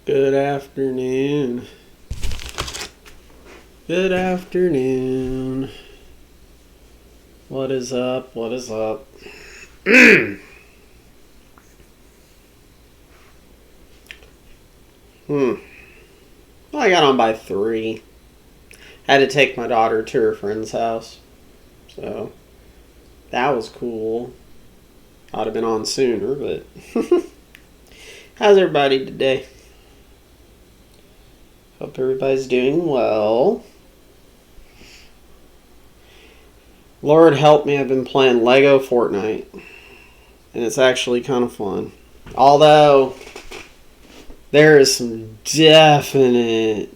Good afternoon. Good afternoon. What is up? What is up? Well, I got on by 3. Had to take my daughter to her friend's house. So, that was cool. I'd have been on sooner, but... How's everybody today? Hope everybody's doing well. Lord help me, I've been playing Lego Fortnite. And it's actually kind of fun. Although, there is some definite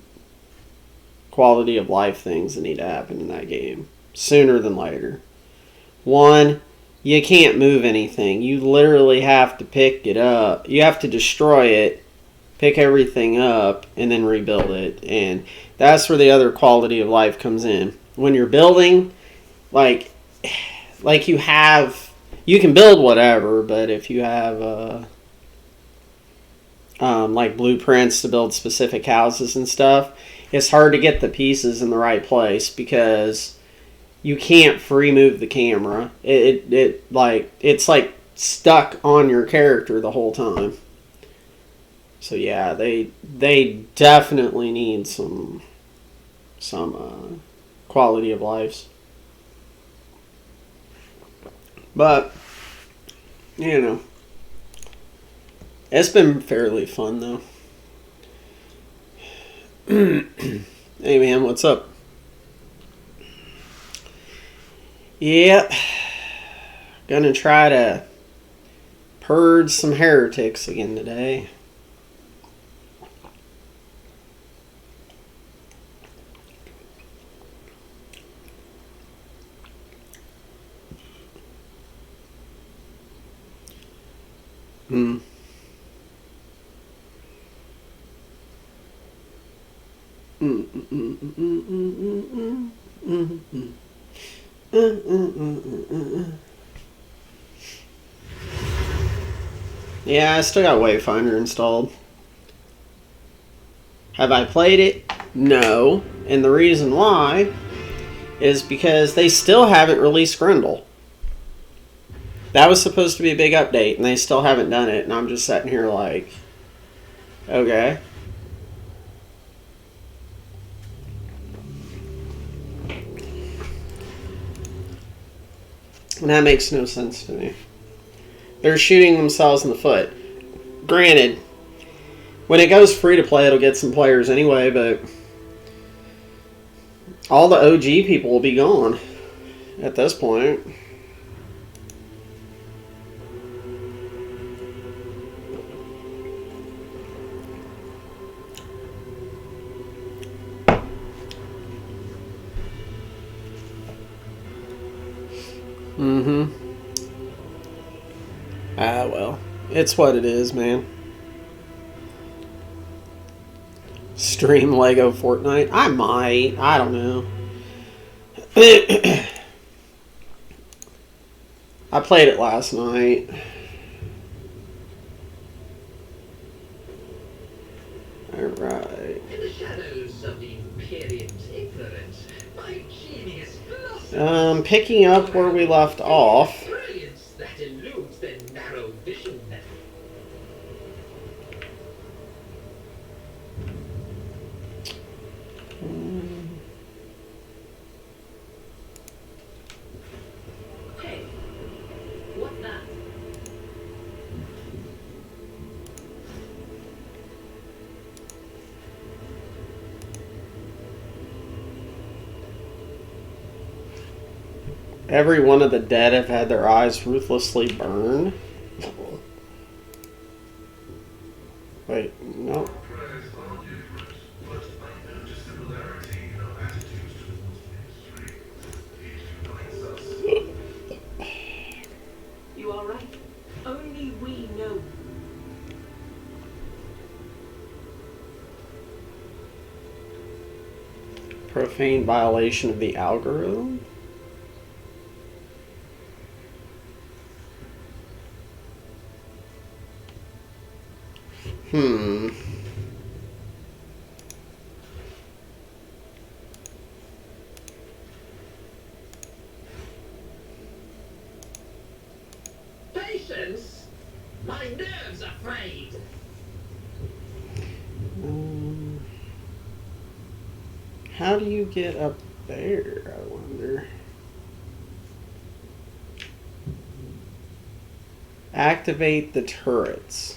quality of life things that need to happen in that game. Sooner than later. One, you can't move anything. You literally have to pick it up. You have to destroy it, pick everything up, and then rebuild it. And that's where the other quality of life comes in. When you're building, like you have, you can build whatever, but if you have like blueprints to build specific houses and stuff, it's hard to get the pieces in the right place because you can't free move the camera. It's like stuck on your character the whole time. So yeah, they definitely need some quality of lives. But you know, it's been fairly fun though. Hey man, what's up? Yep. Gonna try to purge some heretics again today. Yeah, I still got Wayfinder installed. Have I played it? No. And the reason why is because they still haven't released Grendel. That was supposed to be a big update, and they still haven't done it, and I'm just sitting here like, okay. And that makes no sense to me. They're shooting themselves in the foot. Granted, when it goes free to play, it'll get some players anyway, but all the OG people will be gone at this point. Well, it's what it is, man. Stream Lego Fortnite? I might. I don't know. I played it last night. Alright. In the shadows of the Imperium's ignorance, my genius picking up where we left off. brilliance that eludes their narrow vision. Hey, what's that? Every one of the dead have had their eyes ruthlessly burned. Wait, no. You are right. Only we know. Profane violation of the algorithm? How do you get up there, I wonder? Activate the turrets.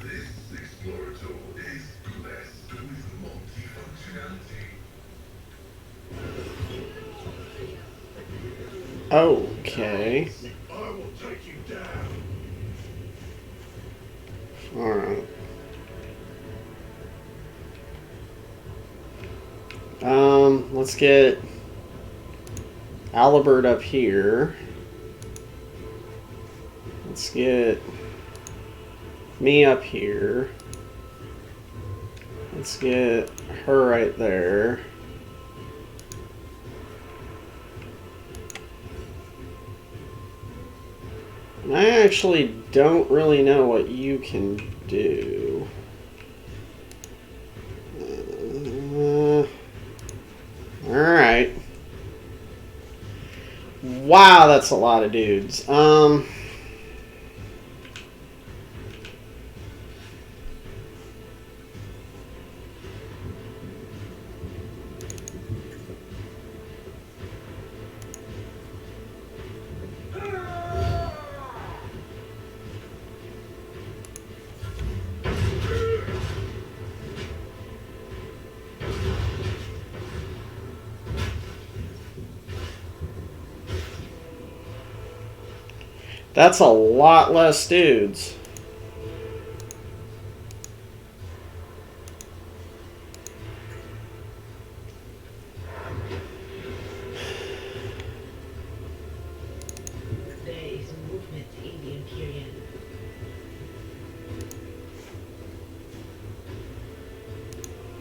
This explorator is blessed with multifunctionality. Okay. I will take you down. Alright. Let's get Alibert up here. Let's get me up here. Let's get her right there. And I actually don't really know what you can do. Alright. Wow, that's a lot of dudes. That's a lot less dudes. There is movement in the Imperial.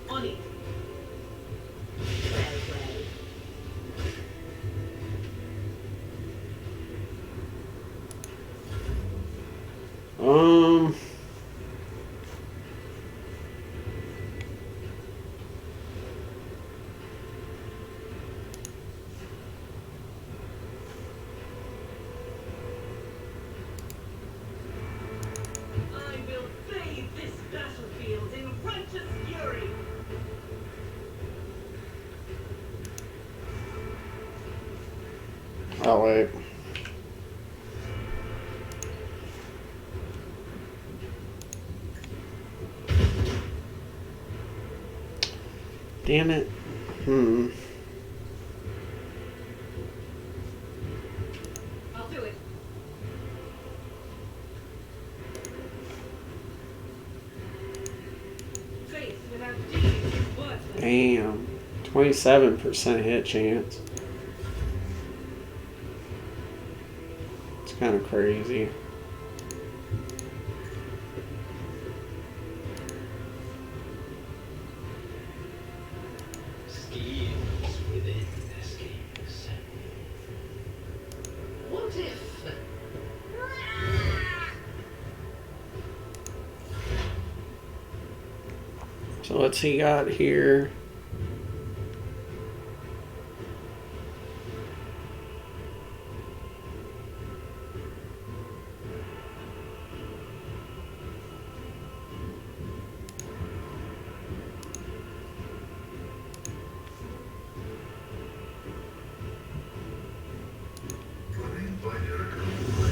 On it. Well, well. Um, I will bathe this battlefield in righteous fury. oh wait. Damn it. I'll do it. Faith without deeds is worthless. Damn. 27% hit chance. It's kind of crazy. Schemes within schemes. What if? So what's he got here? Running binary.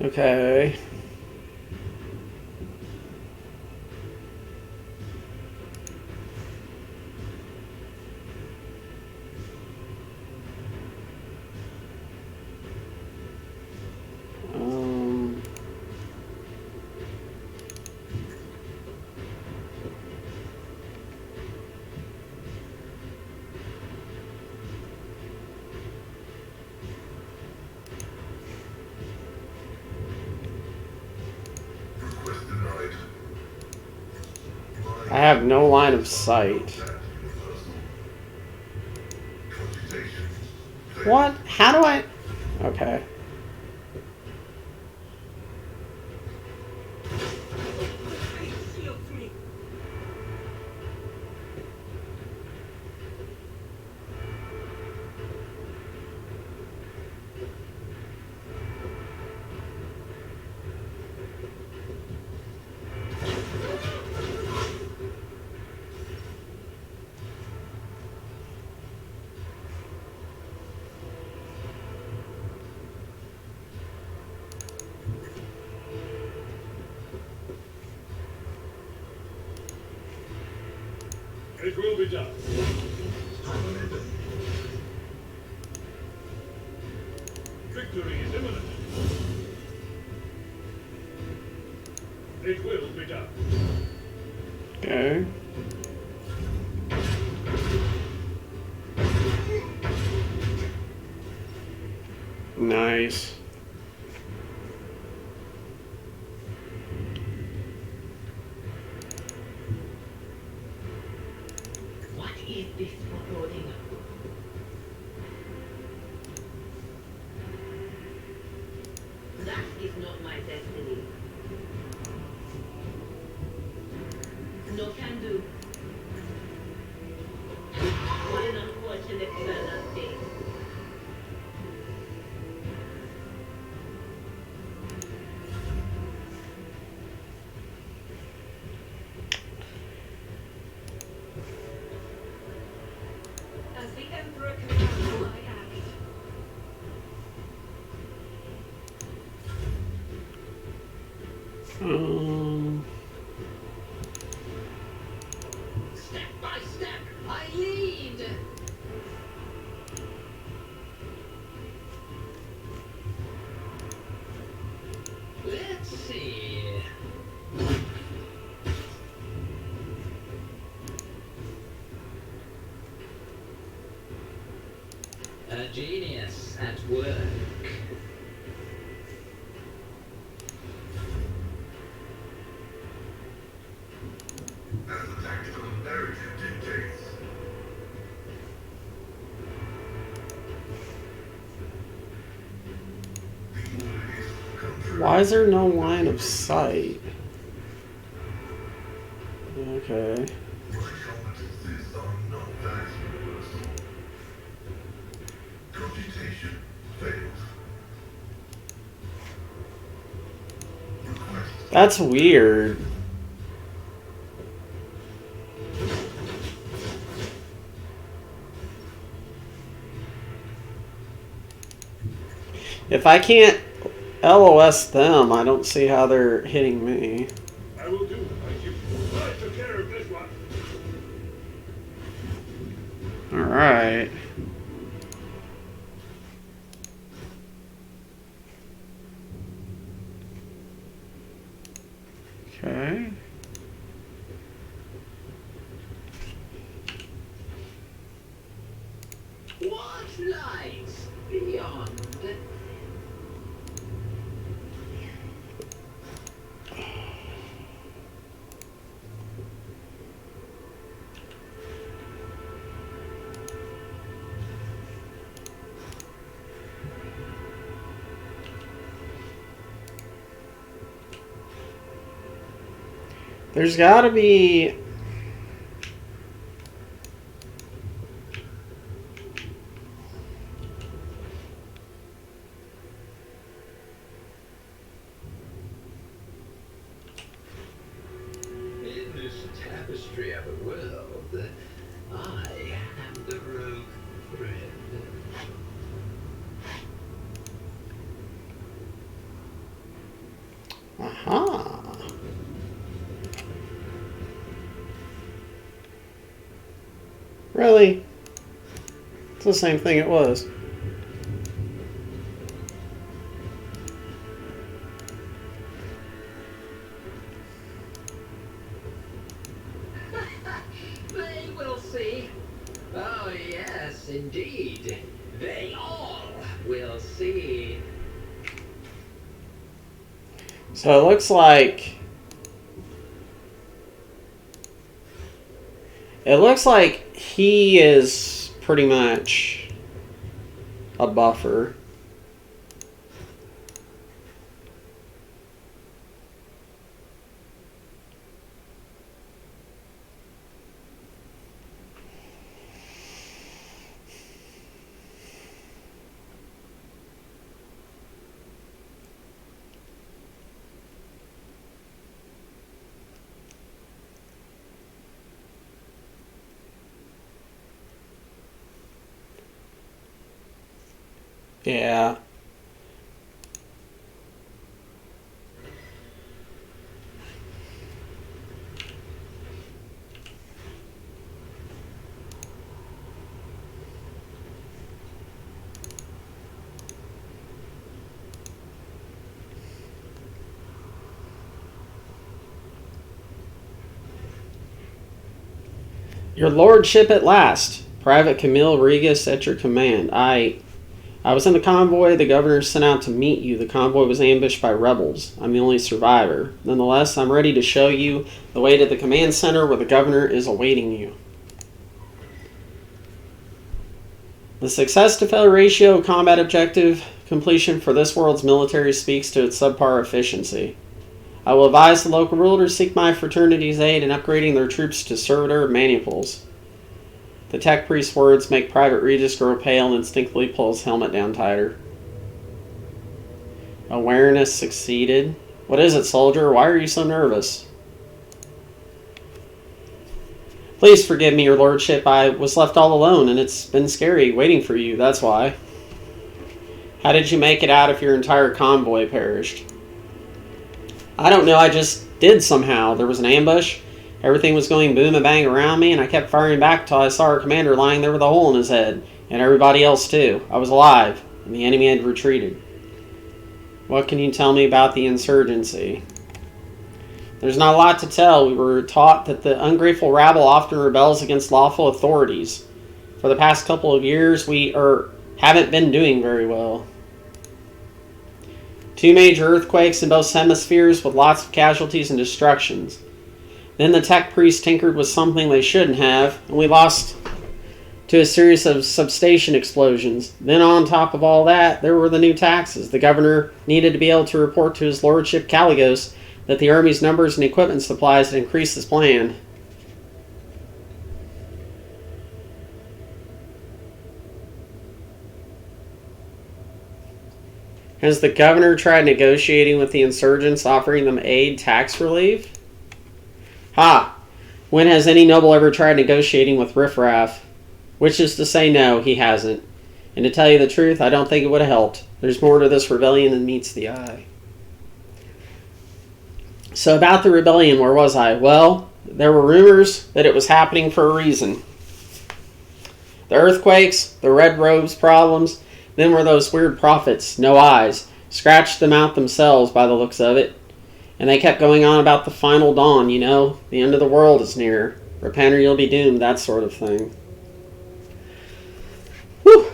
Okay. Um, Request denied. I have no line of sight. That universal. Computations. What? How do I? Okay. Faith shields me. It will be done. Victory is imminent. It will be done. Okay. Nice. What is this foreboding? That is not my destiny. No can do. What an unfortunate turn of fate. As the Emperor commands, I act. Um. Step by step, I lead. Let's see. A genius at work. As the tactical narrative dictates. The enemies come true. Why is there no line of sight? Okay. My competencies are not that universal. Computation fails. Request. That's weird. If I can't LOS them, I don't see how they're hitting me. I will do. Thank you. I took care of this one. Alright. Okay. What lies beyond? There's gotta be... In this tapestry of a world, I am the rogue thread. Aha. Really? It's the same thing it was. They will see. Oh, yes, indeed. They all will see. So it looks like... It looks like he is pretty much a buffer. Yeah. Your lordship at last. Private Camille Regas at your command. I was in the convoy the governor sent out to meet you. The convoy was ambushed by rebels. I'm the only survivor. Nonetheless, I'm ready to show you the way to the command center where the governor is awaiting you. The success to failure ratio of combat objective completion for this world's military speaks to its subpar efficiency. I will advise the local ruler to seek my fraternity's aid in upgrading their troops to servitor manipules. The tech priest's words make Private Regis grow pale and instinctively pull his helmet down tighter. Awareness succeeded. What is it, soldier? Why are you so nervous? Please forgive me, your lordship. I was left all alone, and it's been scary waiting for you. That's why. How did you make it out if your entire convoy perished? I don't know. I just did somehow. There was an ambush. Everything was going boom and bang around me, and I kept firing back till I saw our commander lying there with a hole in his head, and everybody else too. I was alive, and the enemy had retreated. What can you tell me about the insurgency? There's not a lot to tell. We were taught that the ungrateful rabble often rebels against lawful authorities. For the past couple of years, we haven't been doing very well. 2 major earthquakes in both hemispheres with lots of casualties and destructions. Then the tech priests tinkered with something they shouldn't have, and we lost to a series of substation explosions. Then on top of all that, there were the new taxes. The governor needed to be able to report to his lordship Caligos that the army's numbers and equipment supplies had increased as planned. Has the governor tried negotiating with the insurgents, offering them aid, tax relief? Ha! When has any noble ever tried negotiating with riffraff? Which is to say, no, he hasn't. And to tell you the truth, I don't think it would have helped. There's more to this rebellion than meets the eye. So about the rebellion, where was I? Well, there were rumors that it was happening for a reason. The earthquakes, the red robes problems, then were those weird prophets, no eyes, scratched them out themselves by the looks of it. And they kept going on about the final dawn, you know, the end of the world is near. Repent or you'll be doomed, that sort of thing. Whew.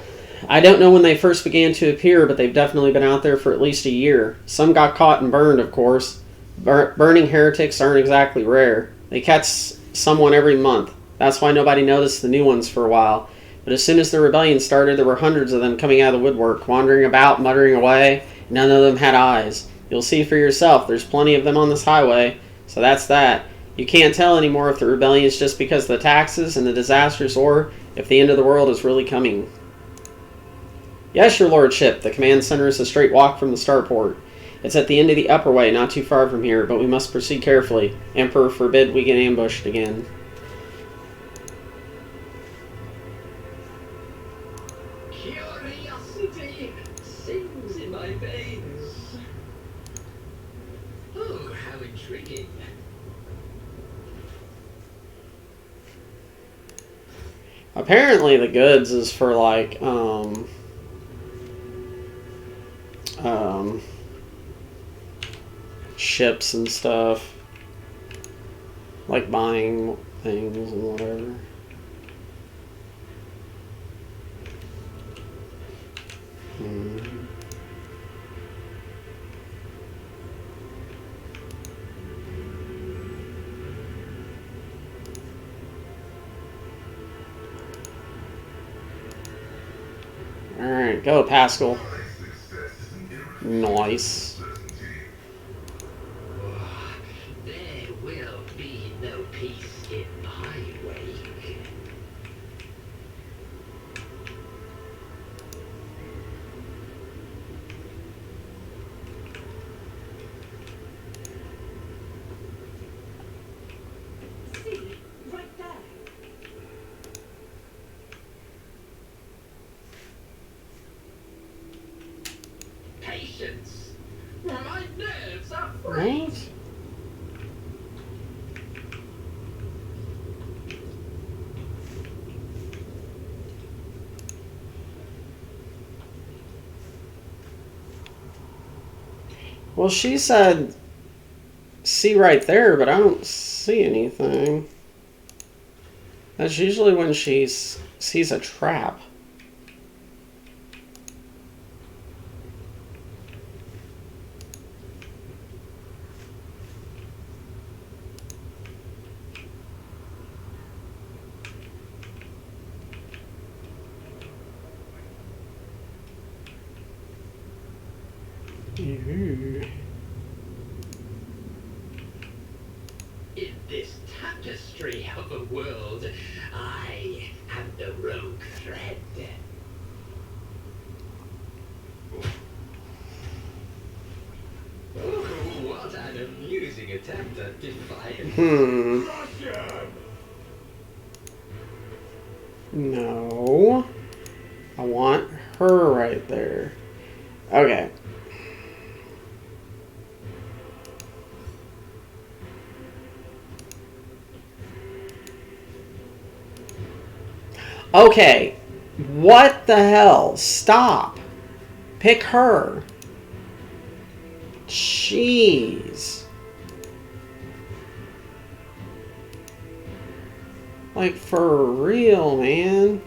I don't know when they first began to appear, but they've definitely been out there for at least a year. Some got caught and burned, of course. Burning heretics aren't exactly rare. They catch someone every month. That's why nobody noticed the new ones for a while. But as soon as the rebellion started, there were hundreds of them coming out of the woodwork, wandering about, muttering away. None of them had eyes. You'll see for yourself, there's plenty of them on this highway. So that's that. You can't tell anymore if the rebellion is just because of the taxes and the disasters, or if the end of the world is really coming. Yes, your lordship, the command center is a straight walk from the starport. It's at the end of the upper way, not too far from here, but we must proceed carefully. Emperor forbid we get ambushed again. Curiosity sings in my veins. Oh, how intriguing. Apparently the goods is for like, ships and stuff. Like buying things and whatever. Alright, go Pascal. Nice. There will be no peace in my wake. See, right there. Patience. My nerves are What? frayed. Well, she said, see right there, but I don't see anything. That's usually when she sees a trap. Ooh. In this tapestry of a world, I am the rogue thread. Oh, what an amusing attempt at defiance. No. I want her right there. Okay. Okay. What the hell? Stop. Pick her. Jeez. Like, for real, man.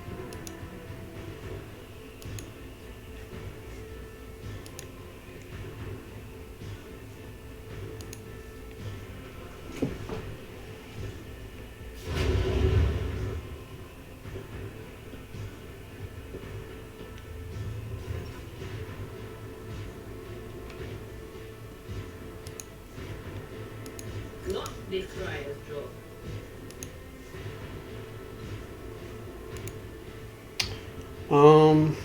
Not this rider's job. Um...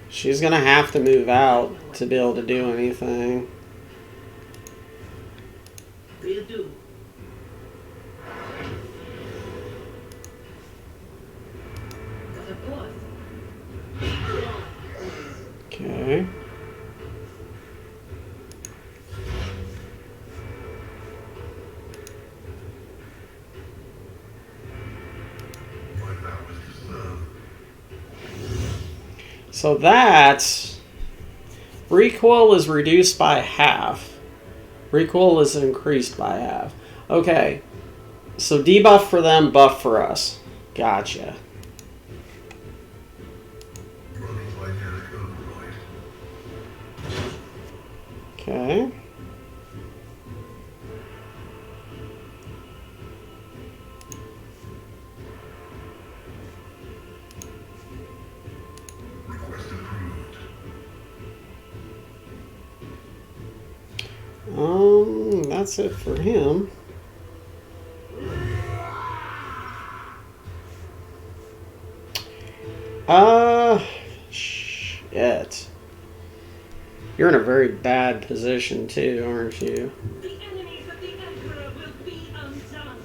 She's gonna have to move out to be able to do anything. Will do. But of course. Okay. My vow is to serve. So that's... Recoil is reduced by half. Recoil is increased by half. Okay. So debuff for them, buff for us. Gotcha. Running Titanic override. Okay. Request approved. That's it for him. Shit. You're in a very bad position too, aren't you? The enemies of the Emperor will be undone.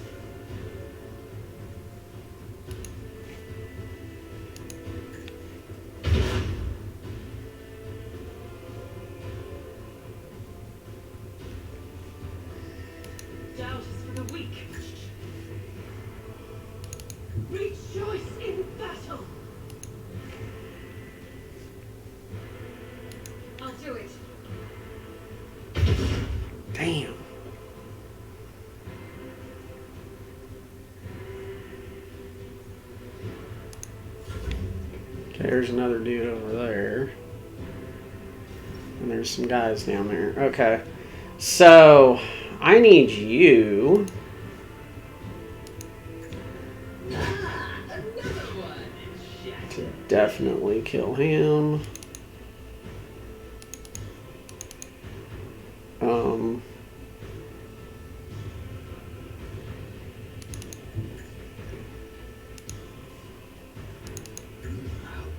Doubt is for the weak. Rejoice in battle. I'll do it. Damn. Okay, there's another dude over there. And there's some guys down there. Okay. So, I need you Another one is to shattered. definitely kill him.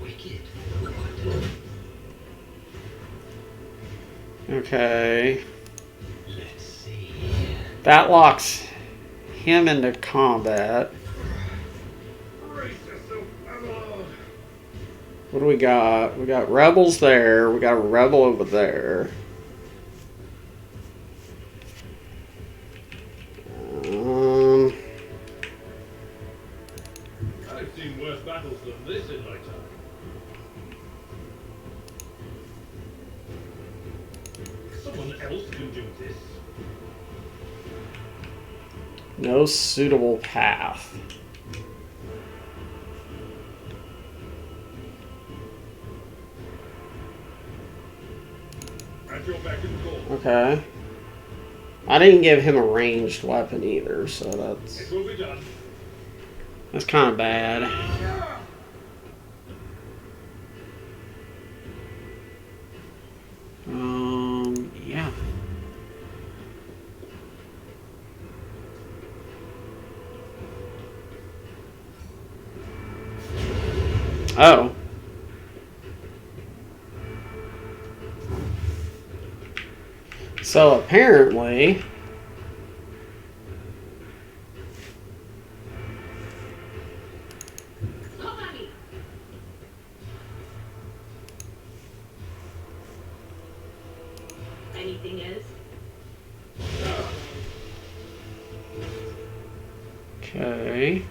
Wicked. Okay. Let's see. That locks him into combat. Brace yourself, Emma. What do we got? We got rebels there. We got a rebel over there. I've seen worse battles than this in my time. No suitable path. At your beck and call. Okay. I didn't give him a ranged weapon either, so It will be done. that's kind of bad. Yeah. Oh. So apparently, Come at me. Anything else? okay.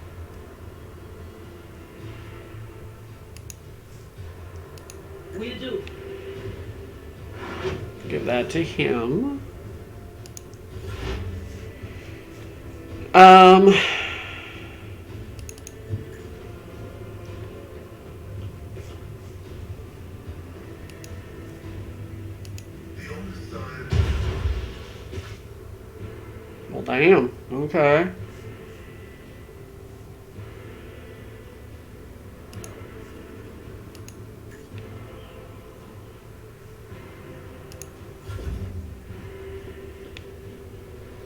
Will do. Give that to him. Um. The only side Well, damn. Okay.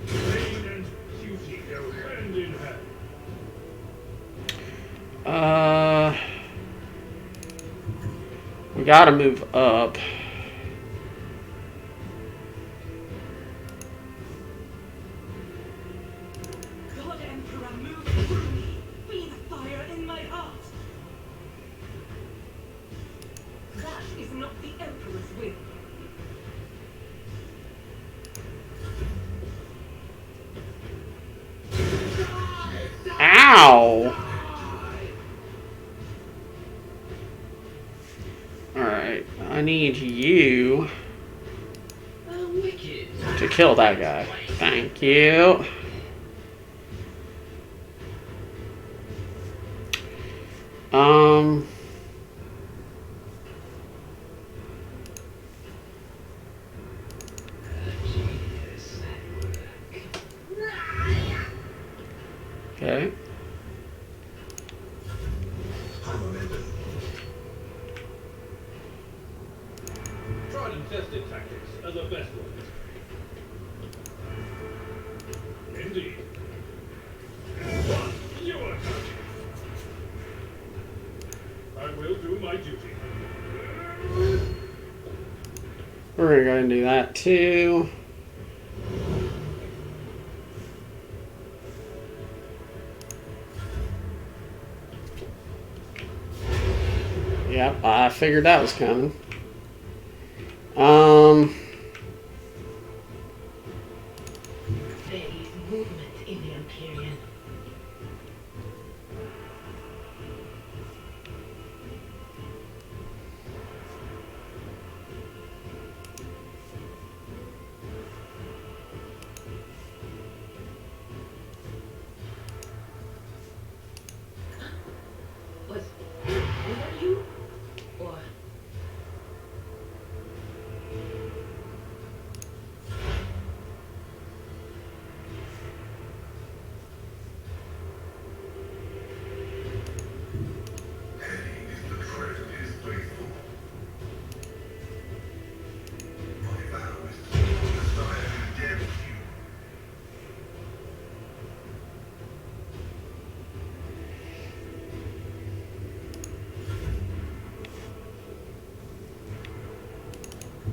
Pain and duty go hand in hand. We gotta move up. God Emperor, move through me. Be the fire in my heart. That is not the Emperor's will. Ow! Alright, I need you Wicked. to kill that guy. Thank you. Um. Genius at work. Okay. high momentum. Tried and tested tactics are the best ones. Indeed. One, you are touched. I will do my duty. We're gonna go ahead and do that too. Yep, I figured that was coming. There is movement in the Empyrean. Was that you? Or Penny is the treasure his faithful. My vow is to keep the Messiah condemns you.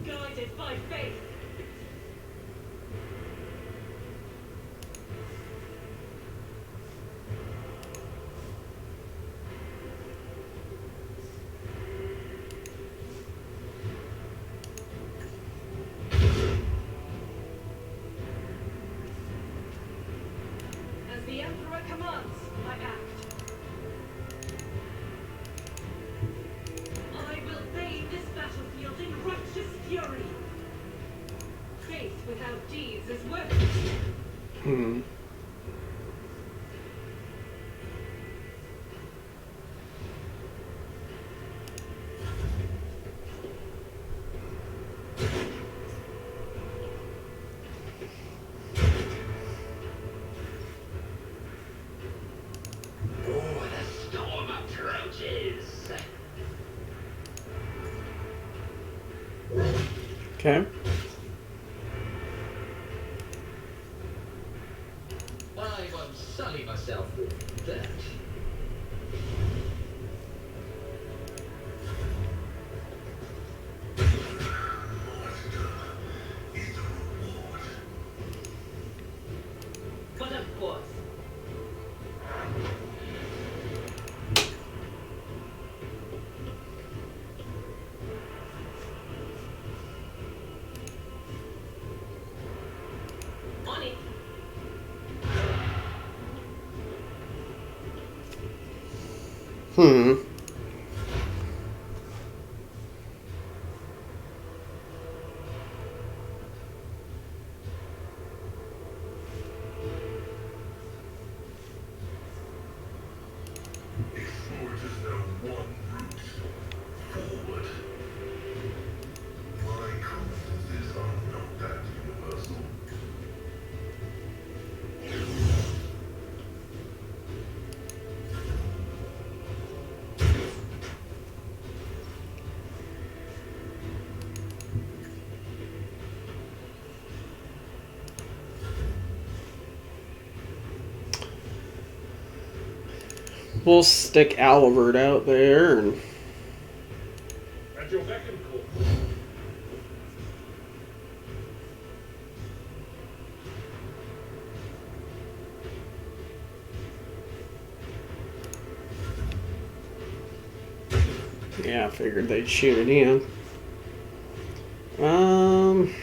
guided by faith? As the Emperor commands, I act. I will bathe this battlefield in righteous fury. Faith without deeds is worthless. Okay. I won't sully myself with that. Is a reward. But of course. On it. Hmm. Explorators know one route. Forward. My compasses are not that universal. We'll stick Alivert out there and At your beck and call. yeah, I figured they'd shoot it in. Um.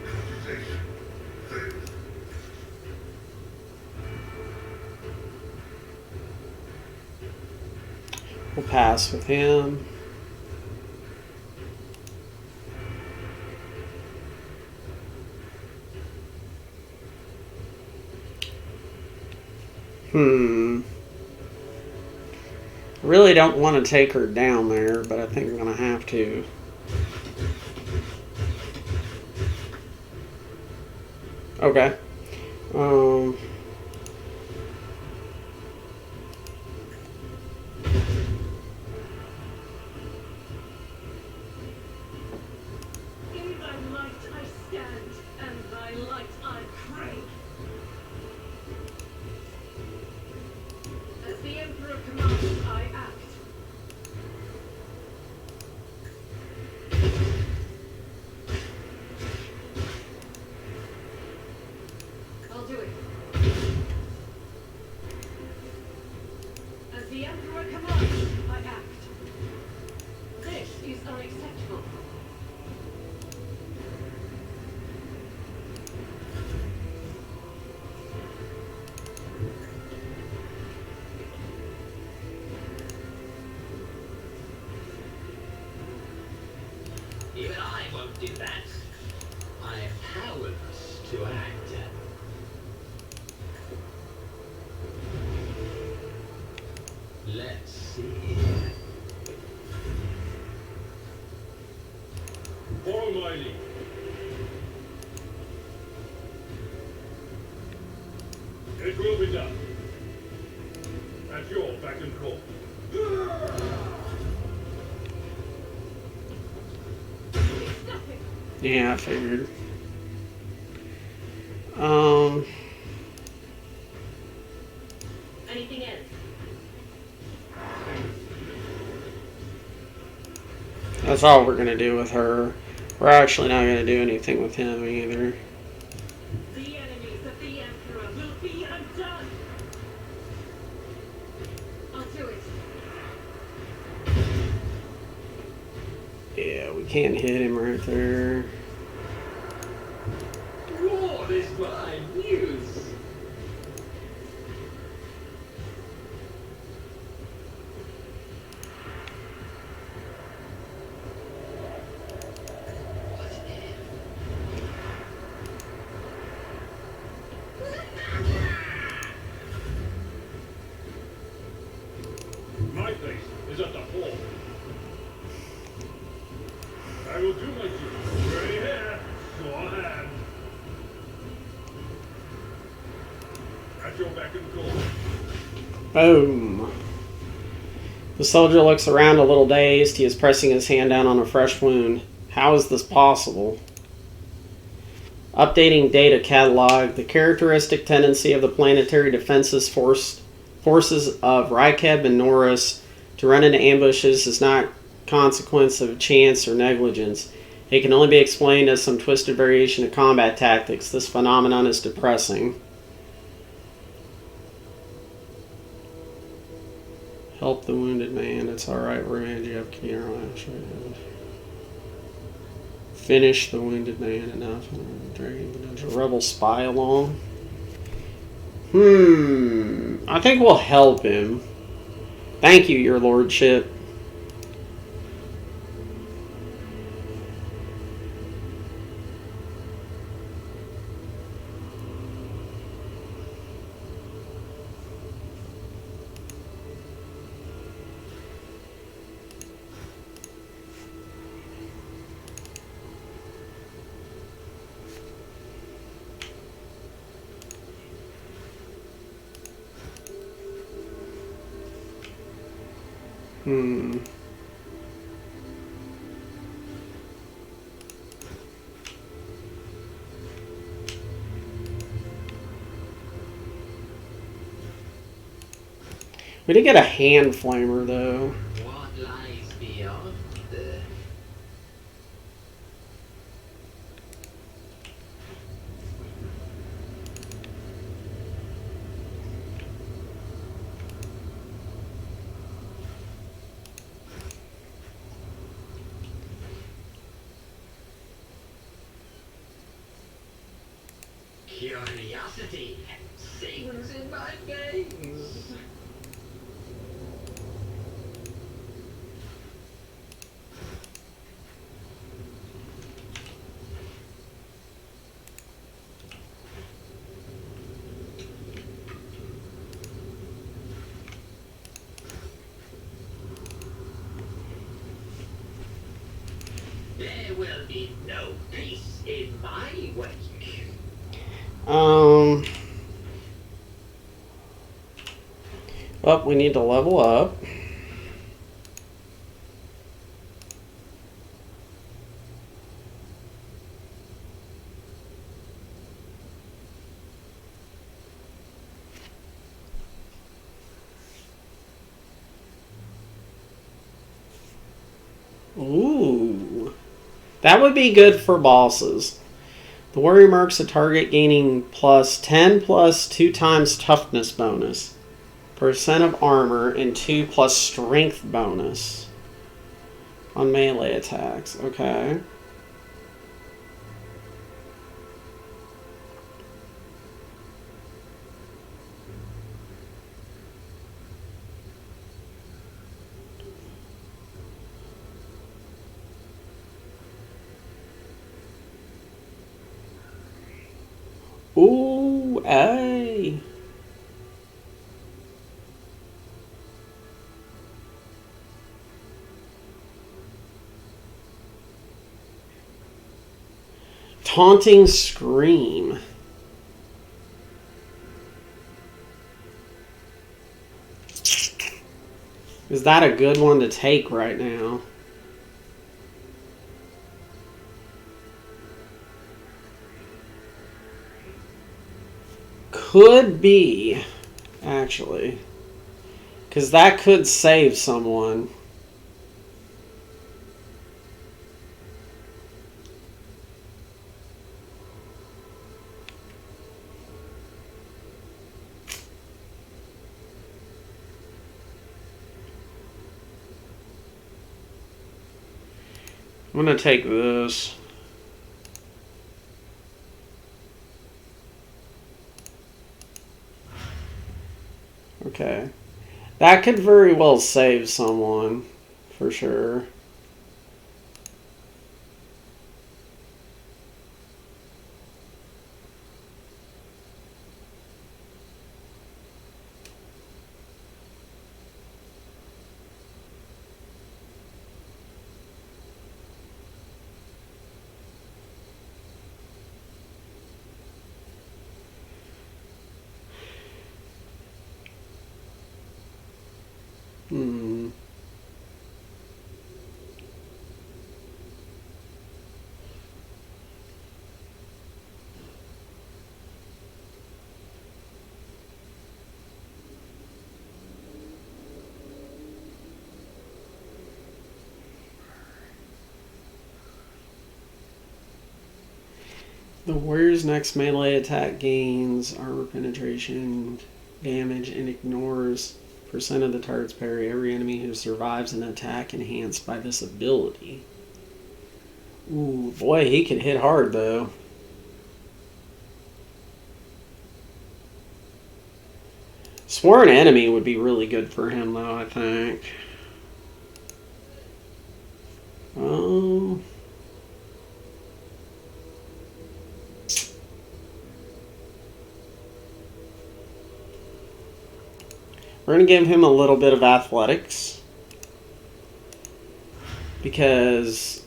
Computation failed. We'll pass with him. Really don't want to take her down there, but I think I'm going to have to. Okay. In thy light I stand, and thy light I crave. As the Emperor commands, I act. I'll do it. As the Emperor commands, I act. This is unacceptable. Even I won't do that. I am powerless to act. Let's see. Follow my lead. It will be done. At your beck and call. It's nothing. Yeah, I figured. Anything else? That's all we're going to do with her. We're actually not going to do anything with him either. The enemies of the Emperor will be undone. I'll do it. Yeah, we can't hit him right there. What is my news? I will do my duty. Ready here. Go ahead. At your beck and call. Boom. The soldier looks around a little dazed. He is pressing his hand down on a fresh wound. How is this possible? Updating data catalog. The characteristic tendency of the planetary defenses forces of Rykeb and Norris to run into ambushes is not consequence of chance or negligence. It can only be explained as some twisted variation of combat tactics. This phenomenon is depressing. Help the wounded man. It's alright. We're going to have finish the wounded man enough. There's a rebel spy along. I think we'll help him. Thank you, your lordship. We did get a hand flamer, though. What lies beyond? Curiosity sings in my veins. There will be no peace in my wake. Well, we need to level up. Ooh. That would be good for bosses. The Warrior Merc's a target gaining plus 10 plus 2 times toughness bonus, percent of armor, and 2 plus strength bonus on melee attacks. Okay. Ooh, ay. Taunting Scream. Is that a good one to take right now? Could be, actually. Because that could save someone. I'm going to take this. Okay. That could very well save someone, for sure. Hmm. The warrior's next melee attack gains armor penetration, damage, and ignores percent of the target's parry. Every enemy who survives an attack enhanced by this ability. Ooh, boy, he could hit hard though. Sworn enemy would be really good for him though, I think. Um. We're going to give him a little bit of athletics because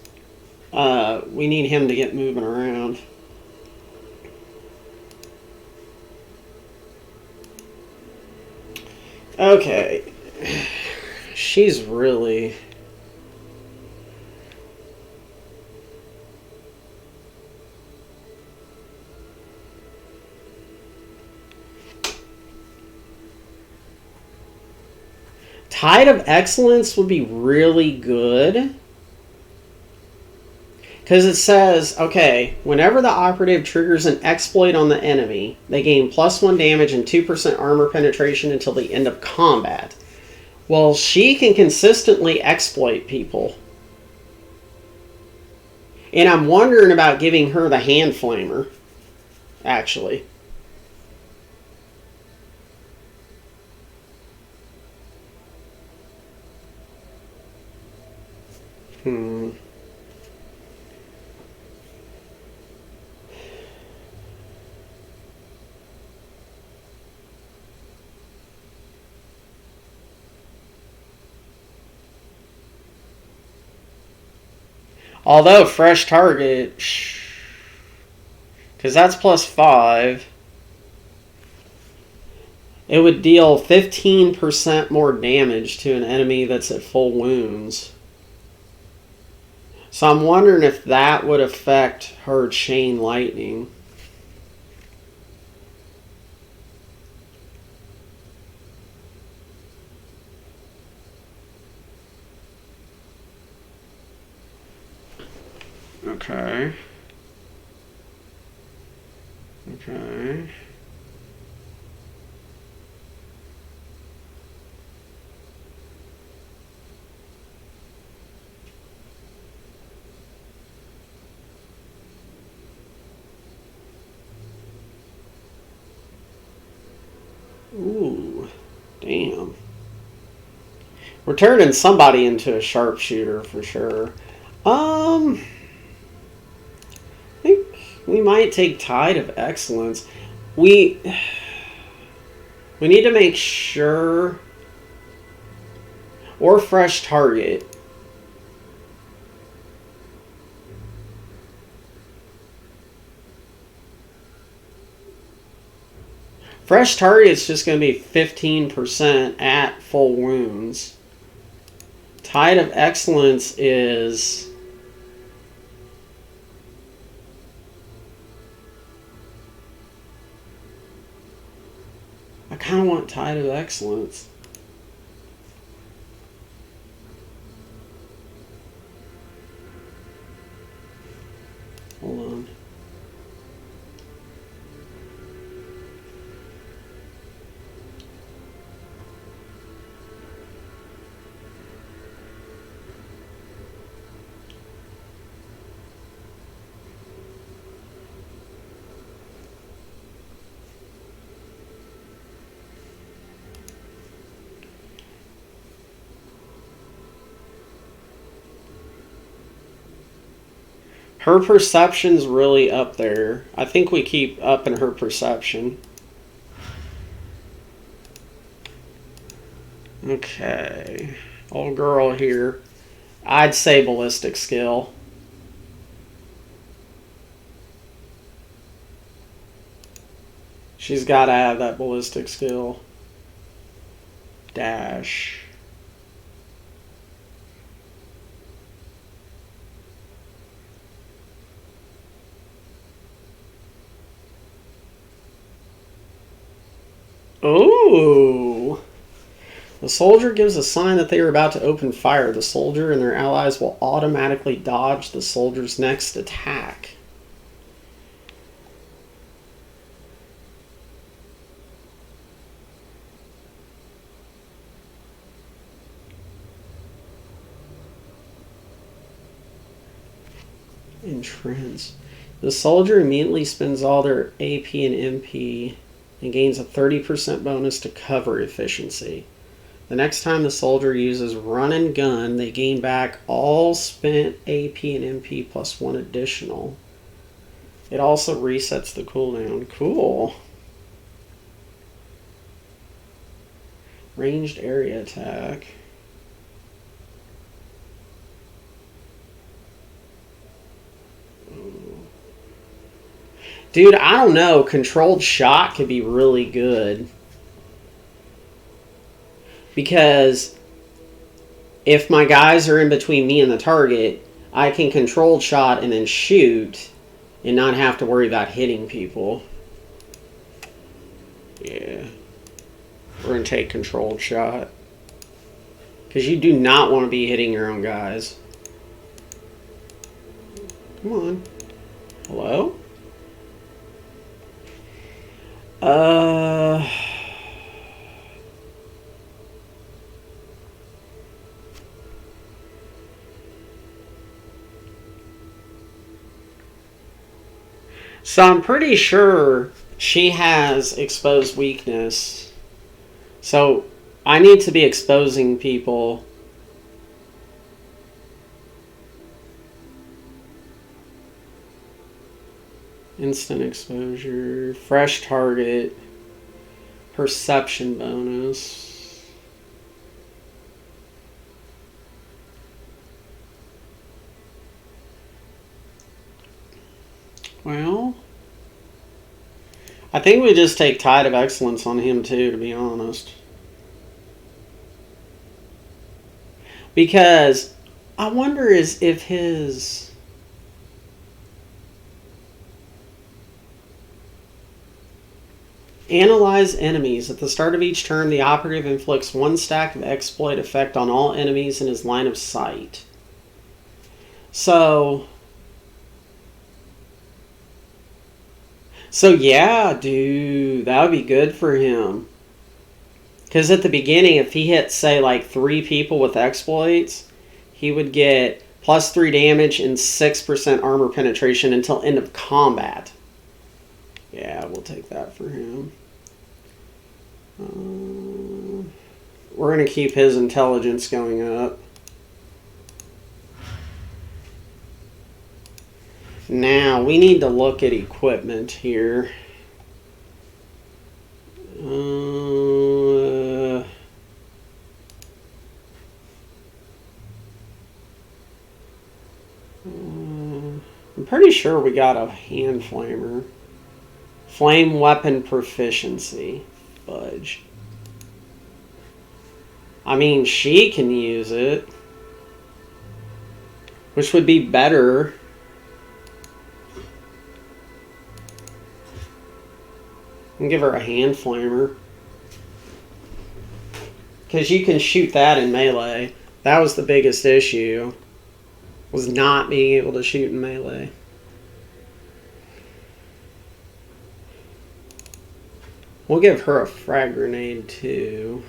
we need him to get moving around. Okay. She's really... Tide of Excellence would be really good. Because it says, okay, whenever the operative triggers an exploit on the enemy, they gain +1 damage and 2% armor penetration until the end of combat. Well, she can consistently exploit people. And I'm wondering about giving her the hand flamer, actually. Although fresh target, because that's +5, it would deal 15% more damage to an enemy that's at full wounds. So I'm wondering if that would affect her chain lightning. Okay. Okay. Ooh, damn. We're turning somebody into a sharpshooter for sure. I think we might take Tide of Excellence. We need to make sure, or fresh target. Fresh target is just going to be 15% at full wounds. Tide of Excellence is... I kind of want Tide of Excellence. Hold on. Her perception's really up there. I think we keep upping her perception. Okay. Old girl here. I'd say ballistic skill. She's got to have that ballistic skill. Dash. Ooh. The soldier gives a sign that they are about to open fire. The soldier and their allies will automatically dodge the soldier's next attack. Entrance. The soldier immediately spends all their AP and MP and gains a 30% bonus to cover efficiency. The next time the soldier uses run and gun, they gain back all spent AP and MP plus 1 additional. It also resets the cooldown. Cool. Ranged area attack. Dude, I don't know. Controlled shot could be really good. Because if my guys are in between me and the target, I can controlled shot and then shoot and not have to worry about hitting people. Yeah. We're going to take controlled shot. Because you do not want to be hitting your own guys. Come on. Hello? So I'm pretty sure she has exposed weakness. So I need to be exposing people. Instant exposure, fresh target, perception bonus. Well, I think we just take Tide of Excellence on him too, to be honest. Because I wonder if his... Analyze enemies. At the start of each turn, the operative inflicts 1 stack of exploit effect on all enemies in his line of sight. So yeah, dude, that would be good for him. Because at the beginning, if he hit, say, like 3 people with exploits, he would get plus 3 damage and 6% armor penetration until end of combat. Yeah, we'll take that for him. We're going to keep his intelligence going up. Now, we need to look at equipment here. I'm pretty sure we got a hand flamer. Flame weapon proficiency. Fudge. I mean, she can use it. Which would be better. And give her a hand flamer. Because you can shoot that in melee. That was the biggest issue. Was not being able to shoot in melee. We'll give her a frag grenade too.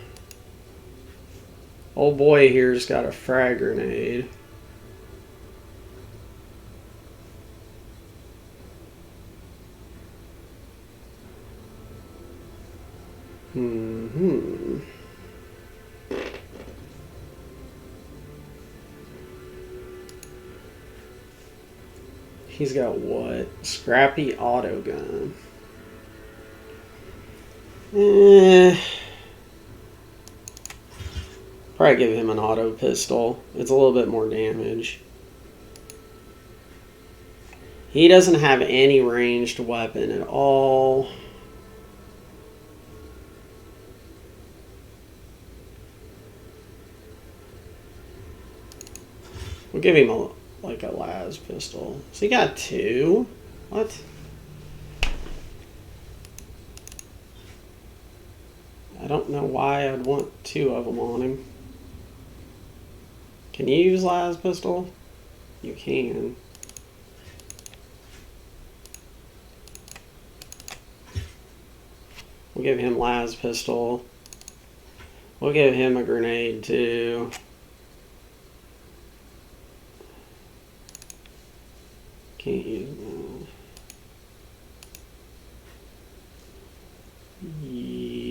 Old boy here's got a frag grenade. He's got what? Scrappy auto gun. Probably give him an auto pistol. It's a little bit more damage. He doesn't have any ranged weapon at all. We'll give him a las pistol. So he got 2? What? don't know why I'd want 2 of them on him. Can you use Laz pistol? You can. We'll give him Laz pistol. We'll give him a grenade too. Can't use that. You.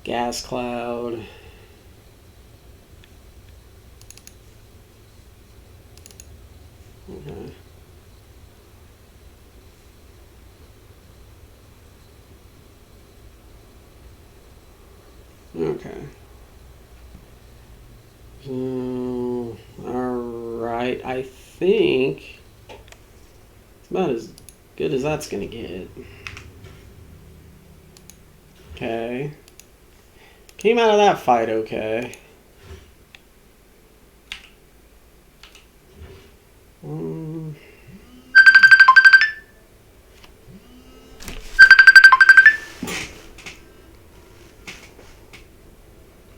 Gas cloud. Okay. Okay. So, alright, I think it's about as good as that's gonna get. Okay. Came out of that fight okay.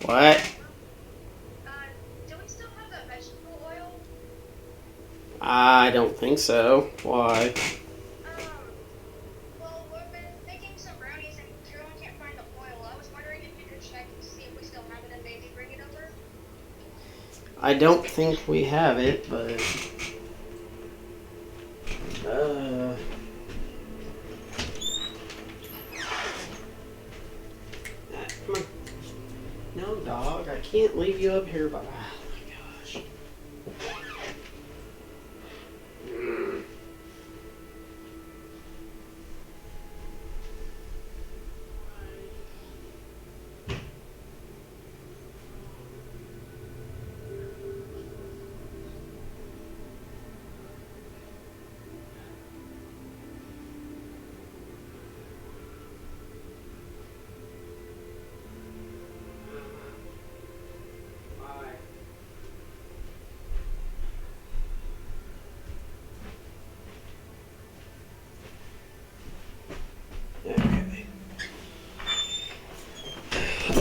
What? Do we still have the vegetable oil? I don't think so. Why? Well, we've been making some brownies and Carolyn can't find the oil. I was wondering if you could check and see if we still have it and maybe bring it over. I don't think we have it, but come on. No, dog, I can't leave you up here, but oh my gosh.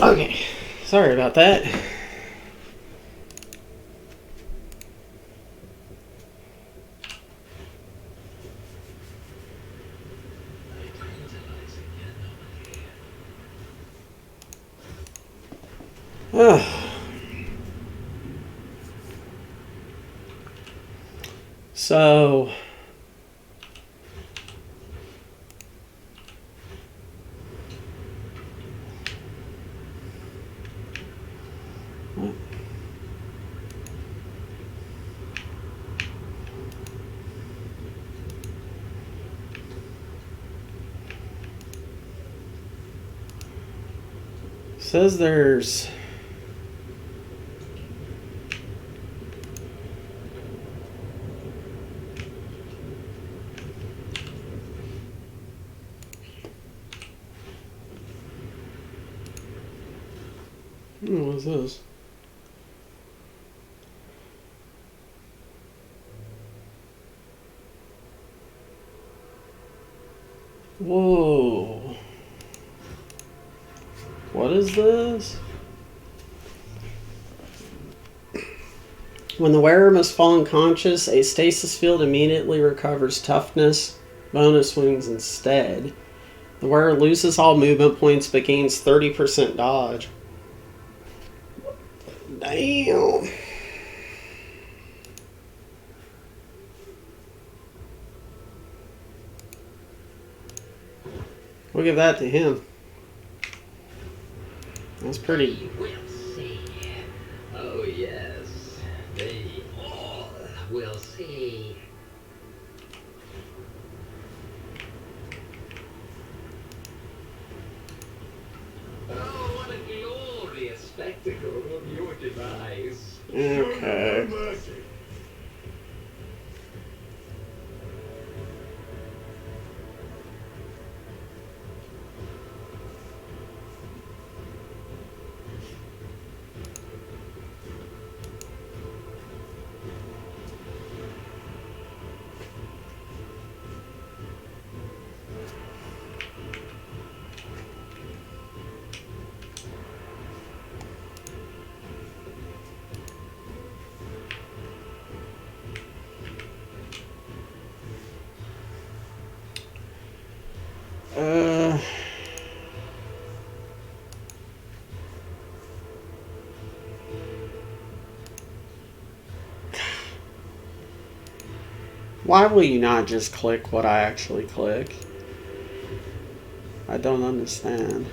Okay, sorry about that. So says there's what is this? Whoa. What is this? When the wearer must fall unconscious, a stasis field immediately recovers toughness bonus wounds instead. The wearer loses all movement points but gains 30% dodge. Damn. We'll give that to him. That's pretty. We'll see. Oh, yes. They all will see. Oh, what a glorious spectacle of your demise. Okay. Mercy. Why will you not just click what I actually click? I don't understand.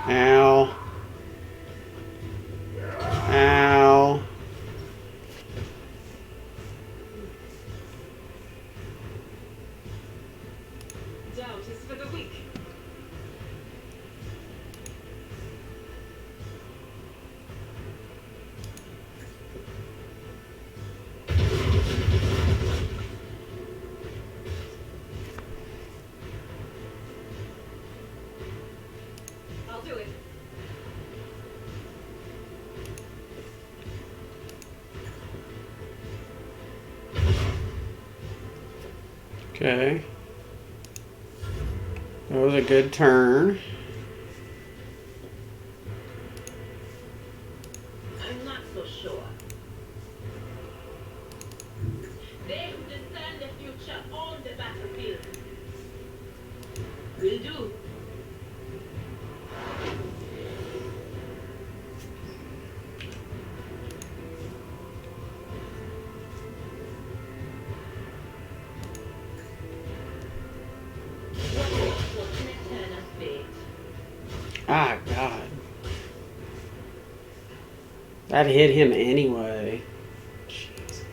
Ow. Ow. Doubt is for the weak. I'll do it. Okay. That was a good turn. I'm not so sure. They who discern the future own the battlefield. Will do. Fortunate turn of fate. Ah, God. That hit him anyway. Jesus.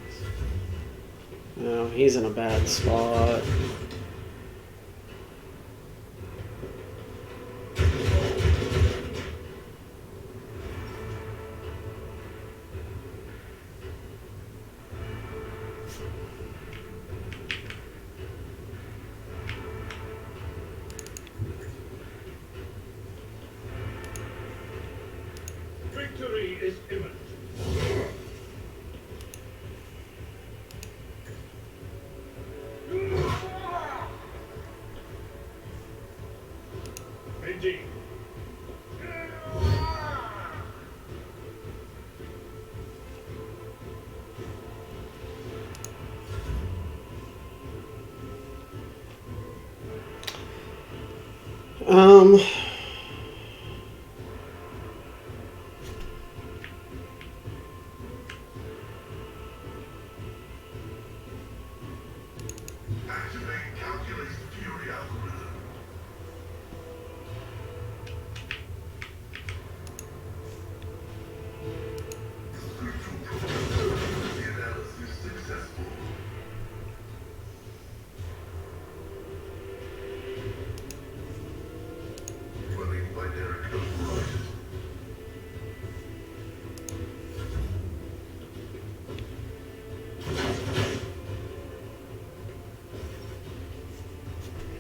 No, he's in a bad spot. Victory is imminent. Indeed. Um. Activate calculate fury algorithm. Crucial probability analysis successful. Running binary override.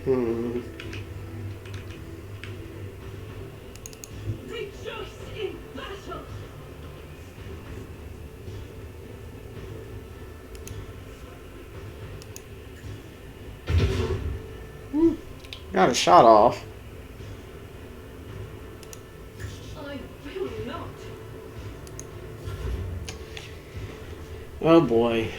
Hmm. Rejoice in battle. Got a shot off. I will not. Oh boy.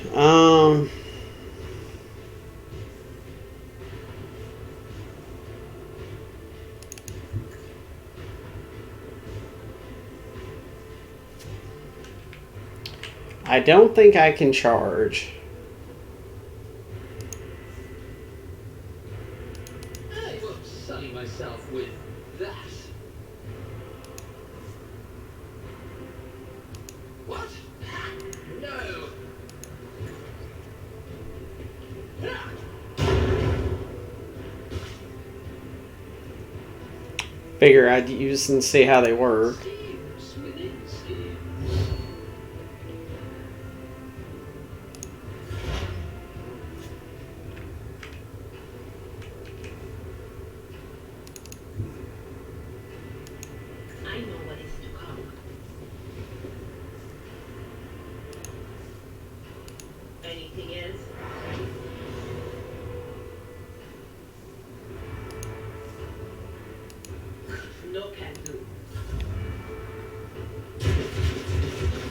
I don't think I can charge. I won't sully myself with that. What? No. Figure I'd use and see how they work. Schemes within schemes. I know what is to come. Anything else? No can do.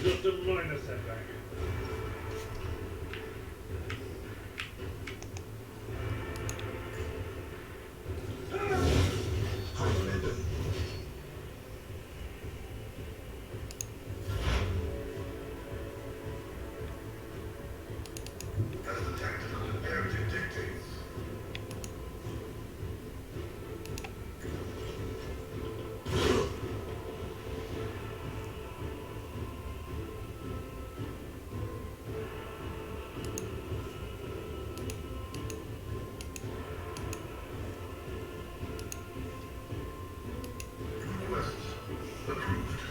Just a minor setback. dictates. Requests approved.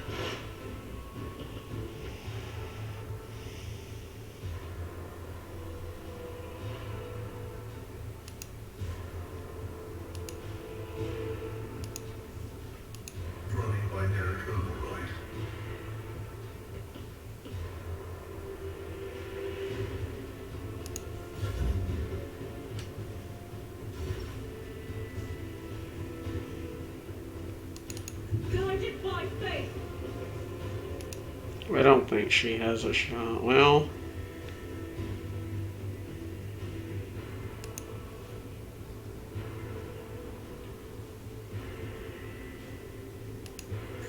Running binaric override. Guided by faith. I don't think she has a shot. Well,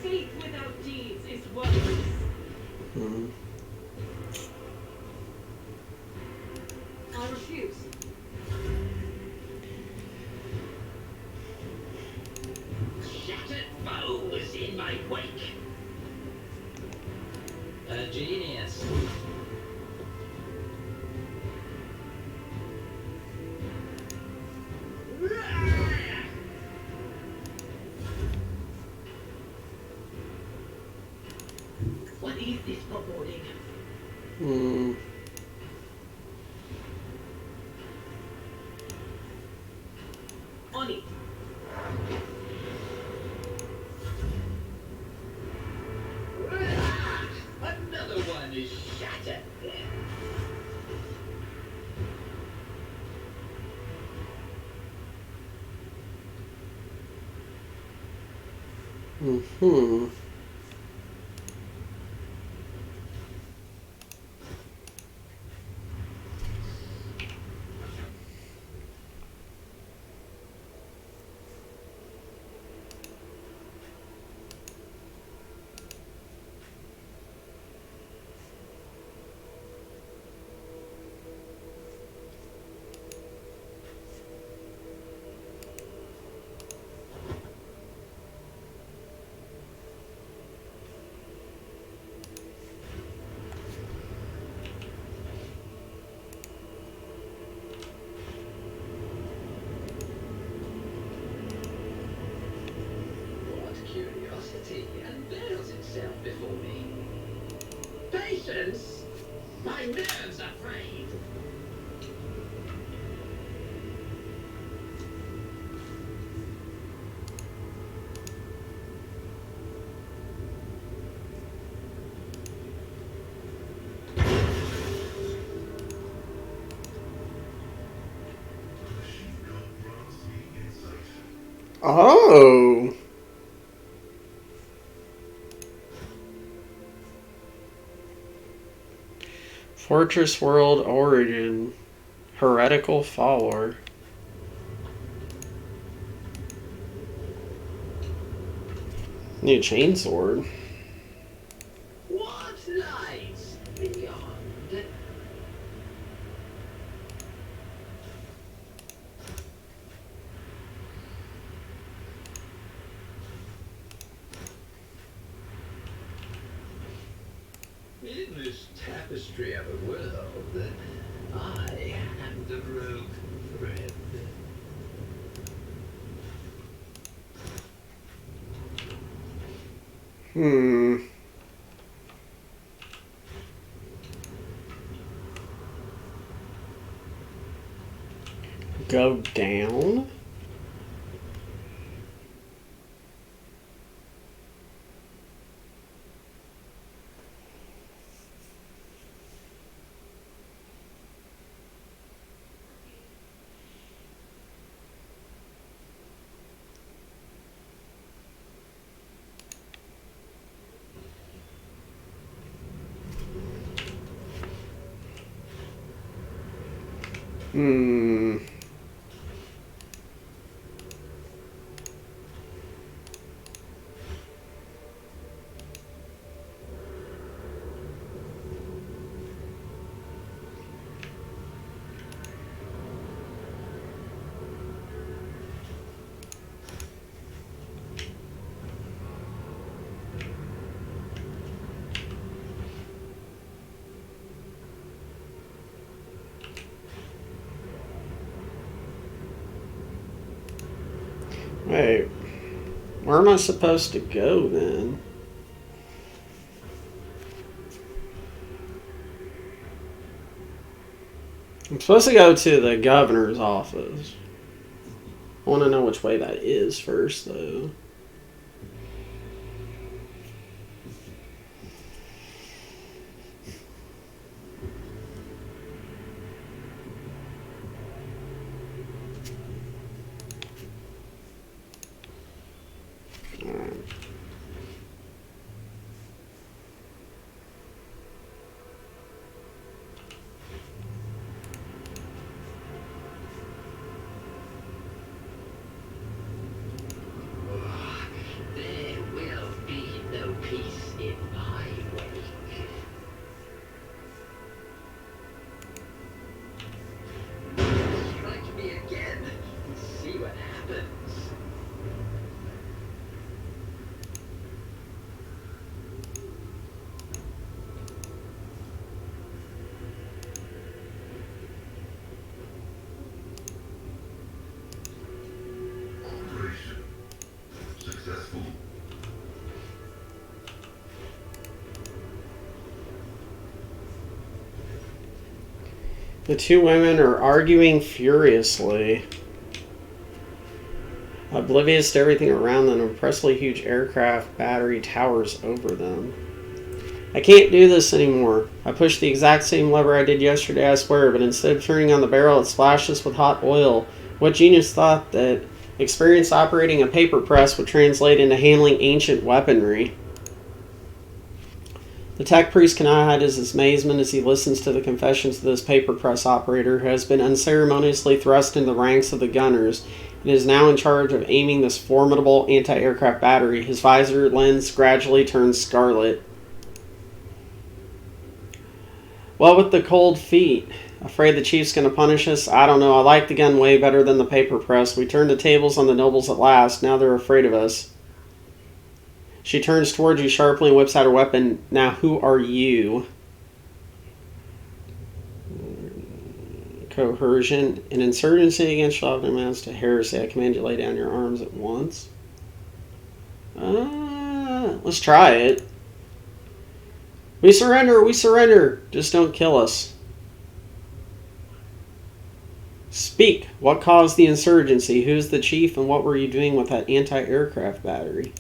Faith without deeds is worthless. hmm. I refuse. Shattered foes in my wake. A genius. What is this foreboding? Hmm. On it. Another one is shattered. Hmm. What curiosity unveils itself before me. Patience! My nerves are frayed. Machine gun runs me in sight. Oh. Fortress World Origin. Heretical Follower. New chainsword. What lies beyond? In this tapestry of a world, I am the rogue thread. Hmm. Go down? Hmm. Wait, where am I supposed to go then? I'm supposed to go to the governor's office. I want to know which way that is first, though. There will be no peace in my wake. Strike me again and see what happens. Operation successful. The two women are arguing furiously. Oblivious to everything around them, an oppressively huge aircraft battery towers over them. I can't do this anymore. I pushed the exact same lever I did yesterday, I swear, but instead of turning on the barrel, it splashes with hot oil. What genius thought that experience operating a paper press would translate into handling ancient weaponry? The tech priest cannot hide his amazement as he listens to the confessions of this paper press operator who has been unceremoniously thrust into the ranks of the gunners and is now in charge of aiming this formidable anti-aircraft battery. His visor lens gradually turns scarlet. What with the cold feet? Afraid the chief's going to punish us? I don't know. I like the gun way better than the paper press. We turned the tables on the nobles at last. Now they're afraid of us. She turns towards you sharply and whips out her weapon. Now who are you? Coercion. An insurgency against Shavna amounts to heresy. I command you to lay down your arms at once. Let's try it. We surrender, we surrender. Just don't kill us. Speak. What caused the insurgency? Who's the chief and what were you doing with that anti-aircraft battery?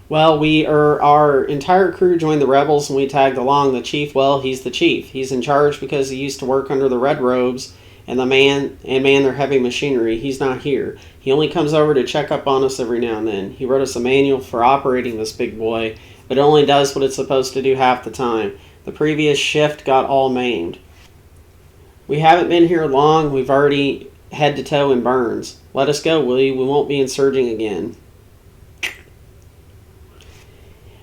Well, our entire crew joined the rebels and we tagged along. The chief, well, he's the chief. He's in charge because he used to work under the Red Robes and man their heavy machinery. He's not here. He only comes over to check up on us every now and then. He wrote us a manual for operating this big boy, but it only does what it's supposed to do half the time. The previous shift got all maimed. We haven't been here long. We've already head to toe in burns. Let us go, will you? We won't be insurging again.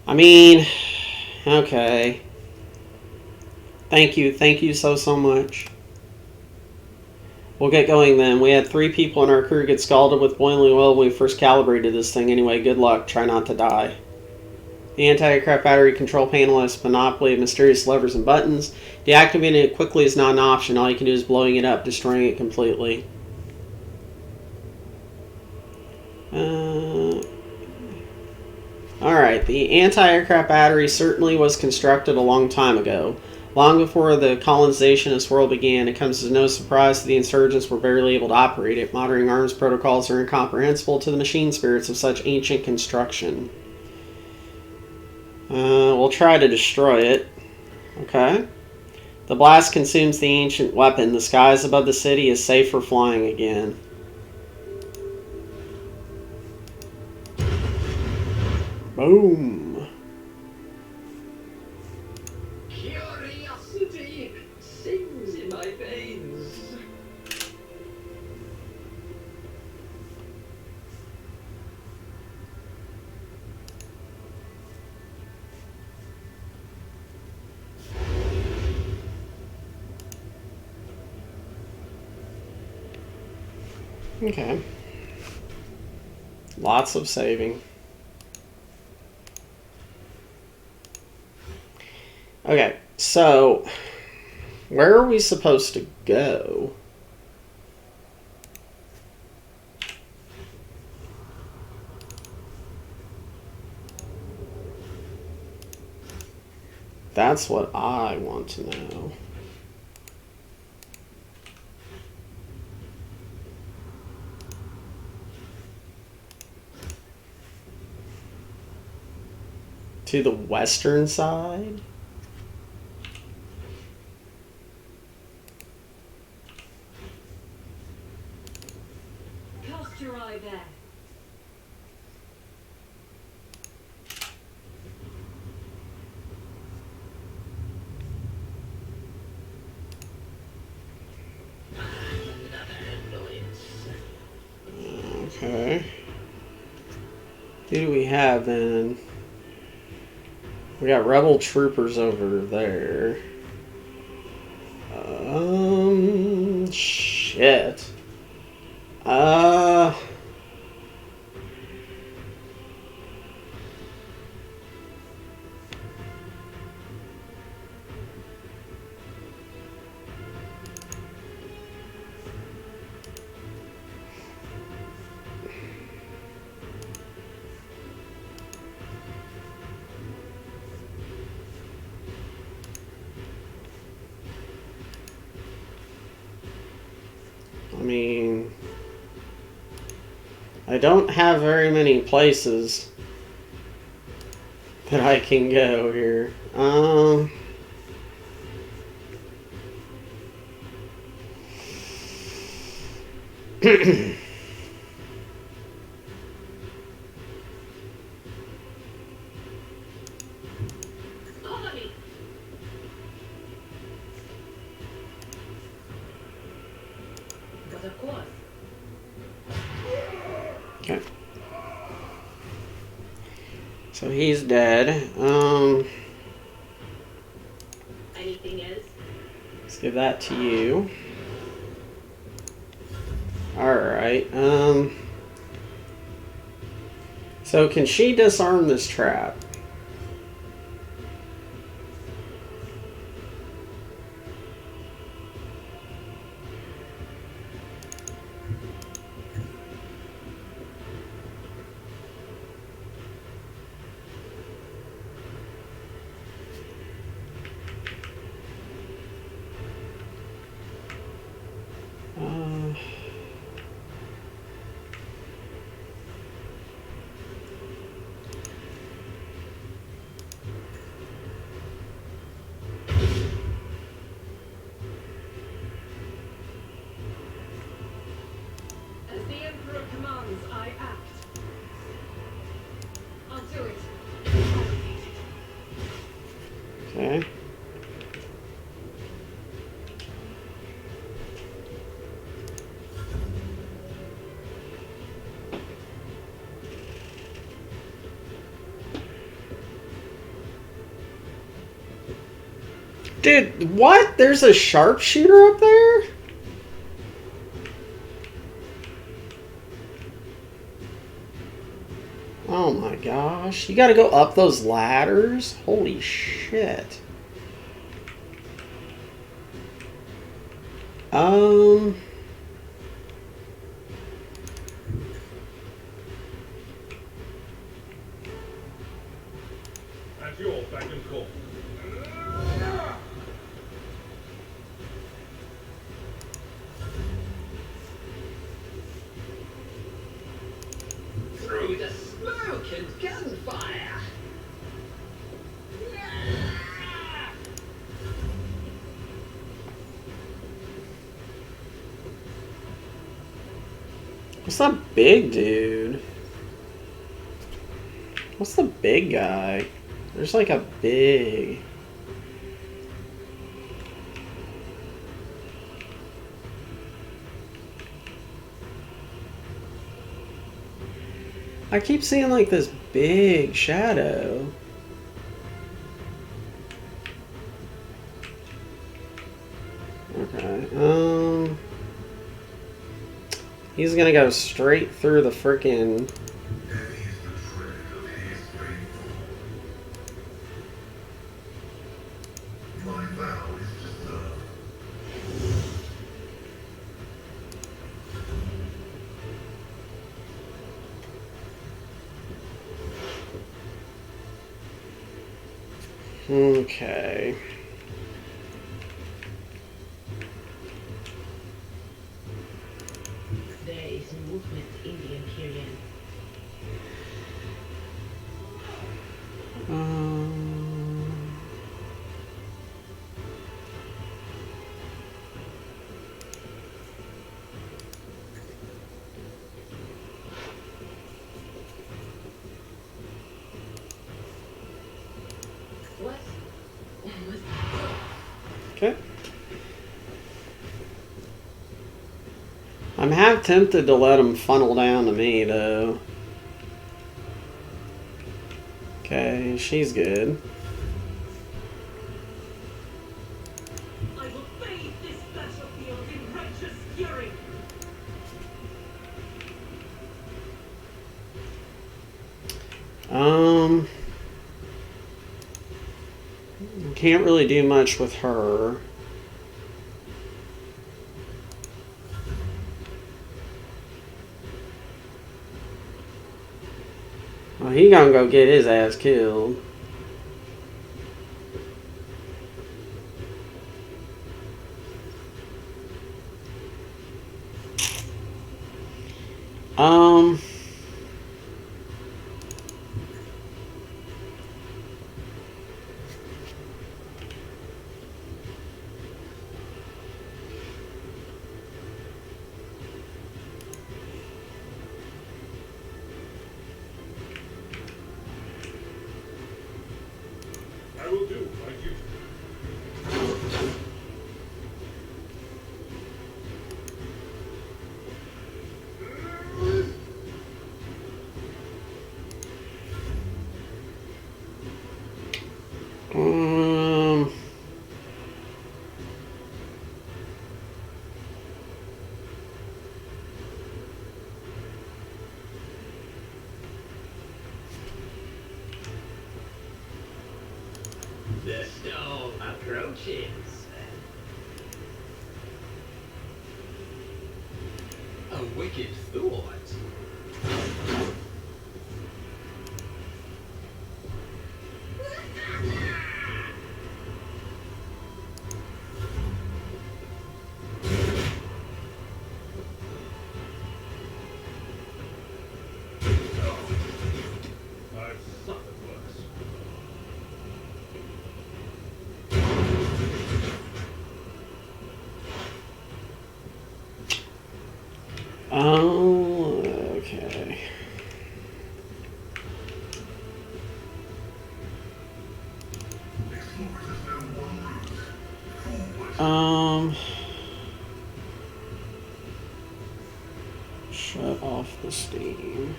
I mean, okay. Thank you so much. We'll get going then. We had 3 people in our crew get scalded with boiling oil when we first calibrated this thing. Anyway, good luck. Try not to die. The anti-aircraft battery control panel has a monopoly of mysterious levers and buttons. Deactivating it quickly is not an option. All you can do is blowing it up, destroying it completely. Alright, the anti-aircraft battery certainly was constructed a long time ago. Long before the colonization of this world began, it comes as no surprise that the insurgents were barely able to operate it. Modern arms protocols are incomprehensible to the machine spirits of such ancient construction. We'll try to destroy it. Okay. The blast consumes the ancient weapon. The skies above the city is safe for flying again. Boom. Curiosity sings in my veins. Okay. Lots of saving. Okay, so where are we supposed to go? That's what I want to know. To the western side? Cast your eye there. Okay. Who do we have then? We got rebel troopers over there. Shit. I mean, I don't have very many places that I can go here. Cover me. But of course. Okay. So he's dead. Anything else? Let's give that to you. Alright, so can she disarm this trap? As the Emperor commands, I act. I'll do it. I'll repeat it. Okay. Dude, what? There's a sharpshooter up there? Oh my gosh. You gotta go up those ladders? Holy shit. That's yours, back in court. Through the smoke and gunfire. What's that big dude? What's the big guy? There's like a big... I keep seeing like this big shadow. Okay, he's gonna go straight through the frickin'... Heavy is the tread of his faithful. My vow is to serve. Okay. There is movement in the Imperium. Um, What? Was okay. I'm half tempted to let him funnel down to me, though. Okay, she's good. I will bathe this battlefield in righteous fury. Can't really do much with her. Well, he gonna go get his ass killed. Um. I will do my duty. Um. The storm approaches. A wicked thought. I've suffered worse. Oh. Okay. Explorers know one route. Forward. Shut off the steam.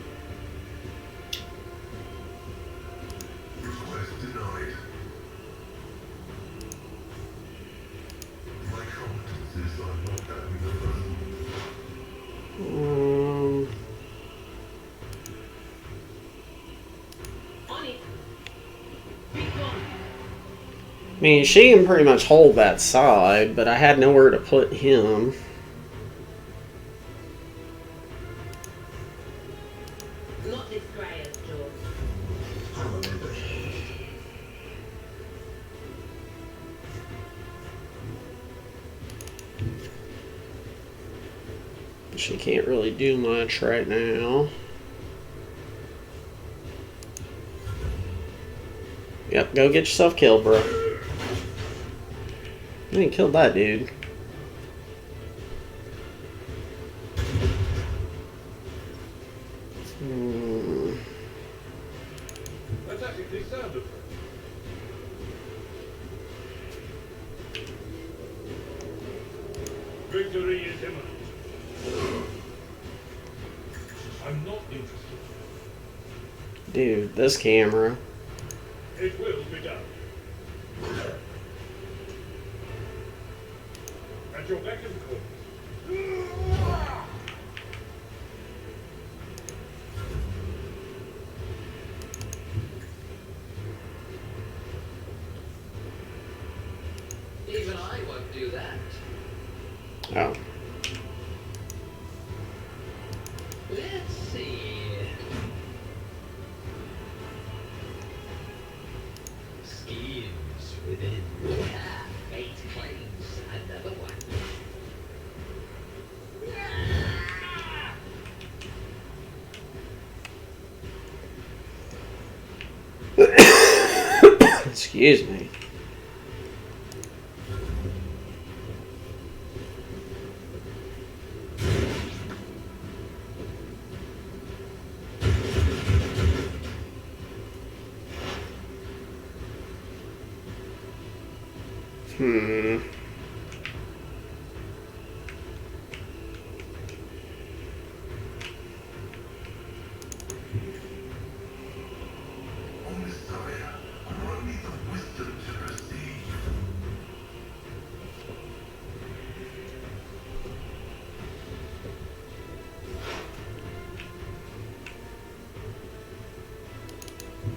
Request denied. My competencies are not universal. on it. Be gone. I mean, she can pretty much hold that side, but I had nowhere to put him. Not this Greyer's job. She can't really do much right now. Yep, go get yourself killed, bro. You ain't killed that dude. That's actually sound of victory is imminent. I'm not interested. Dude, this camera. It will be done. At your beck and call. Even I won't do that. Oh. Let's see. Schemes. Excuse me. Hmm. O Messiah, grant me the wisdom to perceive.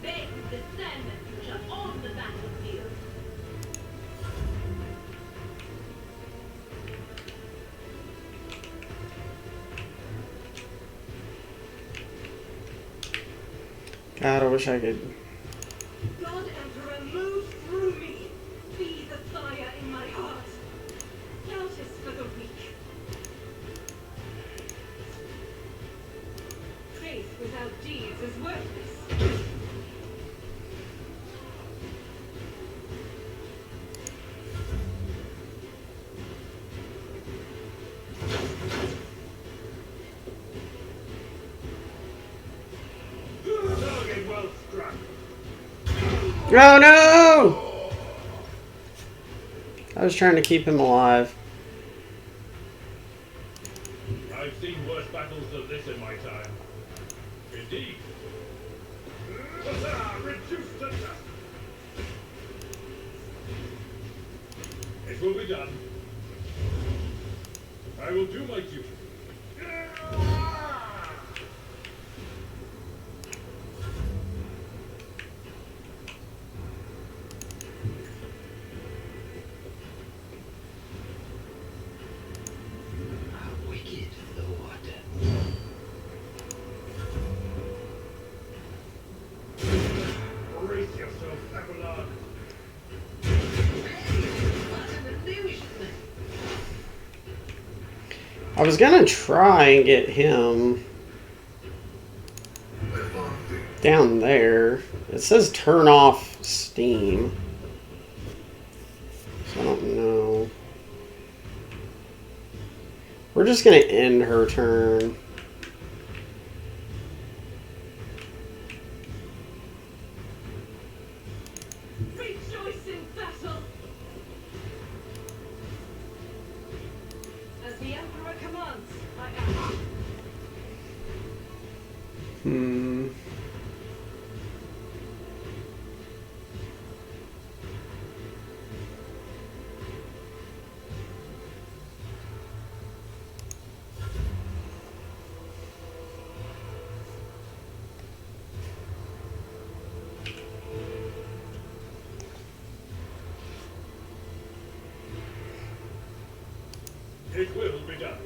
They descend and future on the battlefield. God, I wish I could. God Emperor, move through me. Be the fire in my heart. Countess for the weak. Faith without deeds is worthless. Target well struck. Oh no! I was trying to keep him alive. I've seen worse battles than this in my time. Indeed. Reduced to dust. It will be done. I will do my duty. A wicked thought. Brace yourself, Abelard. What's an illusion? I was gonna try and get him Advancing. down there. It says turn off steam. So I don't know. We're just gonna end her turn. Rejoice in battle. As the Emperor commands, I am. Hmm. It will be done.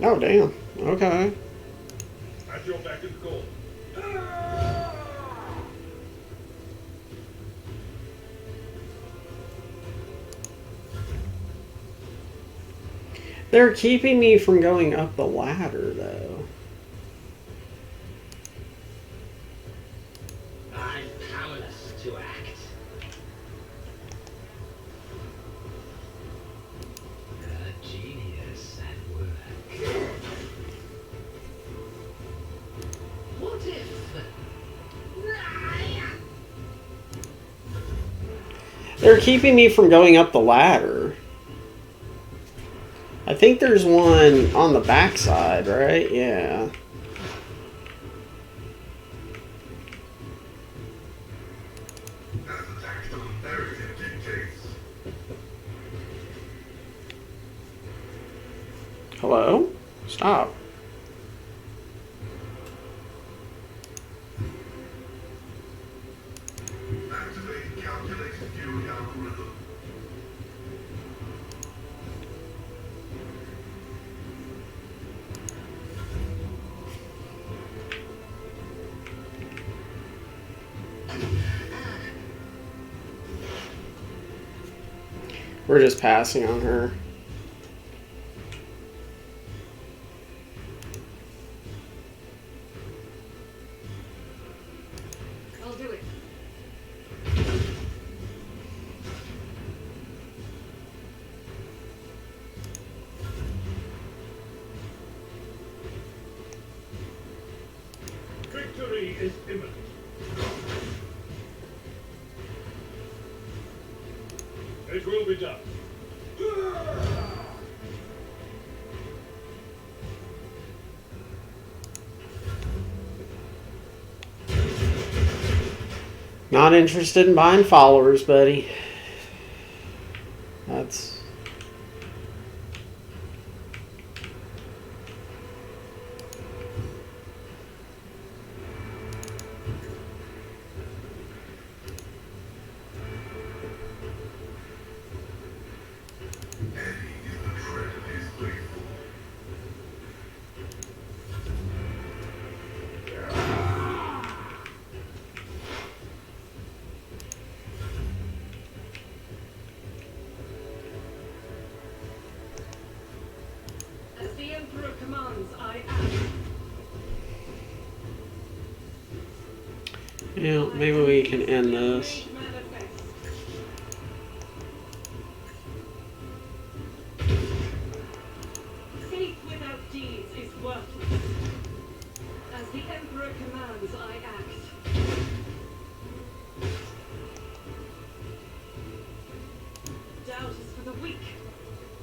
Oh damn. Okay. At your beck and call. They're keeping me from going up the ladder though. I'm powerless to act. A genius at work. What if? They're keeping me from going up the ladder. I think there's one on the backside, right? Yeah. As the tactical imperative dictates. Hello? Stop. Activating calculated fury algorithm. We're just passing on her. I'll do it. is imminent. It will be done. Not interested in buying followers, buddy. That's... Eddie is the tread of his faithful. As the Emperor commands, I act. Yeah, maybe we can end this. Faith without deeds is worthless. As the Emperor commands, I act. Doubt is for the weak.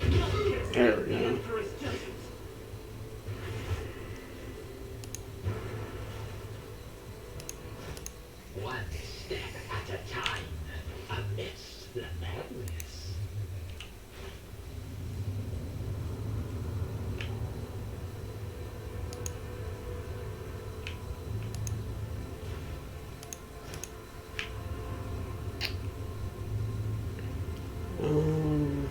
Not to accept There we the go. Emperor's judgment. One step at a time amidst the madness. Um,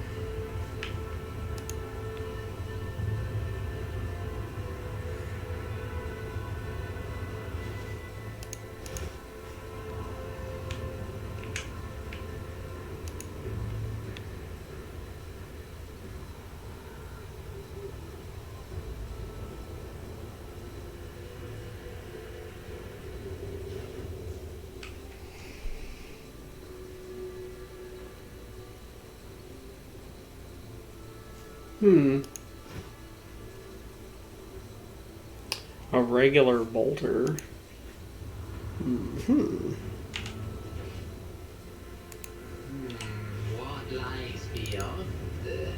a regular bolter. What lies beyond the...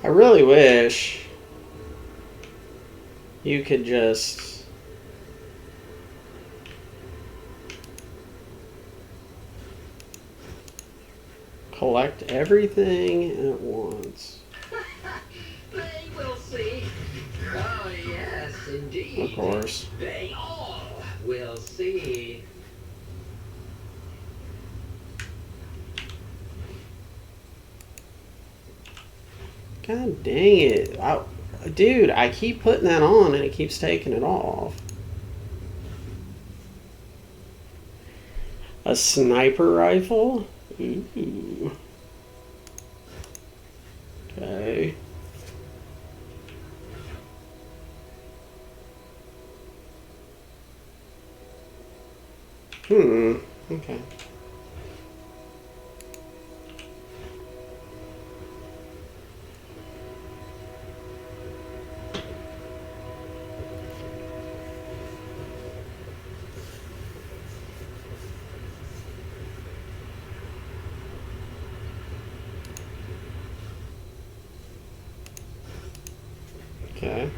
I really wish you could just collect everything at once. They will see. Oh, yes, indeed. Of course. They all will see. God dang it. Dude, I keep putting that on and it keeps taking it off. A sniper rifle? Ooh. Okay. Okay. Okay.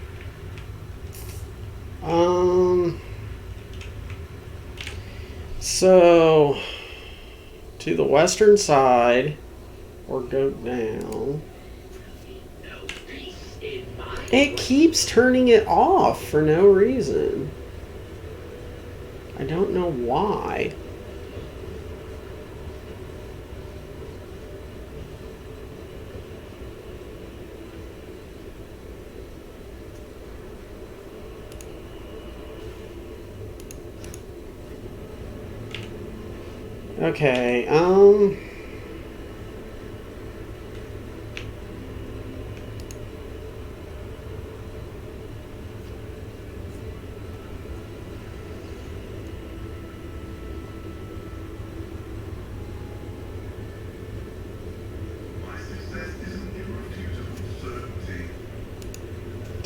So to the western side or go down. No peace in my It keeps turning it off for no reason. I don't know why. Okay,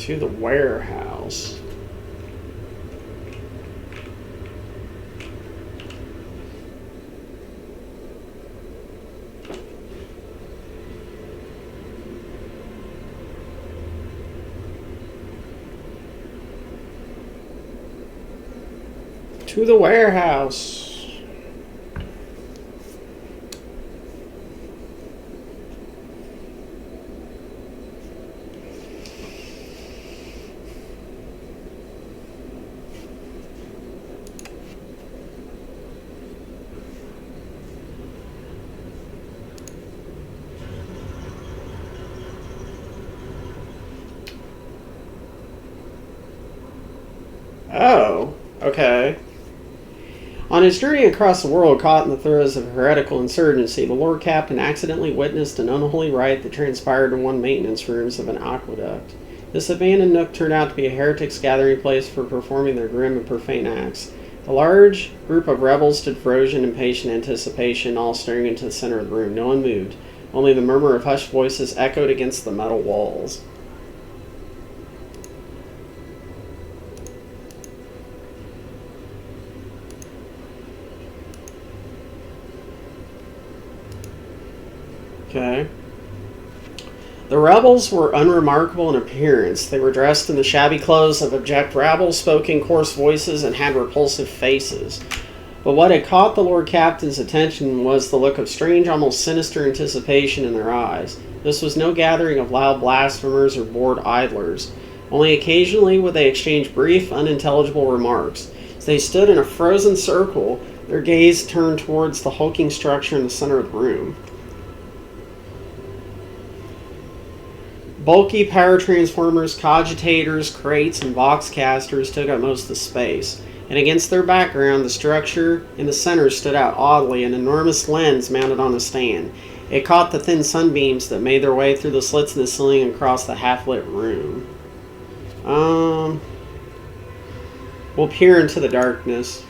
To the warehouse. To the warehouse. Oh, okay. On his journey across the world, caught in the throes of heretical insurgency, the Lord Captain accidentally witnessed an unholy rite that transpired in one maintenance rooms of an aqueduct. This abandoned nook turned out to be a heretics' gathering place for performing their grim and profane acts. A large group of rebels stood frozen in patient anticipation, all staring into the center of the room. No one moved. Only the murmur of hushed voices echoed against the metal walls. Okay. The rebels were unremarkable in appearance. They were dressed in the shabby clothes of abject rabble, spoke in coarse voices, and had repulsive faces. But what had caught the Lord Captain's attention was the look of strange, almost sinister anticipation in their eyes. This was no gathering of loud blasphemers or bored idlers. Only occasionally would they exchange brief, unintelligible remarks. As they stood in a frozen circle, their gaze turned towards the hulking structure in the center of the room. Bulky power transformers, cogitators, crates, and boxcasters took up most of the space, and against their background, the structure in the center stood out oddly, an enormous lens mounted on a stand. It caught the thin sunbeams that made their way through the slits in the ceiling and across the half-lit room. We'll peer into the darkness.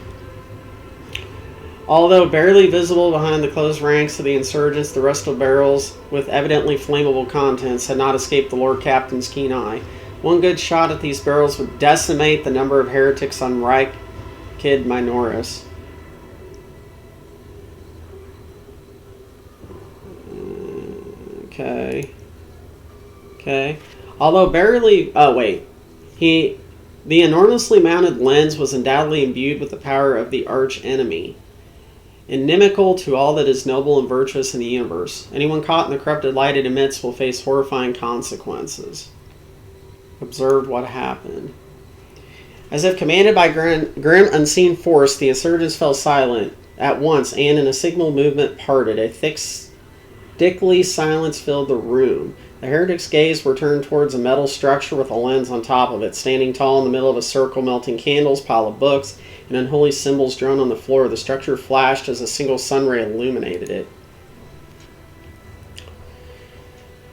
Although barely visible behind the closed ranks of the insurgents, the rusted barrels with evidently flammable contents had not escaped the Lord Captain's keen eye. One good shot at these barrels would decimate the number of heretics on Reich Kid Minoris. Okay. Although barely... Oh, wait. The enormously mounted lens was undoubtedly imbued with the power of the arch-enemy, inimical to all that is noble and virtuous in the universe. Anyone caught in the corrupted light it emits will face horrifying consequences. Observed what happened. As if commanded by grim unseen force, the insurgents fell silent at once, and in a signal movement parted. A thickly silence filled the room. The heretics' gaze were turned towards a metal structure with a lens on top of it, standing tall in the middle of a circle, melting candles, pile of books, and unholy symbols drawn on the floor. The structure flashed as a single sun ray illuminated it.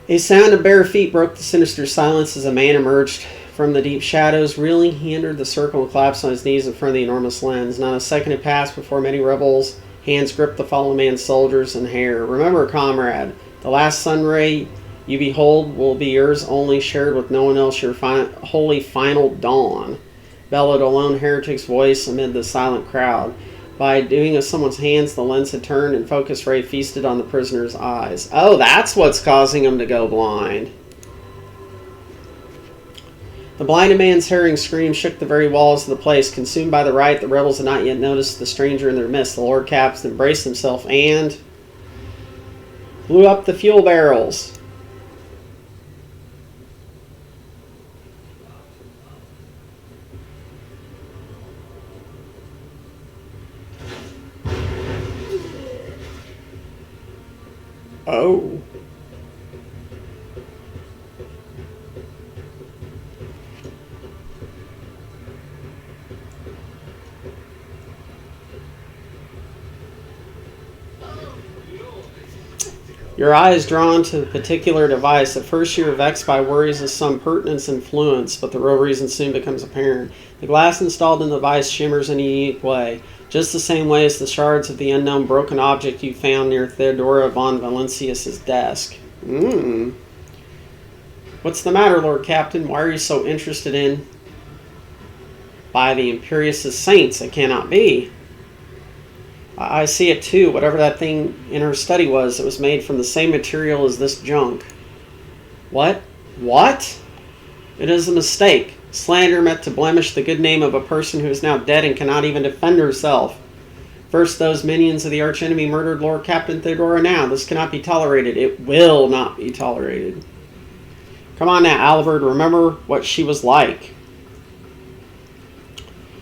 A sound of bare feet broke the sinister silence as a man emerged from the deep shadows. Reeling, he entered the circle and collapsed on his knees in front of the enormous lens. Not a second had passed before many rebels' hands gripped the fallen man's shoulders and hair. Remember, comrade, the last sun ray you behold will be yours only, shared with no one else, your holy final dawn, bellowed a lone heretic's voice amid the silent crowd. By doing of someone's hands, the lens had turned and focus ray feasted on the prisoner's eyes. Oh, that's what's causing him to go blind. The blinded man's harrowing scream shook the very walls of the place. Consumed by the rite, the rebels had not yet noticed the stranger in their midst. The Lord Captain embraced himself and blew up the fuel barrels. Oh. Your eye is drawn to the particular device. At first you are vexed by worries of some pertinence and influence, but the real reason soon becomes apparent. The glass installed in the device shimmers in a unique way, just the same way as the shards of the unknown broken object you found near Theodora von Valencius's desk. What's the matter, Lord Captain? Why are you so interested in... By the Imperious' saints, it cannot be. I see it too. Whatever that thing in her study was, it was made from the same material as this junk. What? What? It is a mistake. Slander meant to blemish the good name of a person who is now dead and cannot even defend herself. First, those minions of the archenemy murdered Lord Captain Theodora. Now, this cannot be tolerated. It will not be tolerated. Come on now, Alvord. Remember what she was like.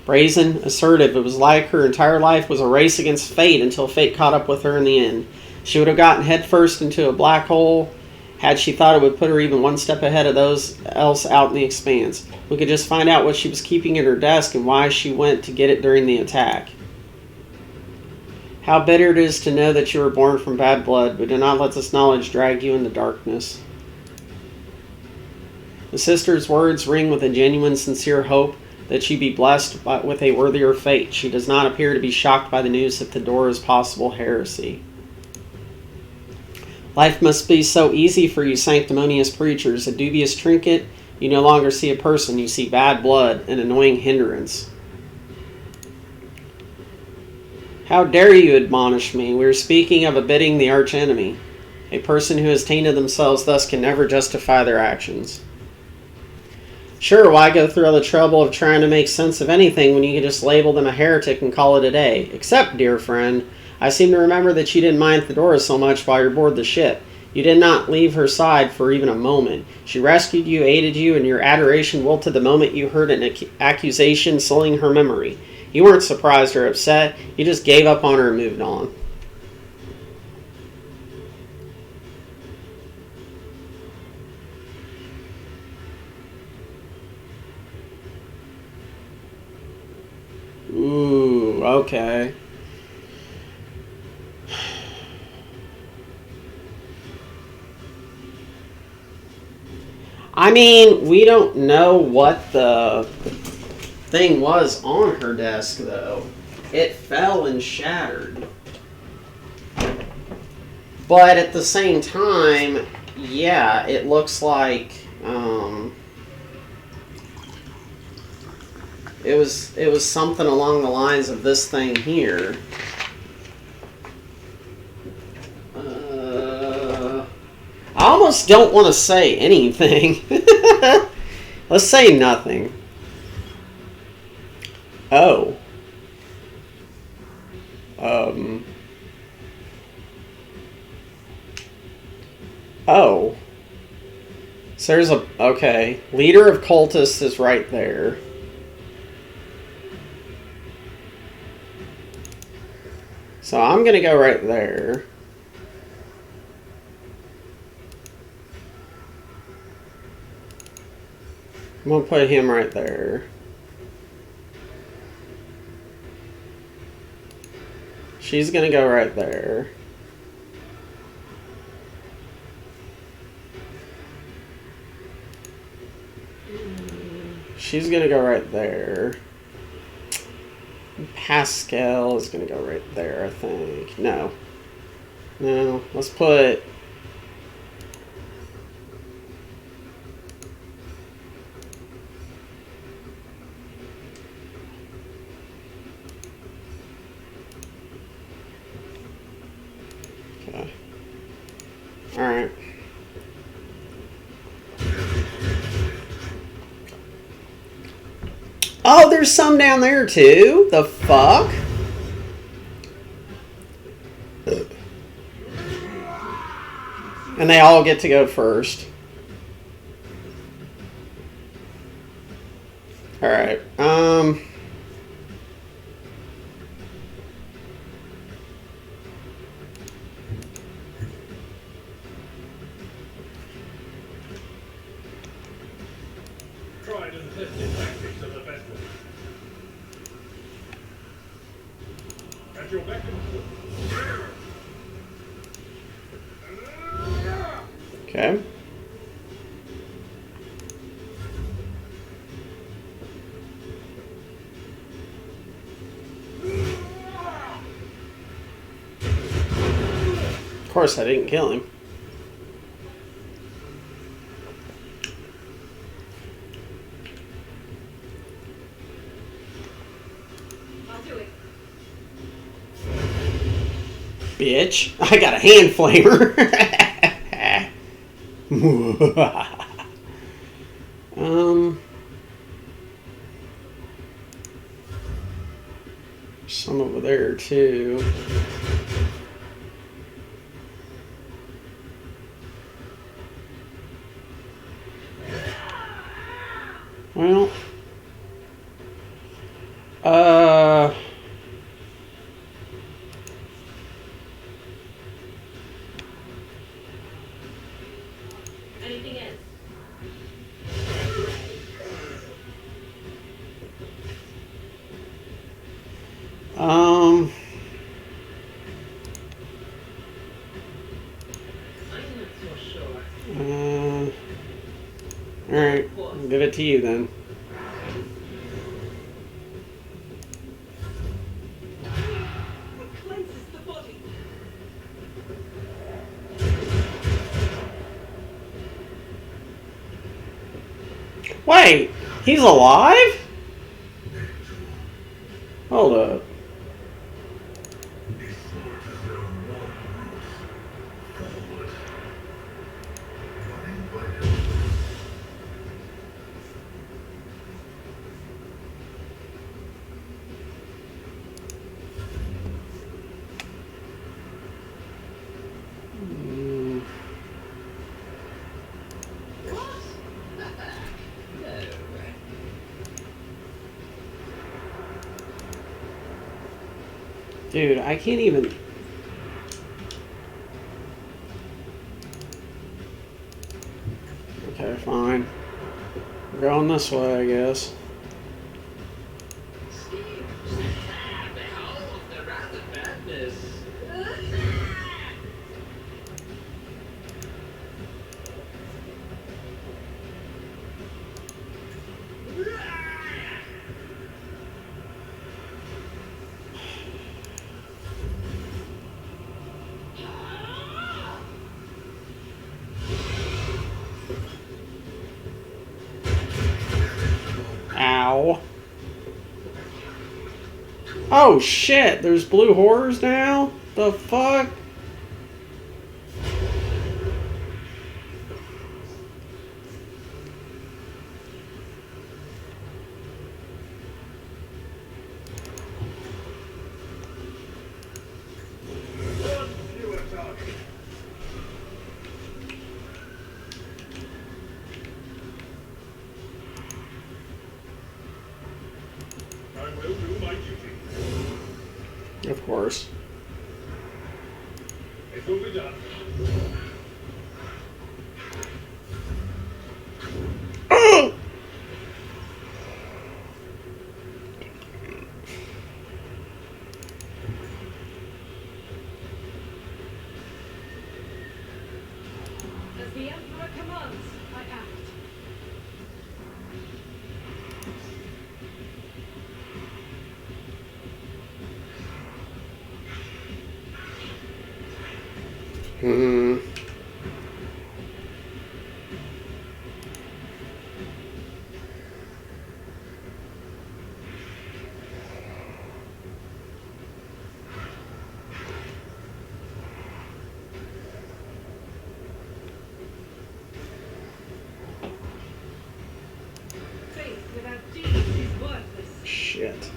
Brazen, assertive. It was like her entire life was a race against fate until fate caught up with her in the end. She would have gotten headfirst into a black hole had she thought it would put her even one step ahead of those else out in the expanse. We could just find out what she was keeping at her desk and why she went to get it during the attack. How bitter it is to know that you were born from bad blood, but do not let this knowledge drag you into darkness. The sister's words ring with a genuine, sincere hope that she be blessed with a worthier fate. She does not appear to be shocked by the news that Theodora's possible heresy. Life must be so easy for you sanctimonious preachers. A dubious trinket, you no longer see a person, you see bad blood, an annoying hindrance. How dare you admonish me? We are speaking of abetting the archenemy. A person who has tainted themselves thus can never justify their actions. Sure, why go through all the trouble of trying to make sense of anything when you can just label them a heretic and call it a day? Except, dear friend, I seem to remember that you didn't mind Theodora so much while you're aboard the ship. You did not leave her side for even a moment. She rescued you, aided you, and your adoration wilted the moment you heard an accusation sullying her memory. You weren't surprised or upset. You just gave up on her and moved on. Ooh, okay. I mean, we don't know what the thing was on her desk, though. It fell and shattered. But at the same time, yeah, it looks like it was something along the lines of this thing here. I almost don't want to say anything. Let's say nothing. Oh. Oh. So there's a... Okay. Leader of cultists is right there. So I'm going to go right there. I'm going to put him right there. She's going to go right there. She's going to go right there. Pascal is going to go right there, I think. No. No, let's put... Okay. Alright. Oh, there's some down there too? The fuck? And they all get to go first. Alright, Tried and tested tactics of the best ones. At your beck and call. Okay. Of course, I didn't kill him. bitch. I got a hand flamer. Some over there too. Well, Anything else? um, I'm not so sure. all right, I'll give it to you then. What cleanses the body? Wait, he's alive? Hold up. This sword has their own roots. Forward. Running by the Mm, What? No. dude, I can't even. Okay, fine. We're going this way, I guess. Behold the wrath of madness. Ow. Oh shit, there's blue horrors now? The fuck? One fewer target. I will do my duty. Of course. It will be done. Oh! As the Emperor commands, I act. Hmm. Faith without deeds is worthless. Shit.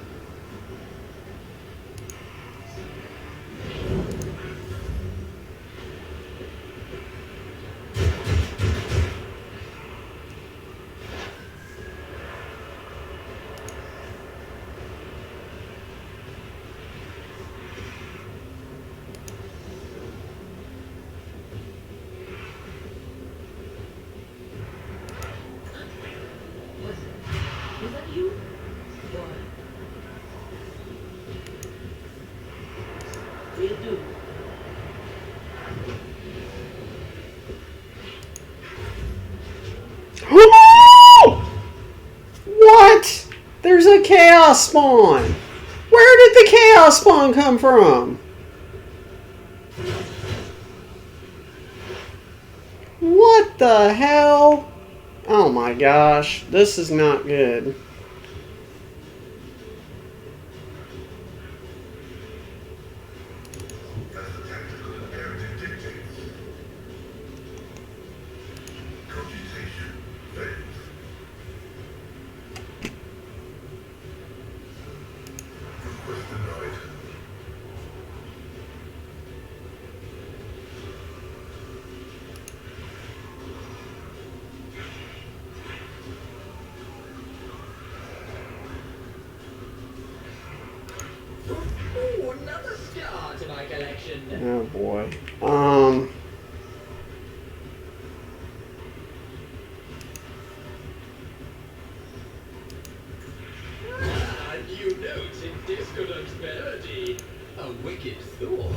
Was that you? Or... Will do. What? There's a chaos spawn. Where did the chaos spawn come from? What the hell? Oh my gosh, this is not good. as the denied. Ooh, another star to my collection. Oh boy. Ah, new notes in discordant melody. A wicked thought.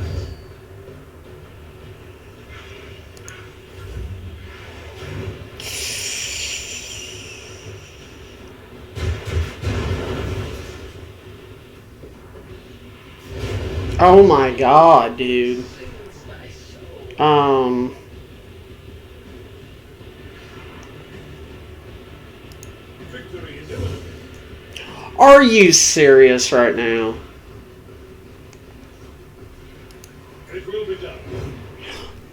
Oh my god, dude. Sings my soul. Victory is imminent. Are you serious right now? It will be done.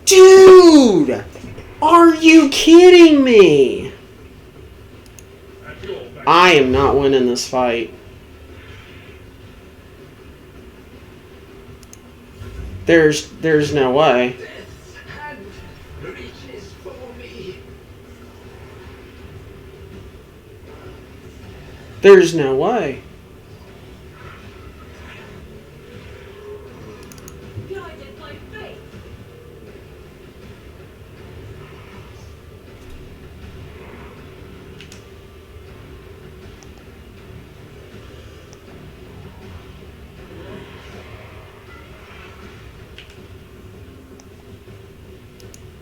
Dude! Are you kidding me? At your back. I am not winning this fight. There's no way. Death's hand reaches for me. There's no way. Guided by faith.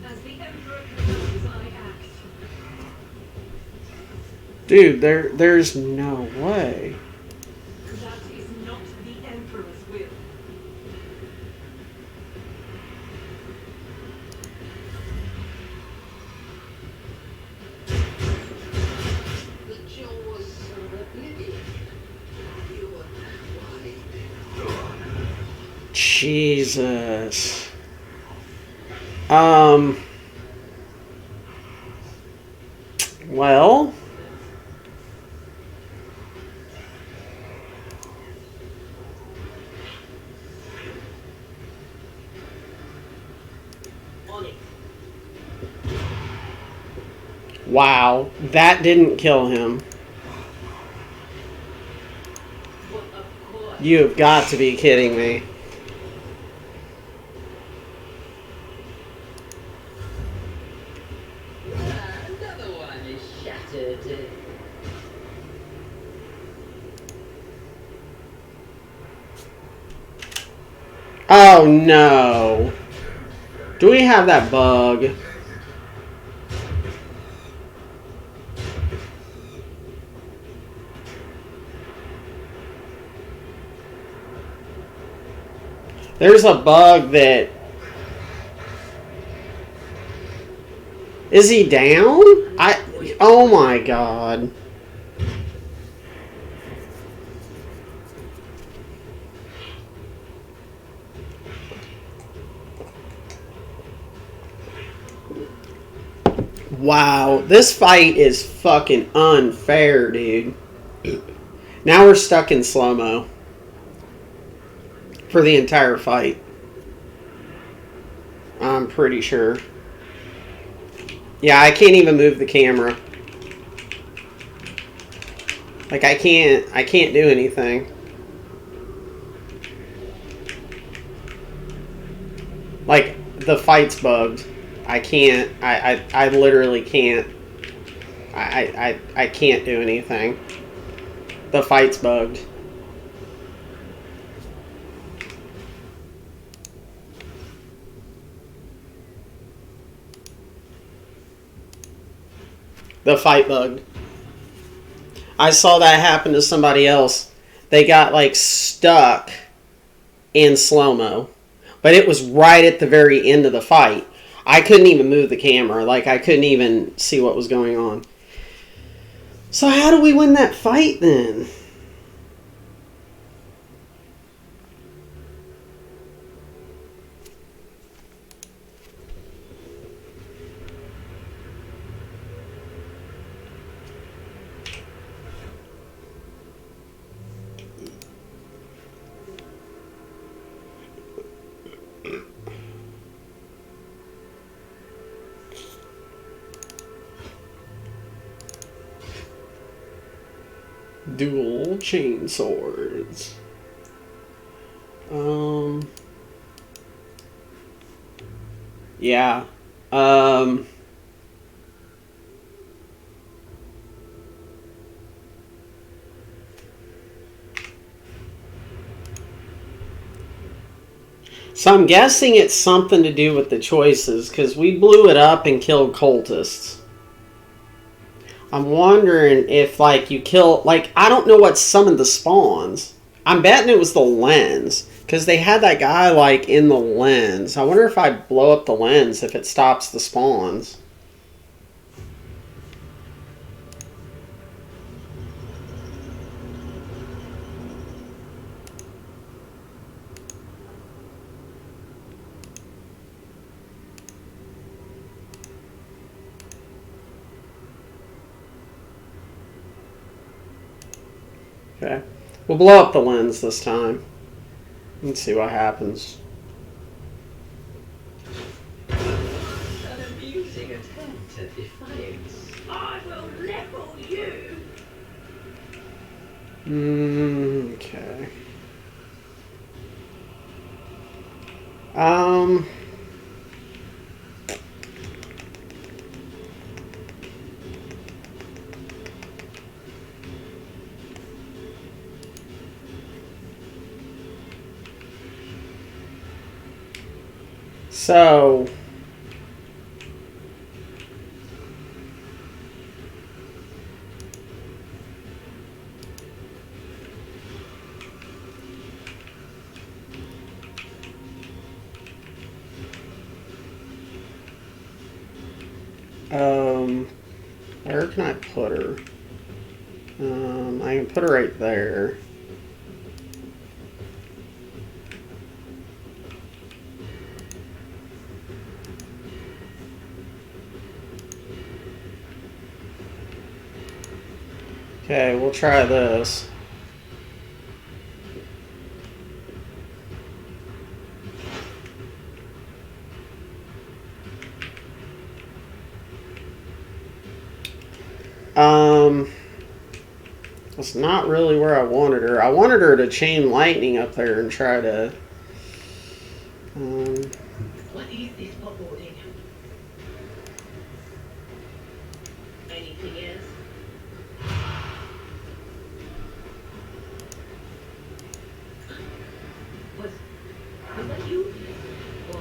As the Emperor commands, I act. Dude, there's no way. That is not the Emperor's will. The jaws of oblivion. You were wide. Jesus. Well, On it. wow, that didn't kill him. Well, of course. You have got to be kidding me. Ah, another one is shattered. Oh no. Do we have that bug? There's a bug that... Is he down? Oh my god. Wow, this fight is fucking unfair, dude. Now we're stuck in slow-mo for the entire fight. I'm pretty sure. Yeah, I can't even move the camera. Like I can't do anything. Like the fight's bugged. I can't. I literally can't. I can't do anything. The fight's bugged. The fight bugged. I saw that happen to somebody else. They got like stuck in slow-mo. But it was right at the very end of the fight. I couldn't even move the camera. Like, I couldn't even see what was going on. So how do we win that fight then? Dual chain swords. Yeah. So I'm guessing it's something to do with the choices, because we blew it up and killed cultists. I'm wondering if, like, you kill... Like, I don't know what summoned the spawns. I'm betting it was the lens, because they had that guy, like, in the lens. I wonder if I blow up the lens, if it stops the spawns. Okay. We'll blow up the lens this time. Let's see what happens. An amusing attempt at defiance. I will level you. Okay. So... where can I put her? I can put her right there. Okay, we'll try this. That's not really where I wanted her. I wanted her to chain lightning up there and try to... What is this foreboding? Anything else? Was that you? Or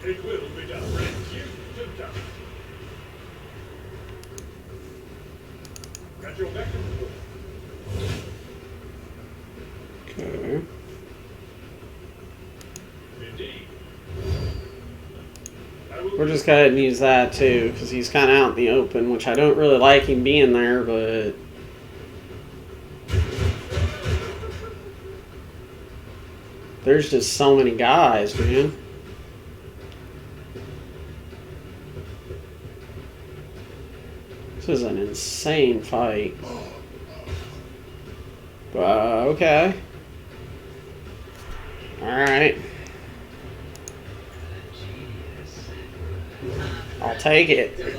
It will be done. Reduced to dust. At your beck and call. Okay. Indeed. I will We'll just go ahead and use that too, because he's kind of out in the open, which I don't really like him being there, but... There's just so many guys, man. This is an insane fight. Okay. Alright. I'll take it. Let's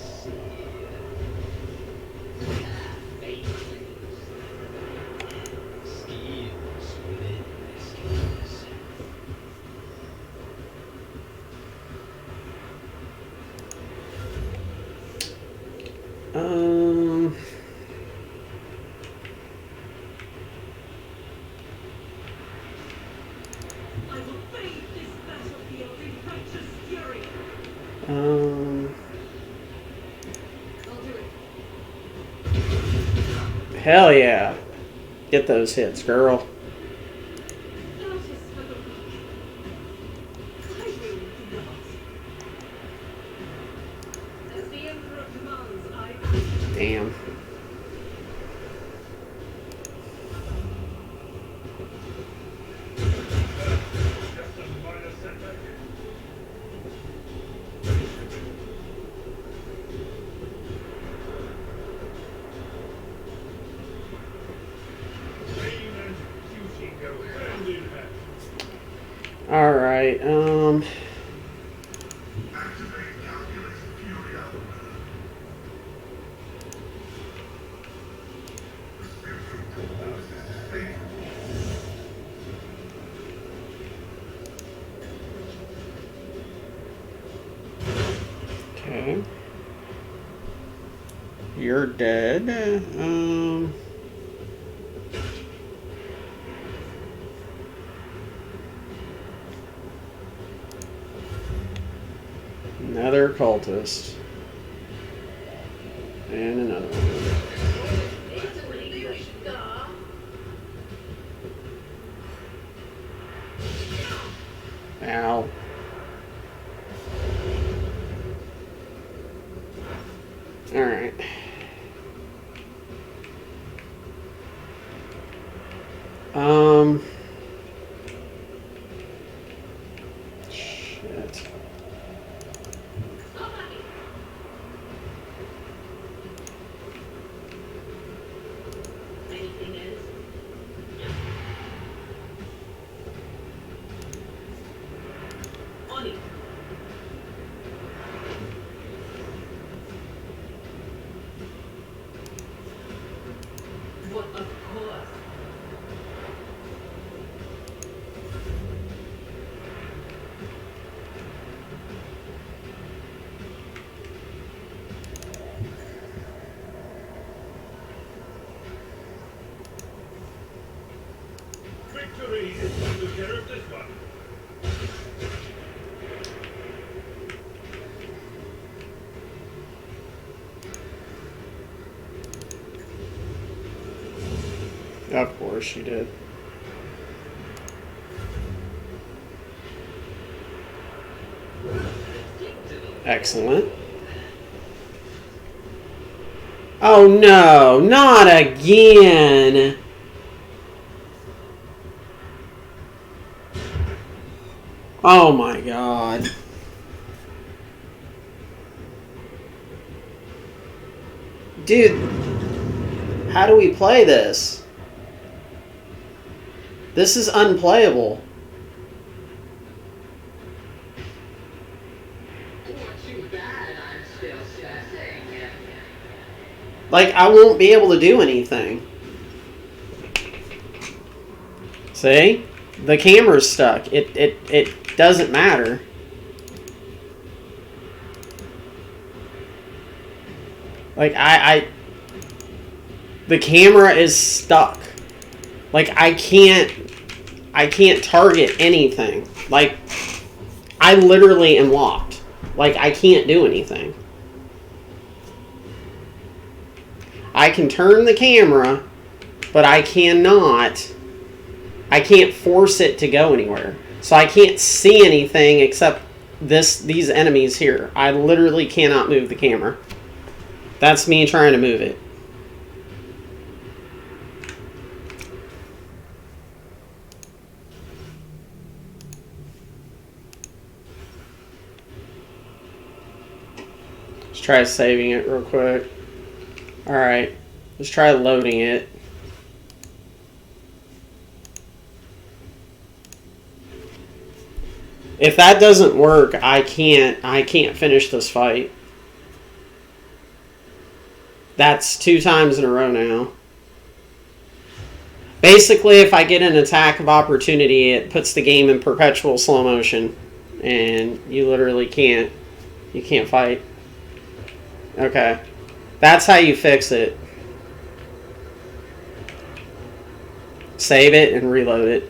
see. Skills within skills. I will bathe this battlefield in righteous fury. I'll do it. Hell yeah. Get those hits, girl. Justice for the weak. I will not. As the Emperor commands, I act. Damn. just a minor setback. Pain and duty go hand in hand. Alright, Activate calculus fury algorithm. The spectral prognosis is favorable. okay. You're dead. Another cultist. And another one. It's a pretty good scar. Ow. Alright. Shit. Anything else? On it. But of course. Victory is on the care of this one. Of course she did. Excellent. Oh no, not again! Oh my god. Dude, how do we play this? This is unplayable. Too bad I'm still stressing. Like, I won't be able to do anything. See? The camera's stuck. It doesn't matter. Like, the camera is stuck. Like, I can't target anything. Like, I literally am locked. Like, I can't do anything. I can turn the camera, but I can't force it to go anywhere. So I can't see anything except these enemies here. I literally cannot move the camera. That's me trying to move it. Let's try saving it real quick. Alright, let's try loading it. If that doesn't work, I can't finish this fight. That's 2 times in a row now. Basically, if I get an attack of opportunity, it puts the game in perpetual slow motion. And you literally can't fight. Okay. That's how you fix it. Save it and reload it.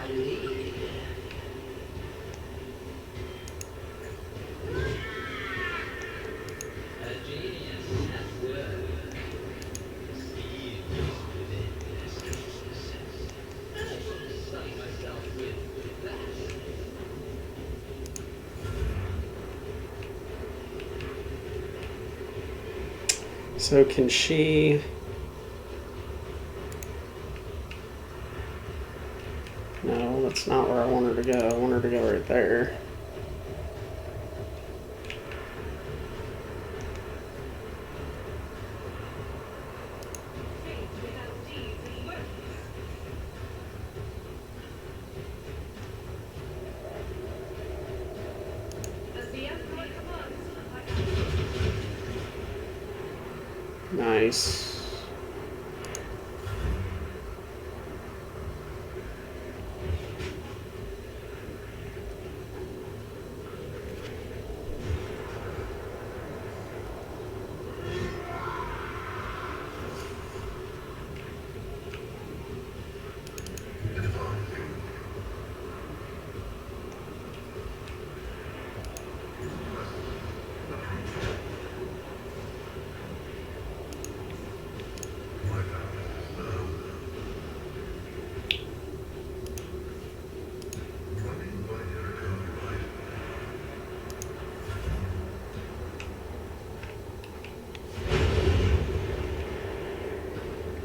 I lead. A genius at work. Schemes within schemes. I will sunny myself with that. So can she... No, that's not where I want her to go. I want her to go right there. Faith without deeds is worthless. As the Emperor commands, I act. Nice.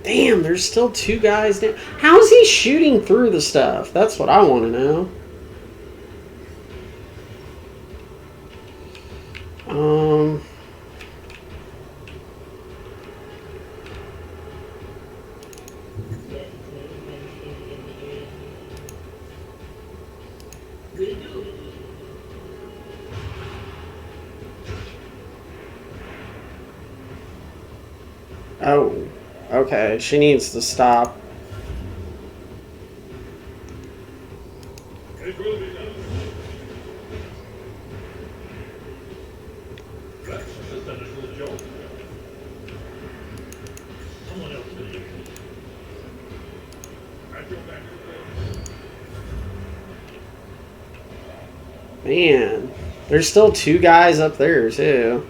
Damn, there's still two guys down. How's he shooting through the stuff? That's what I want to know. We do. Oh, okay. She needs to stop. It will be done. That's a sensible job. Someone else will do it. At your back. Man, there's still two guys up there, too.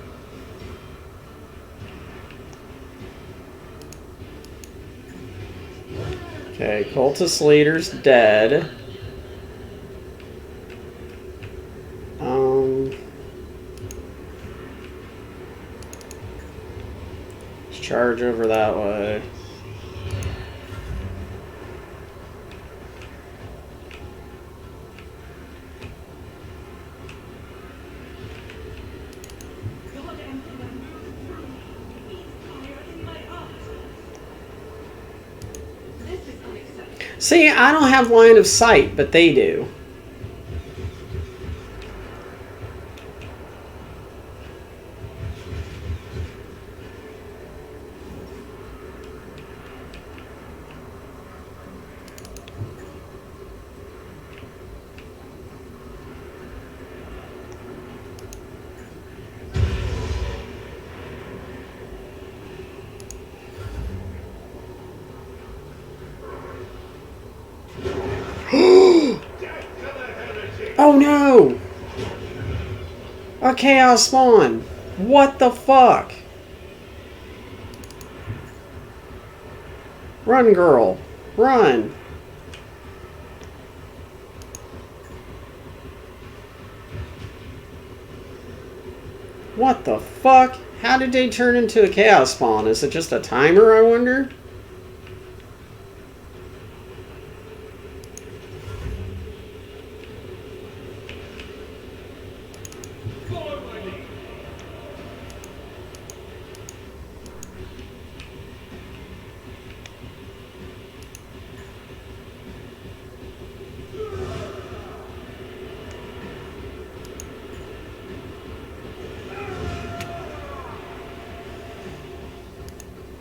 Okay, cultist leader's dead. Let's charge over that way. God Emperor, move through me. Be the fire in my heart. This is unacceptable. See, I don't have line of sight, but they do. Oh no! A chaos spawn! What the fuck? Run, girl. Run. What the fuck? How did they turn into a chaos spawn? Is it just a timer, I wonder? Follow my lead.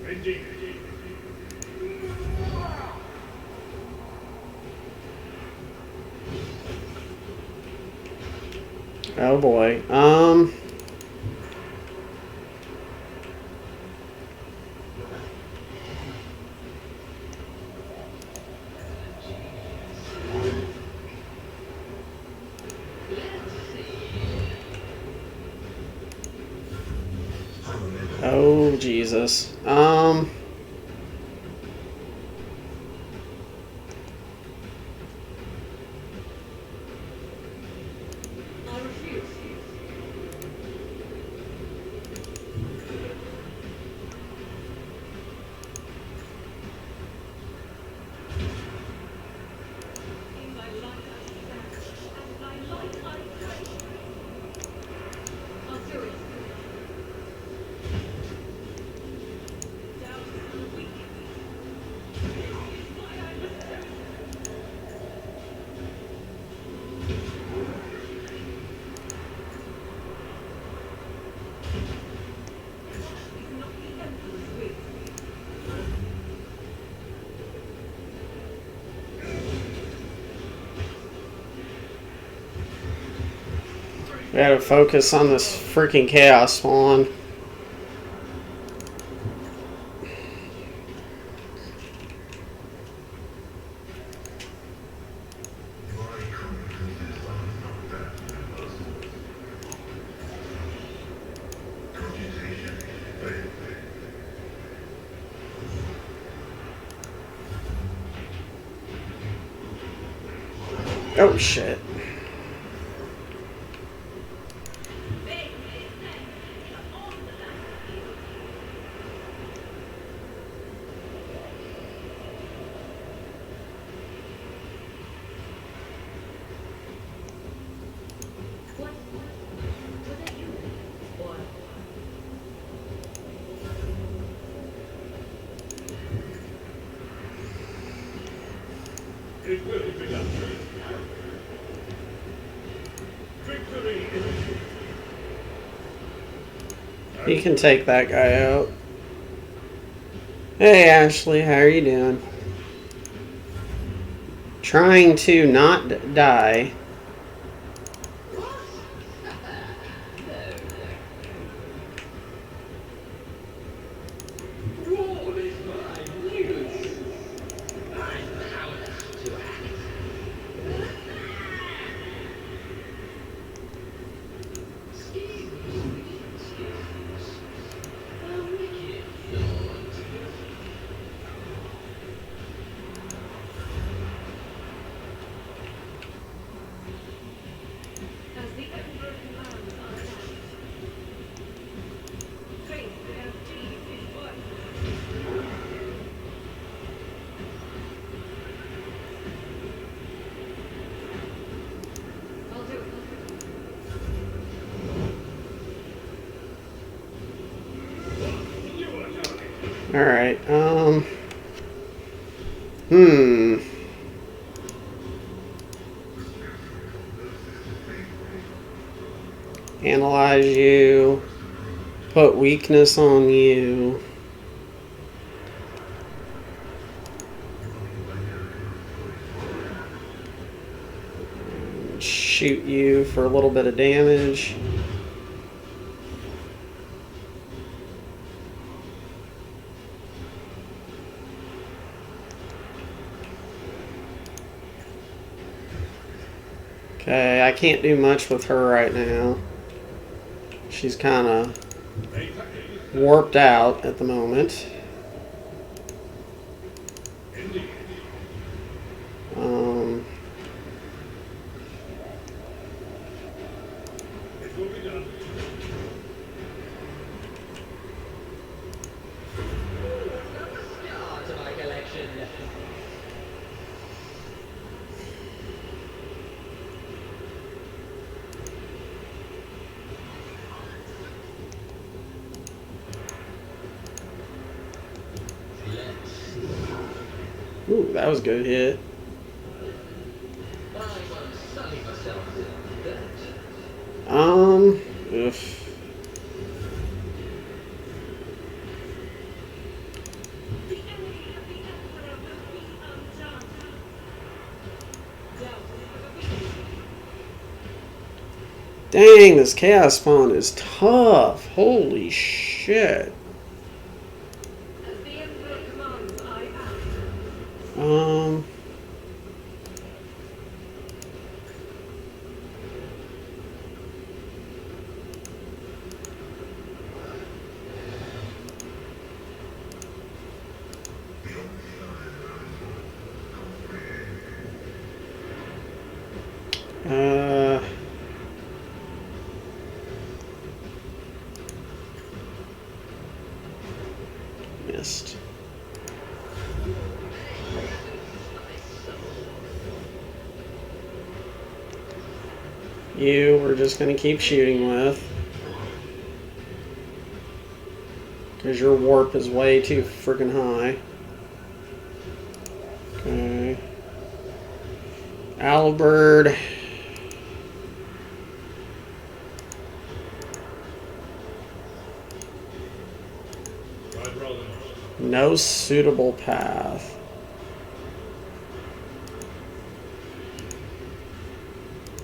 Indeed. Oh boy. Jesus. I refuse. In thy light I stand, and thy light I pray. Arturius. Doubt is the weak. This is why I must die. Is not the Emperor's will. We gotta focus on this freaking chaos spawn. My competencies are not that universal. Cogitation failed. Oh shit. What? Was that you? Or It will be done. Victory is You can take that guy out. Hey Ashley, how are you doing? Trying to not die. All is my news. I'm powerless to act. Schemes. A wicked thought. As the Emperor commands, I act. Faith without deed is worthless. I'll do it. you are target. Alright, Analyze you. Put weakness on you. Shoot you for a little bit of damage. Okay, I can't do much with her right now. She's kind of warped out at the moment. Indeed. It will be done. Another star to my collection. Ooh, that was a good hit. I won't sully myself with that. Oof. The enemy of the Emperor will be undone. Doubt is the weak. Dang, this chaos spawn is tough. Holy shit. As the Emperor commands, I act. Uh, missed. You we're just gonna keep shooting with. Because your warp is way too freaking high. Okay. Owlbird. Ride rolling. No suitable path.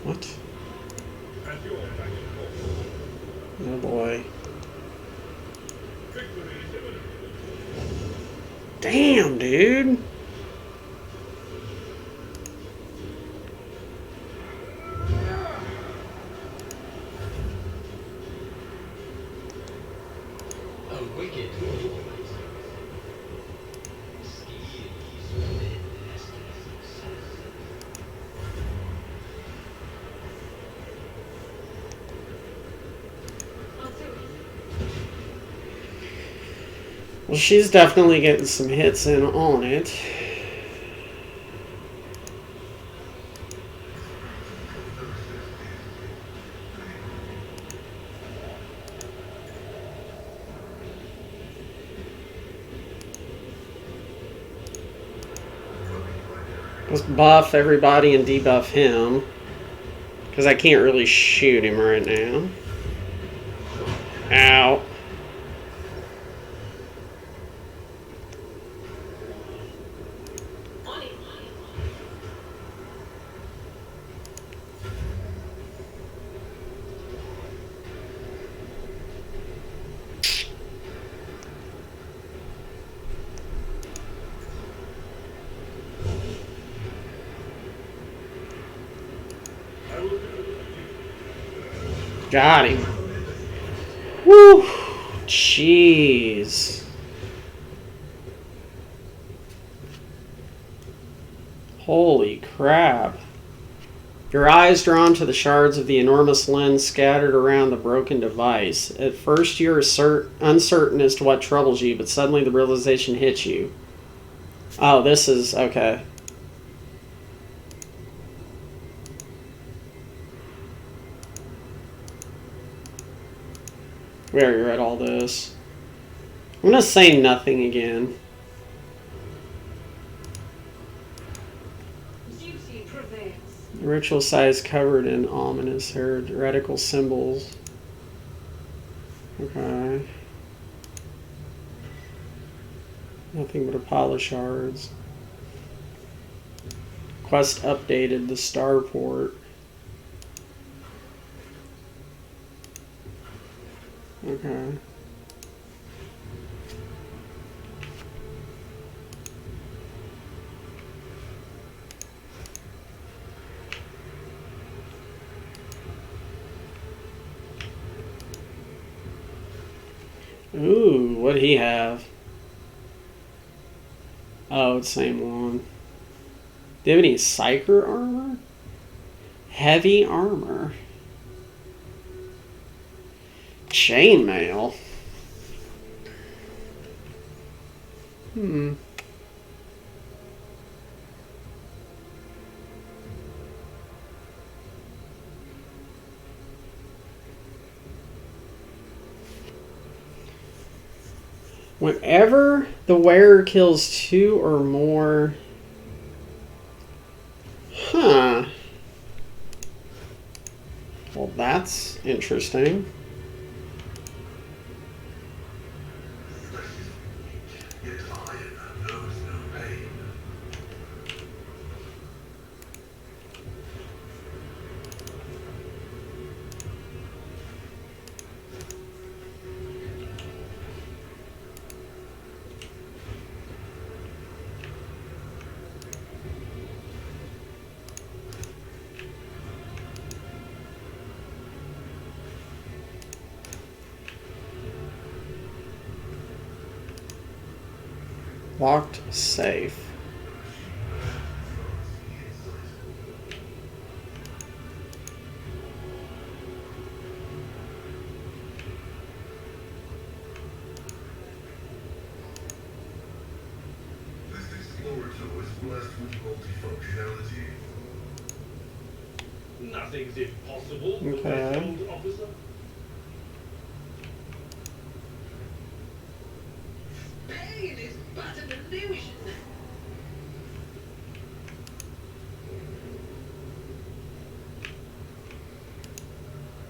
What? As your back and forth. Oh boy. Victory is imminent. Damn, dude. A wicked voice. Skills within I'll do it. Well, she's definitely getting some hits in on it. Let's buff everybody and debuff him. Because I can't really shoot him right now. Ow. On it. I will do it. Got him. Woo! Jeez. Holy crap. Your eyes drawn to the shards of the enormous lens scattered around the broken device. At first you're uncertain as to what troubles you, but suddenly the realization hits you. Oh, this is... okay. We already read all this. I'm gonna say nothing again. Duty prevails. The ritual site is covered in ominous heretical symbols. Okay. Nothing but a pile of shards. Quest updated the starport. Okay. Ooh, what'd he have? Oh, it's the same one. Do you have any psyker armor? Heavy armor. Chainmail. Whenever the wearer kills 2 or more... Huh. Well, that's interesting. Yet iron knows no pain. Locked safe. multifunctionality. Nothing's impossible, Okay. old officer. Pain is but an illusion.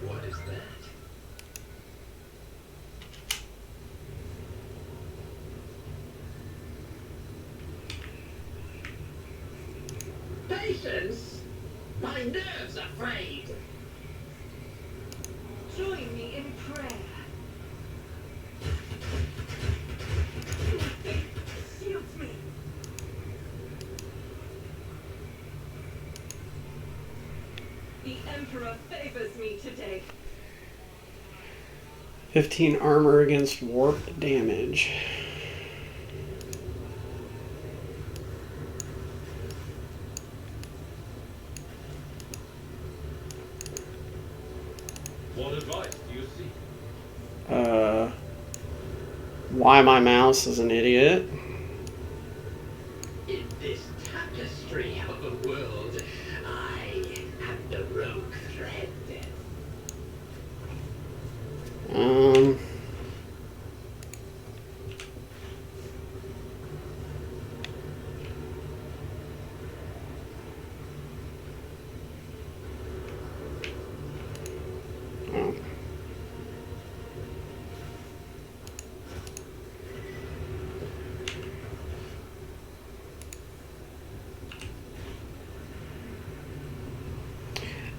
What is that? Patience? My nerves are frayed. Join me in prayer. Your faith shields me. The Emperor favors me today. 15 armor against warp damage. What advice do you seek? Why my mouse is an idiot. In this tapestry of a world, I am the rogue thread. Um. Oh.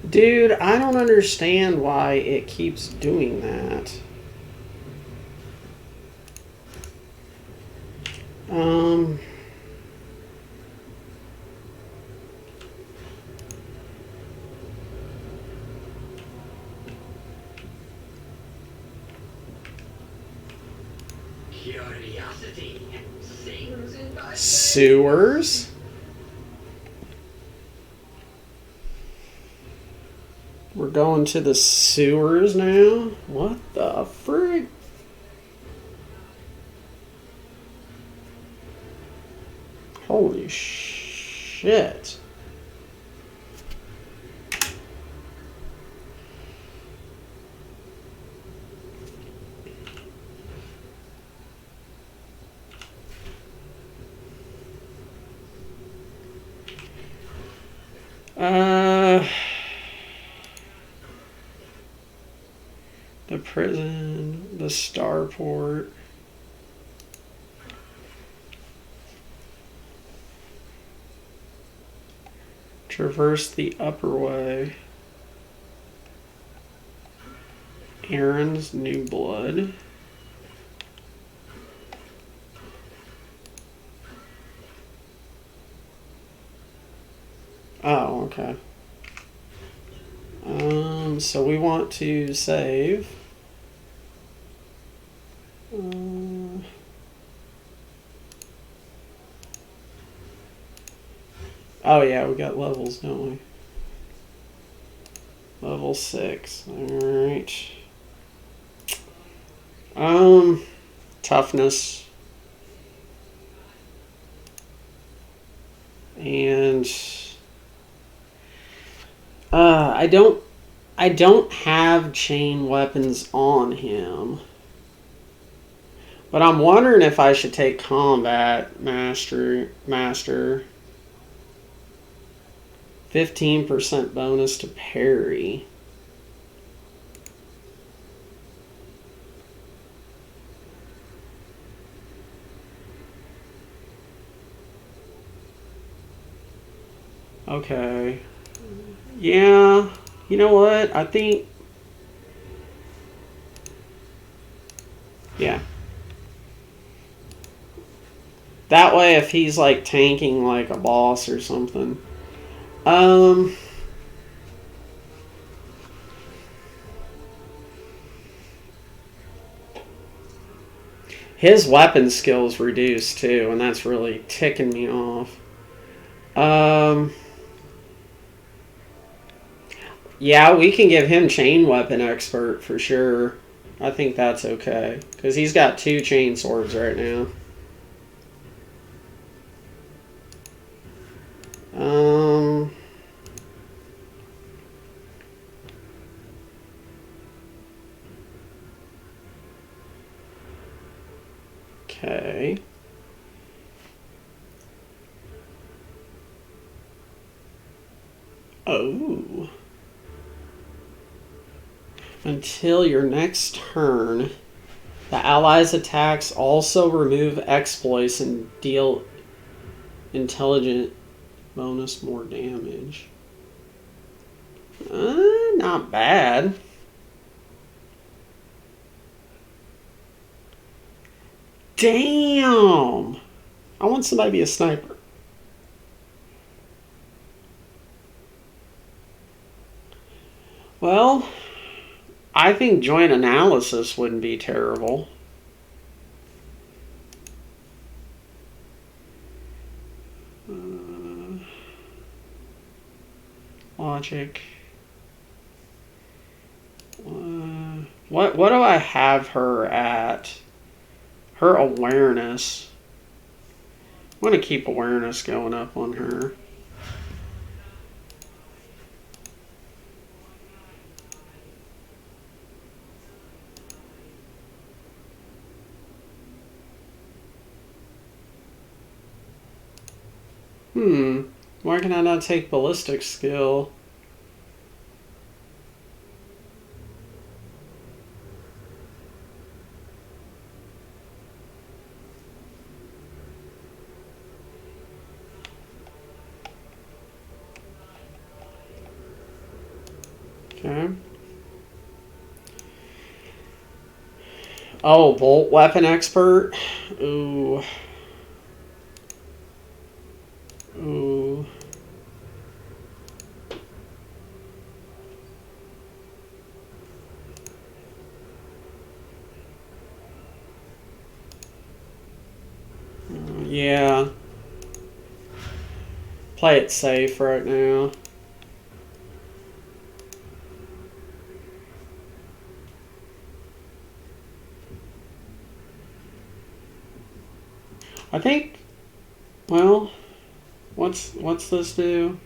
Dude, I don't understand why it keeps doing that. Curiosity sings in my Sewers? We're going to the sewers now? What the frig? Holy shit. The prison, the starport. Traverse the upper way. Aaron's new blood. Oh, okay. So we want to save. Oh yeah, we got levels, don't we? Level 6. Alright. Toughness. And I don't have chain weapons on him. But I'm wondering if I should take combat master. 15% bonus to parry. Okay. Yeah. You know what? I think... Yeah. That way, if he's like tanking like a boss or something. His weapon skill's reduced too, and that's really ticking me off. Yeah, we can give him chain weapon expert for sure. I think that's okay. Because he's got 2 chain swords right now. Okay. Oh. Until your next turn, the allies' attacks also remove exploits and deal intelligent bonus more damage. Not bad. Damn! I want somebody to be a sniper. Well, I think joint analysis wouldn't be terrible. Logic. What do I have her at? Her awareness. I'm going to keep awareness going up on her. Why can I not take ballistic skill? Okay. Oh, bolt weapon expert. Ooh. Ooh. Yeah. Play it safe right now. I think, well, what's this do?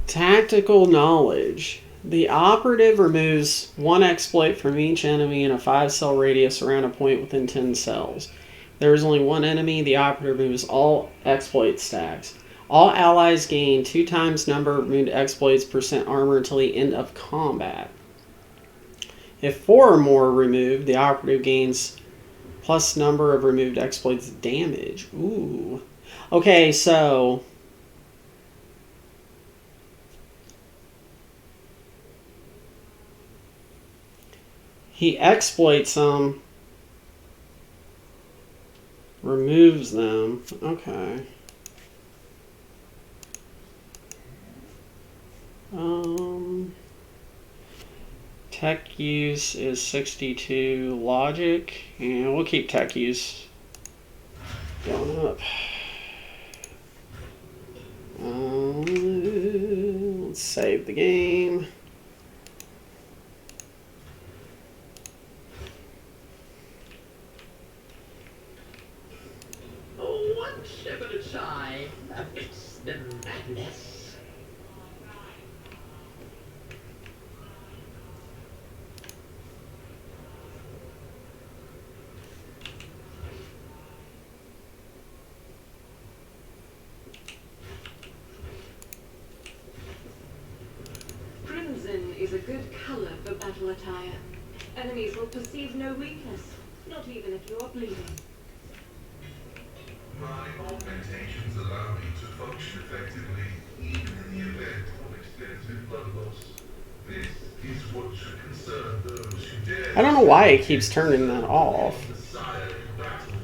Tactical knowledge. The operative removes one exploit from each enemy in a 5-cell radius around a point within 10 cells. There is only one enemy. The operative removes all exploit stacks. All allies gain 2 times number of removed exploits % armor until the end of combat. If 4 or more are removed, the operative gains plus number of removed exploits damage. Ooh. Okay, so he exploits them, removes them. Okay. Tech use is 62. Logic, and we'll keep tech use going up. Let's save the game. Oh, one step at a time. It's the madness. Crimson is a good color for battle attire. Enemies will perceive no weakness, not even if you are bleeding. My augmentations allow me to function effectively, even in the event of extensive blood loss. This is what should concern those who dare. I don't know why it keeps turning that off. Messiah in battle.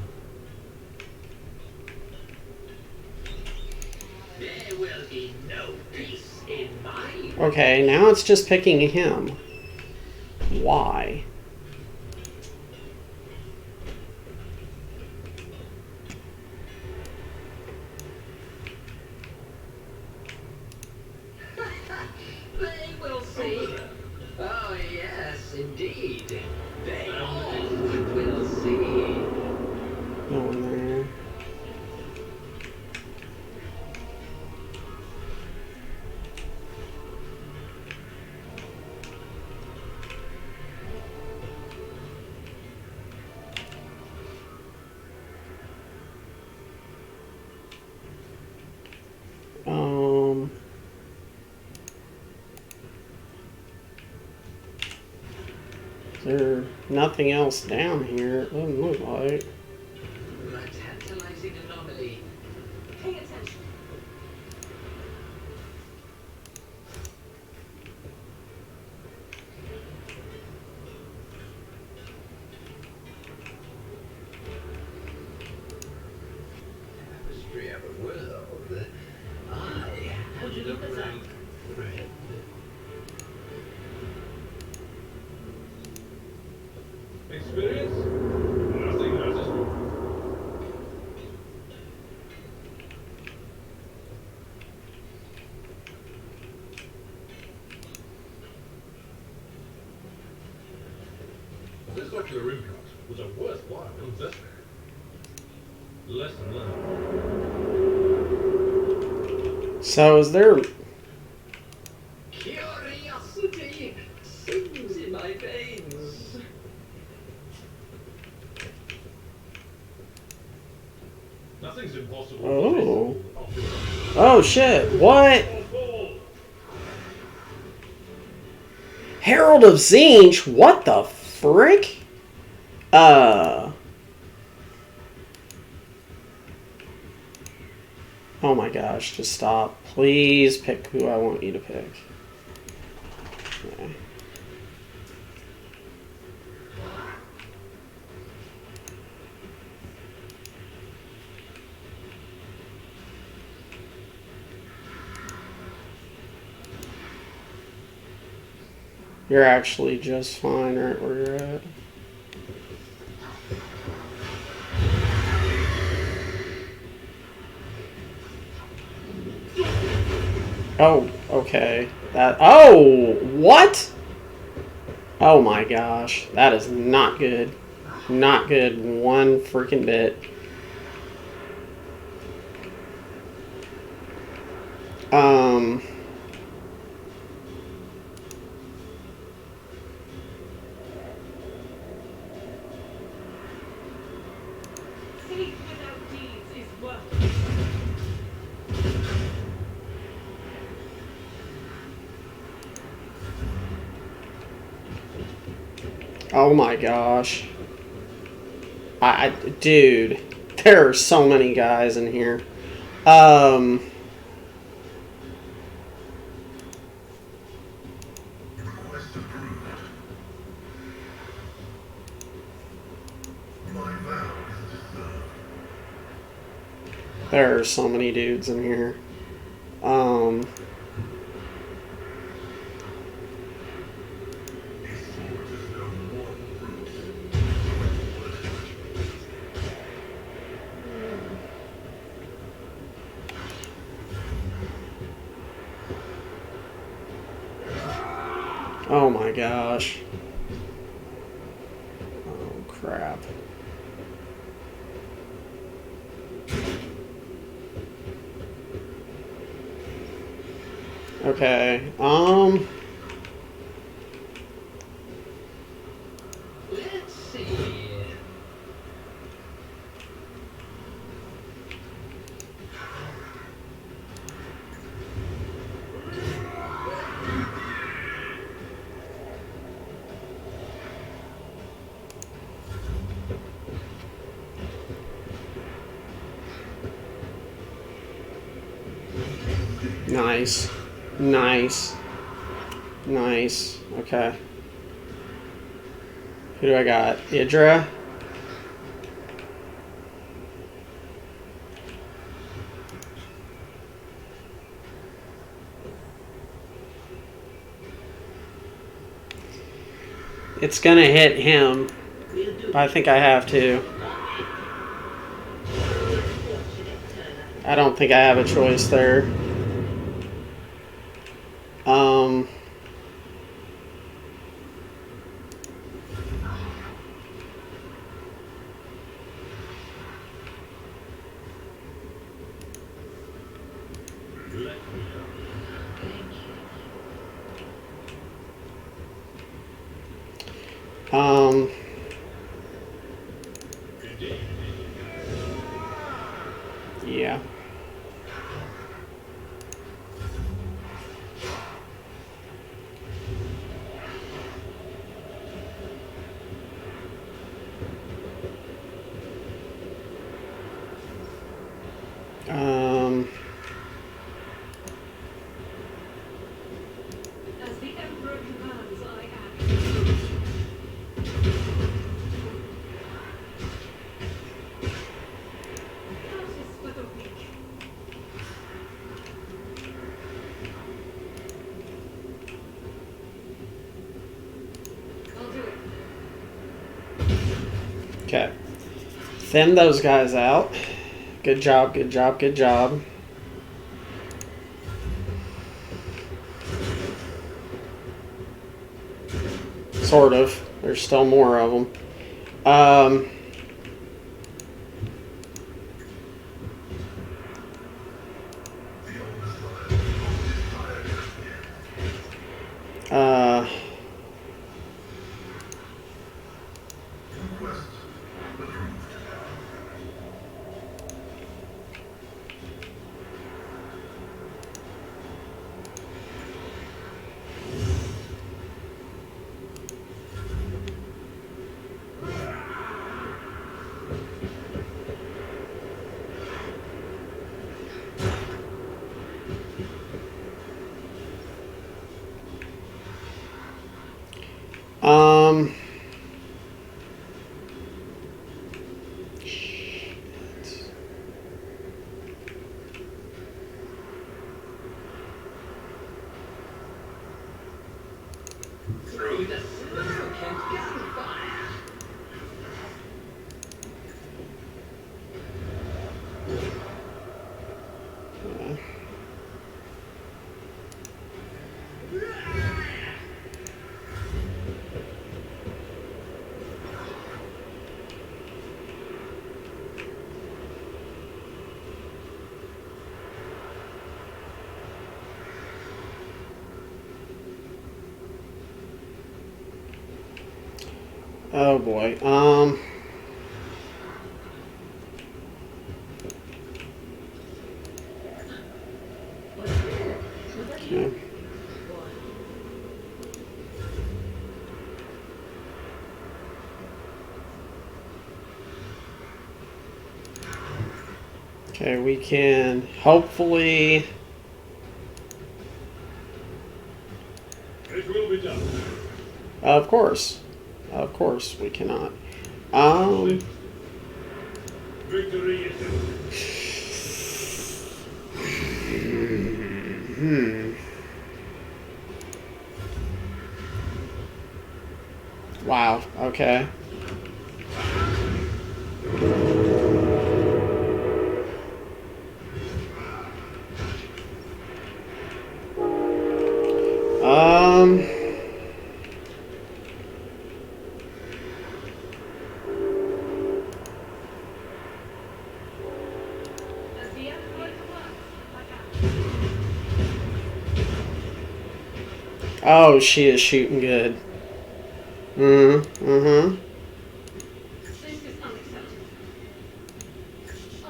There will be no peace in my Okay, now it's just picking him. Why? They will see. Oh, yes, indeed. They all will There's nothing else down here, it doesn't look like. A tantalizing anomaly. Pay attention. Tapestry of a world that I Would you am the look at that? road thread. Experience? Nothing matters more. This ocular implant was a worthwhile investment. Lesson learned. So is there... Curiosity sings in my veins. Nothing's impossible. Oh. Oh shit, what? Herald of Zinch? What the frick? Oh my gosh, just stop. Please pick who I want you to pick. Okay. You're actually just fine right where you're at. Oh, okay. That. Oh, what? Oh my gosh, that is not good. Not good one freaking bit. Faith without deeds is worthless. Oh my gosh. Dude, there are so many guys in here. Request approved. My vow is to serve. There are so many dudes in here. A sword is no mortal brute. Oh my gosh. Oh crap. Okay. Let's see. Nice. Nice. Nice. Okay. Who do I got? Idra? It's gonna hit him. I think I have to. I don't think I have a choice there. Yeah. Okay. Thin those guys out. Good job, good job, good job. Sort of. There's still more of them. Through the smoke and gunfire. Oh boy. Okay. Okay, we can hopefully. It will be done. Of course we cannot. Victory is imminent. Wow. Okay. As the Emperor works, like Oh, she is shooting good. Mm-hmm. this is unacceptable. I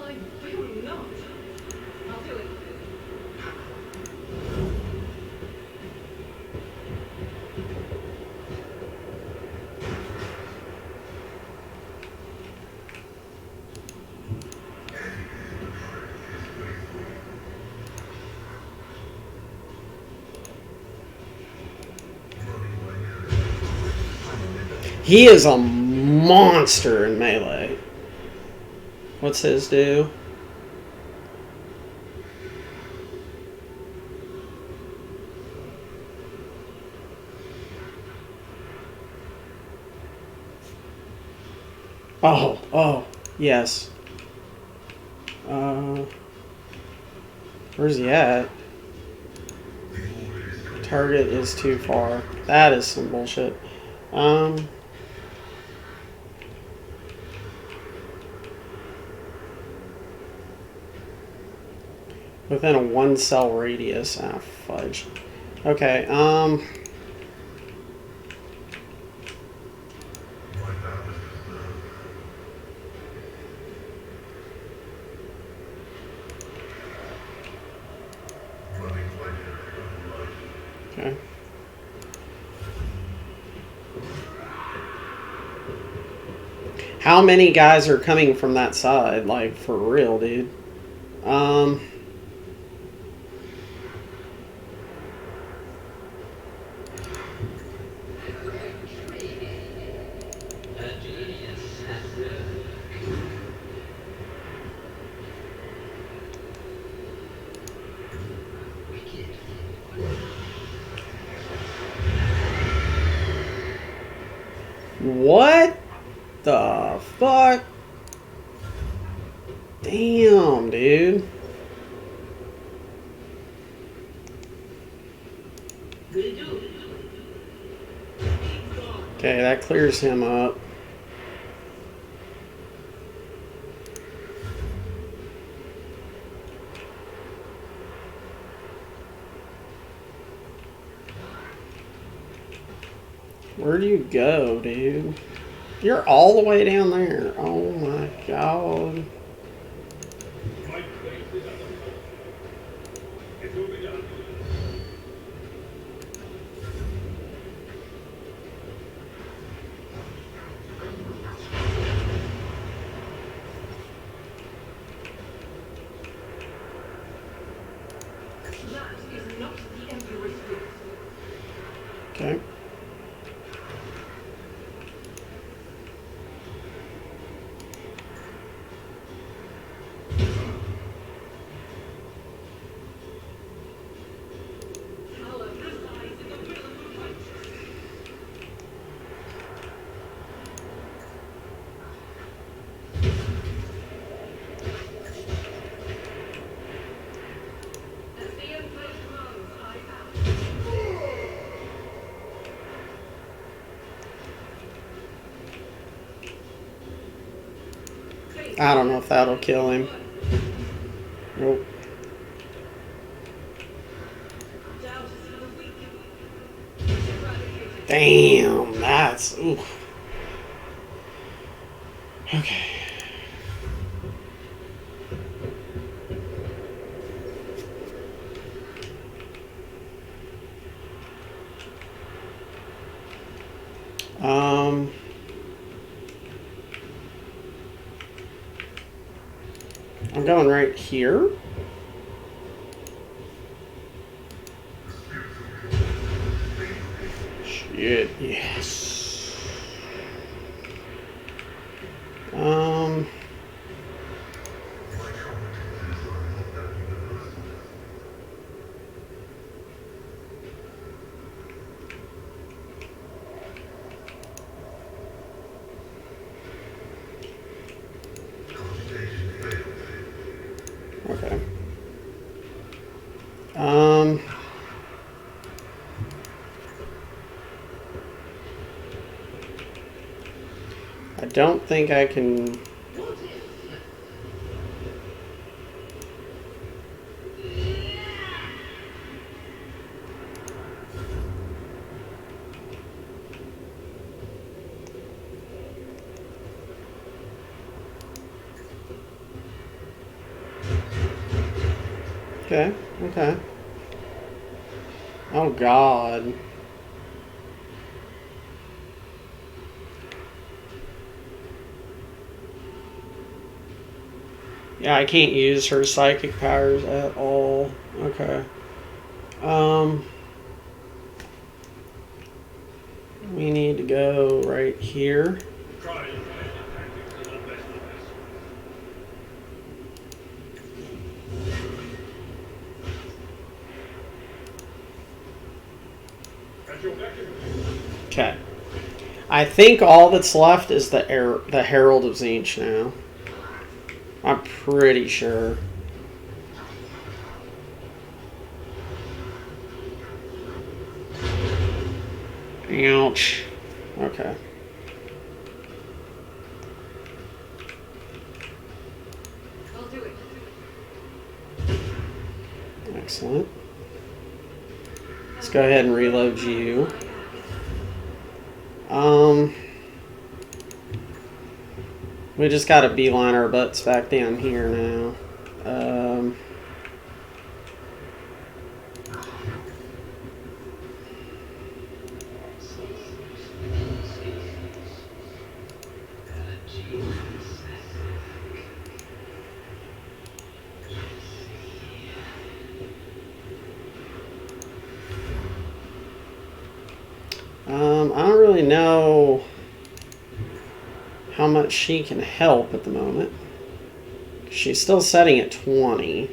will not. I'll do it. He is a monster in melee. What's his do? Oh, yes. Where's he at? Target is too far. That is some bullshit. Within a 1 cell radius. Ah, fudge. Okay, okay. How many guys are coming from that side? Like, for real, dude. A genius at work. Wicked. What? the fuck? Damn, dude. Okay, that clears him up. Where do you go, dude? You're all the way down there. Oh my god. My place is at the top. It will be done. That is not the Emperor's will. Okay. Power resides in the will of the righteous. As the Emperor commands, I am. I don't know if that'll kill him. Nope. Doubt is for the weak. Eradicated. Damn, that's... Oof. Okay. I'm going right here. Shit, yes. Okay. I don't think I can... Okay, okay. Oh, God. Yeah, I can't use her psychic powers at all. Okay. We need to go right here. Try and find the tactics that are best for us. At your beck and call. Okay. I think all that's left is the Herald of Zinch now. I'm pretty sure. Ouch. Okay. I'll do it. Excellent. Let's go ahead and reload you. We just gotta beeline our butts back down here now. I don't really know how much she can help at the moment. She's still setting at 20.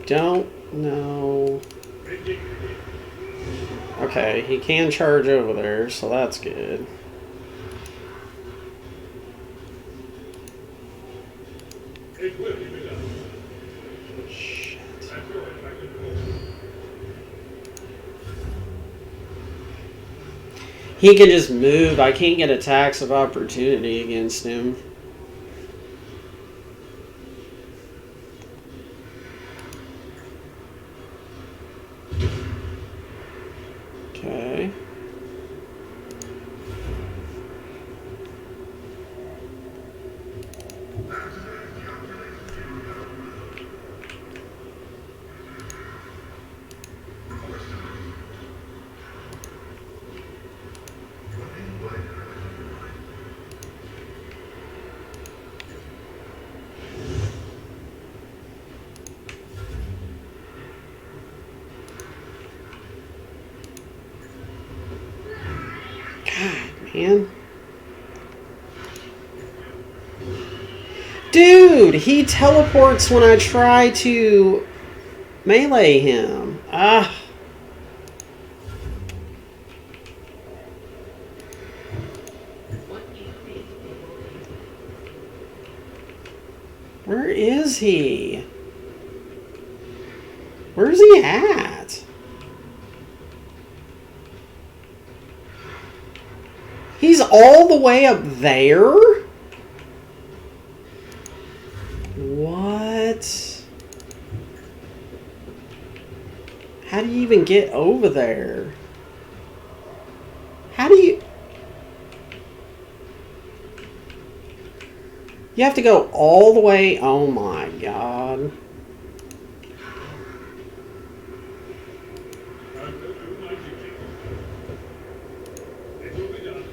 don't know. Okay, he can charge over there, so that's good. It will be done. Shit. That's right, back and forth. He can just move. I can't get attacks of opportunity against him. Okay. God, man. Dude, he teleports when I try to melee him. Ah. Where is he? Where's he at? He's all the way up there? What? How do you even get over there? How do you... You have to go all the way... Oh my god. It will be done.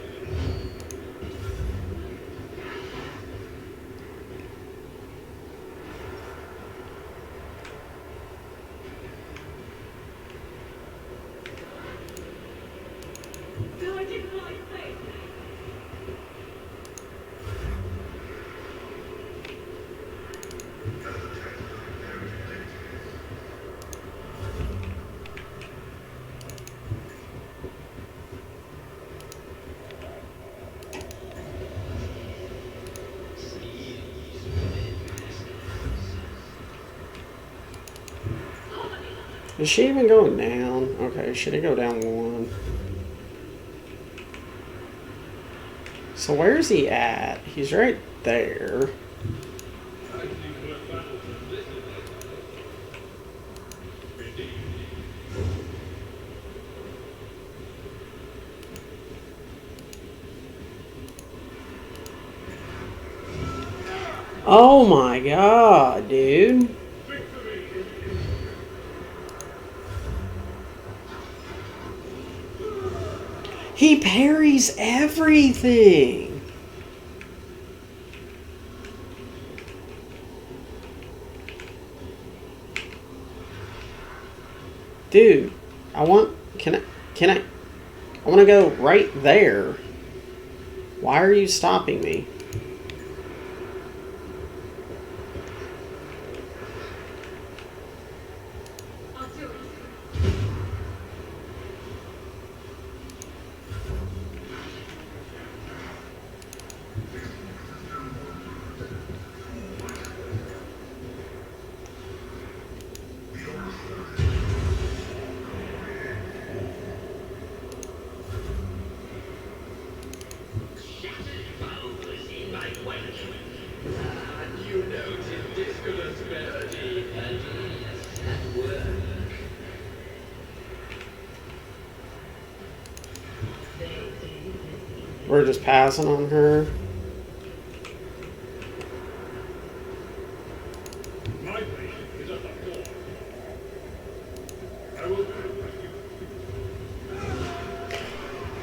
So I didn't like it. Is she even going down? Okay, should it go down one? So where's he at? He's right there. I see worth battle from this event. Indeed. Oh my god, dude. Victory! He parries everything. Dude, I want... Can I want to go right there. Why are you stopping me? I'll do it. You noted discordant melody and yes, at work. We're just passing on her. My patient is at the fore. I will do it.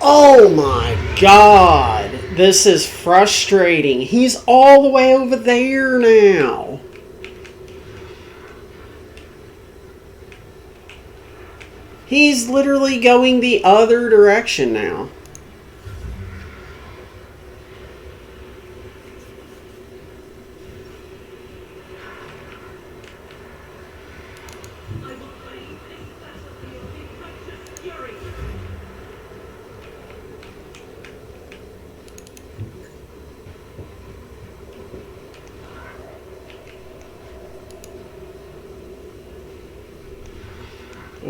Oh my god. This is frustrating. He's all the way over there now. He's literally going the other direction now.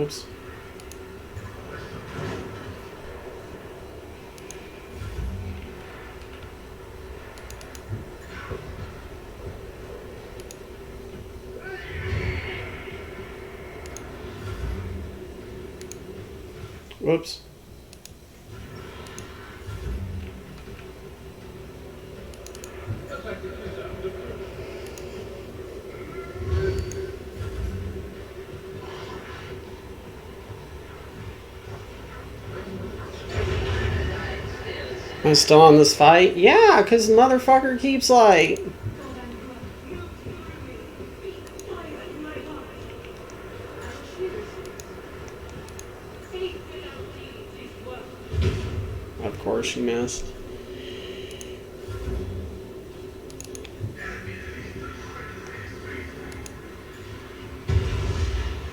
Oops. Whoops. Am I still on this fight? Yeah, because motherfucker keeps like... God Emperor, move through me. Be the fire in my heart. I choose. Faith without deeds is worthless. Of course you missed.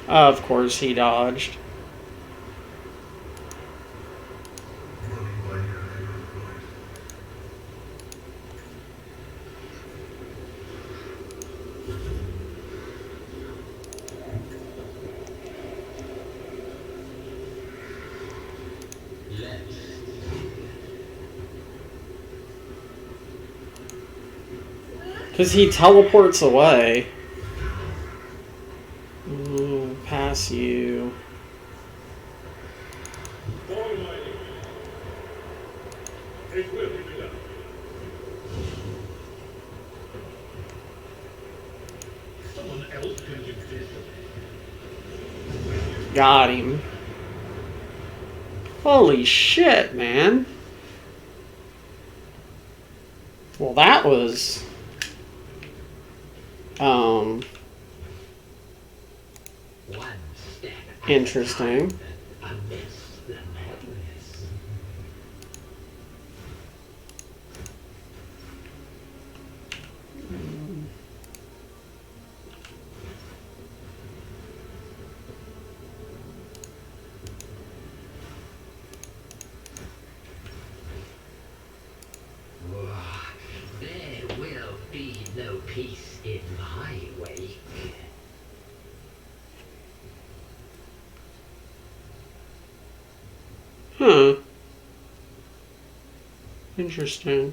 Of course he dodged. Let's Because he teleports away. Ooh, pass you. Follow my lead. It will be done. Someone else can do this. Got him. Holy shit, man. Well, that was... One step at a interesting. time, amidst the madness. There will be no peace in my wake. Huh. Interesting.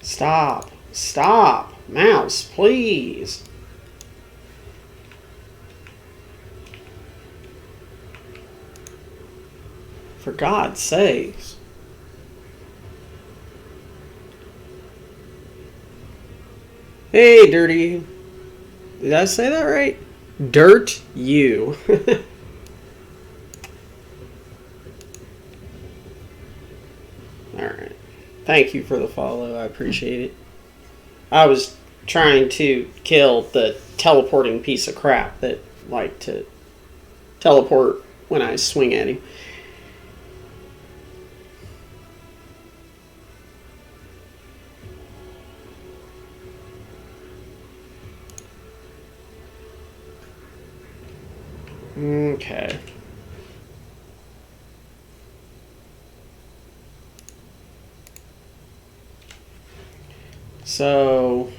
Stop. Stop. Mouse, please. For God's sakes. Hey, Dirty. Did I say that right? Dirt you. Alright. Thank you for the follow. I appreciate it. I was trying to kill the teleporting piece of crap that liked to teleport when I swing at him. Okay. So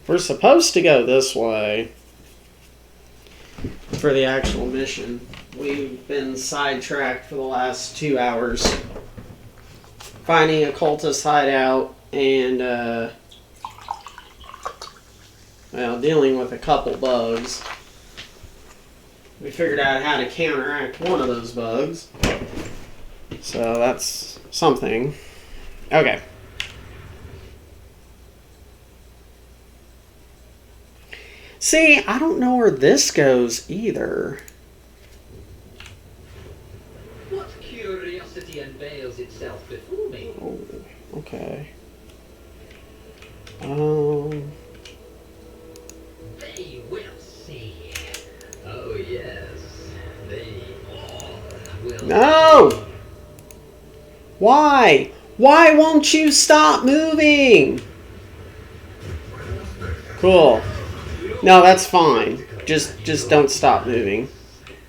we're supposed to go this way for the actual mission. We've been sidetracked for the last 2 hours finding a cultist hideout and well, dealing with a couple bugs. We figured out how to counteract one of those bugs. So that's something. Okay. See, I don't know where this goes either. What curiosity unveils itself before me? Oh, okay. Oh, yes. They all will. No! Why? Why won't you stop moving? Cool. No, that's fine. Just don't stop moving.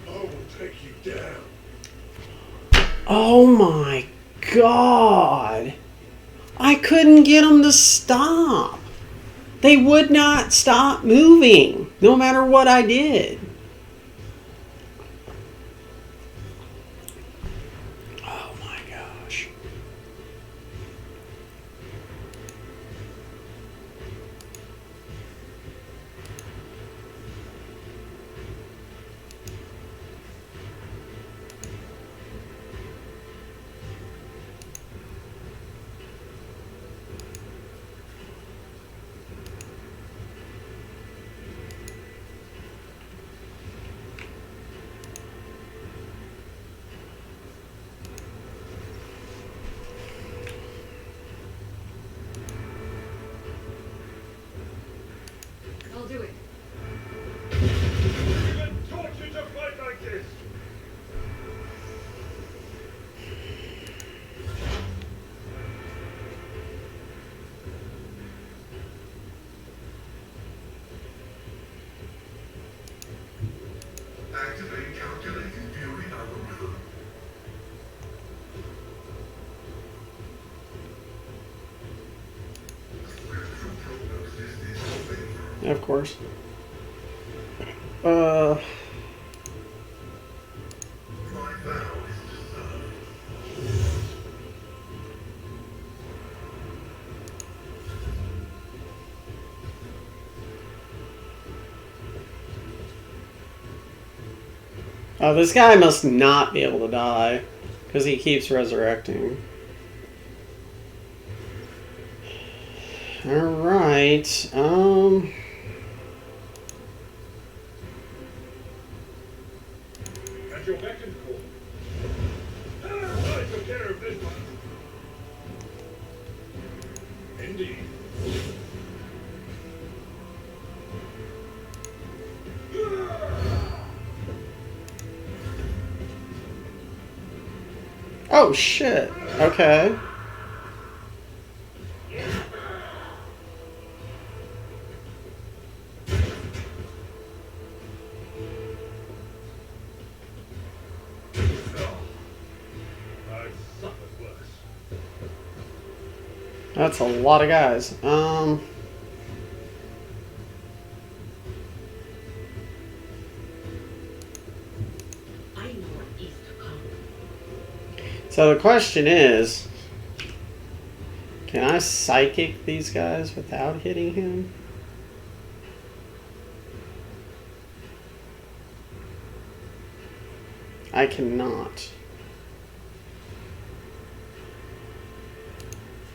I will take you down. Oh my god. I couldn't get them to stop. They would not stop moving, no matter what I did. Oh my gosh. I'll do it. You've been tortured to fight like this. Activate calculated fury algorithm. Spectral prognosis is favorable. Of course. My vow is to serve. Oh, this guy must not be able to die because he keeps resurrecting. All right. At your beck and call. I took care of this one. Indeed. Oh shit. Okay. I've suffered worse. That's a lot of guys. I know what is to come. So the question is, can I psychic these guys without hitting him? I cannot.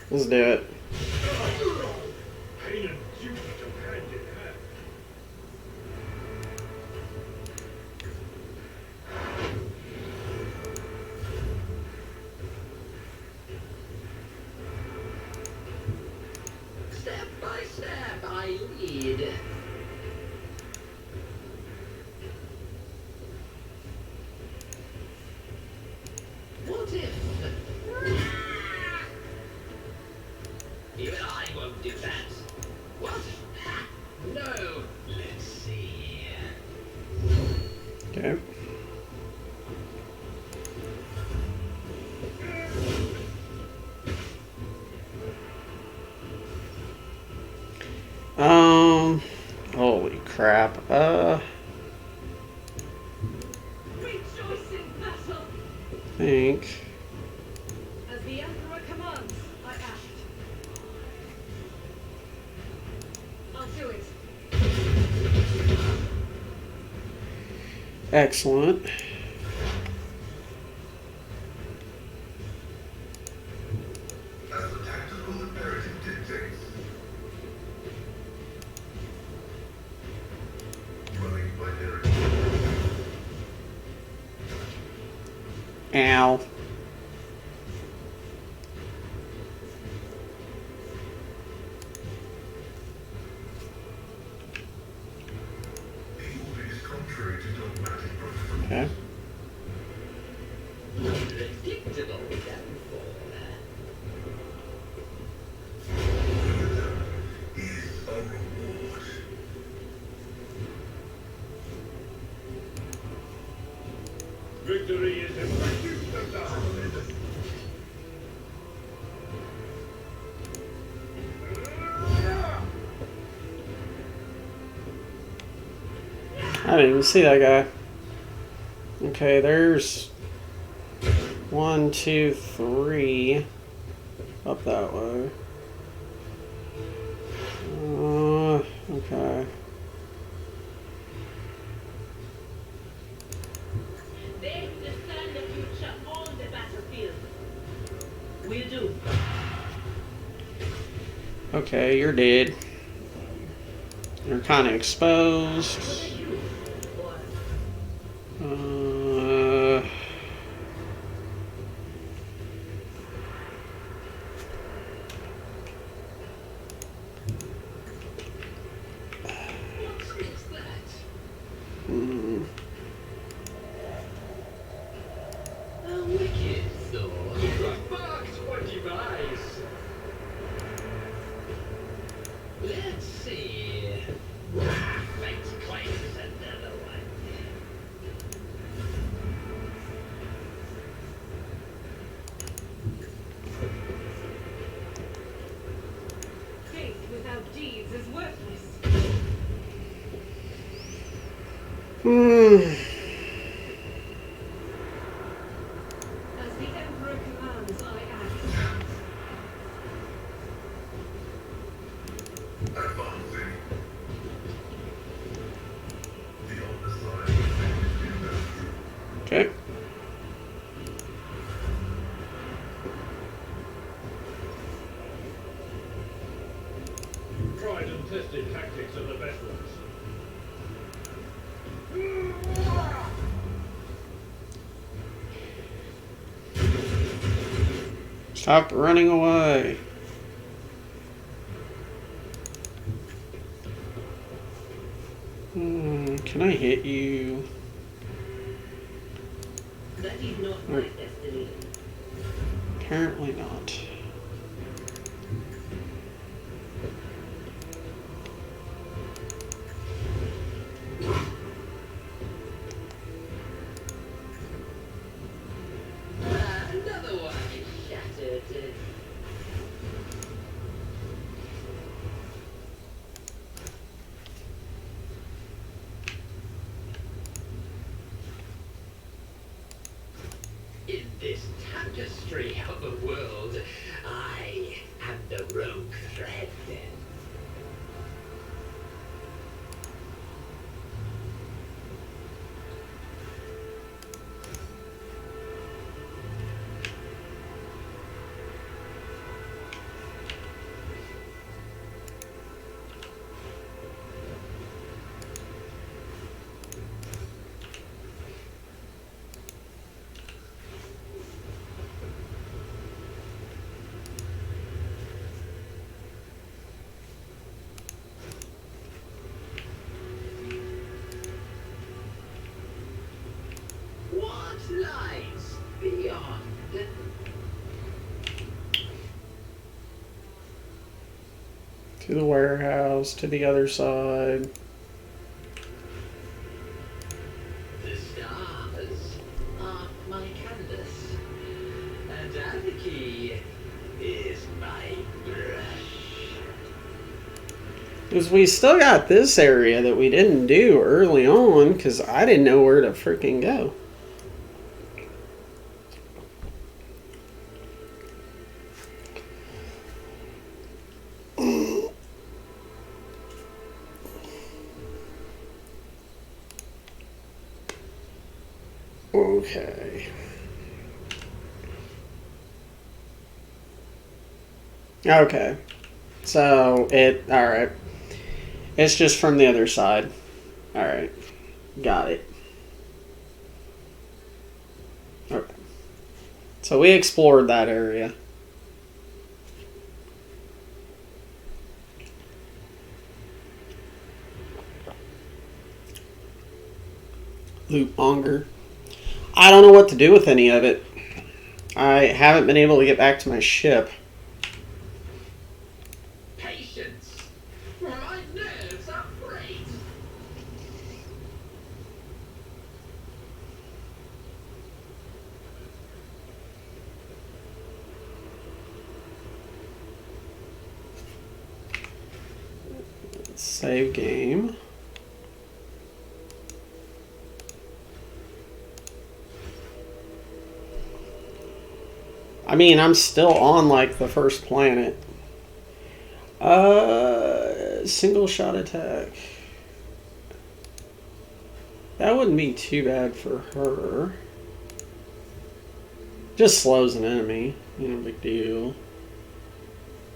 Let's do it. Pain and duty go hand in hand. Step by step, I lead. What if? Even I won't do that. What? No. Let's see. Okay. Holy crap. Rejoice in battle! Think. As the Emperor commands, I act. I'll do it. Excellent. As the tactical imperative dictates. Running binary. Ow. The order is contrary to dogmatic Okay. Predictable downfall. Is a reward. Victory is effective denied. I didn't even see that guy. Okay, there's 1, 2, 3 up that way. Okay. They discern the future on the battlefield. Will do. Okay, you're dead. You're kind of exposed. What are you? Or What is that? hmm. A wicked thought. Marked what device? Let's see. Let's claims another one. Faith without deeds is worthless. As the Emperor commands, I act. Advancing. The other side is natural. Okay. Tried and tested tactics are the best ones. Stop running away. Can I hit you? that is not my destiny. Apparently not. Another one shattered. In this tapestry of a world, I am the rogue thread. What lies beyond? To the warehouse, to the other side. The stars are my canvas, and anarchy is my brush. Because we still got this area that we didn't do early on because I didn't know where to freaking go. Okay. Okay. So alright. It's just from the other side. Alright. Got it. Okay. So we explored that area. Loot monger. I don't know what to do with any of it. I haven't been able to get back to my ship. Patience. My nerves are frayed. Save game. I mean, I'm still on like the first planet. Single shot attack. That wouldn't be too bad for her. Just slows an enemy. No big deal.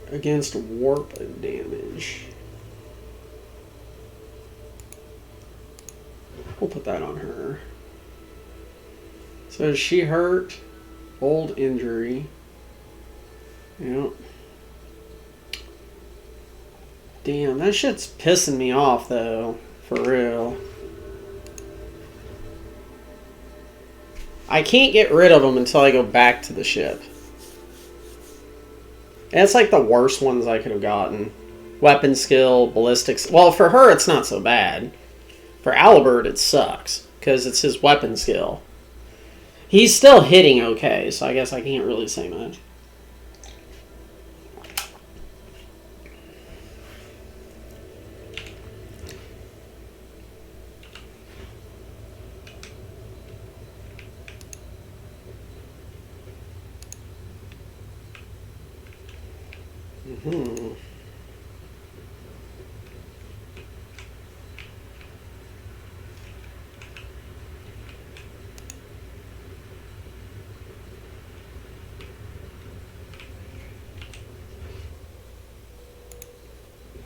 Against warp damage. We'll put that on her. So is she hurt? Old injury. Yep. Damn, that shit's pissing me off though. For real. I can't get rid of them until I go back to the ship. And it's like the worst ones I could have gotten. Weapon skill, ballistics. Well, for her it's not so bad. For Albert it sucks. Because it's his weapon skill. He's still hitting okay, so I guess I can't really say much. Mm-hmm.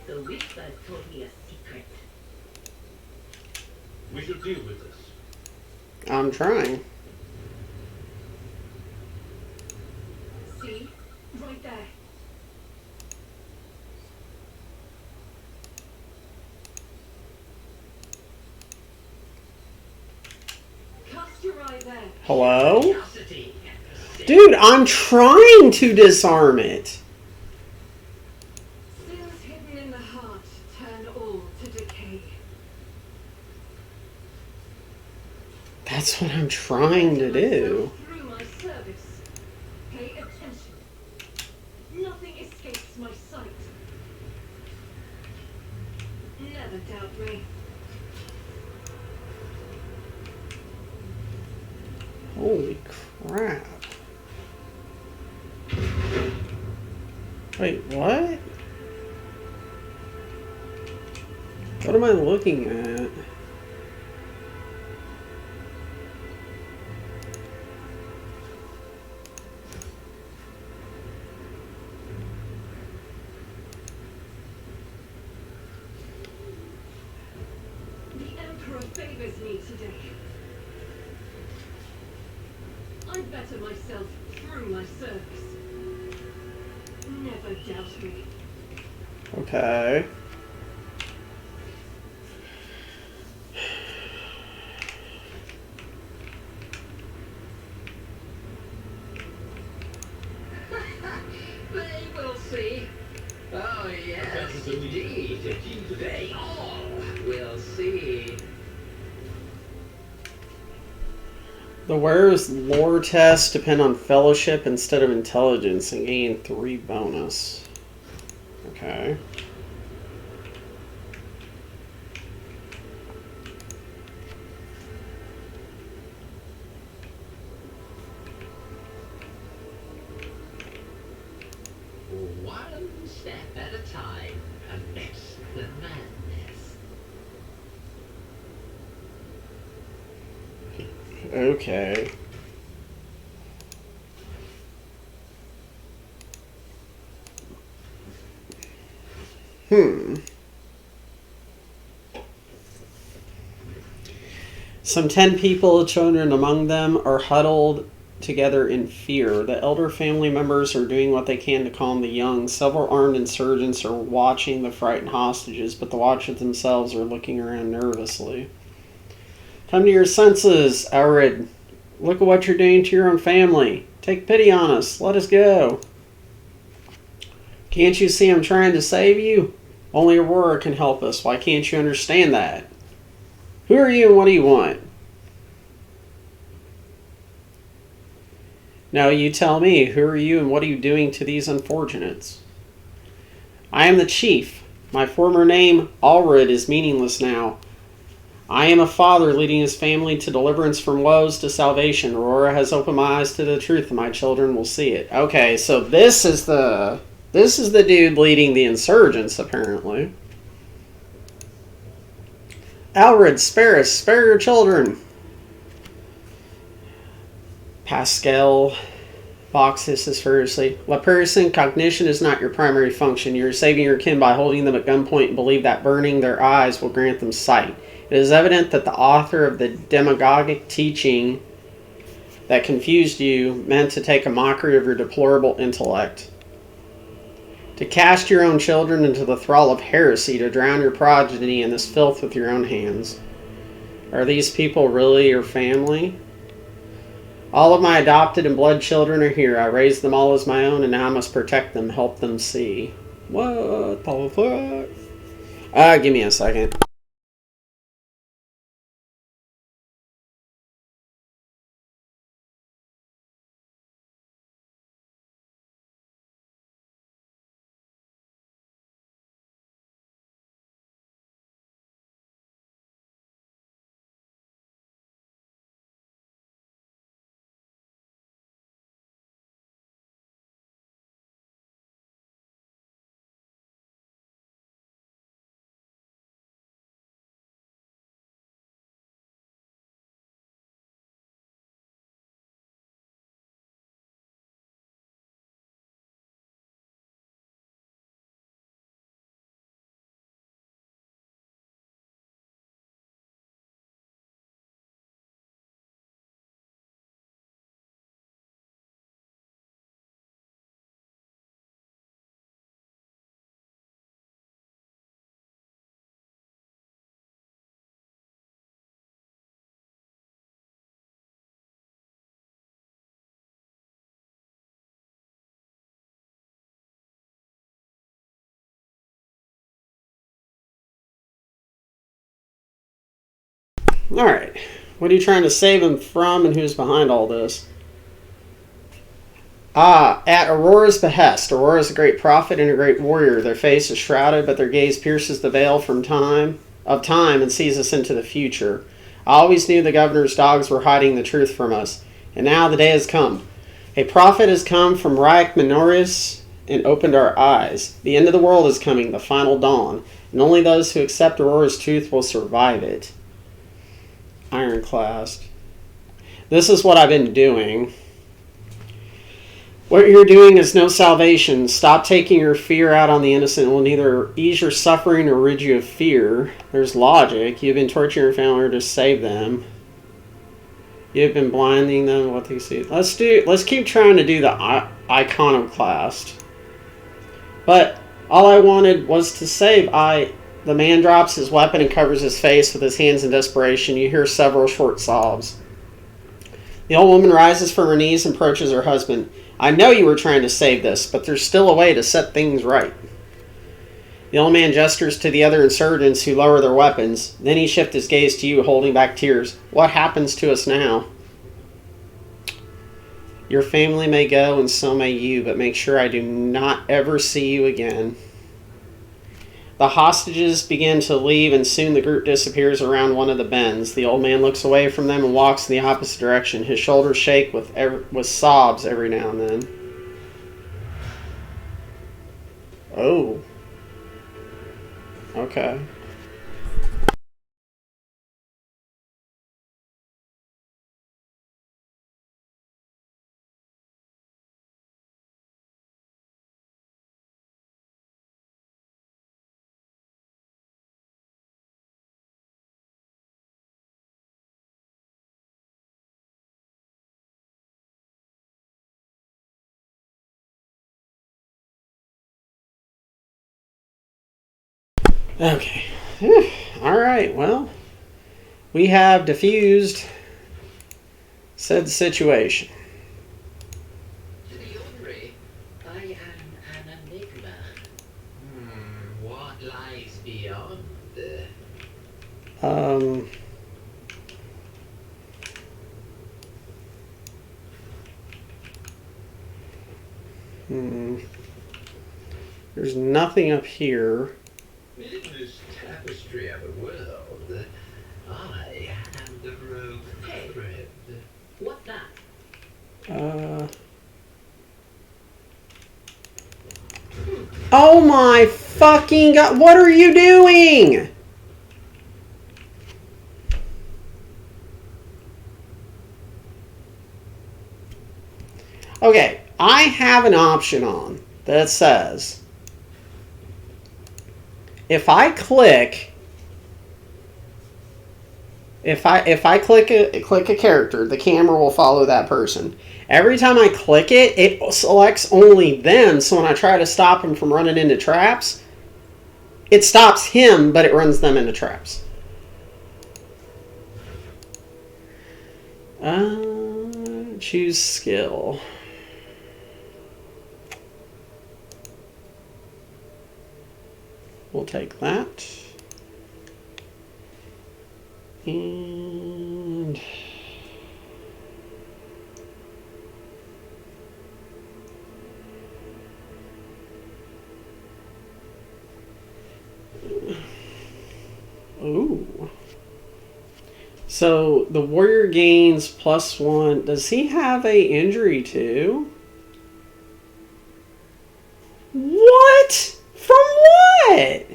The whisper told me a secret. We should deal with this. I'm trying. See? Right there. Cast your eye there. Hello? Curiosity. Dude, I'm trying to disarm it. Sins hidden in the heart turn all to decay. That's what I'm trying to do. Through my service. Pay attention. Nothing escapes my sight. Never doubt me. Holy crap. Wait, what? What am I looking at? The Emperor favors me today. I better myself through my service. Never doubt me. Okay. They will see. Oh, yes, indeed. They all will see. The wearer's lore tests depend on fellowship instead of intelligence and gain 3 bonus. Okay. One step at a time amidst the madness. Okay. Some 10 people, children among them, are huddled together in fear. The elder family members are doing what they can to calm the young. Several armed insurgents are watching the frightened hostages, but the watchers themselves are looking around nervously. Come to your senses, Arid. Look at what you're doing to your own family. Take pity on us. Let us go. Can't you see I'm trying to save you? Only Aurora can help us. Why can't you understand that? Who are you and what do you want? Now you tell me, who are you and what are you doing to these unfortunates? I am the chief. My former name, Allred, is meaningless now. I am a father leading his family to deliverance from woes to salvation. Aurora has opened my eyes to the truth, and my children will see it. Okay, so this is the dude leading the insurgents, apparently. Allred, spare us, spare your children. Pascal Fox hisses furiously. Laperson, cognition is not your primary function. You are saving your kin by holding them at gunpoint and believe that burning their eyes will grant them sight. It is evident that the author of the demagogic teaching that confused you meant to take a mockery of your deplorable intellect. To cast your own children into the thrall of heresy, to drown your progeny in this filth with your own hands. Are these people really your family? All of my adopted and blood children are here. I raised them all as my own, and now I must protect them, help them see. What the fuck? Give me a second. Alright. What are you trying to save him from, and who's behind all this? At Aurora's behest. Aurora is a great prophet and a great warrior. Their face is shrouded, but their gaze pierces the veil from time and sees us into the future. I always knew the governor's dogs were hiding the truth from us, and now the day has come. A prophet has come from Riak Minoris and opened our eyes. The end of the world is coming, the final dawn, and only those who accept Aurora's truth will survive it. Ironclast. This is what I've been doing. What you're doing is no salvation. Stop taking your fear out on the innocent. It will neither ease your suffering or rid you of fear. There's logic. You've been torturing your family to save them. You've been blinding them what they see. Let's keep trying to do the iconoclast. But all I wanted was to save. The man drops his weapon and covers his face with his hands in desperation. You hear several short sobs. The old woman rises from her knees and approaches her husband. I know you were trying to save this, but there's still a way to set things right. The old man gestures to the other insurgents who lower their weapons. Then he shifts his gaze to you, holding back tears. What happens to us now? Your family may go, and so may you, but make sure I do not ever see you again. The hostages begin to leave, and soon the group disappears around one of the bends. The old man looks away from them and walks in the opposite direction. His shoulders shake with sobs every now and then. Oh. Okay. Okay. Alright, well, we have defused Said situation. To the ordinary, I am an enigma. What lies beyond? Um. There's nothing up here. In this tapestry of a world, I am the rogue thread. What's that? Oh my fucking god! What are you doing? Okay, I have an option on that says if I click click a character, the camera will follow that person. Every time I click it, it selects only them, so when I try to stop him from running into traps, it stops him, but it runs them into traps. Choose skill. We'll take that. And ooh. So the warrior gains +1. Does he have a injury too? What? From what?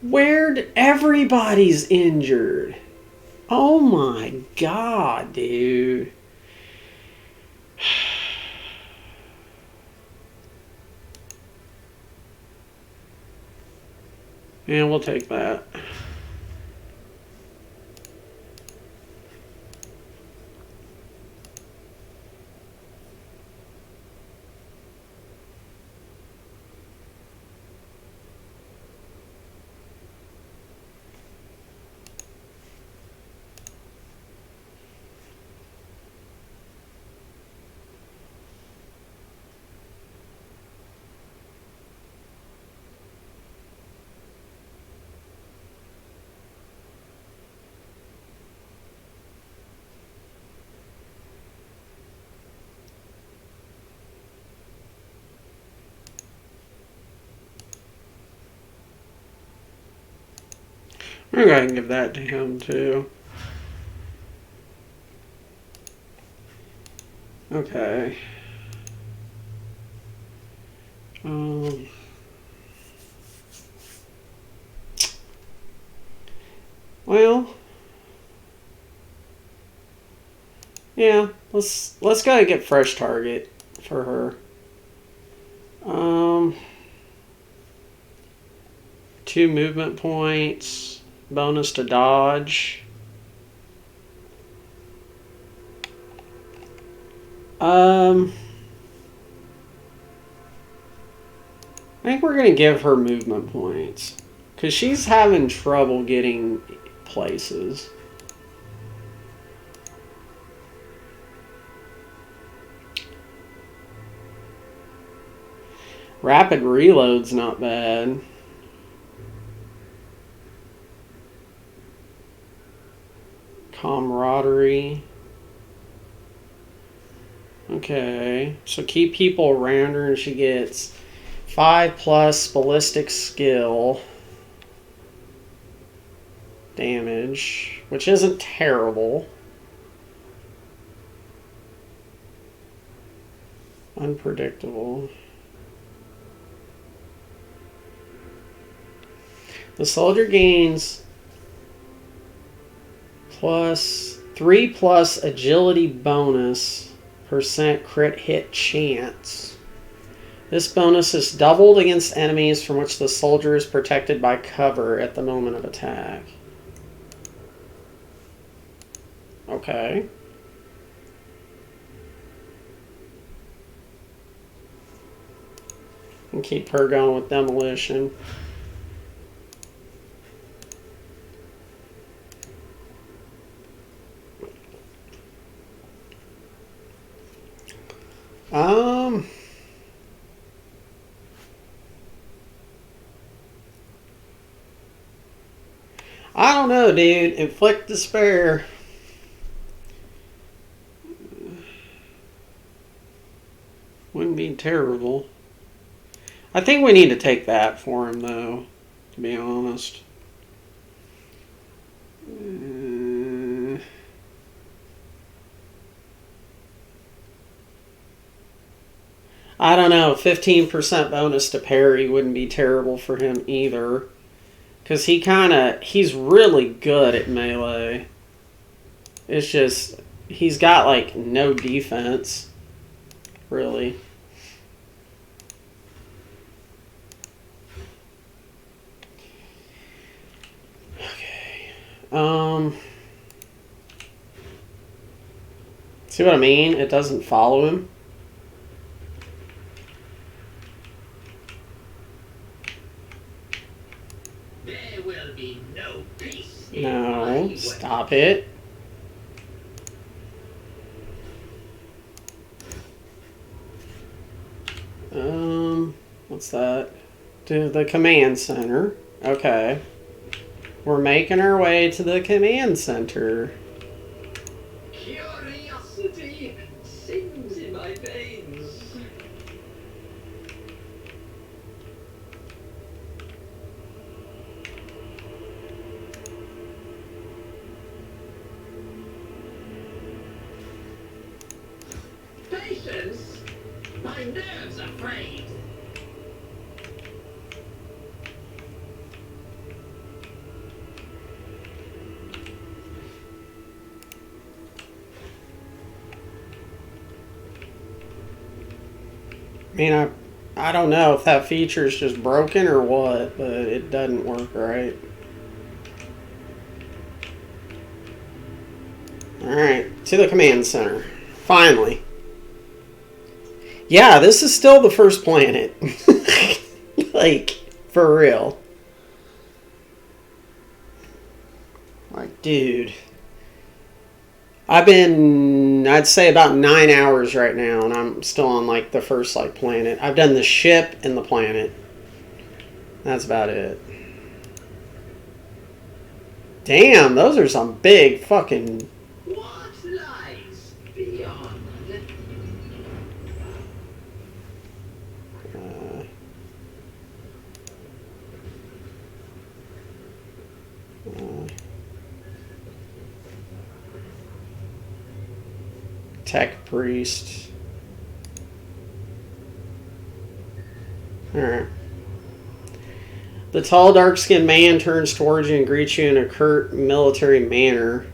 Where everybody's injured. Oh my god, dude. Yeah, we'll take that. Maybe I can give that to him too. Okay. Well, yeah. Let's go and get fresh target for her. 2 movement points, bonus to dodge. I think we're gonna give her movement points because she's having trouble getting places. Rapid reload's not bad. Camaraderie. Okay, so keep people around her and she gets 5+ ballistic skill damage, which isn't terrible. Unpredictable. The soldier gains +3 agility bonus % crit hit chance. This bonus is doubled against enemies from which the soldier is protected by cover at the moment of attack. Okay. And keep her going with demolition. I don't know, dude. Inflict despair. Wouldn't be terrible. I think we need to take that for him, though, to be honest. I don't know. 15% bonus to parry wouldn't be terrible for him either. Because he's really good at melee. It's just, he's got like no defense, really. Okay. See what I mean? It doesn't follow him. There will be no peace. No, stop it. What's that? To the command center. Okay. We're making our way to the command center. Curiosity sings in my veins. Patience? My nerves are frayed. I mean, I don't know if that feature is just broken or what, but it doesn't work right. Alright, to the command center. Finally. Yeah, this is still the first planet. Like, for real. Like, dude. I'd say about 9 hours right now, and I'm still on, like, the first, like, planet. I've done the ship and the planet. That's about it. Damn, those are some big fucking... What lies beyond? Tech priest. Alright. The tall, dark-skinned man turns towards you and greets you in a curt military manner.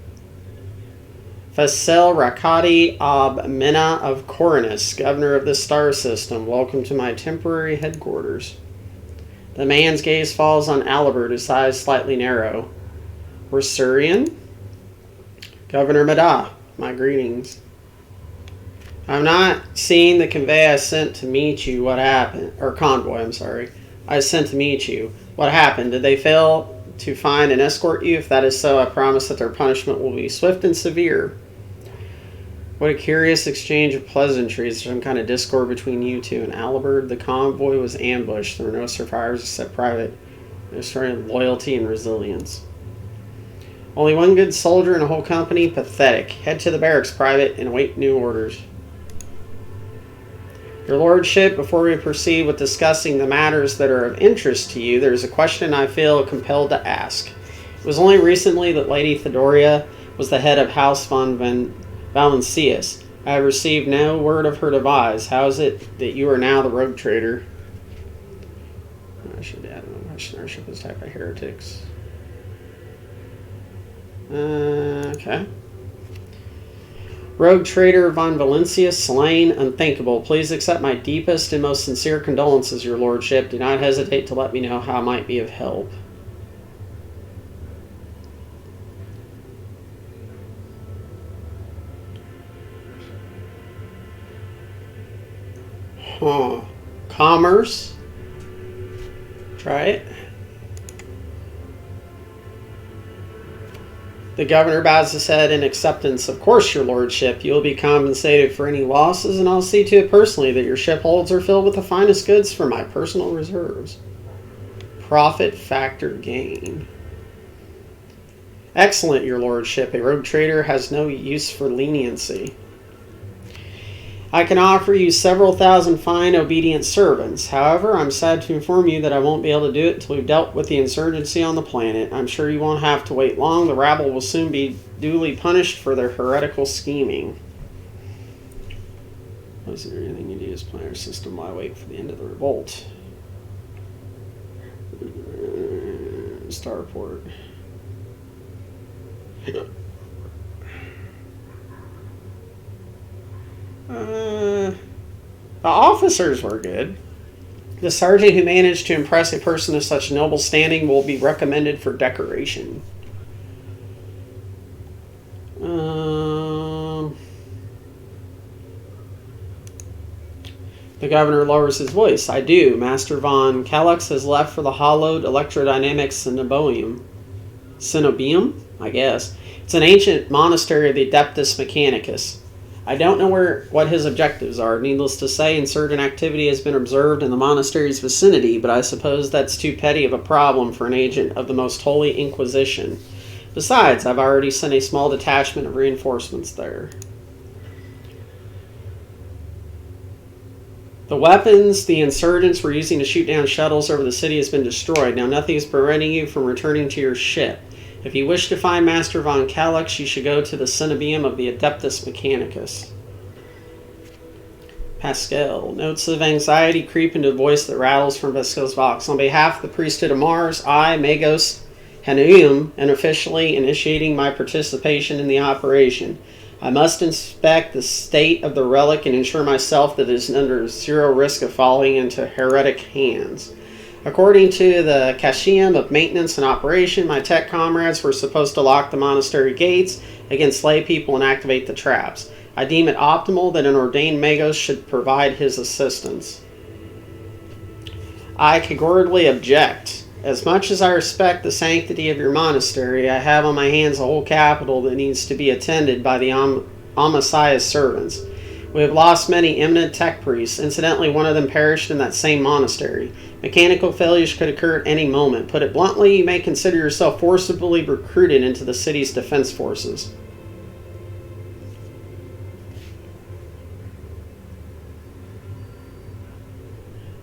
Fasel Rakati Ab Mena of Coronus, governor of the star system, welcome to my temporary headquarters. The man's gaze falls on Alibert, his eyes slightly narrow. Resurian? Governor Mada, my greetings. I'm not seeing the convoy I sent to meet you. What happened? Or convoy, I'm sorry. I sent to meet you. What happened? Did they fail to find and escort you? If that is so, I promise that their punishment will be swift and severe. What a curious exchange of pleasantries. Some kind of discord between you two and Alibert. The convoy was ambushed. There were no survivors except private. Destroying loyalty and resilience. Only one good soldier in a whole company? Pathetic. Head to the barracks, private, and await new orders. Your Lordship, before we proceed with discussing the matters that are of interest to you, there is a question I feel compelled to ask. It was only recently that Lady Theodoria was the head of House von Valencius. I have received no word of her demise. How is it that you are now the rogue trader? I should add no question. Our ship is attacked by heretics. Okay. Rogue trader von Valencius, slain, unthinkable. Please accept my deepest and most sincere condolences, your lordship. Do not hesitate to let me know how I might be of help. Huh. Commerce? Right? The governor bows his head in acceptance. Of course, your lordship. You will be compensated for any losses, and I'll see to it personally that your ship holds are filled with the finest goods for my personal reserves. Profit factor gain. Excellent, your lordship. A rogue trader has no use for leniency. I can offer you several thousand fine, obedient servants. However, I'm sad to inform you that I won't be able to do it until we've dealt with the insurgency on the planet. I'm sure you won't have to wait long. The rabble will soon be duly punished for their heretical scheming. Was there anything you need as planner system while I wait for the end of the revolt? Starport. The officers were good. The sergeant who managed to impress a person of such noble standing will be recommended for decoration. The governor lowers his voice. I do. Master von Calyx has left for the hollowed electrodynamic Cenobium, I guess. It's an ancient monastery of the Adeptus Mechanicus. I don't know what his objectives are. Needless to say, insurgent activity has been observed in the monastery's vicinity, but I suppose that's too petty of a problem for an agent of the Most Holy Inquisition. Besides, I've already sent a small detachment of reinforcements there. The weapons the insurgents were using to shoot down shuttles over the city has been destroyed. Now nothing is preventing you from returning to your ship. If you wish to find Master von Calyx, you should go to the Cenobium of the Adeptus Mechanicus. Pascal. Notes of anxiety creep into the voice that rattles from Pascal's box. On behalf of the priesthood of Mars, I, Magos Hanuium, am officially initiating my participation in the operation. I must inspect the state of the relic and ensure myself that it is under zero risk of falling into heretic hands. According to the Cashium of Maintenance and Operation, my tech comrades were supposed to lock the monastery gates against lay people and activate the traps. I deem it optimal that an ordained Magos should provide his assistance. I categorically object. As much as I respect the sanctity of your monastery, I have on my hands a whole capital that needs to be attended by the Omasiah's servants. We have lost many eminent tech priests. Incidentally, one of them perished in that same monastery. Mechanical failures could occur at any moment. Put it bluntly, you may consider yourself forcibly recruited into the city's defense forces.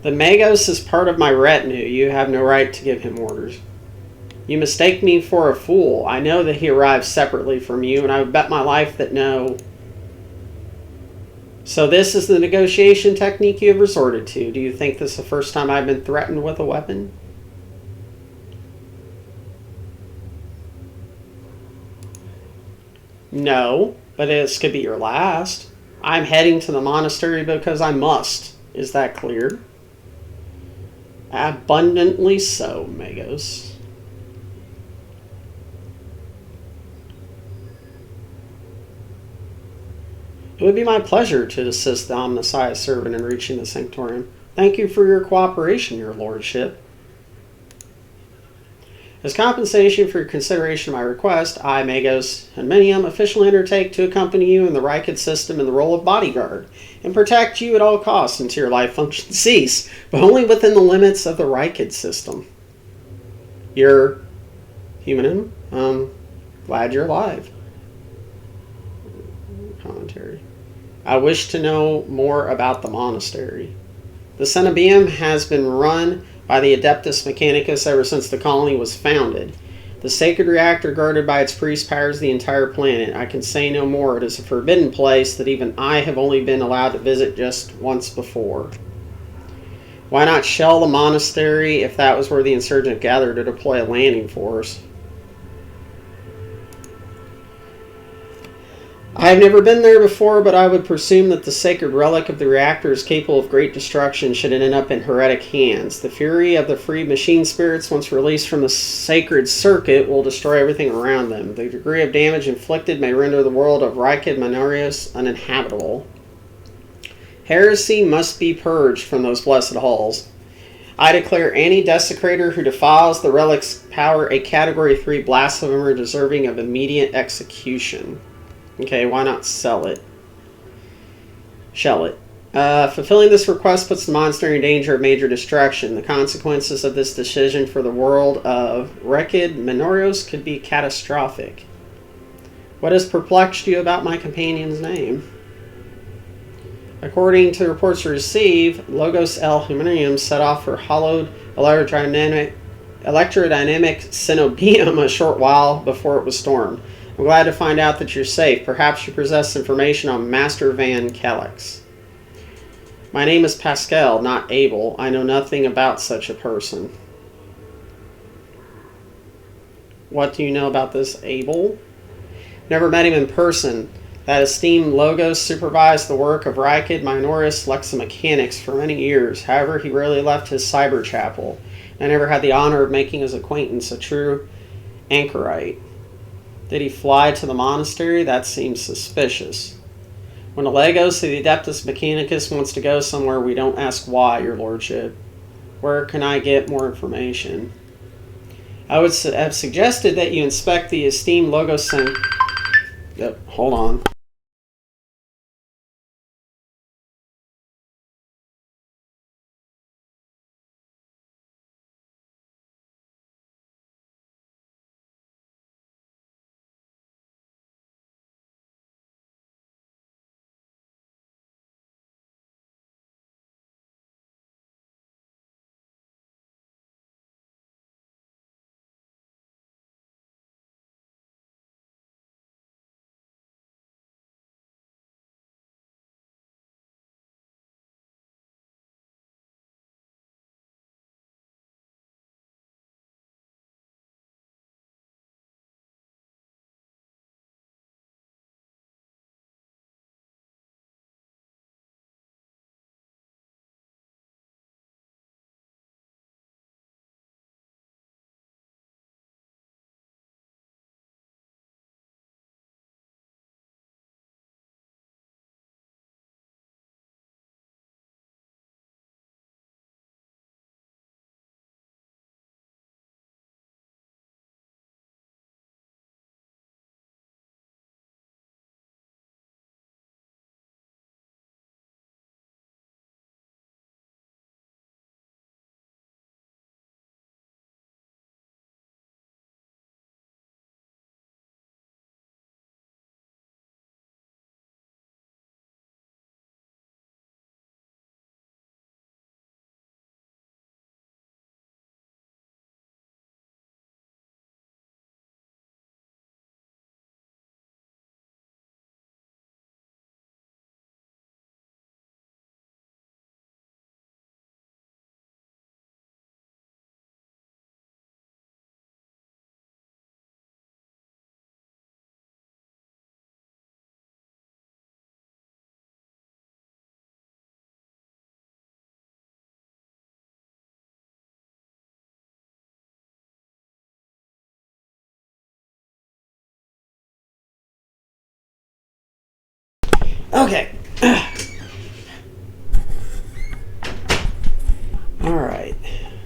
The Magos is part of my retinue. You have no right to give him orders. You mistake me for a fool. I know that he arrived separately from you, and I would bet my life that no... So this is the negotiation technique you have resorted to. Do you think this is the first time I've been threatened with a weapon? No, but this could be your last. I'm heading to the monastery because I must. Is that clear? Abundantly so, Magos. It would be my pleasure to assist the Omasiah servant in reaching the Sanctorium. Thank you for your cooperation, your lordship. As compensation for your consideration of my request, I, Magos Hanmenium, officially undertake to accompany you in the Rykid system in the role of bodyguard and protect you at all costs until your life functions cease, but only within the limits of the Rykid system. You're humanim. Glad you're alive. Commentary. I wish to know more about the monastery. The Cenobium has been run by the Adeptus Mechanicus ever since the colony was founded. The sacred reactor guarded by its priest powers the entire planet. I can say no more. It is a forbidden place that even I have only been allowed to visit just once before. Why not shell the monastery if that was where the insurgent gathered to deploy a landing force? I have never been there before, but I would presume that the sacred relic of the reactor is capable of great destruction should it end up in heretic hands. The fury of the freed machine spirits, once released from the sacred circuit, will destroy everything around them. The degree of damage inflicted may render the world of Rykid Minorius uninhabitable. Heresy must be purged from those blessed halls. I declare any desecrator who defiles the relic's power a Category 3 blasphemer deserving of immediate execution. Okay, why not sell it? Shell it. Fulfilling this request puts the monastery in danger of major destruction. The consequences of this decision for the world of Rekid Minoros could be catastrophic. What has perplexed you about my companion's name? According to the reports received, Logos El Humanium set off for hollowed electrodynamic cenobium a short while before it was stormed. I'm glad to find out that you're safe. Perhaps you possess information on Master Van Kellex. My name is Pascal, not Abel. I know nothing about such a person. What do you know about this Abel? Never met him in person. That esteemed Logos supervised the work of Rykid Minoris Leximechanics for many years. However, he rarely left his cyber chapel. I never had the honor of making his acquaintance, a true anchorite. Did he fly to the monastery? That seems suspicious. When a Legos of the Adeptus Mechanicus wants to go somewhere, we don't ask why, your lordship. Where can I get more information? I would have suggested that you inspect the esteemed Logos Yep, hold on. Okay. Alright.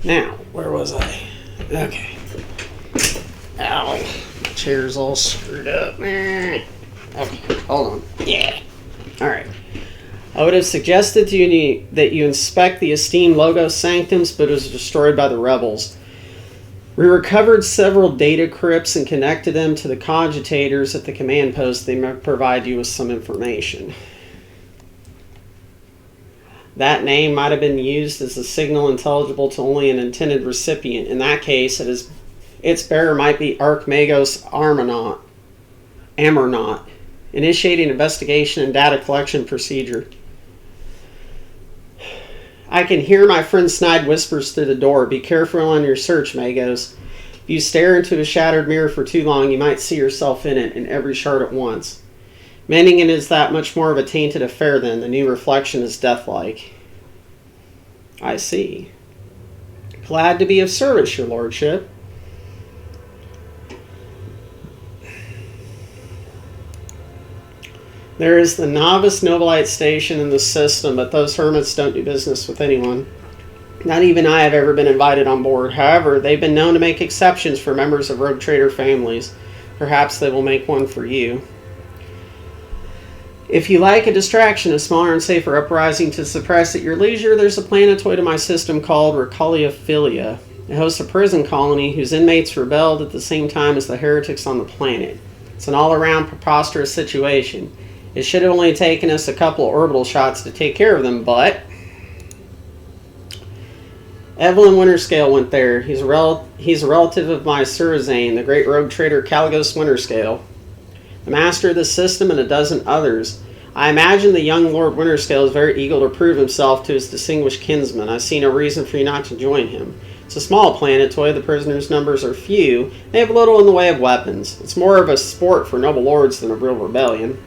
Now, where was I? Okay. Ow. My chair's all screwed up. Okay, hold on. Yeah. Alright. I would have suggested to you that you inspect the esteemed Logos Sanctums, but it was destroyed by the rebels. We recovered several data crypts and connected them to the cogitators at the command post. They might provide you with some information. That name might have been used as a signal intelligible to only an intended recipient. In that case, its bearer might be Archmagos Amornaut, initiating investigation and data collection procedure. I can hear my friend Snide whispers through the door. Be careful on your search, Magos. If you stare into a shattered mirror for too long, you might see yourself in it, in every shard at once. Mending it is that much more of a tainted affair then. The new reflection is deathlike. I see. Glad to be of service, your lordship. There is the novice Nobilite station in the system, but those hermits don't do business with anyone. Not even I have ever been invited on board. However, they've been known to make exceptions for members of rogue trader families. Perhaps they will make one for you. If you like a distraction, a smaller and safer uprising to suppress at your leisure, there's a planetoid in my system called Recaliophilia. It hosts a prison colony whose inmates rebelled at the same time as the heretics on the planet. It's an all-around preposterous situation. It should have only taken us a couple of orbital shots to take care of them, but Evelyn Winterscale went there. He's a relative of my Surazane, the great rogue trader Caligos Winterscale, the master of the system, and a dozen others. I imagine the young Lord Winterscale is very eager to prove himself to his distinguished kinsman. I see no reason for you not to join him. It's a small planetoid, the prisoners' numbers are few, they have little in the way of weapons. It's more of a sport for noble lords than a real rebellion.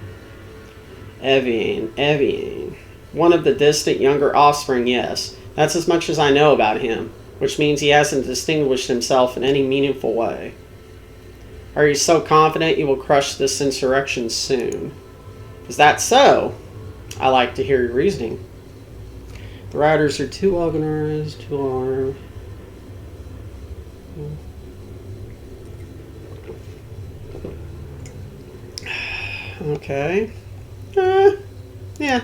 Evian. One of the distant younger offspring, yes. That's as much as I know about him, which means he hasn't distinguished himself in any meaningful way. Are you so confident you will crush this insurrection soon? Is that so? I like to hear your reasoning. The riders are too organized, too armed. Okay. Yeah.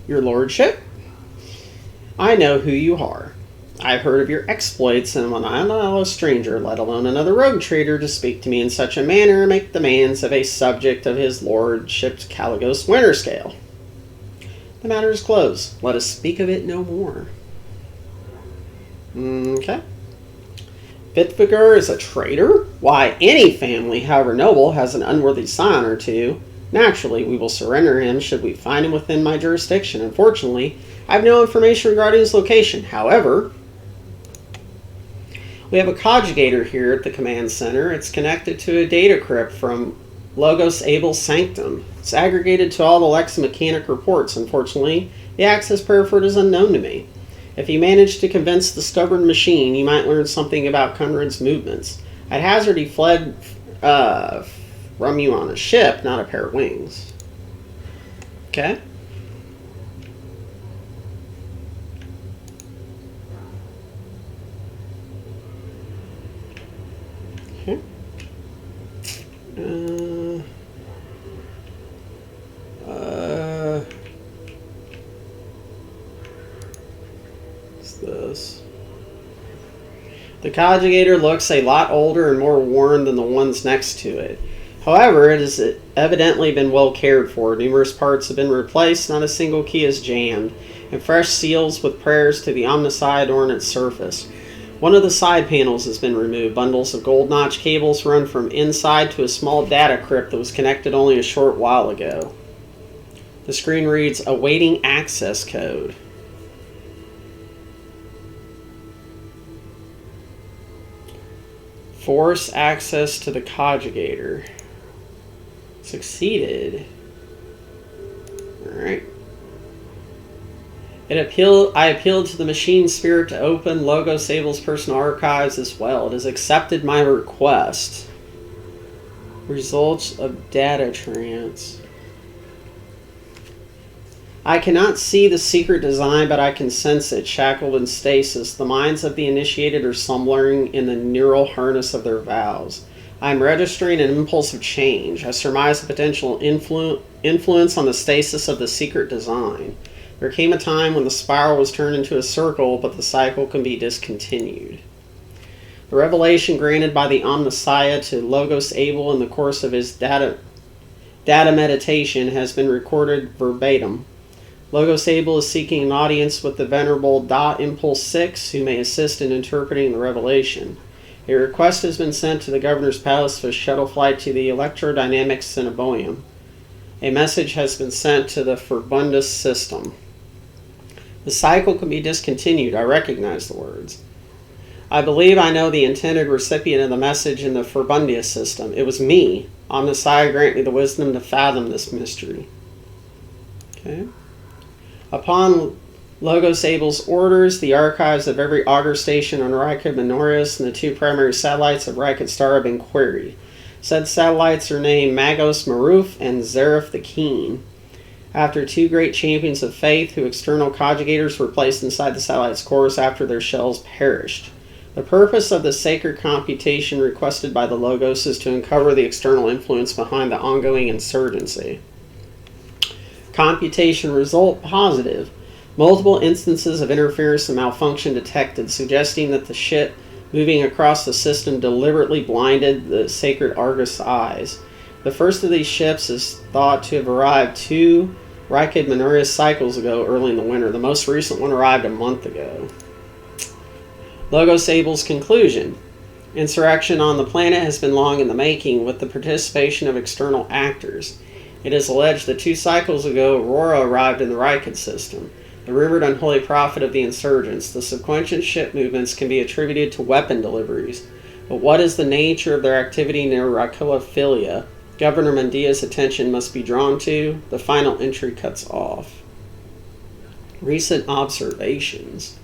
Your lordship? I know who you are. I've heard of your exploits, and when I allow a stranger, let alone another rogue trader, to speak to me in such a manner and make demands of a subject of his lordship's Caligos Winterscale. The matter is closed. Let us speak of it no more. Okay. Bitvigar is a traitor? Why, any family, however noble, has an unworthy scion or two. Naturally, we will surrender him should we find him within my jurisdiction. Unfortunately, I have no information regarding his location. However, we have a conjugator here at the command center. It's connected to a data crypt from Logos Abel's Sanctum. It's aggregated to all the lexomechanic reports. Unfortunately, the access prayer for it is unknown to me. If you manage to convince the stubborn machine, you might learn something about Conrad's movements. I'd hazard he fled from you on a ship, not a pair of wings. Okay. Okay. What's this? The conjugator looks a lot older and more worn than the ones next to it. However, it has evidently been well cared for. Numerous parts have been replaced, not a single key is jammed, and fresh seals with prayers to the Omnissiah adorn its surface. One of the side panels has been removed. Bundles of gold notch cables run from inside to a small data crypt that was connected only a short while ago. The screen reads, awaiting access code. Force access to the conjugator. Succeeded. Alright. I appealed to the machine spirit to open Logos Abel's personal archives as well. It has accepted my request. Results of data trance. I cannot see the secret design, but I can sense it, shackled in stasis. The minds of the initiated are slumbering in the neural harness of their vows. I am registering an impulse of change. I surmise a potential influence on the stasis of the secret design. There came a time when the spiral was turned into a circle, but the cycle can be discontinued. The revelation granted by the Omnissiah to Logos Abel in the course of his data meditation has been recorded verbatim. Logos Abel is seeking an audience with the venerable Dot Impulse 6, who may assist in interpreting the revelation. A request has been sent to the Governor's Palace for a shuttle flight to the Electrodynamics Cinnabonium. A message has been sent to the Furbundus system. The cycle can be discontinued. I recognize the words. I believe I know the intended recipient of the message in the Furbundius system. It was me. Omnissiah, grant me the wisdom to fathom this mystery. Okay. Upon Logos Abel's orders, the archives of every augur station on Rika Minorius and the two primary satellites of Rika Star have been queried. Said satellites are named Magos Maruf and Zareth the Keen. After two great champions of faith, who external conjugators were placed inside the satellite's cores after their shells perished. The purpose of the sacred computation requested by the Logos is to uncover the external influence behind the ongoing insurgency. Computation result positive. Multiple instances of interference and malfunction detected, suggesting that the ship moving across the system deliberately blinded the sacred Argus eyes. The first of these ships is thought to have arrived 2 Rykid Minorius cycles ago early in the winter. The most recent one arrived a month ago. Logos Abel's conclusion. Insurrection on the planet has been long in the making with the participation of external actors. It is alleged that 2 cycles ago Aurora arrived in the Rykid system, the rumored unholy prophet of the insurgents. The subsequent ship movements can be attributed to weapon deliveries. But what is the nature of their activity near Rakilophilia? Governor Mendia's attention must be drawn to. The final entry cuts off. Recent observations.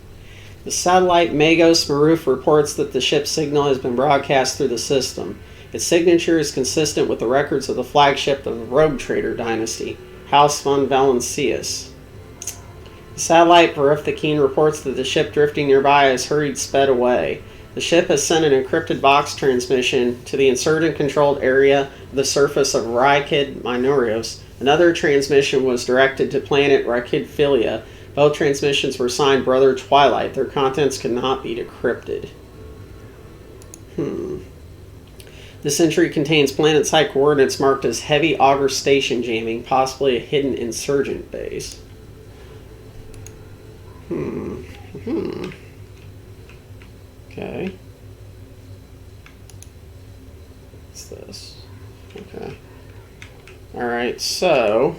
The satellite Magos Maruf reports that the ship's signal has been broadcast through the system. Its signature is consistent with the records of the flagship of the Rogue Trader dynasty, House von Valencius. The satellite Verifthakeen reports that the ship drifting nearby has hurried sped away. The ship has sent an encrypted box transmission to the insurgent-controlled area of the surface of Rykid Minorios. Another transmission was directed to planet Rykidphilia. Both transmissions were signed Brother Twilight. Their contents could not be decrypted. This entry contains planet-side coordinates marked as heavy auger station jamming, possibly a hidden insurgent base. Okay. What's this? Okay. Alright, so...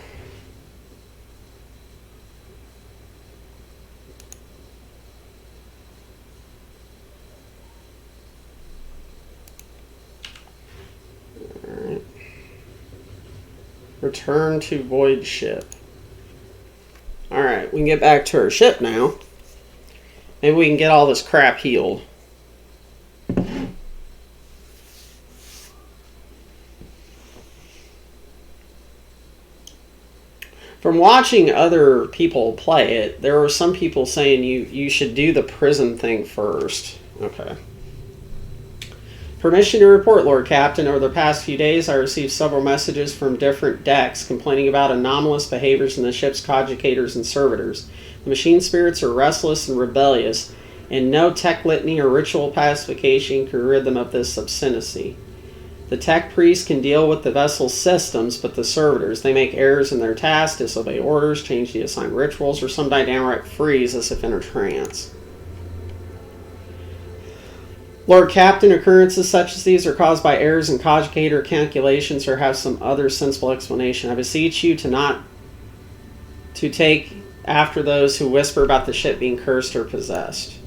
Alright. Return to Void Ship. Alright, we can get back to our ship now. Maybe we can get all this crap healed. From watching other people play it, there were some people saying you should do the prison thing first. Okay. Permission to report, Lord Captain. Over the past few days, I received several messages from different decks complaining about anomalous behaviors in the ship's coadjutors and servitors. The machine spirits are restless and rebellious, and no tech litany or ritual pacification can rid them of this obscenicy. The tech priests can deal with the vessel's systems, but the servitors, they make errors in their tasks, disobey orders, change the assigned rituals, or some die downright freeze as if in a trance. Lord Captain, occurrences such as these are caused by errors in coadjutor calculations or have some other sensible explanation. I beseech you to take after those who whisper about the ship being cursed or possessed.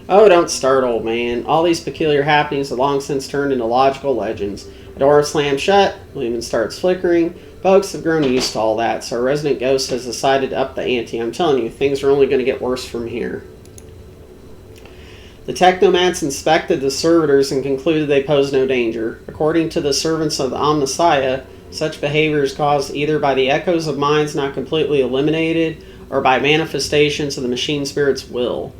Oh, don't start, old man. All these peculiar happenings have long since turned into logical legends. A door slams shut, lumen starts flickering. Folks have grown used to all that, so our resident ghost has decided to up the ante. I'm telling you, things are only going to get worse from here. The technomats inspected the servitors and concluded they posed no danger. According to the servants of the Omnissiah, such behavior is caused either by the echoes of minds not completely eliminated or by manifestations of the machine spirit's will.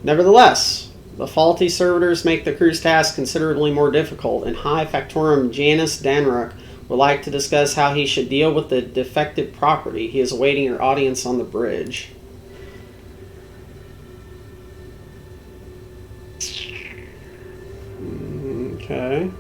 Nevertheless, the faulty servitors make the crew's task considerably more difficult, and High Factorum Janus Danruk would like to discuss how he should deal with the defective property. He is awaiting your audience on the bridge. Okay.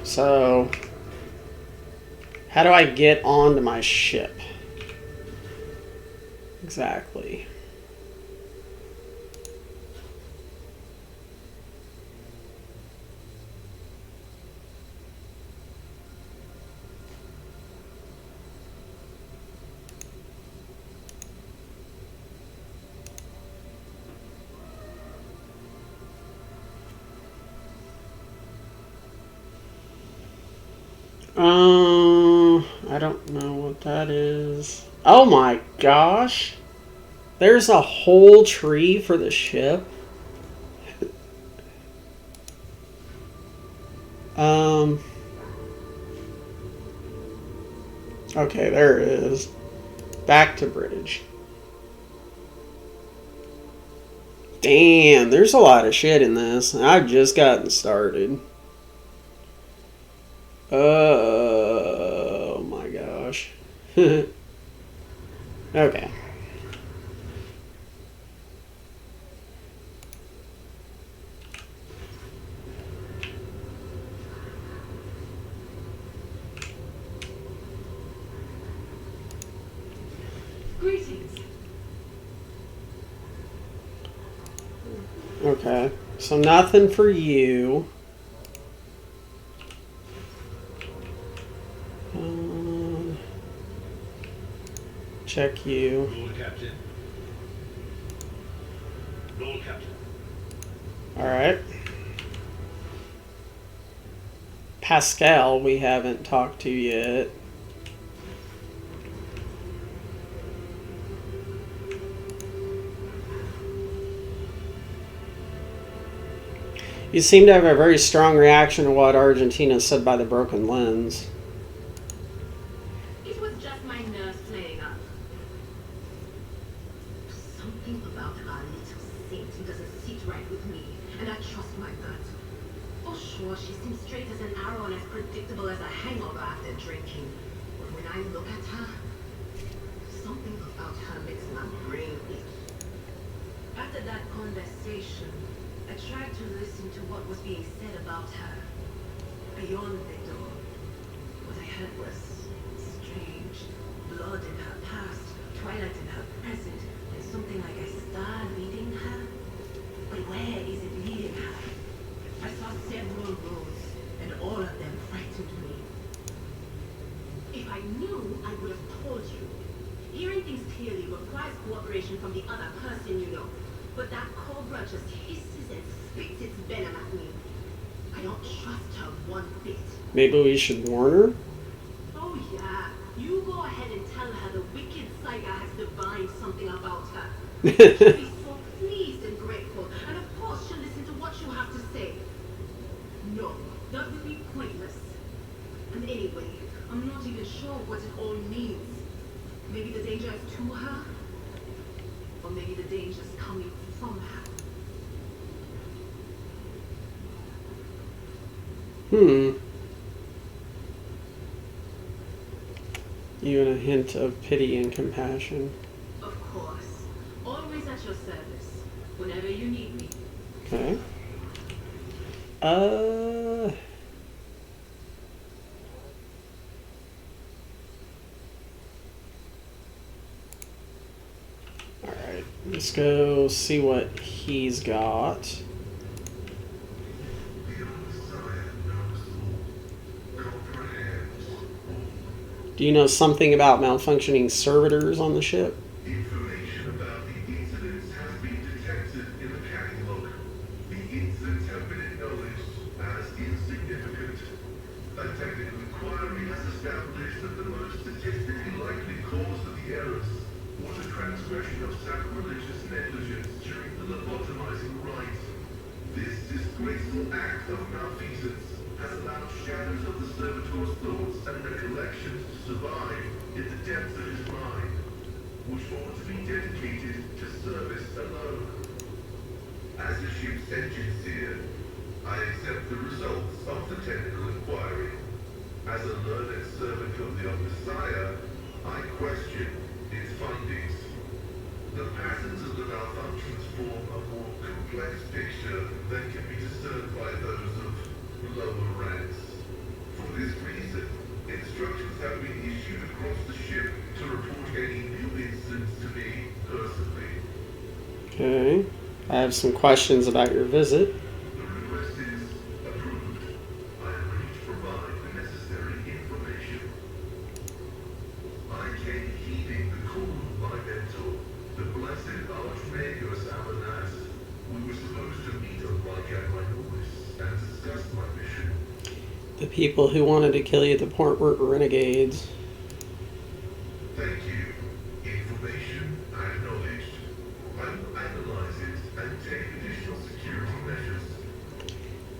So, how do I get onto my ship? Exactly. I don't know what that is. Oh my gosh. There's a whole tree for the ship. Okay, there it is. Back to bridge. Damn, there's a lot of shit in this. I've just gotten started. Oh my gosh. Okay. Greetings. Okay. So nothing for you. Check you. Lord Captain. Lord Captain. Alright. Pascal, we haven't talked to yet. You seem to have a very strong reaction to what Argentina said by the broken lens. It was just my nerves playing up. Something about our little saint doesn't sit right with me, and I trust my gut. For sure, she seems straight as an arrow and as predictable as a hangover after drinking. But when I look at her, something about her makes my brain itch. After that conversation, I tried to listen to what was being said about her. Beyond the door, what I heard was strange. Blood in her past, twilight in her present, and something like a star leading her. But where is it leading her? I saw several roads, and all of them frightened me. If I knew, I would have told you. Hearing things clearly requires cooperation from the other person you know. But that cobra just hisses and spits its venom at me. I don't trust her one bit. Maybe we should warn her? Oh yeah, you go ahead and tell her the wicked Saiga has divined something about her. She'll be so pleased and grateful, and of course she'll listen to what you have to say. No, that would be pointless. And anyway, I'm not even sure what it all means. Maybe the danger is to her, or maybe the danger is coming from her. Even a hint of pity and compassion. Of course. Always at your service. Whenever you need me. Okay. Alright, let's go see what he's got. The Messiah knows all, comprehends. Do you know something about malfunctioning servitors on the ship? Information about the incidents has been detected in the catalog. The incidents have been acknowledged as insignificant. A technical inquiry has established that the most statistically likely cause of the errors was a transgression of sacrilegious negligence during the lobotomizing rite. This disgraceful act of malfeasance has allowed shadows of the servitor's thoughts and recollections to survive in the depths of his mind, which ought to be dedicated to service alone. As the ship's engine seer, I accept the results of the technical inquiry. As a learned servant of the Messiah, I question its findings. The patterns of the malfunctions form a more complex picture than can be discerned by those of lower ranks. For this reason, instructions have been issued across the ship to report any new incidents to me personally. Okay. I have some questions about your visit. The request is approved. I am ready to provide the necessary information. I came heeding the call of my mentor, the blessed Archmagus Amanas. We were supposed to meet on Lycat Minoris and discuss my mission. The people who wanted to kill you at the port were renegades.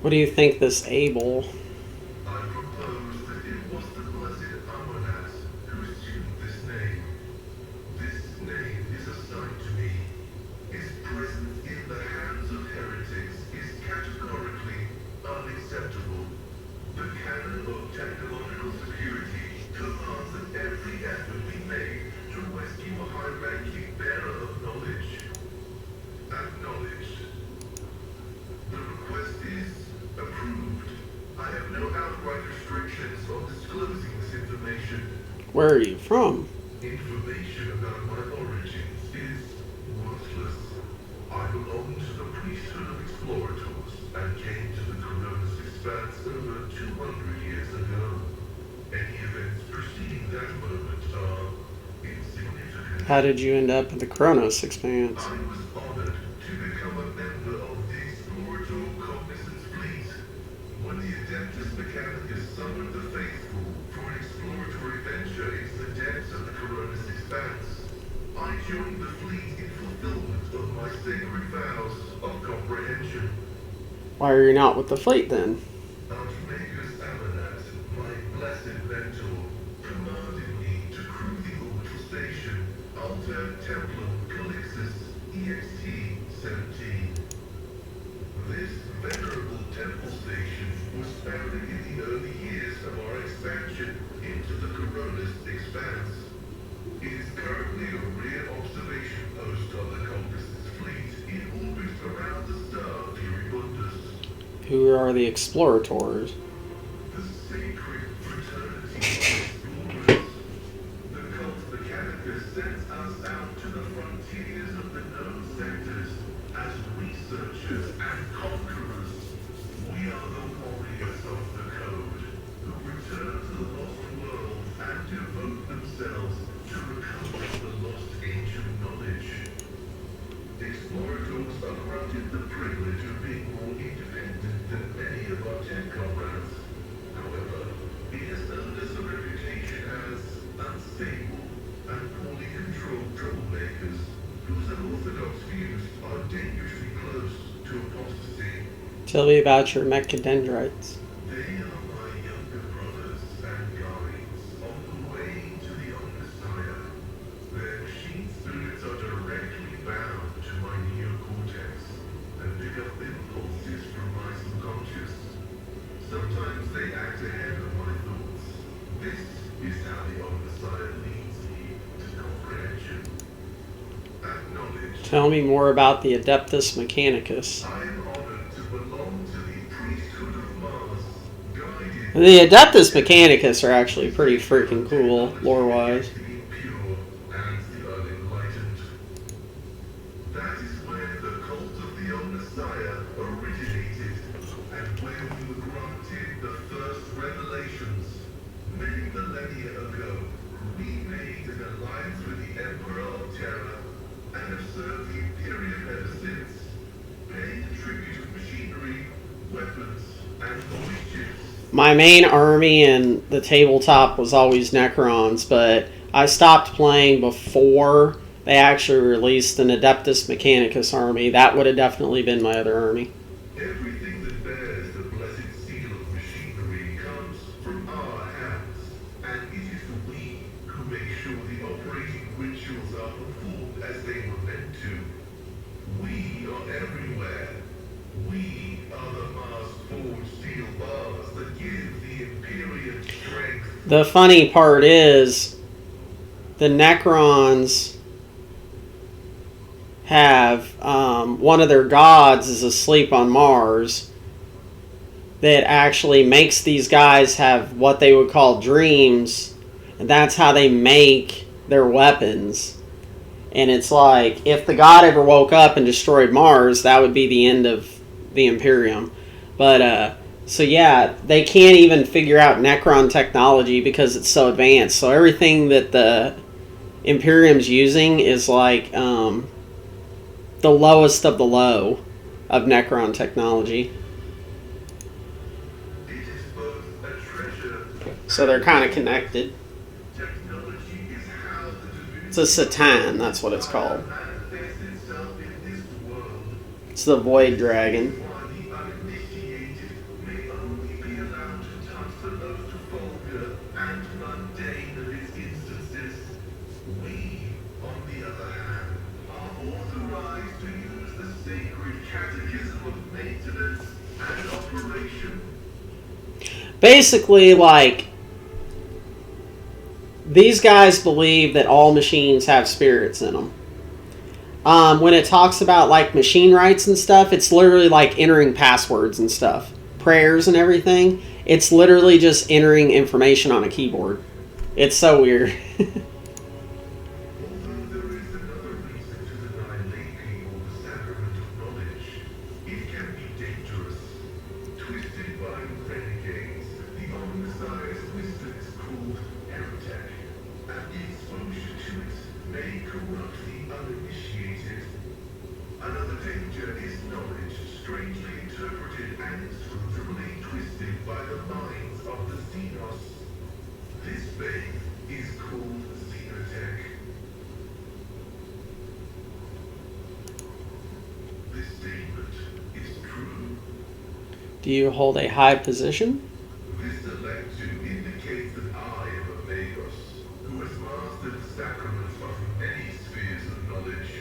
What do you think this Abel? I propose that it was the blessed Amonat who assumed this name. This name is a sign to me. Its presence in the hands of heretics is categorically unacceptable. The canon of technological security commands that every effort be made to rescue a high-ranking bearer of knowledge. Acknowledged. The request is approved. I have no outright restrictions on disclosing this information. Where are you from? Information about my origins is worthless. I belong to the priesthood of explorators and came to the Corona's expanse over 200 years ago. Any events preceding that moment are insignificant. How did you end up at the Kronos Expanse? I was honored to become a member of the Explorator Cognizance Fleet. When the Adeptus Mechanicus summoned the faithful for an exploratory venture into the depths of the Corona's expanse, I joined the fleet in fulfillment of my sacred vows of comprehension. Why are you not with the fleet then? Archimagus Amonat, my blessed mentor, commanded me to crew the orbital station Alter Templum Calixus EXT-17. This venerable temple station was founded in the early years of our expansion into the Corona's expanse. It is currently a rear observation post on the Cognizance fleet in orbit around the star Furibundus. Who are the Explorators? The sacred fraternity of explorers. The cult Mechanicus sends us out to the frontiers of the known sectors as researchers and conquerors. We are the warriors of the code who return to the lost world and devote themselves to recovering the lost ancient knowledge. Explorators are granted the privilege of being more independent than many of our tech comrades. However, it has earned us a reputation as unstable and poorly controlled troublemakers whose unorthodox views are dangerously close to apostasy. Tell me about your mechadendrites. They are my younger brothers and guides on the way to the Omnissiah. Their machine spirits are directly bound to my neocortex and pick up impulses from my subconscious. Sometimes they act ahead of my thoughts. This is how the Omnissiah leads me to comprehension. Acknowledged. Tell me more about the Adeptus Mechanicus. I am honored to belong to the priesthood of Mars, guided The Adeptus Mechanicus are actually pretty freaking cool, lore-wise. the impure and the unenlightened. That is where the cult of the Omnissiah originated, and where we were granted the first revelations. Many millennia ago, we made an alliance with the Emperor of Terra, and have served the Imperium ever since, paying tribute to machinery, weapons, and void ships. My main army in the tabletop was always Necrons, but I stopped playing before they actually released an Adeptus Mechanicus army. That would have definitely been my other army. Everything that bears the blessed seal of machinery comes from our hands, and it is we who make sure the operating rituals are performed as they were meant to. We are everywhere. We are the Mars-forged steel bars that give the Imperium strength. The funny part is, the Necrons have one of their gods is asleep on Mars that actually makes these guys have what they would call dreams, and that's how they make their weapons. And it's like, if the god ever woke up and destroyed Mars, that would be the end of the Imperium. But so yeah, they can't even figure out Necron technology because it's so advanced. So everything that the Imperium's using is like the lowest of the low of Necron technology. It is both a treasure. So they're kind of connected. Technology is how the divinity It's a Satan, that's what it's called. manifests itself in this world. It's the Void Dragon. Why the uninitiated to use the sacred catechism of maintenance and operation. Basically, like, these guys believe that all machines have spirits in them. When it talks about, like, machine rights and stuff, it's literally like entering passwords and stuff. Prayers and everything. It's literally just entering information on a keyboard. It's so weird. Although there is another reason to deny lay people the sacrament of knowledge, it can be dangerous. Twisted by renegades, the Omnissiah's wisdom is called heretic, and the exposure to it may corrupt the uninitiated. Another danger is knowledge strangely interpreted and inscrutably twisted by the minds of the Xenos. This faith is called Xenotech. This statement is true. Do you hold a high position? This electu indicates that I am a Magos, who has mastered the sacraments of many spheres of knowledge,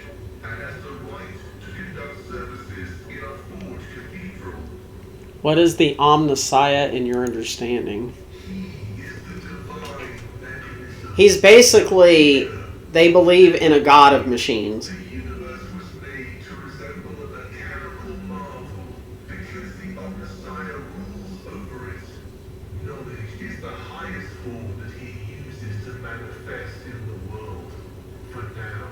and has the right to conduct services in a forged cathedral. What is the Omnissiah in your understanding? He is the divine mechanism. He's basically, they believe in a god of machines. The universe was made to resemble a mechanical marvel because the Omnissiah rules over it. Knowledge is the highest form that he uses to manifest in the world. For now.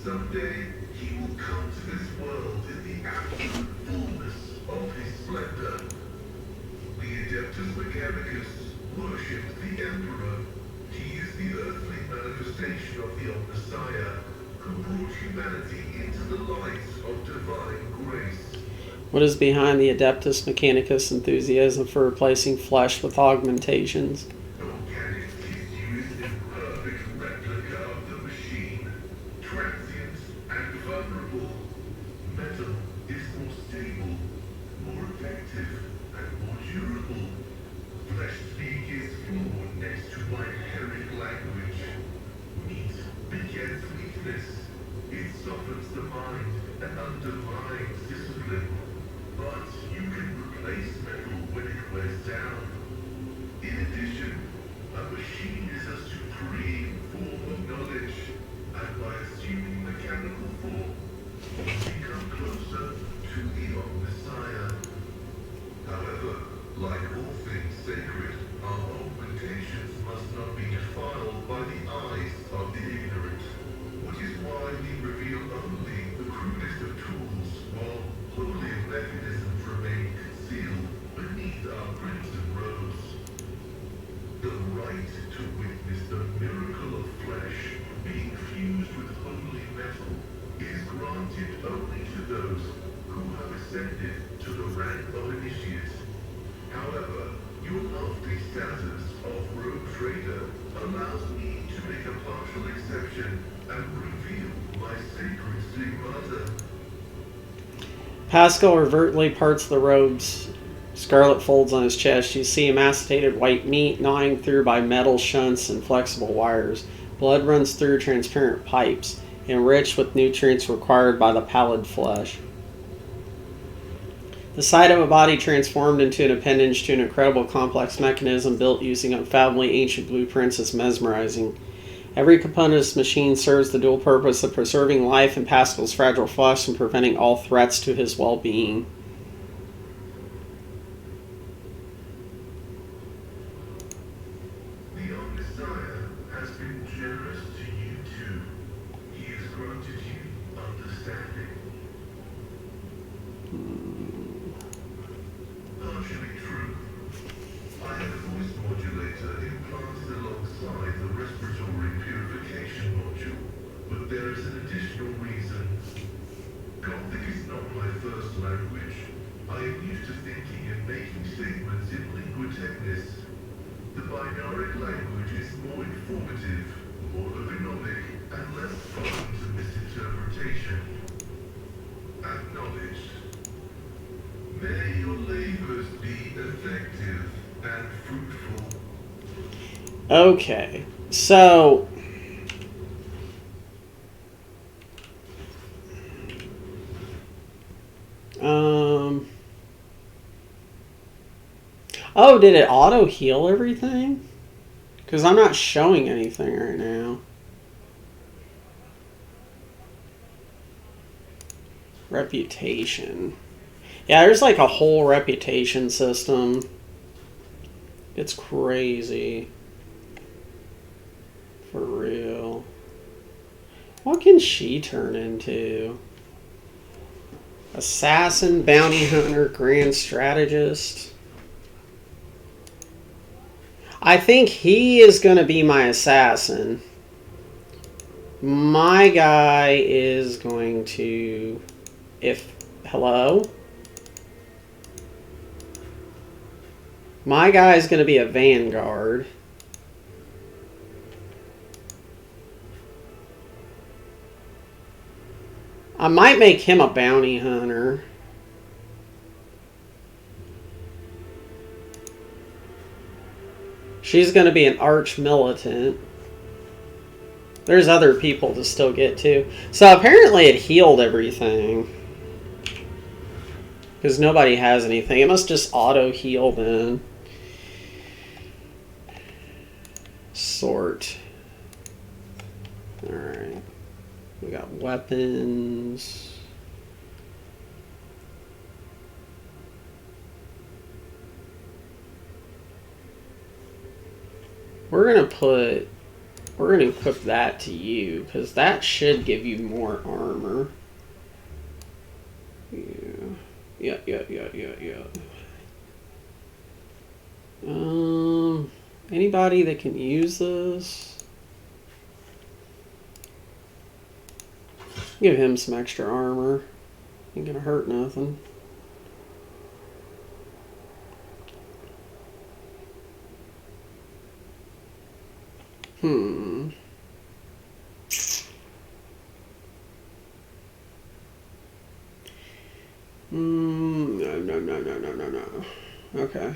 Someday, he will come to this world in the absolute fullness of his splendor. The Adeptus Mechanicus worshipped the Emperor. He is the earthly manifestation of the Omnissiah, who brought humanity into the light of divine grace. What is behind the Adeptus Mechanicus enthusiasm for replacing flesh with augmentations? Organic tissue is an imperfect replica of the machine, transient and vulnerable. Metal is more stable, more effective, and more durable. Flesh speak is flawed next to my herric language. Meat begets weakness. It softens the mind and undermines discipline. But you can replace metal when it wears down. In addition, a machine is a supreme form of knowledge, and by assuming mechanical form, you become closer to the Omnissiah. However, like all things sacred, our augmentations must not be defiled by the eyes of the ignorant, which is why we reveal only the crudest of tools, while holier mechanisms remain concealed beneath our crimson robes. The right to witness the miracle of flesh being fused with holy metal is granted only to those who have ascended to the rank of initiate. However, your lofty status of rogue trader allows me to make a partial exception and reveal my sacred stigmata. Pascal overtly parts the robes. Scarlet folds on his chest. You see emaciated white meat gnawing through by metal shunts and flexible wires. Blood runs through transparent pipes, enriched with nutrients required by the pallid flesh. The sight of a body transformed into an appendage to an incredible complex mechanism built using unfathomably ancient blueprints is mesmerizing. Every component of this machine serves the dual purpose of preserving life in Pascal's fragile flesh and preventing all threats to his well-being. The Omnissiah has been generous to you too. He has granted you understanding. Partially true. I have a voice modulator implanted alongside the respiratory purification module, but there is an additional reason. Gothic is not my first language. I am used to thinking and making statements in lingua technis. The binaric language is more informative, more ergonomic, and less prone to misinterpretation. Acknowledged. May your labors be effective and fruitful. Okay, so Oh, did it auto heal everything? Because I'm not showing anything right now. Reputation. Yeah, there's like a whole reputation system. It's crazy. For real. What can she turn into? Assassin, bounty hunter, grand strategist. I think he is going to be my assassin. My guy is going to... Hello? My guy is going to be a vanguard. I might make him a bounty hunter. She's going to be an arch militant. There's other people to still get to. So apparently it healed everything. Because nobody has anything. It must just auto heal then. Sort. Alright. We got weapons. We're going to equip that to you, because that should give you more armor. Yeah. Anybody that can use this? Give him some extra armor. Ain't gonna hurt nothing. No. Okay.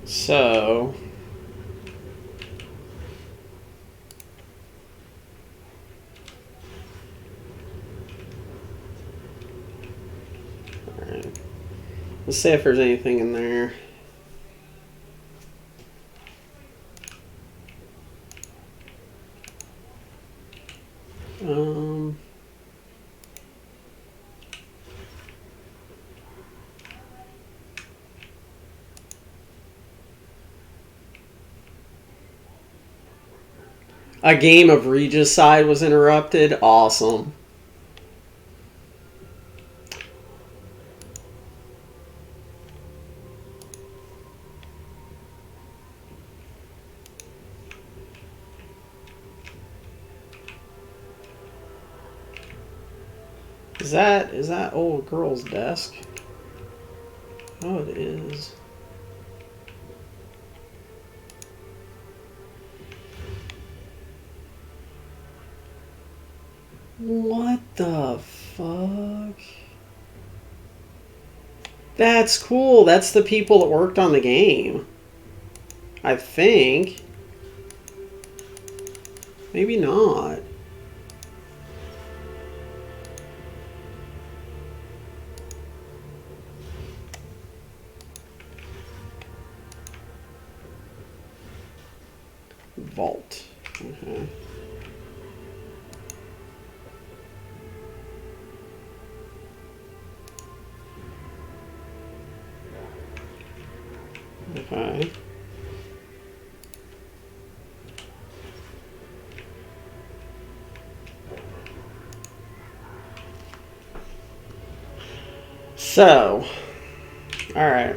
So... Alright. Let's see if there's anything in there. A game of Regicide was interrupted. Awesome. Is that old girl's desk? Oh, it is. What the fuck? That's cool. That's the people that worked on the game. I think. Maybe not. Vault. Okay. Okay. So, all right.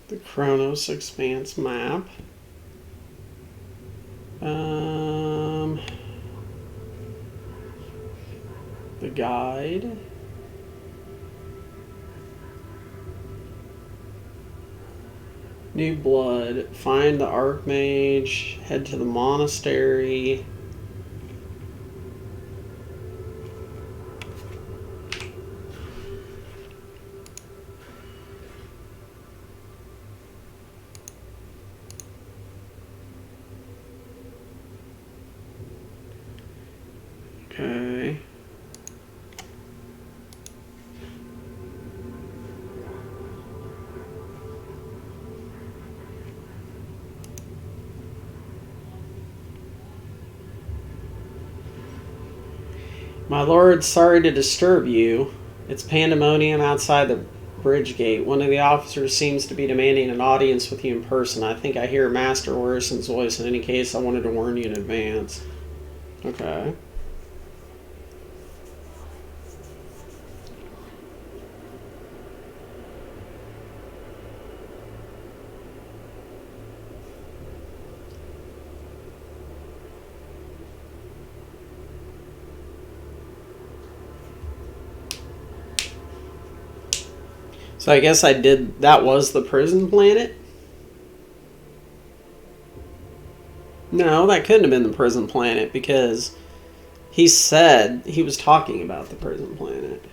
The Chronos Expanse map. The guide. New blood. Find the Archmage. Head to the monastery. Okay. My lord, sorry to disturb you. It's pandemonium outside the bridge gate. One of the officers seems to be demanding an audience with you in person. I think I hear Master Orison's voice. In any case, I wanted to warn you in advance. Okay. So I guess that was the prison planet? No, that couldn't have been the prison planet because he said he was talking about the prison planet.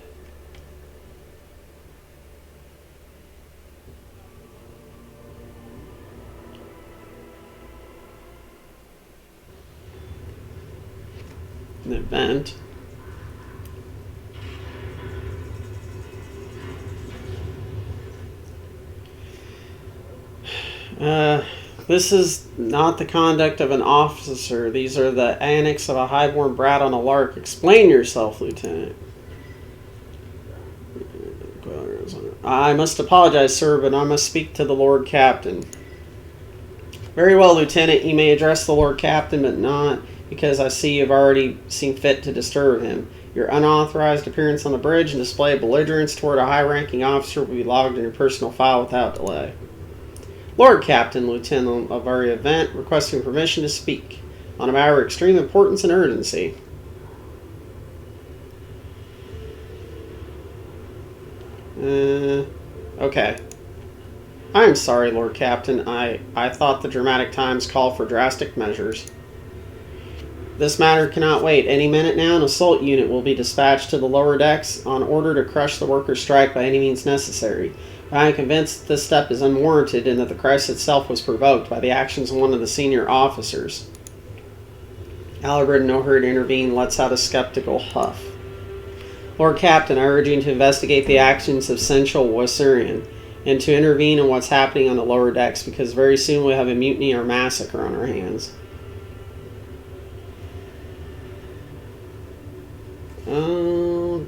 An event. This is not the conduct of an officer. These are the antics of a highborn brat on a lark. Explain yourself, Lieutenant. I must apologize, sir, but I must speak to the Lord Captain. Very well, Lieutenant. You may address the Lord Captain, but not because I see you've already seen fit to disturb him. Your unauthorized appearance on the bridge and display of belligerence toward a high-ranking officer will be logged in your personal file without delay. Lord Captain, Lieutenant of our event, requesting permission to speak on a matter of extreme importance and urgency. Okay. I'm sorry, Lord Captain. I thought the dramatic times called for drastic measures. This matter cannot wait. Any minute now, an assault unit will be dispatched to the lower decks on order to crush the workers' strike by any means necessary. I am convinced that this step is unwarranted and that the crisis itself was provoked by the actions of one of the senior officers. Albert, in no hurry to intervene, lets out a skeptical huff. Lord Captain, I urge you to investigate the actions of Central Wasserian and to intervene in what's happening on the lower decks, because very soon we'll have a mutiny or massacre on our hands.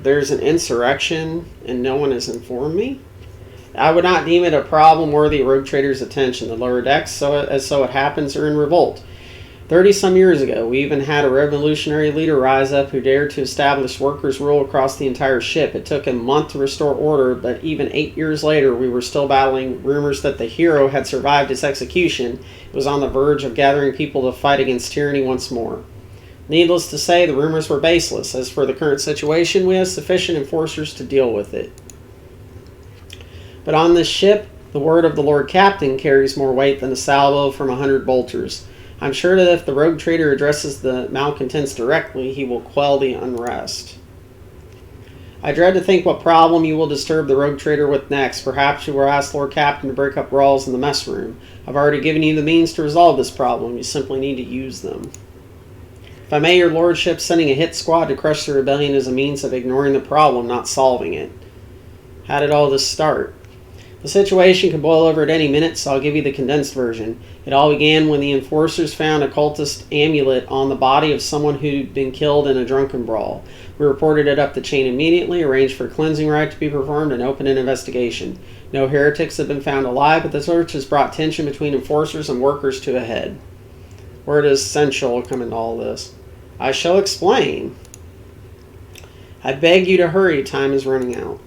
There's an insurrection and no one has informed me? I would not deem it a problem worthy of rogue traders' attention. The lower decks, so it happens, are in revolt. 30-some years ago, we even had a revolutionary leader rise up who dared to establish workers' rule across the entire ship. It took a month to restore order, but even 8 years later, we were still battling rumors that the hero had survived its execution. It was on the verge of gathering people to fight against tyranny once more. Needless to say, the rumors were baseless. As for the current situation, we have sufficient enforcers to deal with it. But on this ship, the word of the Lord Captain carries more weight than a salvo from 100 bolters. I'm sure that if the rogue trader addresses the malcontents directly, he will quell the unrest. I dread to think what problem you will disturb the rogue trader with next. Perhaps you will ask Lord Captain to break up brawls in the mess room. I've already given you the means to resolve this problem. You simply need to use them. If I may, your lordship, sending a hit squad to crush the rebellion is a means of ignoring the problem, not solving it. How did all this start? The situation could boil over at any minute, so I'll give you the condensed version. It all began when the enforcers found a cultist amulet on the body of someone who'd been killed in a drunken brawl. We reported it up the chain immediately, arranged for a cleansing rite to be performed, and opened an investigation. No heretics have been found alive, but the search has brought tension between enforcers and workers to a head. Where does Central come into all this? I shall explain. I beg you to hurry, time is running out.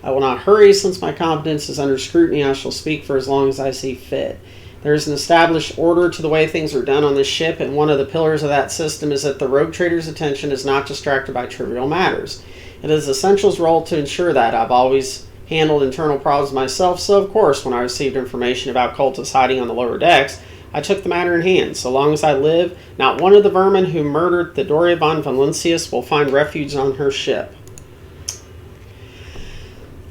I will not hurry, since my competence is under scrutiny. I shall speak for as long as I see fit. There is an established order to the way things are done on this ship, and one of the pillars of that system is that the rogue trader's attention is not distracted by trivial matters. It is Essential's role to ensure that. I've always handled internal problems myself, so of course, when I received information about cultists hiding on the lower decks, I took the matter in hand. So long as I live, not one of the vermin who murdered the Doria von Valencius will find refuge on her ship.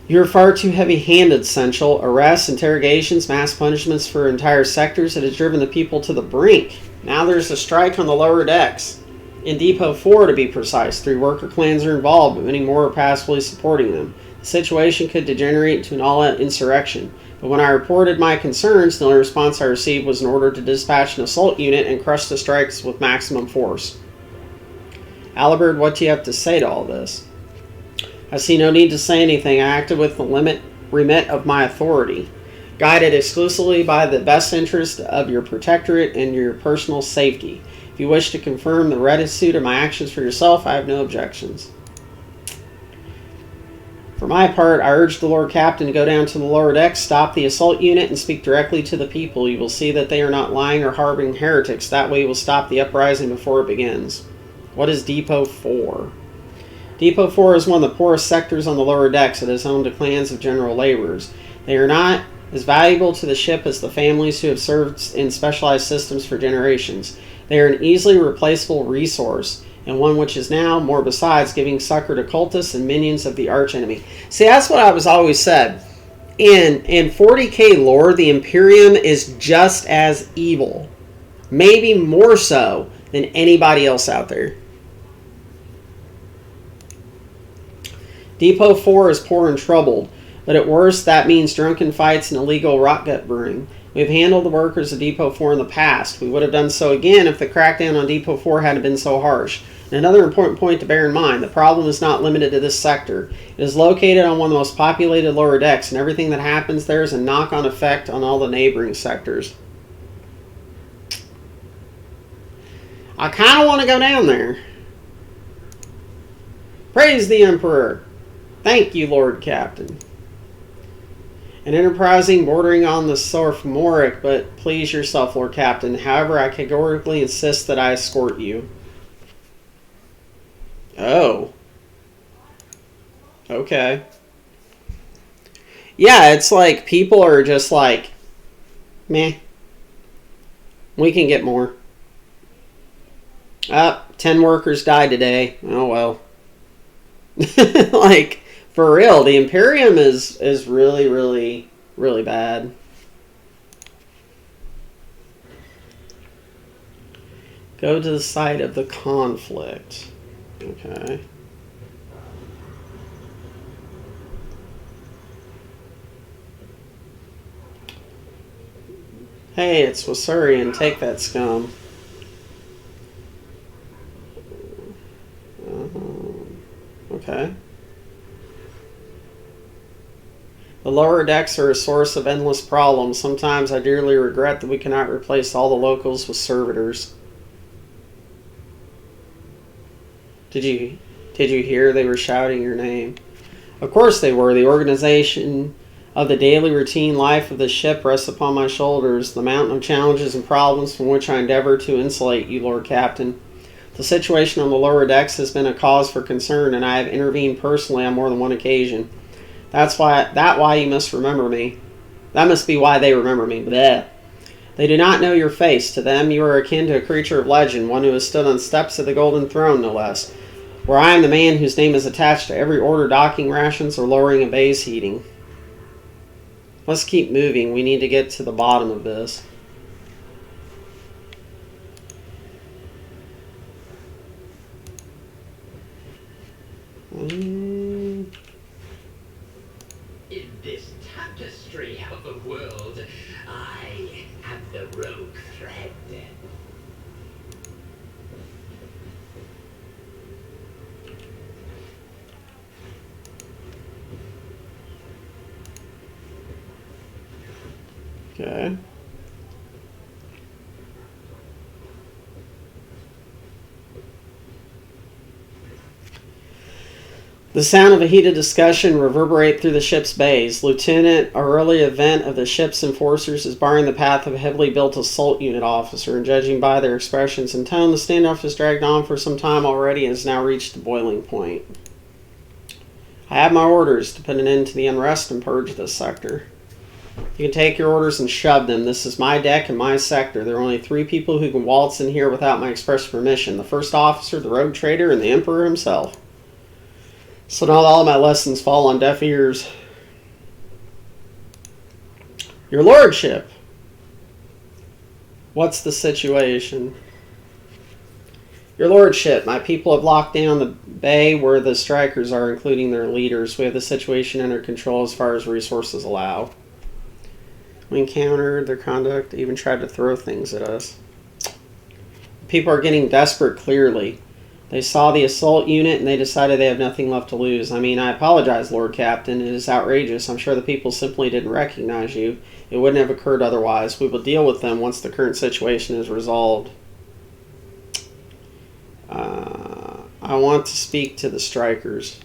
You're far too heavy-handed, Central. Arrests, interrogations, mass punishments for entire sectors. It has driven the people to the brink. Now there's a strike on the lower decks. In Depot 4, to be precise, 3 worker clans are involved, but many more are passively supporting them. The situation could degenerate into an all-out insurrection. But when I reported my concerns, the only response I received was an order to dispatch an assault unit and crush the strikes with maximum force. Alibert, what do you have to say to all this? I see no need to say anything. I acted with the remit of my authority, guided exclusively by the best interest of your protectorate and your personal safety. If you wish to confirm the rectitude of my actions for yourself, I have no objections. For my part, I urge the Lord Captain to go down to the lower decks, stop the assault unit, and speak directly to the people. You will see that they are not lying or harboring heretics. That way you will stop the uprising before it begins. What is Depot 4? Depot 4 is one of the poorest sectors on the lower decks. It is home to clans of general laborers. They are not as valuable to the ship as the families who have served in specialized systems for generations. They are an easily replaceable resource, and one which is now, more besides, giving succor to cultists and minions of the archenemy. See, that's what I was always said. In 40k lore, the Imperium is just as evil. Maybe more so than anybody else out there. Depot 4 is poor and troubled, but at worst that means drunken fights and illegal rotgut brewing. We have handled the workers of Depot 4 in the past. We would have done so again if the crackdown on Depot 4 hadn't been so harsh. And another important point to bear in mind, the problem is not limited to this sector. It is located on one of the most populated lower decks, and everything that happens there is a knock-on effect on all the neighboring sectors. I kind of want to go down there. Praise the Emperor. Thank you, Lord Captain. An enterprising bordering on the sophomoric, but please yourself, Lord Captain. However, I categorically insist that I escort you. Oh. Okay. Yeah, it's like people are just like, meh. We can get more. 10 workers died today. Oh well. Like, for real, the Imperium is really, really, really bad. Go to the site of the conflict. Okay. Hey, it's Wasurian. Take that scum. Okay. The lower decks are a source of endless problems. Sometimes I dearly regret that we cannot replace all the locals with servitors. Did you hear they were shouting your name? Of course they were. The organization of the daily routine life of the ship rests upon my shoulders. The mountain of challenges and problems from which I endeavor to insulate you, Lord Captain. The situation on the lower decks has been a cause for concern, and I have intervened personally on more than one occasion. That's why you must remember me. That must be why they remember me. Blech. They do not know your face. To them, you are akin to a creature of legend, one who has stood on steps of the Golden Throne, no less. Where I am the man whose name is attached to every order docking rations or lowering a base heating. Let's keep moving. We need to get to the bottom of this. In this tapestry of the world, I am the rogue thread. Okay. The sound of a heated discussion reverberate through the ship's bays. Lieutenant Aurelia Event of the ship's enforcers is barring the path of a heavily built assault unit officer, and judging by their expressions and tone, the standoff has dragged on for some time already and has now reached the boiling point. I have my orders to put an end to the unrest and purge this sector. You can take your orders and shove them. This is my deck and my sector. There are only 3 people who can waltz in here without my express permission. The first officer, the rogue trader, and the Emperor himself. So not all my lessons fall on deaf ears. Your lordship. What's the situation? Your lordship, my people have locked down the bay where the strikers are, including their leaders. We have the situation under control as far as resources allow. We encountered their conduct, even tried to throw things at us. People are getting desperate, clearly. They saw the assault unit and they decided they have nothing left to lose. I mean, I apologize, Lord Captain. It is outrageous. I'm sure the people simply didn't recognize you. It wouldn't have occurred otherwise. We will deal with them once the current situation is resolved. I want to speak to the strikers.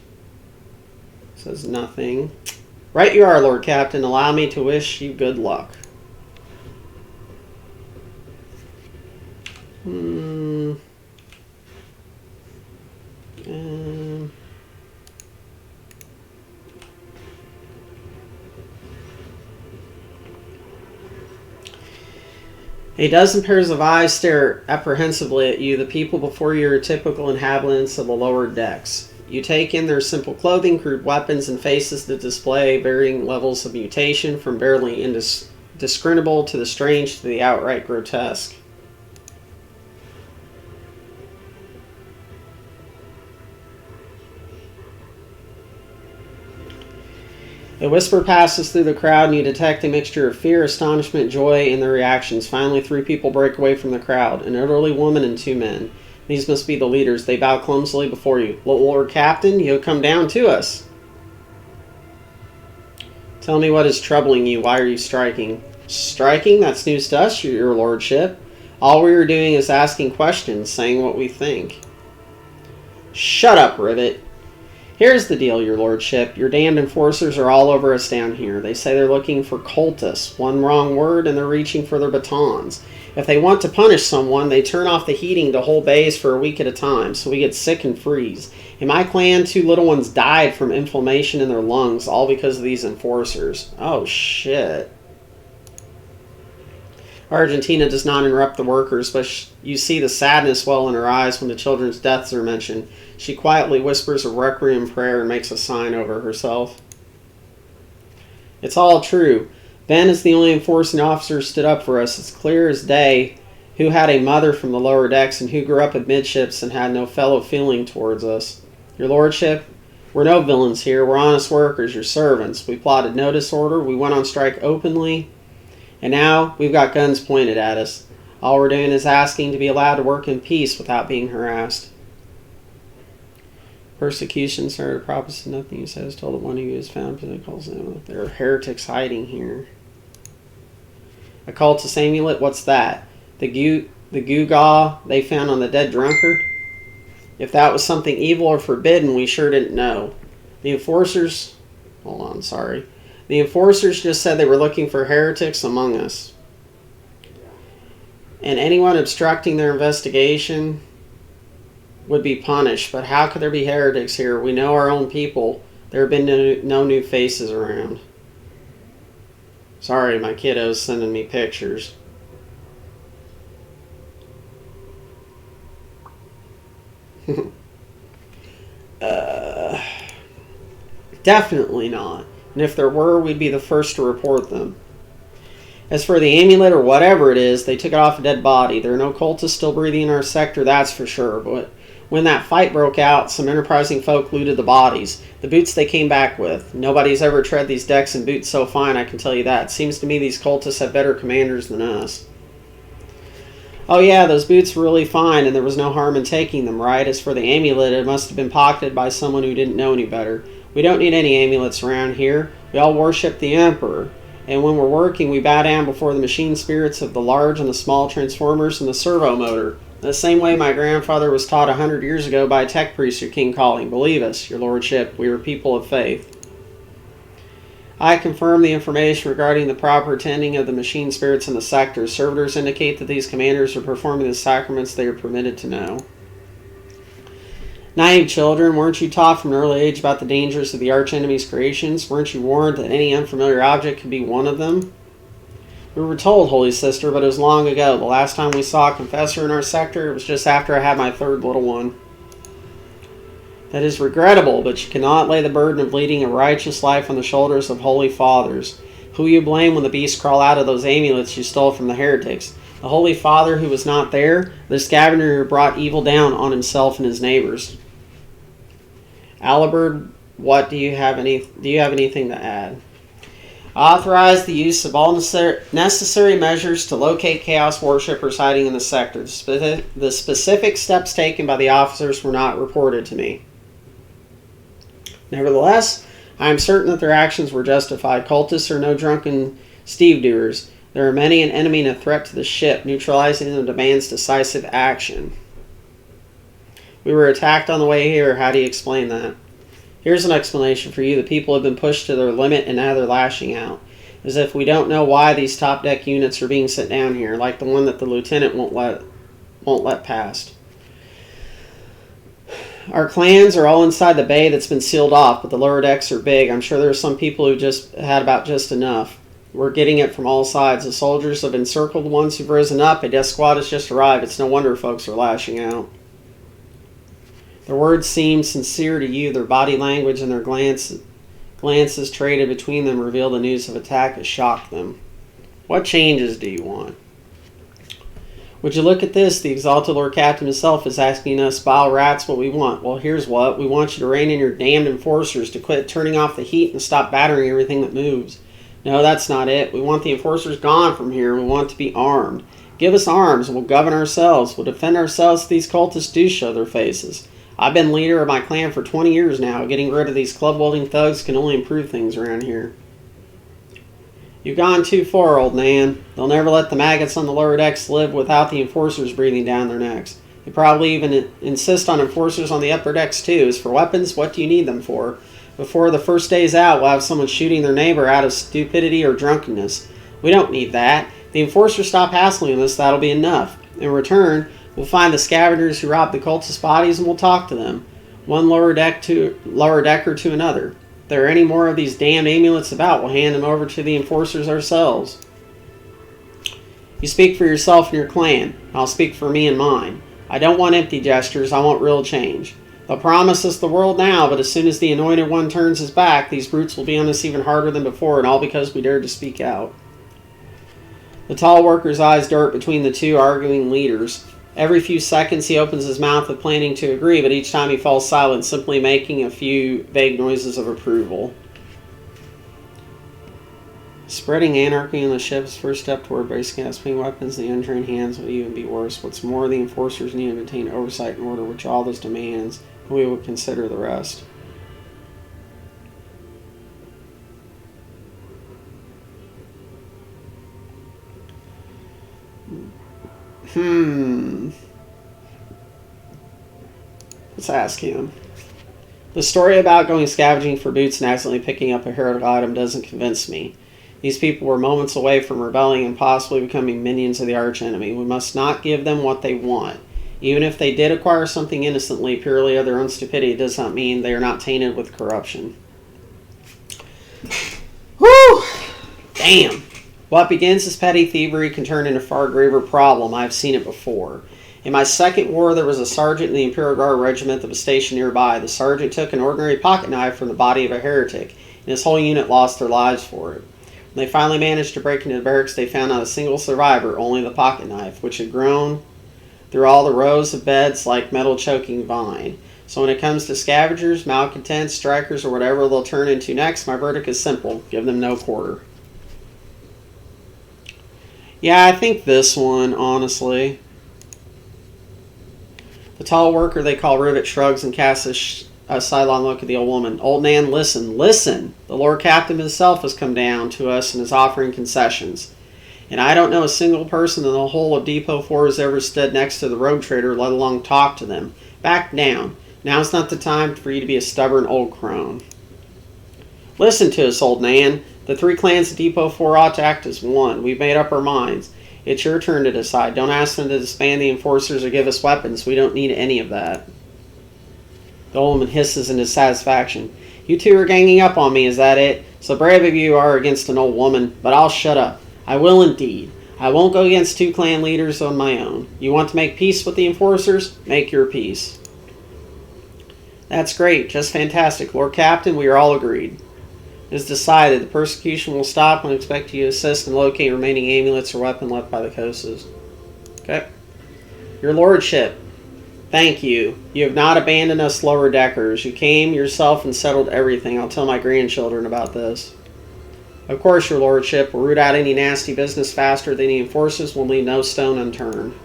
Says nothing. Right you are, Lord Captain. Allow me to wish you good luck. A dozen pairs of eyes stare apprehensively at you. The people before you are typical inhabitants of the lower decks. You take in their simple clothing, crude weapons, and faces that display varying levels of mutation, from barely indiscernible to the strange to the outright grotesque. A whisper passes through the crowd, and you detect a mixture of fear, astonishment, joy in their reactions. Finally, 3 people break away from the crowd, an elderly woman and 2 men. These must be the leaders. They bow clumsily before you. Lord Captain, you have come down to us. Tell me what is troubling you. Why are you striking? Striking? That's news to us, your lordship. All we are doing is asking questions, saying what we think. Shut up, Rivet. Here's the deal, your lordship. Your damned enforcers are all over us down here. They say they're looking for cultists. One wrong word and they're reaching for their batons. If they want to punish someone, they turn off the heating to whole bays for a week at a time, so we get sick and freeze. In my clan, 2 little ones died from inflammation in their lungs, all because of these enforcers. Oh, shit. Argentina does not interrupt the workers, but you see the sadness well in her eyes when the children's deaths are mentioned. She quietly whispers a requiem prayer and makes a sign over herself. It's all true. Ben is the only enforcing officer who stood up for us. It's clear as day who had a mother from the lower decks and who grew up amidships and had no fellow feeling towards us. Your lordship, we're no villains here. We're honest workers, your servants. We plotted no disorder. We went on strike openly. And now we've got guns pointed at us. All we're doing is asking to be allowed to work in peace without being harassed. Persecution started a prophecy. Nothing he says told the one who is found. Calls them. There are heretics hiding here. A cultist amulet? What's that? The gewgaw they found on the dead drunkard? If that was something evil or forbidden, we sure didn't know. The enforcers... Hold on, sorry. The enforcers just said they were looking for heretics among us. And anyone obstructing their investigation would be punished. But how could there be heretics here? We know our own people. There have been no new faces around. Sorry, my kiddo's sending me pictures. Definitely not. And if there were, we'd be the first to report them. As for the amulet or whatever it is, they took it off a dead body. There are no cultists still breathing in our sector, that's for sure. But when that fight broke out, some enterprising folk looted the bodies. The boots they came back with. Nobody's ever tread these decks in boots so fine, I can tell you that. It seems to me these cultists have better commanders than us. Oh yeah, those boots were really fine, and there was no harm in taking them, right? As for the amulet, it must have been pocketed by someone who didn't know any better. We don't need any amulets around here. We all worship the Emperor. And when we're working, we bow down before the machine spirits of the large and the small transformers and the servo motor. The same way my grandfather was taught 100 years ago by a tech priest or king calling. Believe us, your lordship, we are people of faith. I confirm the information regarding the proper tending of the machine spirits in the sector. Servitors indicate that these commanders are performing the sacraments they are permitted to know. Naive children, weren't you taught from an early age about the dangers of the archenemy's creations? Weren't you warned that any unfamiliar object could be one of them? We were told, Holy Sister, but it was long ago. The last time we saw a confessor in our sector, it was just after I had my third little one. That is regrettable, but you cannot lay the burden of leading a righteous life on the shoulders of holy fathers. Who will you blame when the beasts crawl out of those amulets you stole from the heretics? The Holy Father who was not there, the scavenger who brought evil down on himself and his neighbors. Alibert, what do you have anything to add? Authorize the use of all necessary measures to locate Chaos worshippers hiding in the sector. The specific steps taken by the officers were not reported to me. Nevertheless, I am certain that their actions were justified. Cultists are no drunken stevedoers. There are many an enemy and a threat to the ship. Neutralizing them demands decisive action. We were attacked on the way here. How do you explain that? Here's an explanation for you. The people have been pushed to their limit and now they're lashing out. As if we don't know why these top deck units are being sent down here, like the one that the lieutenant won't let past. Our clans are all inside the bay that's been sealed off, but the lower decks are big. I'm sure there are some people who just had about just enough. We're getting it from all sides. The soldiers have encircled the ones who've risen up. A death squad has just arrived. It's no wonder folks are lashing out. Their words seem sincere to you. Their body language and their glances traded between them reveal the news of attack has shocked them. What changes do you want? Would you look at this? The exalted Lord Captain himself is asking us vile rats what we want. Well, here's what. We want you to rein in your damned enforcers, to quit turning off the heat and stop battering everything that moves. No, that's not it. We want the enforcers gone from here. We want to be armed. Give us arms and we'll govern ourselves. We'll defend ourselves if these cultists do show their faces. I've been leader of my clan for 20 years now. Getting rid of these club-wielding thugs can only improve things around here. You've gone too far, old man. They'll never let the maggots on the lower decks live without the enforcers breathing down their necks. They probably even insist on enforcers on the upper decks too. As for weapons, what do you need them for? Before the first day's out, we'll have someone shooting their neighbor out of stupidity or drunkenness. We don't need that. The enforcers stop hassling us, that'll be enough. In return, we'll find the scavengers who robbed the cultists' bodies and we'll talk to them. One lower decker to another. If there are any more of these damned amulets about, we'll hand them over to the enforcers ourselves. You speak for yourself and your clan. I'll speak for me and mine. I don't want empty gestures, I want real change. They'll promise us the world now, but as soon as the anointed one turns his back, these brutes will be on us even harder than before, and all because we dared to speak out. The tall worker's eyes dart between the two arguing leaders. Every few seconds he opens his mouth with planning to agree, but each time he falls silent, simply making a few vague noises of approval. Spreading anarchy on the ship's first step toward gasping weapons in the untrained hands will even be worse. What's more, the enforcers need to maintain oversight and order, which all this demands, and we will consider the rest. Let's ask him. The story about going scavenging for boots and accidentally picking up a heretic item doesn't convince me. These people were moments away from rebelling and possibly becoming minions of the archenemy. We must not give them what they want. Even if they did acquire something innocently, purely of their own stupidity, it does not mean they are not tainted with corruption. Whew! Damn! What begins as petty thievery can turn into a far graver problem. I've seen it before. In my second war, there was a sergeant in the Imperial Guard regiment that was stationed nearby. The sergeant took an ordinary pocket knife from the body of a heretic, and his whole unit lost their lives for it. When they finally managed to break into the barracks, they found not a single survivor, only the pocket knife, which had grown through all the rows of beds like metal choking vine. So when it comes to scavengers, malcontents, strikers, or whatever they'll turn into next, my verdict is simple. Give them no quarter. Yeah, I think this one, honestly. The tall worker they call Rivet shrugs and casts a sidelong look at the old woman. Old man, listen, listen! The Lord Captain himself has come down to us and is offering concessions. And I don't know a single person in the whole of Depot 4 has ever stood next to the rogue trader, let alone talk to them. Back down. Now's not the time for you to be a stubborn old crone. Listen to us, old man. The three clans of Depot 4 ought to act as one. We've made up our minds. It's your turn to decide. Don't ask them to disband the enforcers or give us weapons. We don't need any of that. The old woman hisses in dissatisfaction. You two are ganging up on me, is that it? So brave of you are against an old woman, but I'll shut up. I will indeed. I won't go against 2 clan leaders on my own. You want to make peace with the enforcers? Make your peace. That's great. Just fantastic. Lord Captain, we are all agreed. It is decided. The persecution will stop and expect you to assist and locate remaining amulets or weapon left by the Kosas. Okay. Your Lordship, thank you. You have not abandoned us lower deckers. You came yourself and settled everything. I'll tell my grandchildren about this. Of course, Your Lordship. We'll root out any nasty business faster than the enforcers. Will leave no stone unturned.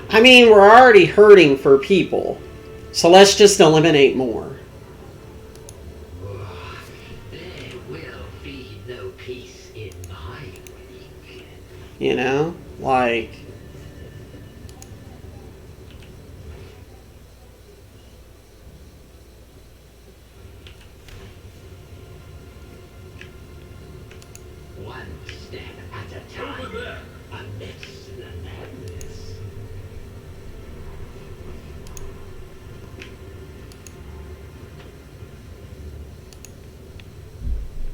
I mean, we're already hurting for people. So let's just eliminate more. There will be no peace in my wake. You know? Like... One step at a time. Over there. Amidst the madness.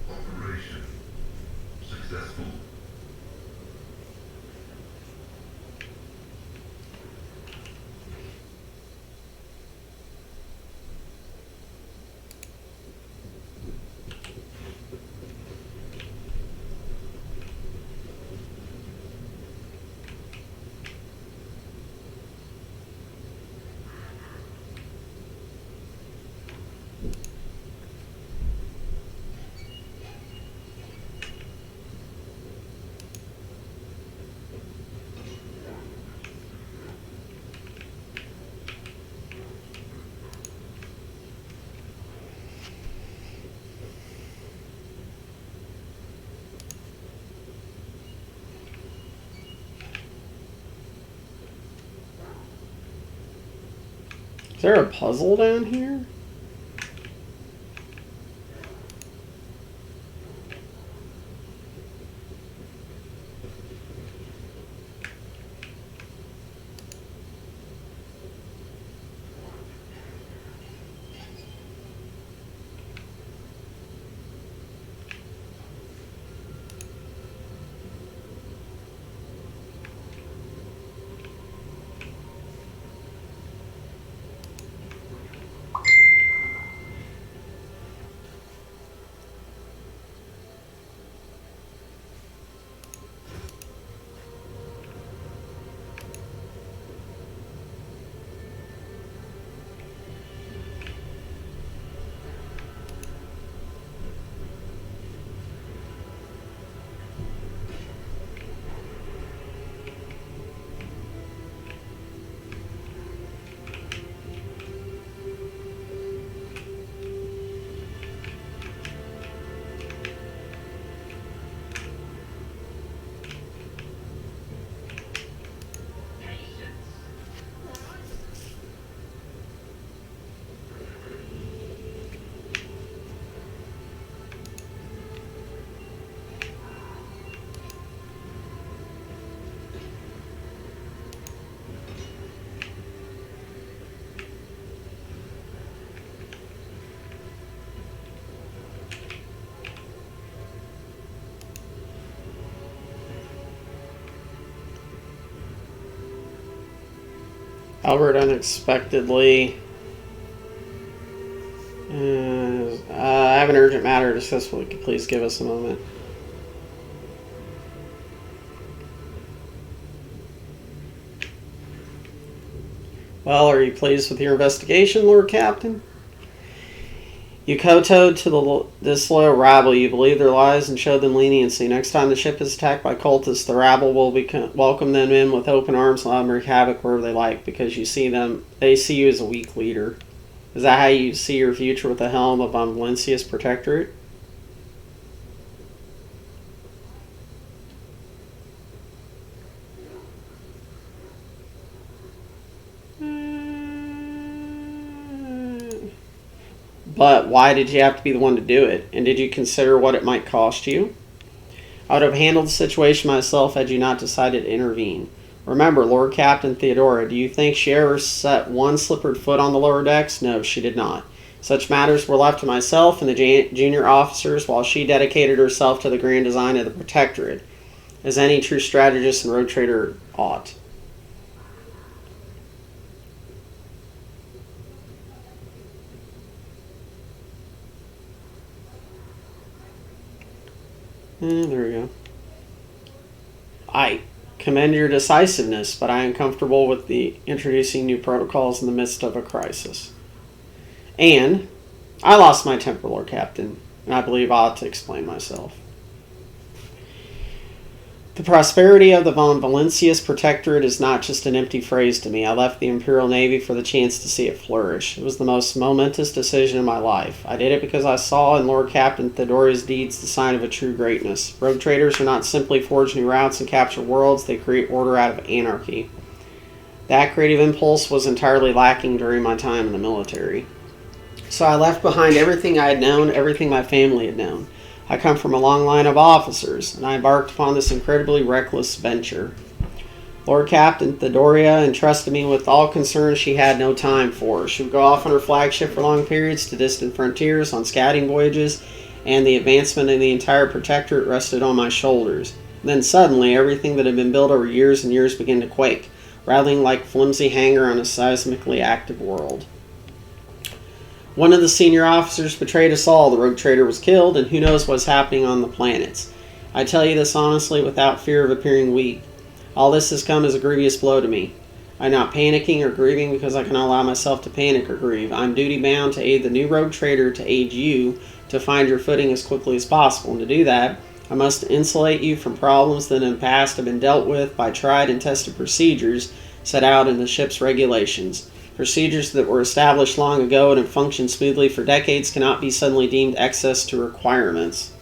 Operation successful. Is there a puzzle down here? Albert unexpectedly. I have an urgent matter to discuss. Will you please give us a moment? Well, are you pleased with your investigation, Lord Captain? You kowtowed to the disloyal rabble. You believed their lies and showed them leniency. Next time the ship is attacked by cultists, the rabble will welcome them in with open arms and let them wreak havoc wherever they like, because they see you as a weak leader. Is that how you see your future with the helm of Valencia's Protectorate? But why did you have to be the one to do it? And did you consider what it might cost you? I would have handled the situation myself had you not decided to intervene. Remember, Lord Captain Theodora, do you think she ever set one slippered foot on the lower decks? No, she did not. Such matters were left to myself and the junior officers while she dedicated herself to the grand design of the Protectorate, as any true strategist and rogue trader ought. There we go. I commend your decisiveness, but I am comfortable with the introducing new protocols in the midst of a crisis. And I lost my temper, Lord Captain, and I believe I ought to explain myself. The prosperity of the Von Valencius Protectorate is not just an empty phrase to me. I left the Imperial Navy for the chance to see it flourish. It was the most momentous decision in my life. I did it because I saw in Lord Captain Theodora's deeds the sign of a true greatness. Rogue traders are not simply forge new routes and capture worlds, they create order out of anarchy. That creative impulse was entirely lacking during my time in the military. So I left behind everything I had known, everything my family had known. I come from a long line of officers, and I embarked upon this incredibly reckless venture. Lord Captain Theodora entrusted me with all concerns she had no time for. She would go off on her flagship for long periods to distant frontiers, on scouting voyages, and the advancement of the entire Protectorate rested on my shoulders. Then suddenly, everything that had been built over years and years began to quake, rattling like flimsy hanger on a seismically active world. One of the senior officers betrayed us all. The rogue trader was killed, and who knows what's happening on the planets. I tell you this honestly without fear of appearing weak. All this has come as a grievous blow to me. I'm not panicking or grieving because I cannot allow myself to panic or grieve. I'm duty-bound to aid the new rogue trader to aid you to find your footing as quickly as possible. And to do that, I must insulate you from problems that in the past have been dealt with by tried and tested procedures set out in the ship's regulations. Procedures that were established long ago and have functioned smoothly for decades cannot be suddenly deemed excess to requirements.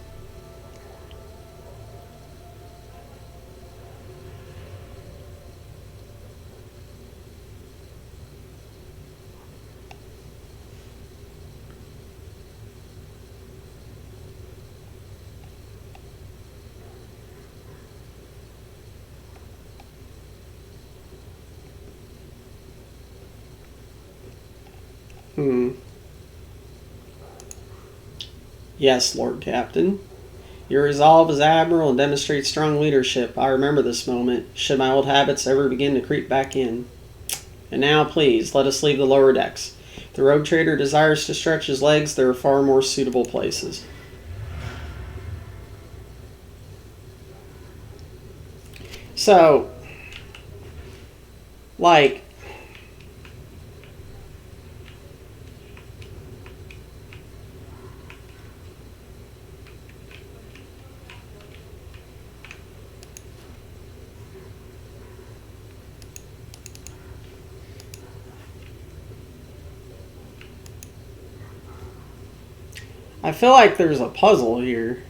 Yes, Lord Captain. Your resolve is admirable and demonstrates strong leadership. I remember this moment, should my old habits ever begin to creep back in. And now, please, let us leave the lower decks. If the rogue trader desires to stretch his legs, there are far more suitable places. So, like, I feel like there's a puzzle here.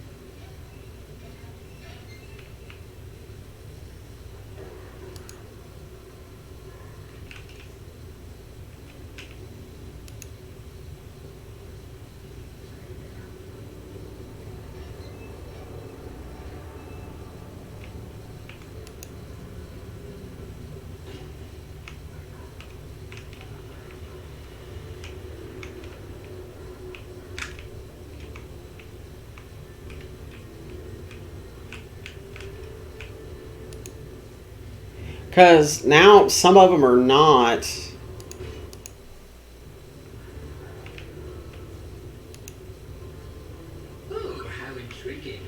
Because now some of them are not. Oh, how intriguing.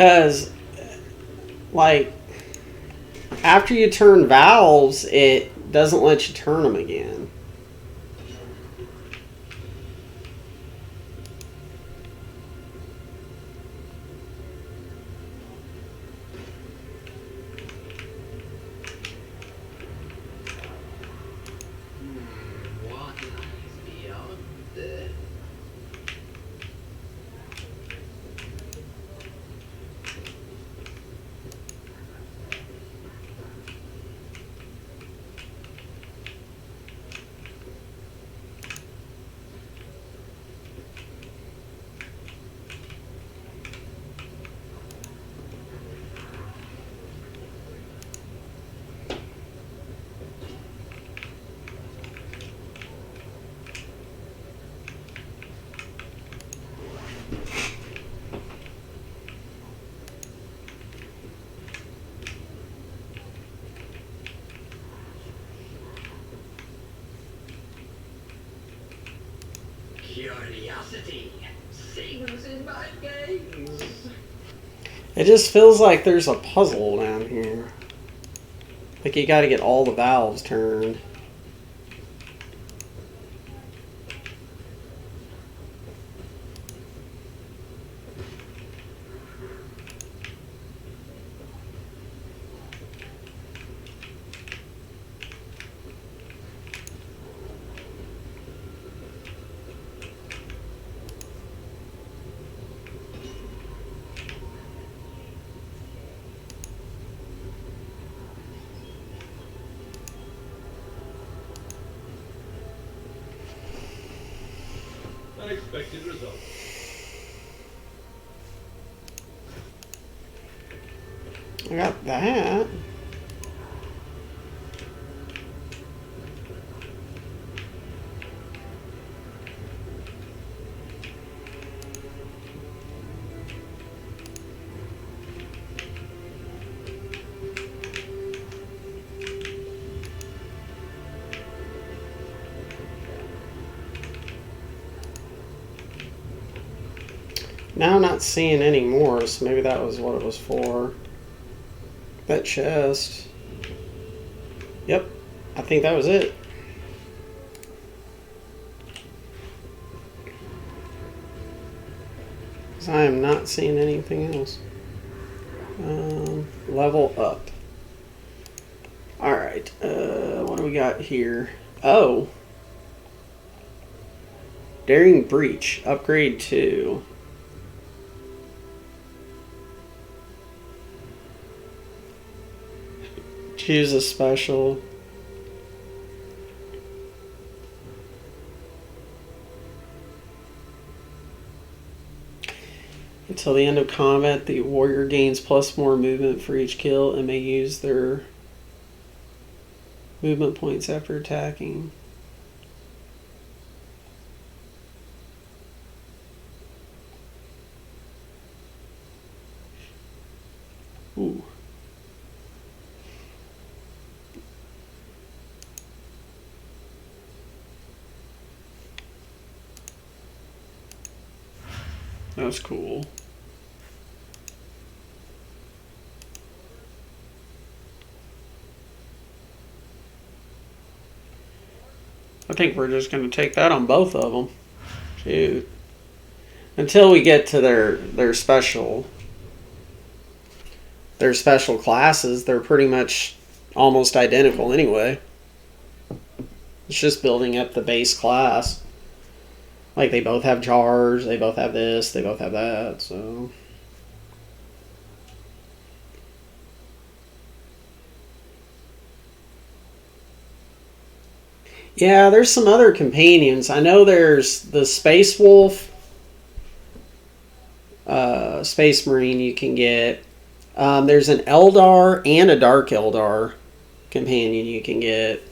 Because, like, after you turn valves, it doesn't let you turn them again. What lies beyond the... Curiosity sings in my veins. It just feels like there's a puzzle down here. Like you gotta get all the valves turned. Unexpected result. I got that. Now I'm not seeing any more, so maybe that was what it was for. That chest. Yep, I think that was it. Because I am not seeing anything else. Level up. Alright, what do we got here? Oh. Daring Breach, upgrade 2. Choose a special. Until the end of combat, the warrior gains plus more movement for each kill and may use their movement points after attacking. Ooh. That's cool. I think we're just going to take that on both of them. Shoot. Until we get to their special classes, they're pretty much almost identical anyway. It's just building up the base class. Like, they both have jars, they both have this, they both have that, so... Yeah, there's some other companions. I know there's the Space Wolf, Space Marine you can get. There's an Eldar and a Dark Eldar companion you can get.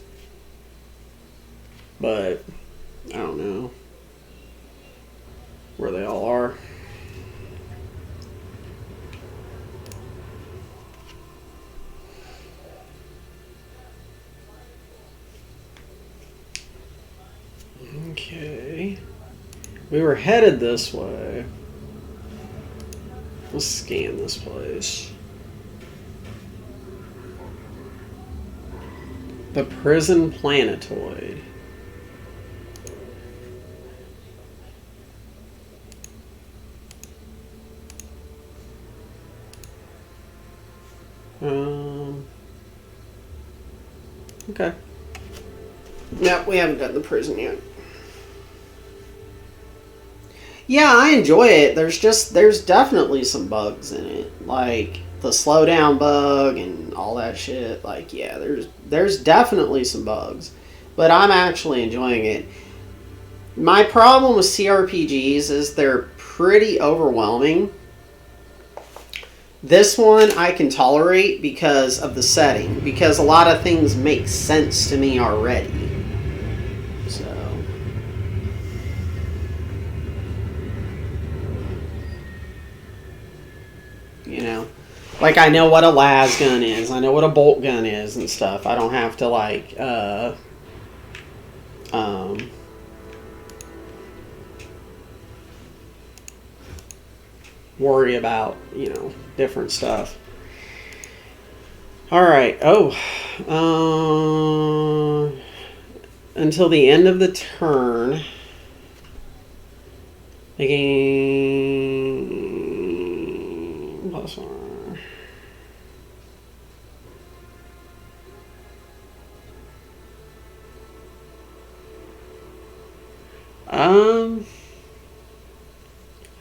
But, I don't know where they all are. Okay. We were headed this way. Let's scan this place. The prison planetoid. Okay. Nope, we haven't done the prison yet. Yeah, I enjoy it. There's definitely some bugs in it. Like the slowdown bug and all that shit. Like, yeah, there's definitely some bugs. But I'm actually enjoying it. My problem with CRPGs is they're pretty overwhelming. This one I can tolerate because of the setting. Because a lot of things make sense to me already. So... You know, like I know what a las gun is, I know what a bolt gun is and stuff. I don't have to like worry about, you know, different stuff. All right. Oh, until the end of the turn, again, plus one.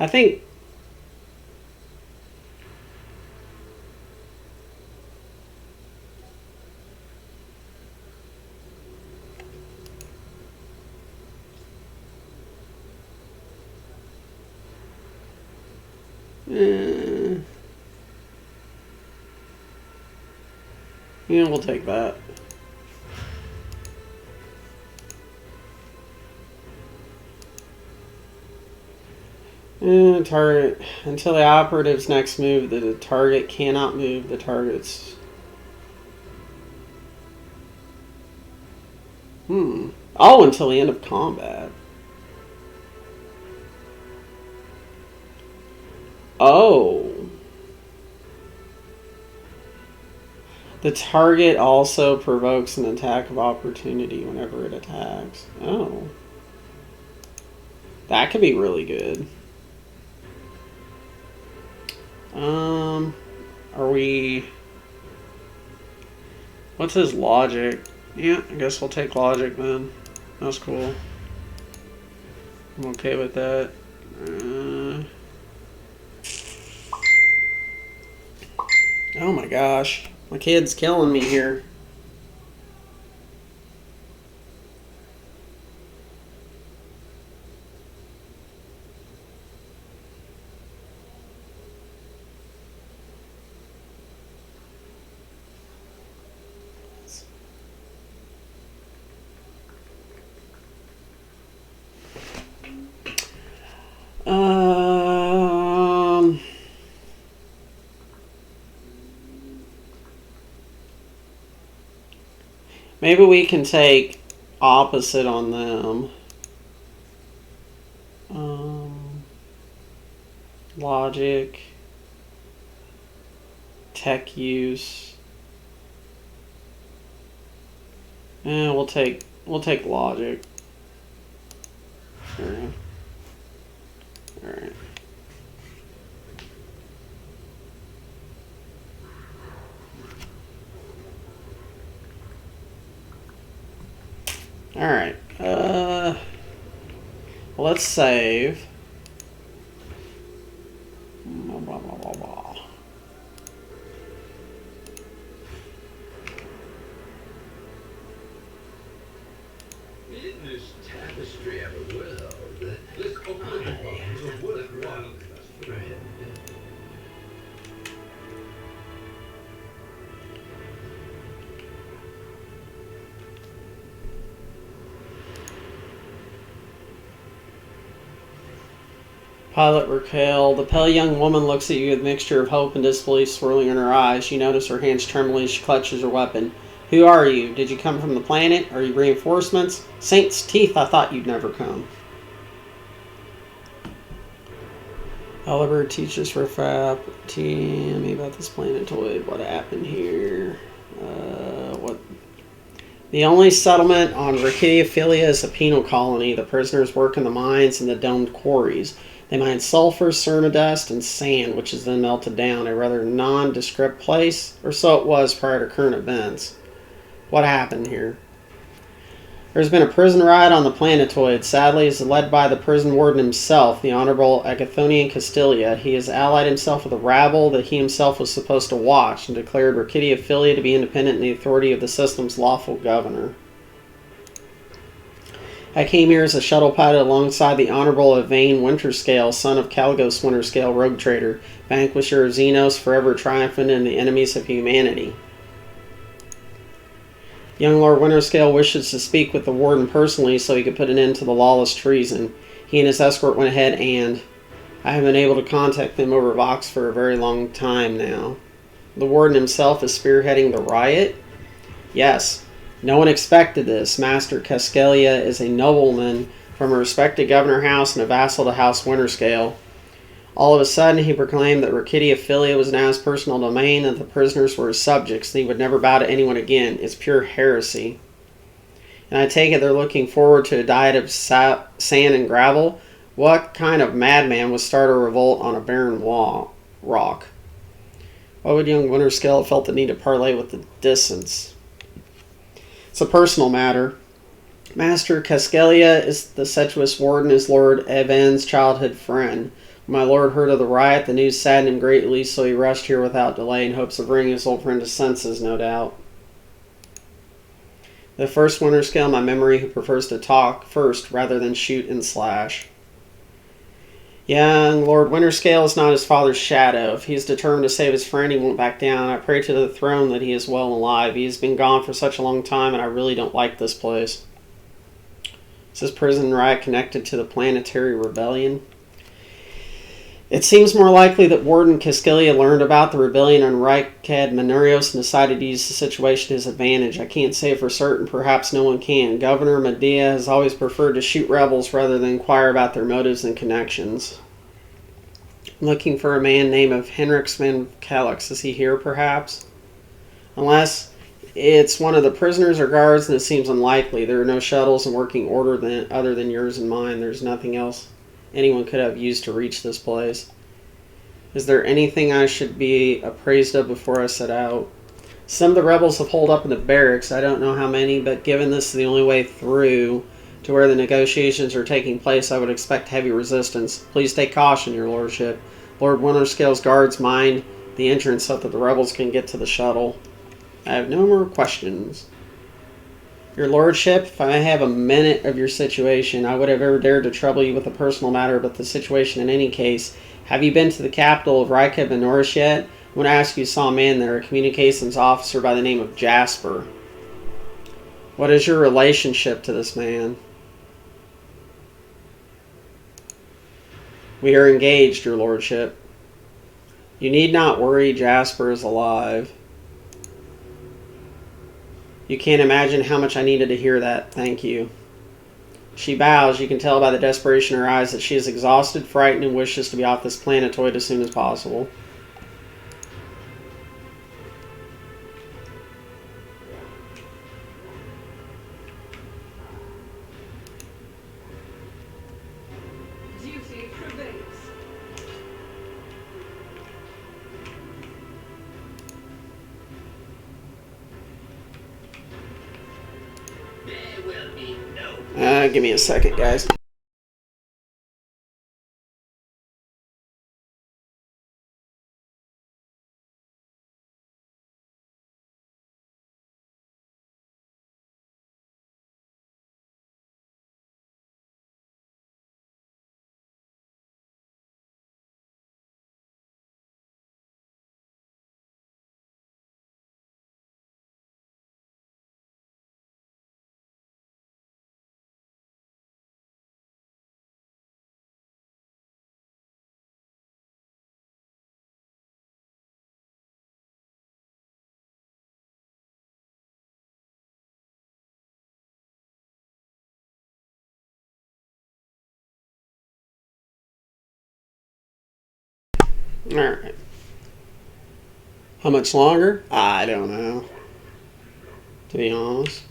I think yeah, we'll take that. Target until the operative's next move, the target cannot move the target's. Oh, until the end of combat. Oh. The target also provokes an attack of opportunity whenever it attacks. Oh. That could be really good. Are we... What's his logic? Yeah, I guess we'll take logic then. That's cool. I'm okay with that. Oh my gosh. My kid's killing me here. Maybe we can take opposite on them. Logic. Tech use. We'll take logic. Alright. Alright. Alright. Let's save. Blah, blah, blah, blah, blah. In this tapestry of a world, let's open the box of worthwhile thread. Pilot Raquel. The pale young woman looks at you with a mixture of hope and disbelief swirling in her eyes. You notice her hands trembling as she clutches her weapon. Who are you? Did you come from the planet? Are you reinforcements? Saint's teeth, I thought you'd never come. Oliver teaches for Fap. Tell me about this planetoid. What happened here? What? The only settlement on Rickidiophilia is a penal colony. The prisoners work in the mines and the domed quarries. They mine sulfur, dust, and sand, which is then melted down. A rather nondescript place, or so it was prior to current events. What happened here? There's been a prison riot on the planetoid. Sadly, it's led by the prison warden himself, the Honorable Agathonian Castilia. He has allied himself with a rabble that he himself was supposed to watch and declared Rickidiophilia to be independent in the authority of the system's lawful governor. I came here as a shuttle pilot alongside the Honorable Evane Winterscale, son of Caligos Winterscale, rogue trader, vanquisher of Xenos, forever triumphant in the enemies of humanity. Young Lord Winterscale wishes to speak with the warden personally so he could put an end to the lawless treason. He and his escort went ahead and I have been able to contact them over Vox for a very long time now. The warden himself is spearheading the riot? Yes. No one expected this. Master Cascalia is a nobleman from a respected governor house and a vassal to House Winterscale. All of a sudden, he proclaimed that Rickidiophilia was now his personal domain and the prisoners were his subjects, and he would never bow to anyone again. It's pure heresy. And I take it they're looking forward to a diet of sand and gravel. What kind of madman would start a revolt on a barren rock? Why would young Winterscale have felt the need to parley with the distance? It's a personal matter. Master Cascalia is the Setuous warden, is Lord Evan's childhood friend. When my lord heard of the riot, the news saddened him greatly, so he rushed here without delay in hopes of bringing his old friend to senses, no doubt. The first Winterscale in my memory who prefers to talk first rather than shoot and slash. Young Lord Winterscale is not his father's shadow. If he is determined to save his friend, he won't back down. I pray to the throne that he is well and alive. He has been gone for such a long time, and I really don't like this place. Is this prison riot connected to the planetary rebellion? It seems more likely that Warden Cascalia learned about the rebellion on Rykad Manurios and decided to use the situation to his advantage. I can't say for certain, perhaps no one can. Governor Medea has always preferred to shoot rebels rather than inquire about their motives and connections. I'm looking for a man named of Henrix Van Calix. Is he here, perhaps? Unless it's one of the prisoners or guards, and it seems unlikely. There are no shuttles in working order other than yours and mine. There's nothing else anyone could have used to reach this place. Is there anything I should be appraised of before I set out? Some of the rebels have holed up in the barracks. I don't know how many, but given this is the only way through to where the negotiations are taking place, I would expect heavy resistance. Please take caution, your lordship. Lord Winterscale's guards mind the entrance so that the rebels can get to the shuttle. I have no more questions. Your lordship, if I have a minute of your situation, I would have ever dared to trouble you with a personal matter about the situation in any case. Have you been to the capital of Rykad Manurios yet? I want to ask you saw a man there, a communications officer by the name of Jasper. What is your relationship to this man? We are engaged, your lordship. You need not worry, Jasper is alive. You can't imagine how much I needed to hear that. Thank you. She bows. You can tell by the desperation in her eyes that she is exhausted, frightened, and wishes to be off this planetoid as soon as possible. Duty prevails. There will be no Give me a second, guys. Alright. How much longer? I don't know. To be honest.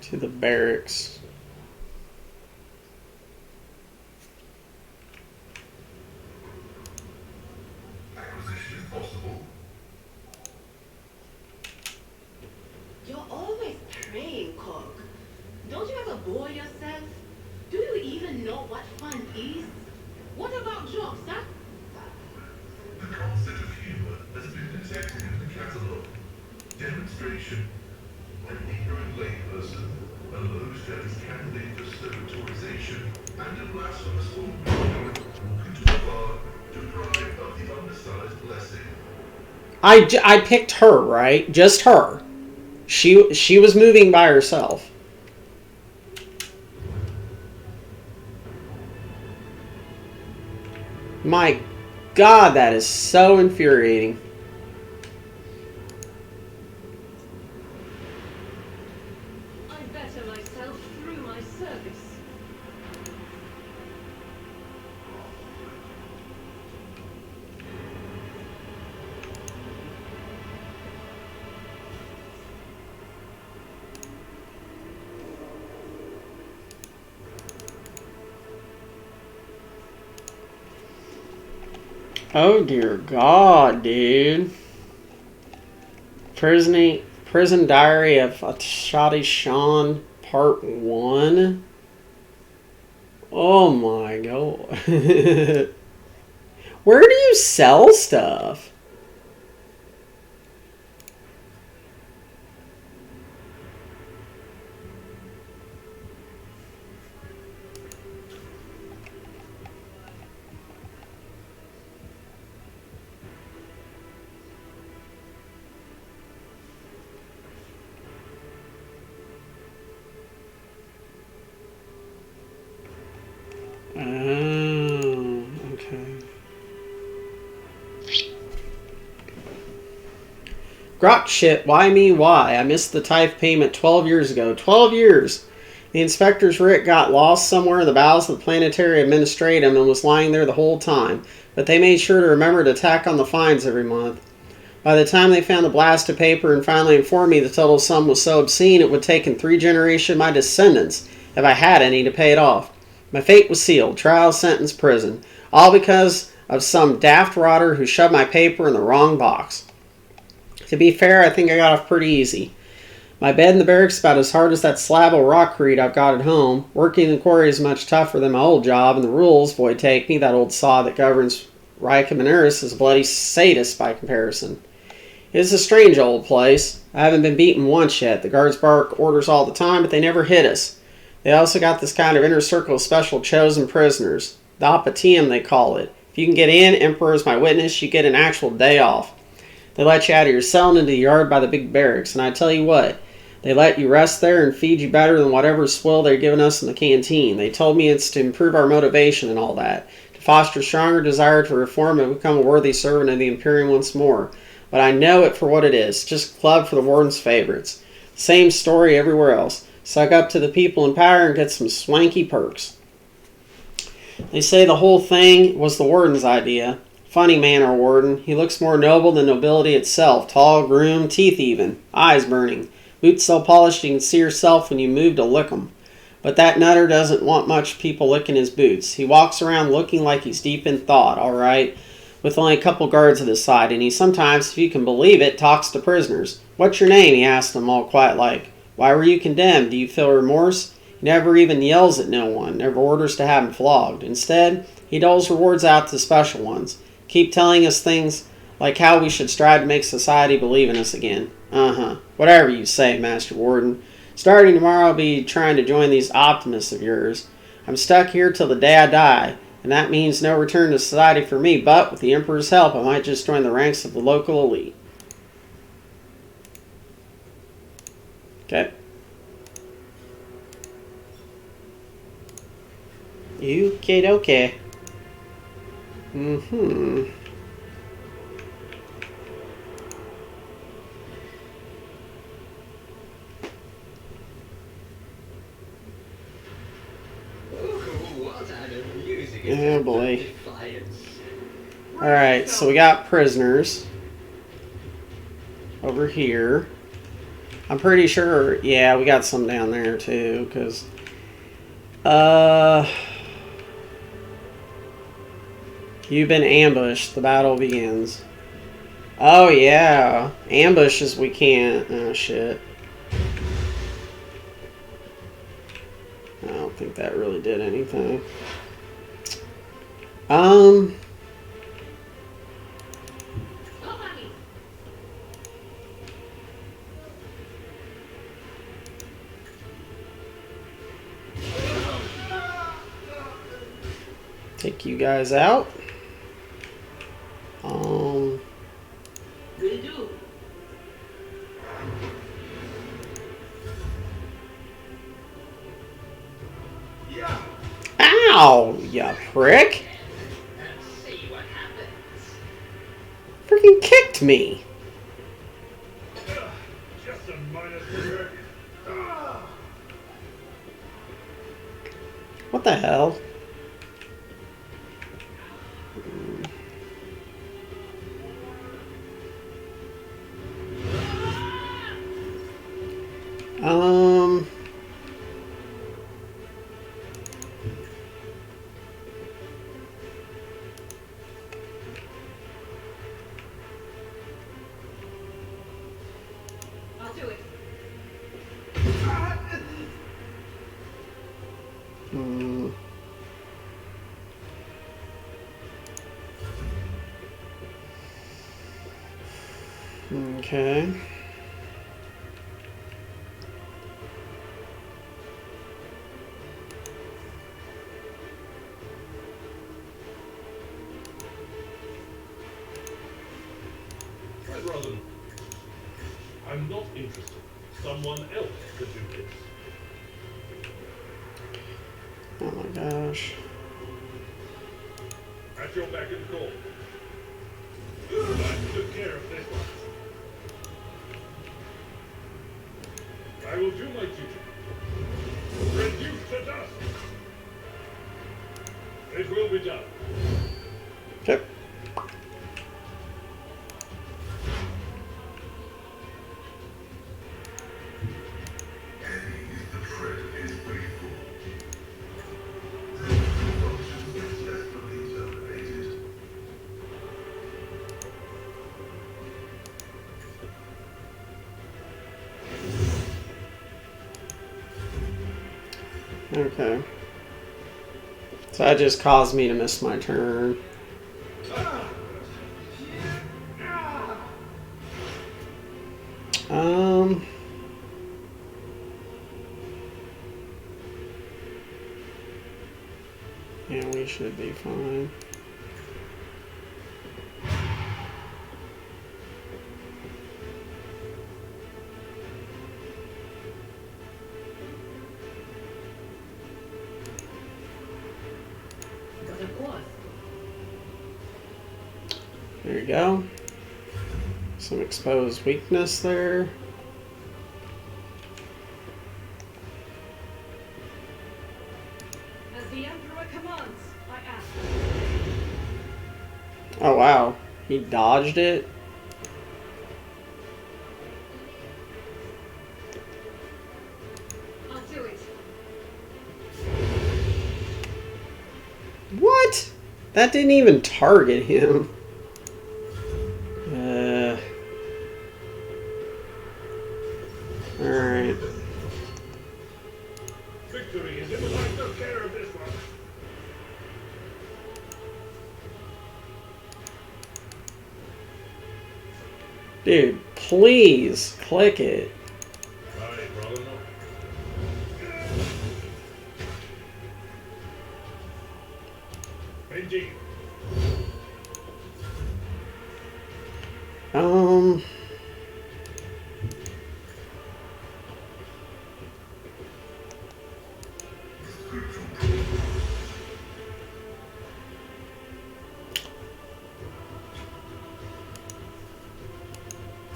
To the barracks. Acquisition is possible. You're always praying, Cog. Don't you ever bore yourself? Do you even know what fun is? What about jokes, huh? The concept of humor has been detected in the catalogue. Demonstration. An ignorant layperson, a low-status candidate for statutorization, and a blasphemous old man walk into a bar deprived of the undersized blessing. I picked her, right? Just her. She was moving by herself. My God, that is so infuriating. I better myself through my service. Oh dear God, dude. Prison Diary of Shoddy Sean Part 1. Oh my God. Where do you sell stuff? Oh, okay. Grok shit, why me, why? I missed the tithe payment 12 years ago. 12 years! The inspector's writ got lost somewhere in the bowels of the planetary administratum and was lying there the whole time, but they made sure to remember to tack on the fines every month. By the time they found the blasted paper and finally informed me the total sum was so obscene it would take in 3 generations of my descendants, if I had any, to pay it off. My fate was sealed. Trial, sentence, prison. All because of some daft rotter who shoved my paper in the wrong box. To be fair, I think I got off pretty easy. My bed in the barracks is about as hard as that slab of rockcrete I've got at home. Working in the quarry is much tougher than my old job, and the rules, boy take me, that old saw that governs Ricum and Urus is a bloody sadist by comparison. It is a strange old place. I haven't been beaten once yet. The guards bark orders all the time, but they never hit us. They also got this kind of inner circle of special chosen prisoners. The Opatium, they call it. If you can get in, Emperor is my witness, you get an actual day off. They let you out of your cell and into the yard by the big barracks, and I tell you what, they let you rest there and feed you better than whatever swill they're giving us in the canteen. They told me it's to improve our motivation and all that, to foster stronger desire to reform and become a worthy servant of the Imperium once more. But I know it for what it is, just a club for the warden's favorites. Same story everywhere else. Suck up to the people in power and get some swanky perks. They say the whole thing was the warden's idea. Funny man, our warden. He looks more noble than nobility itself. Tall, groomed, teeth even, eyes burning. Boots so polished you can see yourself when you move to lick 'em. But that nutter doesn't want much people licking his boots. He walks around looking like he's deep in thought, all right, with only a couple guards at his side, and he sometimes, if you can believe it, talks to prisoners. What's your name? He asks them all quiet like. Why were you condemned? Do you feel remorse? He never even yells at no one, never orders to have him flogged. Instead, he doles rewards out to special ones. Keep telling us things like how we should strive to make society believe in us again. Whatever you say, Master Warden. Starting tomorrow, I'll be trying to join these optimists of yours. I'm stuck here till the day I die, and that means no return to society for me, but with the Emperor's help, I might just join the ranks of the local elite. Okay. Okay. Oh boy. Defiance. Alright, so we got prisoners over here. I'm pretty sure, yeah, we got some down there too, because, you've been ambushed. The battle begins. Oh, yeah. Ambushes we can't. Oh, shit. I don't think that really did anything. Take you guys out. Will do. Ow, ya prick. Let's see what happens. Freaking kicked me. Just a minor trigger. What the hell? Um... I'll do it. Hmm. Okay. I'd rather. I'm not interested. Someone else could do this. Oh my gosh. At your beck and call. I took care of this one. I will do my duty. Reduce to dust. It will be done. Okay. Eddie is the tread of his faithful. Function successfully terminated. Okay. So that just caused me to miss my turn. Yeah, we should be fine. But of course. There you go. Some exposed weakness there. As the Emperor commands, I ask. Oh wow, he dodged it. I'll do it. What? That didn't even target him. Alright. Victory is in the I took care of this one. Dude, please click it. Aye, brother, no. Indeed.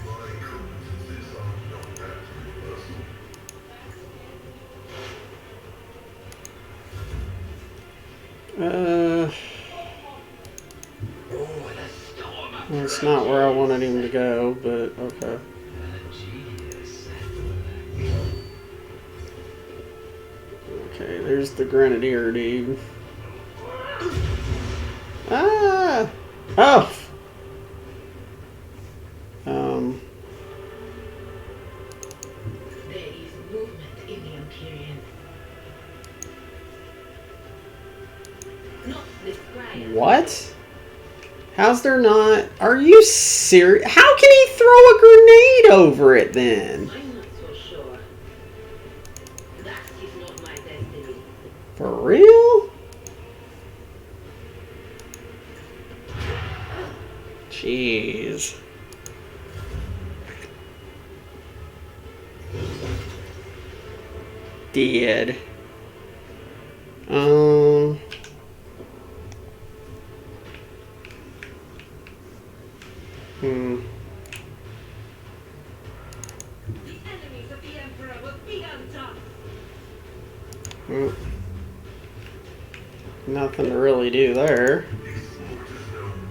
My competencies are not that universal. Well, it's not where I wanted him to go, but okay. Okay, there's the grenadier dude. Ah! Oh! There is movement in the Empyrean. Not this Squire. What? How's there not? Are you serious? How can he throw a grenade over it then? I'm not so sure. That is not my destiny. For real? Jeez. Dead. The enemies of the Emperor will be undone. Well, nothing to really do there.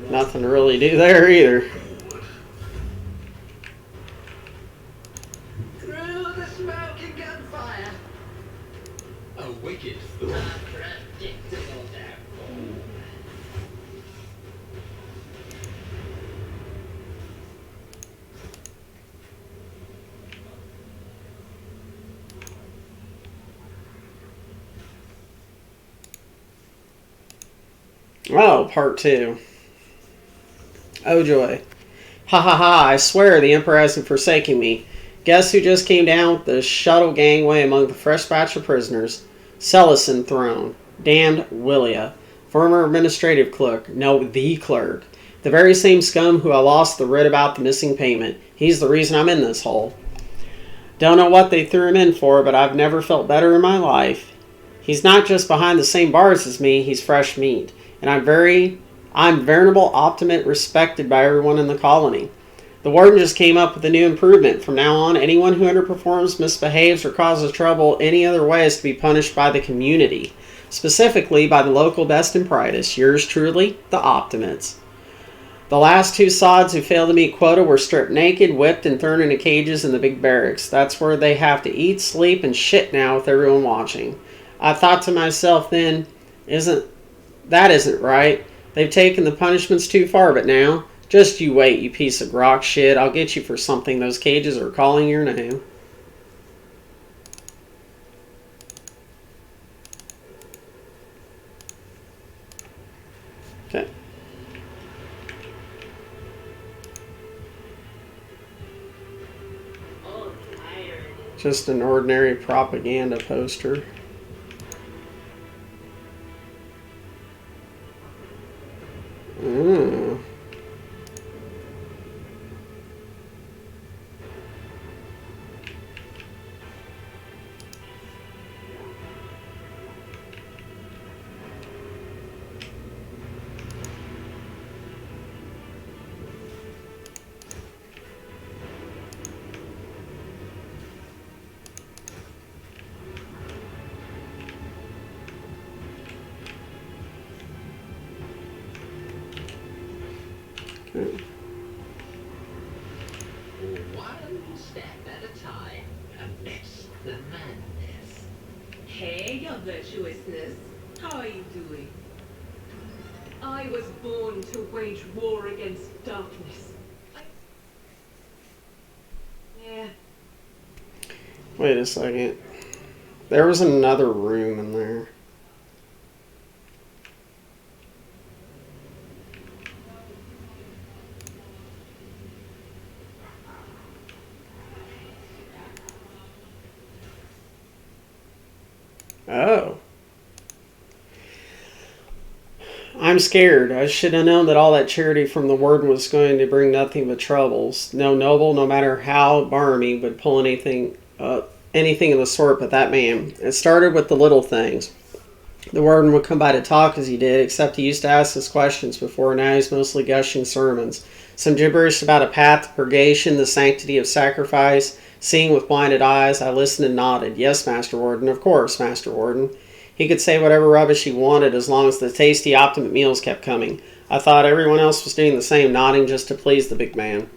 Nothing to really do there either. Through the smoke and gunfire. A wicked thought. A predictable downfall. Oh, part 2. Oh joy. Ha ha ha, I swear the Emperor hasn't forsaken me. Guess who just came down with the shuttle gangway among the fresh batch of prisoners? Cellison Throne. Damned Willia. Former administrative clerk. No, the clerk. The very same scum who I lost the writ about the missing payment. He's the reason I'm in this hole. Don't know what they threw him in for, but I've never felt better in my life. He's not just behind the same bars as me, he's fresh meat. And I'm veritable optimist respected by everyone in the colony. The warden just came up with a new improvement. From now on, anyone who underperforms, misbehaves, or causes trouble any other way is to be punished by the community. Specifically by the local best and brightest. Yours truly, the Optimates. The last 2 sods who failed to meet quota were stripped naked, whipped, and thrown into cages in the big barracks. That's where they have to eat, sleep, and shit now with everyone watching. I thought to myself then, that isn't right. They've taken the punishments too far, but now, just you wait, you piece of grok shit. I'll get you for something. Those cages are calling your name. Okay. Oh, irony. Just an ordinary propaganda poster. Mm. One step at a time amidst the madness. Hey, your virtuousness. How are you doing? I was born to wage war against darkness. Yeah. Wait a second. There was another room in there. Oh. I'm scared. I should have known that all that charity from the warden was going to bring nothing but troubles. No noble, no matter how barmy, would pull anything of the sort but that man. It started with the little things. The warden would come by to talk as he did, except he used to ask us questions before. Now he's mostly gushing sermons. Some gibberish about a path to purgation, the sanctity of sacrifice. Seeing with blinded eyes, I listened and nodded. Yes, Master Warden. Of course, Master Warden. He could say whatever rubbish he wanted as long as the tasty Optimate meals kept coming. I thought everyone else was doing the same, nodding just to please the big man.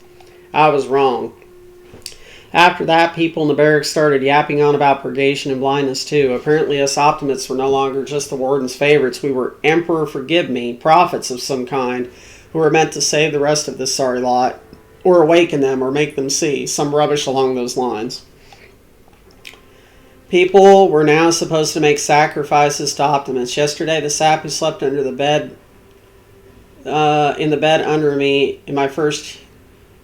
I was wrong. After that, people in the barracks started yapping on about purgation and blindness too. Apparently us optimists were no longer just the warden's favorites. We were, Emperor forgive me, prophets of some kind, who were meant to save the rest of this sorry lot, or awaken them, or make them see, some rubbish along those lines. People were now supposed to make sacrifices to optimists. Yesterday, the sap who slept under the bed, in the bed under me in my first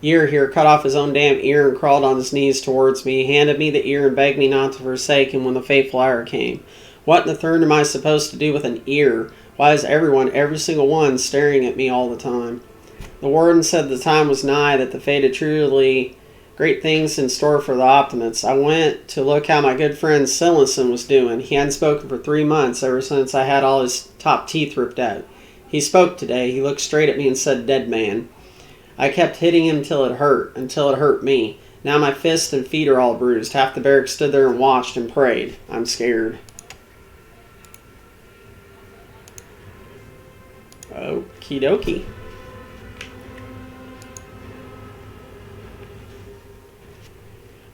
year here, cut off his own damn ear and crawled on his knees towards me. He handed me the ear and begged me not to forsake him when the fateful hour came. What in the third am I supposed to do with an ear? Why is everyone, every single one, staring at me all the time? The warden said the time was nigh, that the fate had truly great things in store for the optimists. I went to look how my good friend Silenson was doing. He hadn't spoken for 3 months, ever since I had all his top teeth ripped out. He spoke today. He looked straight at me and said, "Dead man." I kept hitting him until it hurt me. Now my fists and feet are all bruised. Half the barracks stood there and watched and prayed. I'm scared. Okie dokie.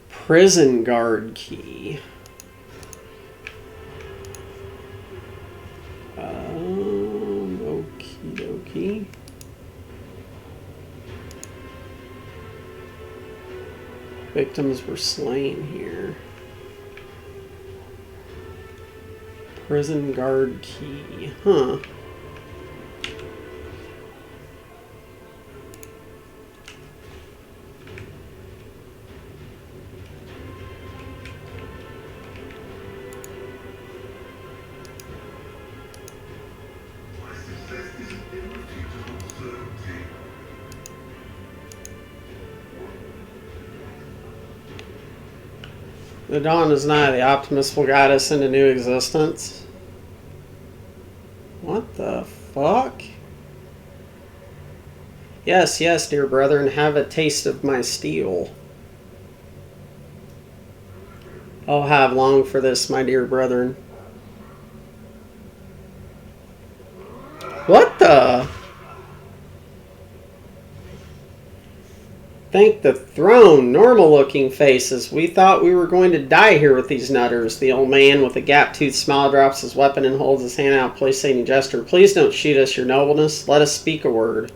Prison guard key. Okie dokie. Victims were slain here. Prison guard key. Huh. My success is an irrefutable certainty. The dawn is nigh. The optimist will guide us into new existence. What the fuck? Yes, yes, dear brethren, have a taste of my steel. Oh, have long for this, my dear brethren. What the? Thank the throne. Normal looking faces. We thought we were going to die here with these nutters. The old man with a gap-toothed smile drops his weapon and holds his hand out, placating gesture. Please don't shoot us, your nobleness. Let us speak a word.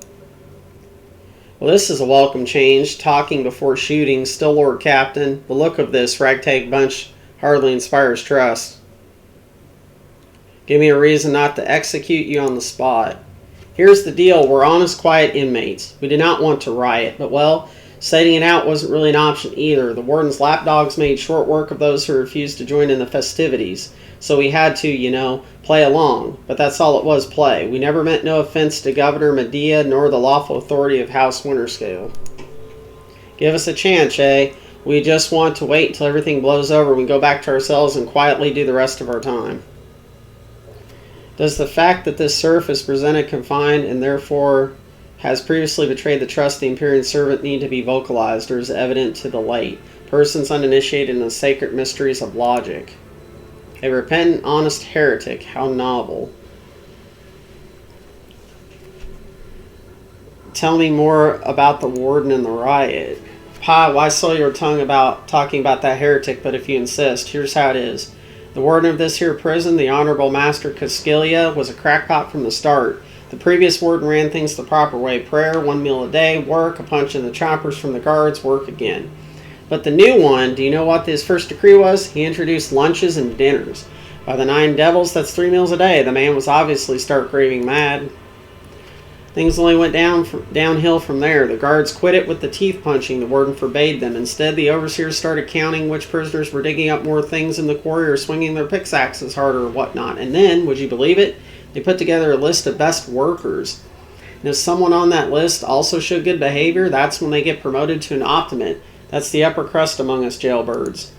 Well, this is a welcome change. Talking before shooting. Still Lord Captain. The look of this ragtag bunch hardly inspires trust. Give me a reason not to execute you on the spot. Here's the deal. We're honest, quiet inmates. We did not want to riot, but well, setting it out wasn't really an option either. The warden's lapdogs made short work of those who refused to join in the festivities. So we had to, you know, play along. But that's all it was, play. We never meant no offense to Governor Medea nor the lawful authority of House Winterscale. Give us a chance, eh? We just want to wait until everything blows over and we go back to ourselves and quietly do the rest of our time. Does the fact that this serf is presented confined and therefore has previously betrayed the trust of the Imperial servant need to be vocalized, or is it evident to the late? Persons uninitiated in the sacred mysteries of logic. A repentant, honest heretic. How novel. Tell me more about the warden and the riot. Pa, why slow your tongue about talking about that heretic, but if you insist, here's how it is. The warden of this here prison, the Honorable Master Cascilia, was a crackpot from the start. The previous warden ran things the proper way. Prayer, 1 meal a day, work, a punch in the choppers from the guards, work again. But the new one, do you know what his first decree was? He introduced lunches and dinners. By the 9 devils, that's 3 meals a day. The man was obviously stark raving mad. Things only went downhill from there. The guards quit it with the teeth punching. The warden forbade them. Instead, the overseers started counting which prisoners were digging up more things in the quarry or swinging their pickaxes harder or whatnot. And then, would you believe it, they put together a list of best workers. And if someone on that list also showed good behavior, that's when they get promoted to an optimate. That's the upper crust among us jailbirds.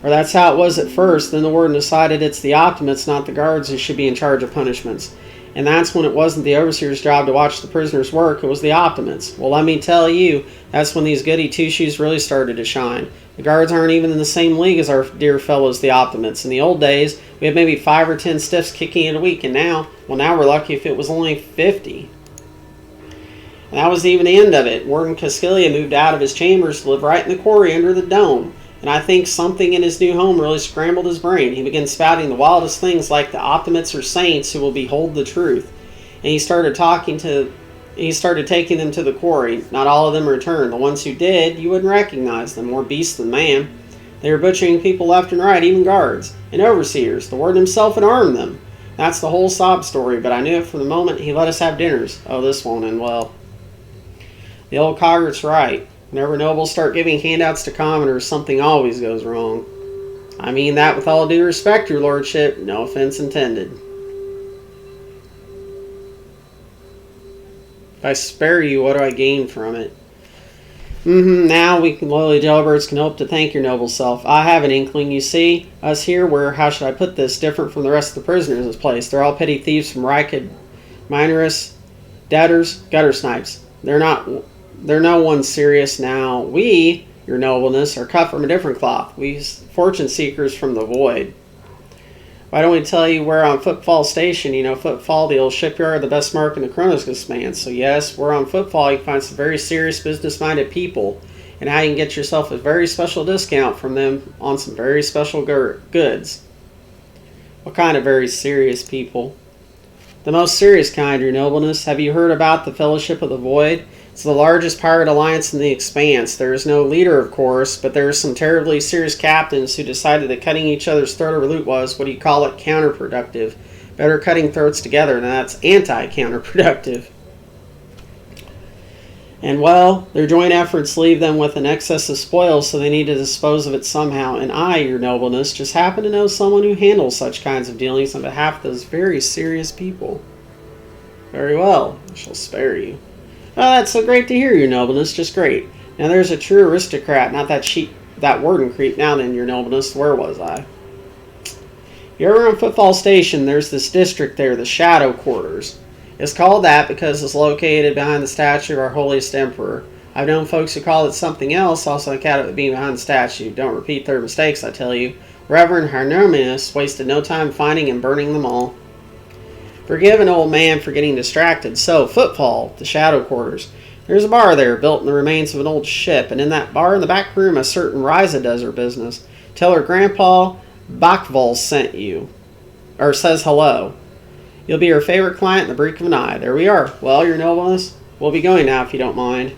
Or that's how it was at first. Then the warden decided it's the optimates, not the guards, who should be in charge of punishments. And that's when it wasn't the overseer's job to watch the prisoners work, it was the Optimates. Well, let me tell you, that's when these goody two-shoes really started to shine. The guards aren't even in the same league as our dear fellows, the Optimates. In the old days, we had maybe 5 or 10 stiffs kicking in a week, and now we're lucky if it was only 50. And that was even the end of it. Warden Cascilia moved out of his chambers to live right in the quarry under the dome. And I think something in his new home really scrambled his brain. He began spouting the wildest things like the Optimates are saints who will behold the truth. And he started taking them to the quarry. Not all of them returned. The ones who did, you wouldn't recognize them, more beast than man. They were butchering people left and right, even guards and overseers. The warden himself had armed them. That's the whole sob story, but I knew it from the moment he let us have dinners. Oh, this won't end well. The old Coggert's right. Whenever nobles start giving handouts to commoners, something always goes wrong. I mean that with all due respect, your lordship. No offense intended. If I spare you, what do I gain from it? Now we lowly jailbirds can hope to thank your noble self. I have an inkling, you see. Us here, we're, how should I put this, different from the rest of the prisoners in this place. They're all petty thieves from Rykid, minorous, debtors, gutter snipes. They're no one serious now. We, your nobleness, are cut from a different cloth. We fortune seekers from the void. Why don't we tell you we're on Footfall Station? You know, Footfall, the old shipyard, the best mark in the Chronos man. So yes, we're on Footfall. You can find some very serious business-minded people. And how you can get yourself a very special discount from them on some very special goods. What kind of very serious people? The most serious kind, your nobleness. Have you heard about the Fellowship of the Void? It's the largest pirate alliance in the expanse. There is no leader, of course, but there are some terribly serious captains who decided that cutting each other's throat over loot was, what do you call it, counterproductive. Better cutting throats together, and that's anti-counterproductive. And, well, their joint efforts leave them with an excess of spoils, so they need to dispose of it somehow. And I, your nobleness, just happen to know someone who handles such kinds of dealings on behalf of those very serious people. Very well, I shall spare you. Oh, that's so great to hear, your nobleness, just great. Now there's a true aristocrat, not that warden creep. Now then, your nobleness, where was I? You're over on Footfall Station, there's this district there, the Shadow Quarters. It's called that because it's located behind the statue of our holiest emperor. I've known folks who call it something else, also on account of it being behind the statue. Don't repeat their mistakes, I tell you. Reverend Harnomius wasted no time finding and burning them all. Forgive an old man for getting distracted. So, Footfall, the Shadow Quarters. There's a bar there, built in the remains of an old ship, and in that bar in the back room, a certain Riza does her business. Tell her Grandpa Bakval sent you, or says hello. You'll be her favorite client in the blink of an eye. There we are. Well, your nobleness, we'll be going now if you don't mind.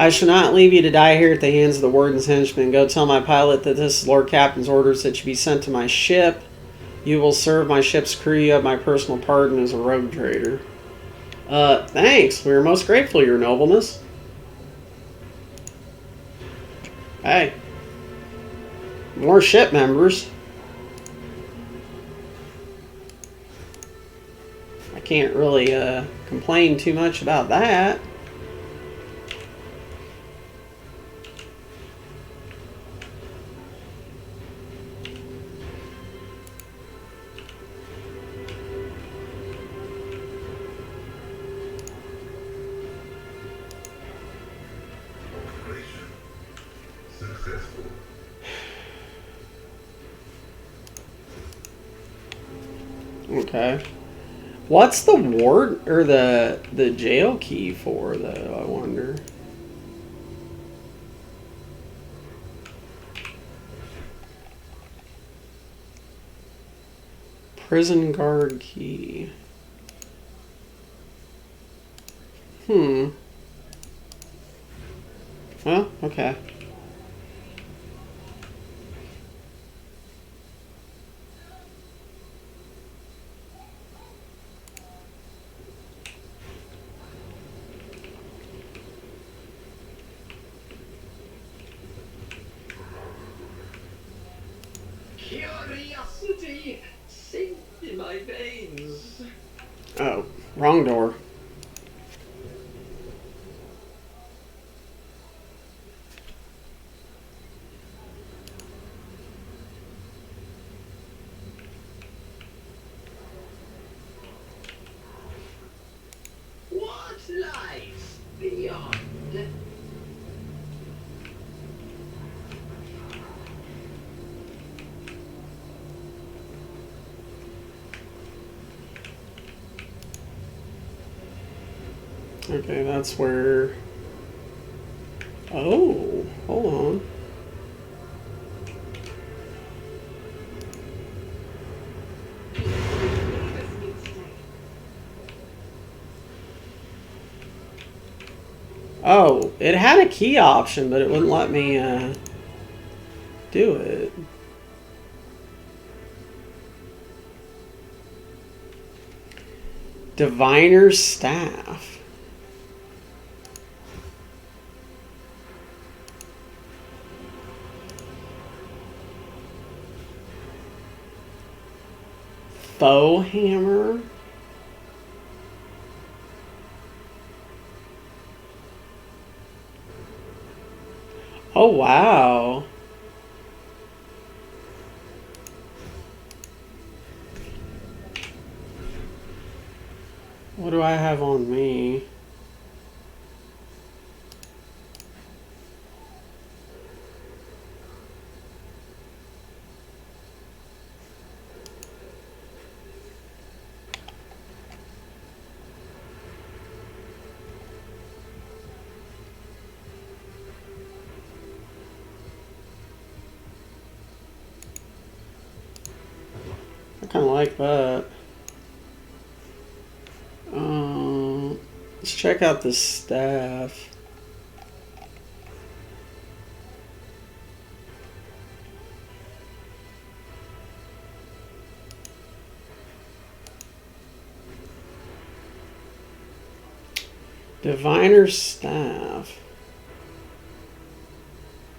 I shall not leave you to die here at the hands of the warden's henchmen. Go tell my pilot that this is Lord Captain's orders that you be sent to my ship. You will serve my ship's crew. You have my personal pardon as a rogue trader. Thanks. We are most grateful, your nobleness. Hey. More ship members. I can't really complain too much about that. Okay. What's the ward or the jail key for though, I wonder? Prison guard key. Well, okay. Curiosity sink in my veins. Oh, wrong door. Lights beyond. Okay, that's where... Oh, hold on. Oh, it had a key option, but it wouldn't let me do it. Diviner's Staff. Bow hammer. Oh, wow. What do I have on me? I kind of like that. Let's check out the staff. Diviner's Staff.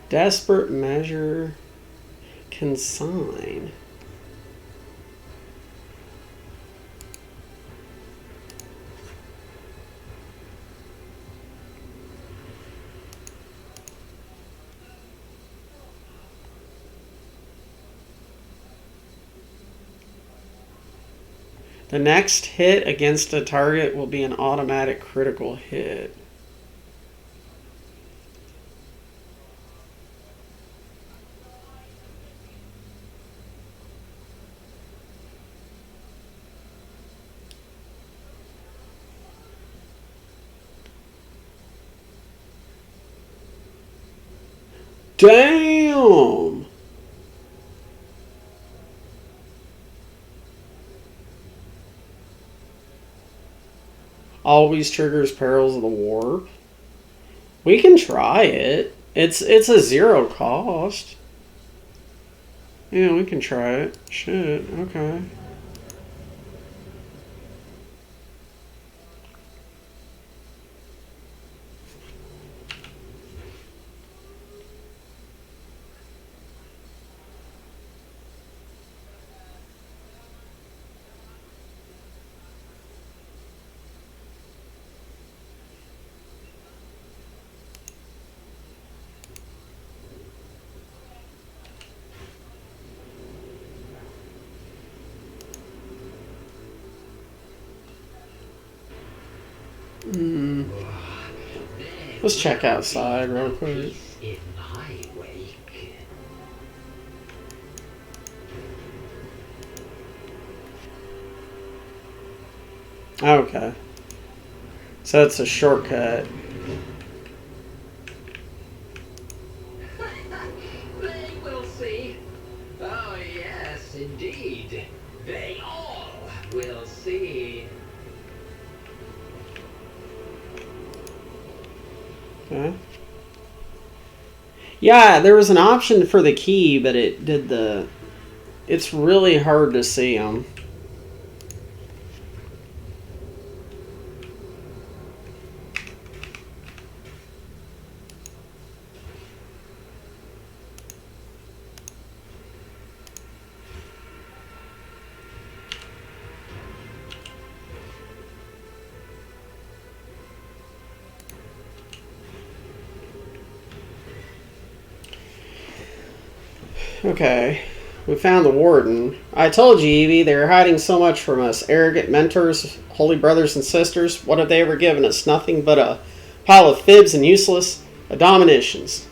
Desperate Measure. Consign. The next hit against a target will be an automatic critical hit. Damn! Always triggers Perils of the Warp. We can try it. It's a 0 cost. Yeah, we can try it. Shit, okay. Let's check outside real quick. In my wake. Okay. So it's a shortcut. They will see. Oh, yes, indeed. They all will see. Okay. Yeah, there was an option for the key, but it did the... It's really hard to see them. Okay, We found the warden. I told you, Evie, they are hiding so much from us. Arrogant mentors, holy brothers and sisters. What have they ever given us? Nothing but a pile of fibs and useless abominations.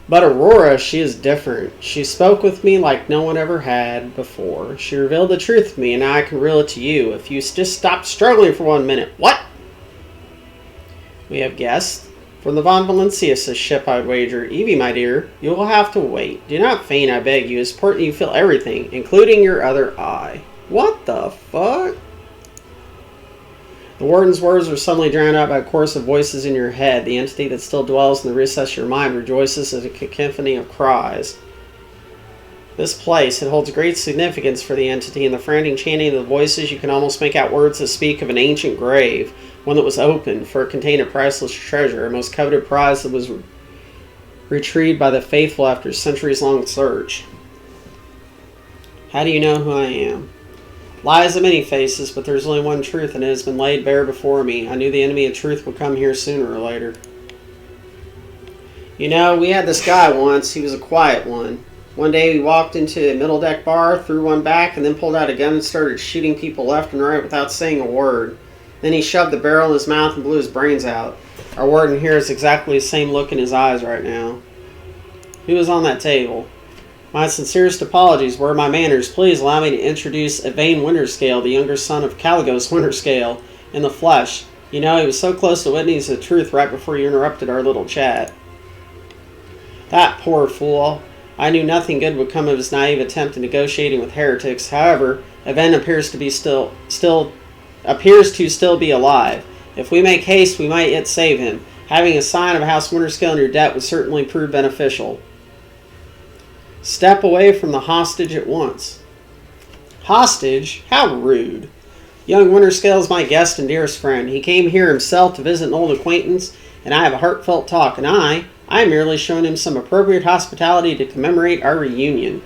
But Aurora, she is different. She spoke with me like no one ever had before. She revealed the truth to me, and now I can reveal it to you. If you just stop struggling for 1 minute. What? We have guests. From the Von Valencius' ship, I would wager. Evie, my dear, you will have to wait. Do not faint, I beg you. It's important you feel everything, including your other eye. What the fuck? The warden's words are suddenly drowned out by a chorus of voices in your head. The entity that still dwells in the recess of your mind rejoices as a cacophony of cries. This place, it holds great significance for the entity. In the frantic chanting of the voices, you can almost make out words that speak of an ancient grave, one that was opened, for it contained a priceless treasure, a most coveted prize that was retrieved by the faithful after centuries-long search. How do you know who I am? Lies have many faces, but there's only one truth, and it has been laid bare before me. I knew the enemy of truth would come here sooner or later. You know, we had this guy once. He was a quiet one. One day we walked into a middle deck bar, threw one back, and then pulled out a gun and started shooting people left and right without saying a word. Then he shoved the barrel in his mouth and blew his brains out. Our warden here has exactly the same look in his eyes right now. Who was on that table? My sincerest apologies. Where are my manners? Please allow me to introduce Yvain Winterscale, the younger son of Caligos Winterscale, in the flesh. You know, he was so close to witnessing the truth right before you interrupted our little chat. That poor fool. I knew nothing good would come of his naive attempt at negotiating with heretics. However, Yvain appears to still be alive. If we make haste, we might yet save him. Having a sign of House Winterscale in your debt would certainly prove beneficial. Step away from the hostage at once. Hostage? How rude. Young Winterscale is my guest and dearest friend. He came here himself to visit an old acquaintance, and I have a heartfelt talk, and I merely shown him some appropriate hospitality to commemorate our reunion.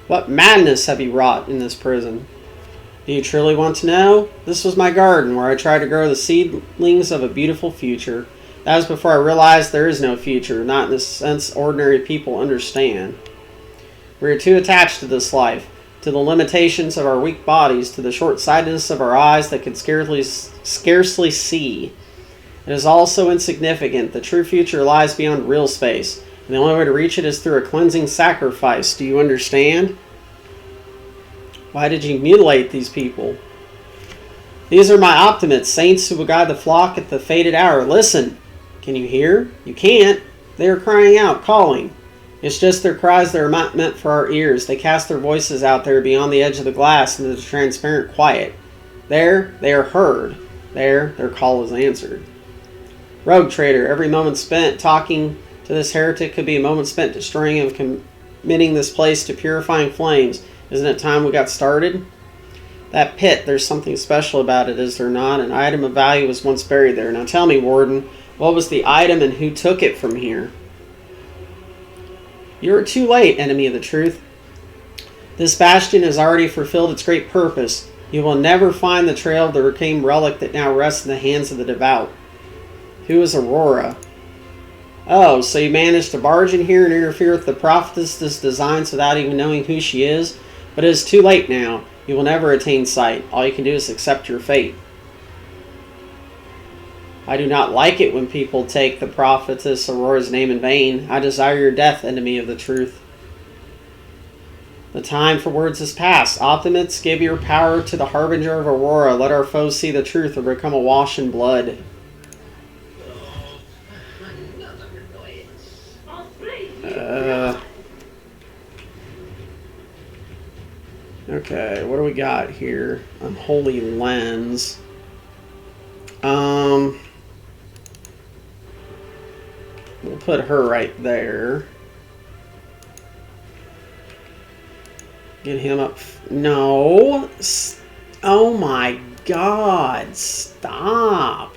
What madness have you wrought in this prison? Do you truly want to know? This was my garden, where I tried to grow the seedlings of a beautiful future. That was before I realized there is no future, not in the sense ordinary people understand. We are too attached to this life, to the limitations of our weak bodies, to the short-sightedness of our eyes that can scarcely see. It is all so insignificant. The true future lies beyond real space, and the only way to reach it is through a cleansing sacrifice. Do you understand? Why did you mutilate these people? These are my optimates, saints who will guide the flock at the fated hour. Listen! Can you hear? You can't. They are crying out, calling. It's just their cries that are not meant for our ears. They cast their voices out there beyond the edge of the glass into the transparent quiet. There, they are heard. There, their call is answered. Rogue trader, every moment spent talking to this heretic could be a moment spent destroying and committing this place to purifying flames. Isn't it time we got started? That pit, there's something special about it, is there not? An item of value was once buried there. Now tell me, Warden, what was the item and who took it from here? You're too late, enemy of the truth. This bastion has already fulfilled its great purpose. You will never find the trail of the reclaimed relic that now rests in the hands of the devout. Who is Aurora? Oh, so you managed to barge in here and interfere with the prophetess's designs without even knowing who she is? But it is too late now. You will never attain sight. All you can do is accept your fate. I do not like it when people take the prophetess Aurora's name in vain. I desire your death, enemy of the truth. The time for words is past. Optimates, give your power to the harbinger of Aurora. Let our foes see the truth or become awash in blood. Another annoyance. Oh, please. Okay, what do we got here? Unholy lens. We'll put her right there. Get him up. No. Oh my God. Stop.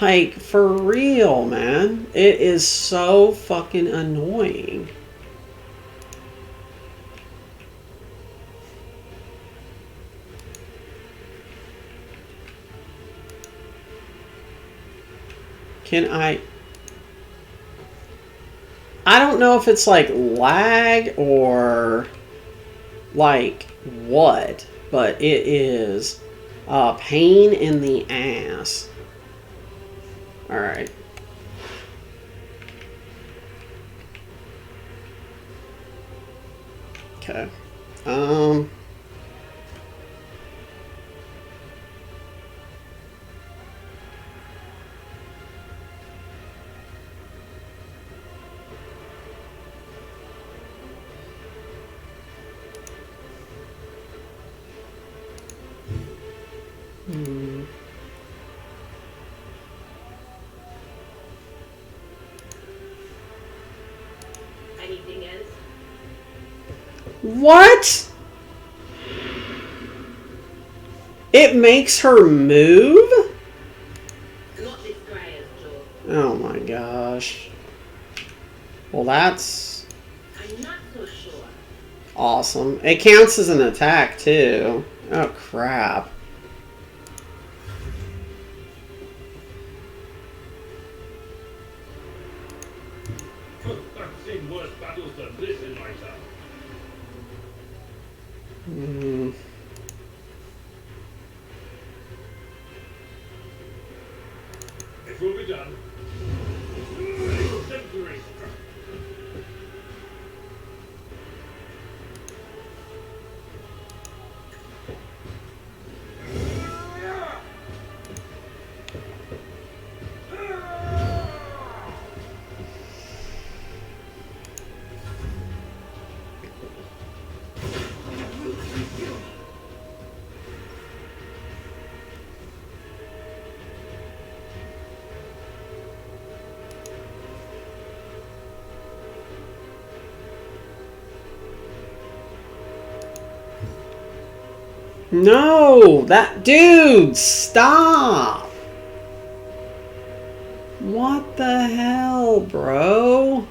Like, for real, man. It is so fucking annoying. Can I I don't know if it's like lag or like what, but it is a pain in the ass. Alright. Okay. Anything else? What? It makes her move? Not this Grey's job. Oh my gosh. Well, that's I'm not so sure. awesome. It counts as an attack, too. Oh, crap. I've seen worse battles than this in my time. It will be done. Exemplary. No! That dude! Stop! What the hell, bro?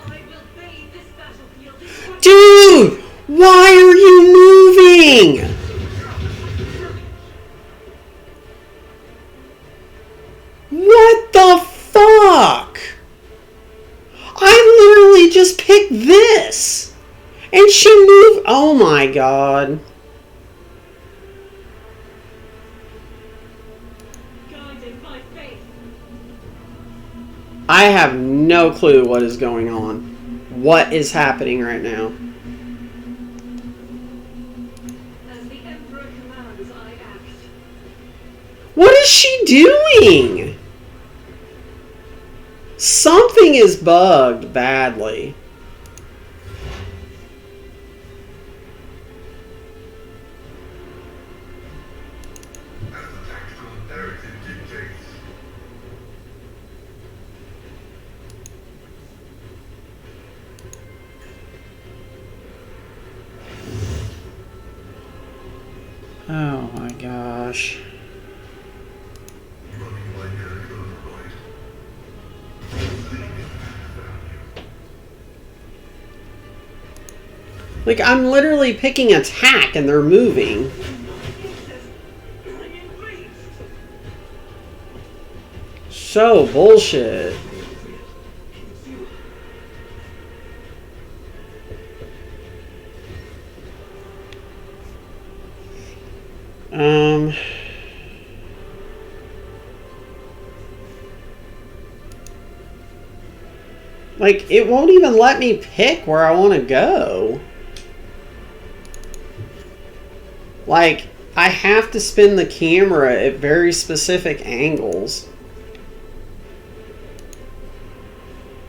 I will bathe this battlefield in Dude! Why are you moving? What the fuck? I literally just picked this. And she moved. Oh my god. guiding my faith. I have no clue what is going on. What is happening right now? As the Emperor commands, I act. What is she doing? Something is bugged badly. As the tactical imperative dictates. Oh my gosh. Running magnetic override. Like, I'm literally picking attack and they're moving. So bullshit. Like, it won't even let me pick where I want to go. Like, I have to spin the camera at very specific angles.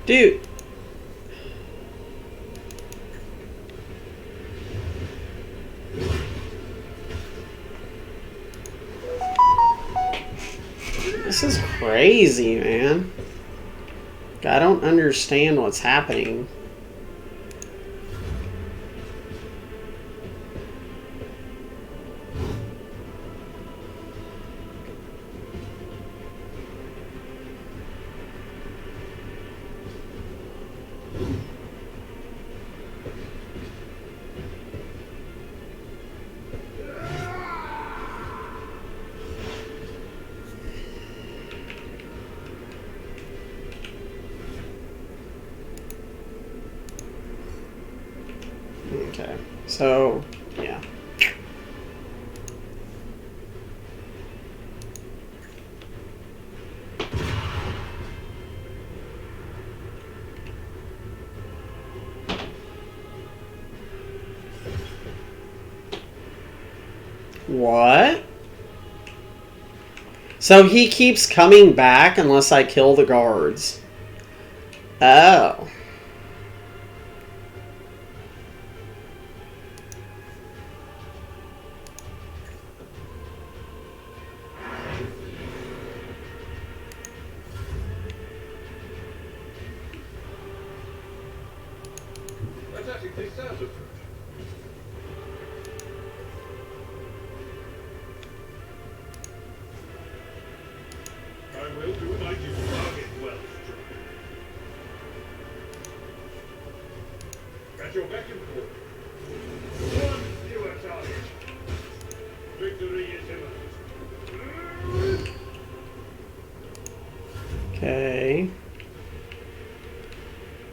Dude. This is crazy, man. I don't understand what's happening. So, yeah. What? So he keeps coming back unless I kill the guards. Oh. That actually sounds a fruit. I will do my duty. Target well struck. At your beck and call. One fewer target. Victory is imminent. Okay.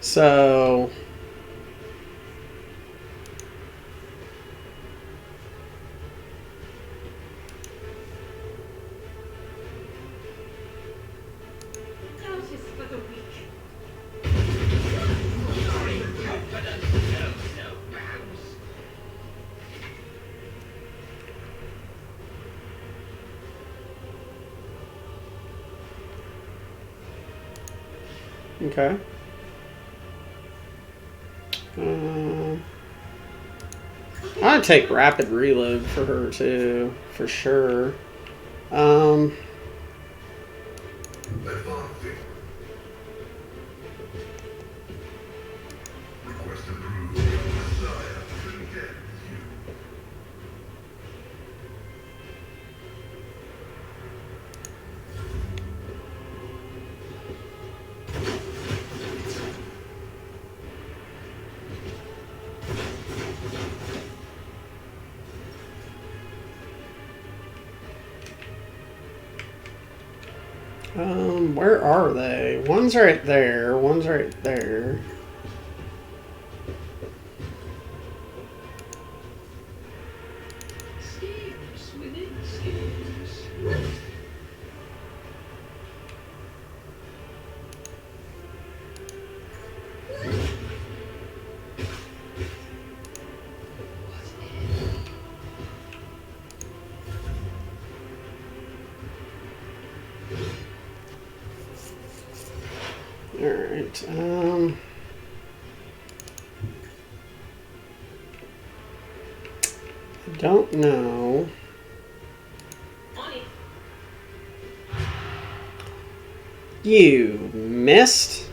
So... Doubt is for the weak. Confidence knows no bounds. Okay. I'd take rapid reload for her too, for sure. Advancing. Request approved. Messiah condemns you. Where are they? One's right there, one's right there. Schemes within schemes. Alright, I don't know. On it. You missed?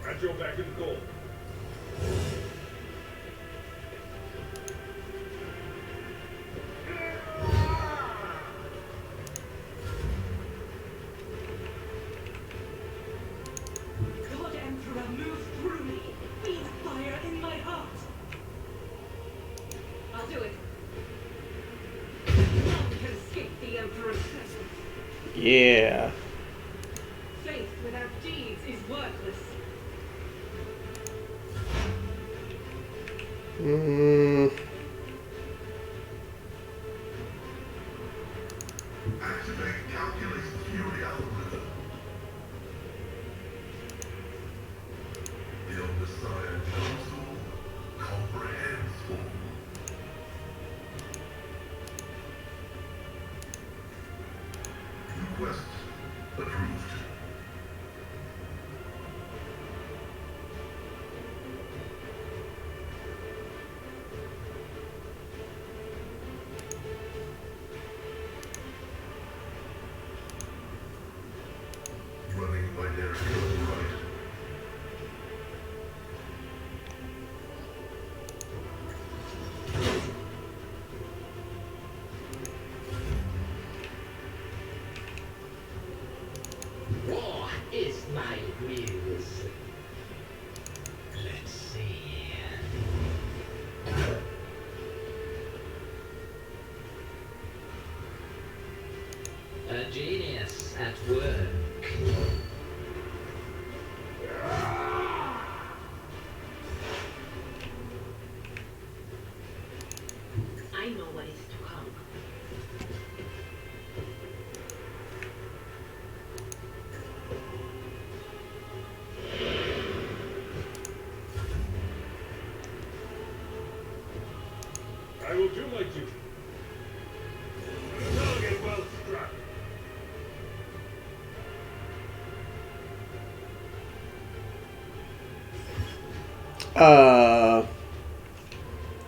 At your beck and call. God Emperor, move through me. Be the fire in my heart. I'll do it. None can escape the Emperor's presence. Yeah. Faith without deeds is worthless. Activate calculus fury algorithm. The Messiah Council comprehends all. Request approved. Running binary code right. War is my muse. Let's see. A genius at work. I know what is to come. I will do my duty. Target well struck.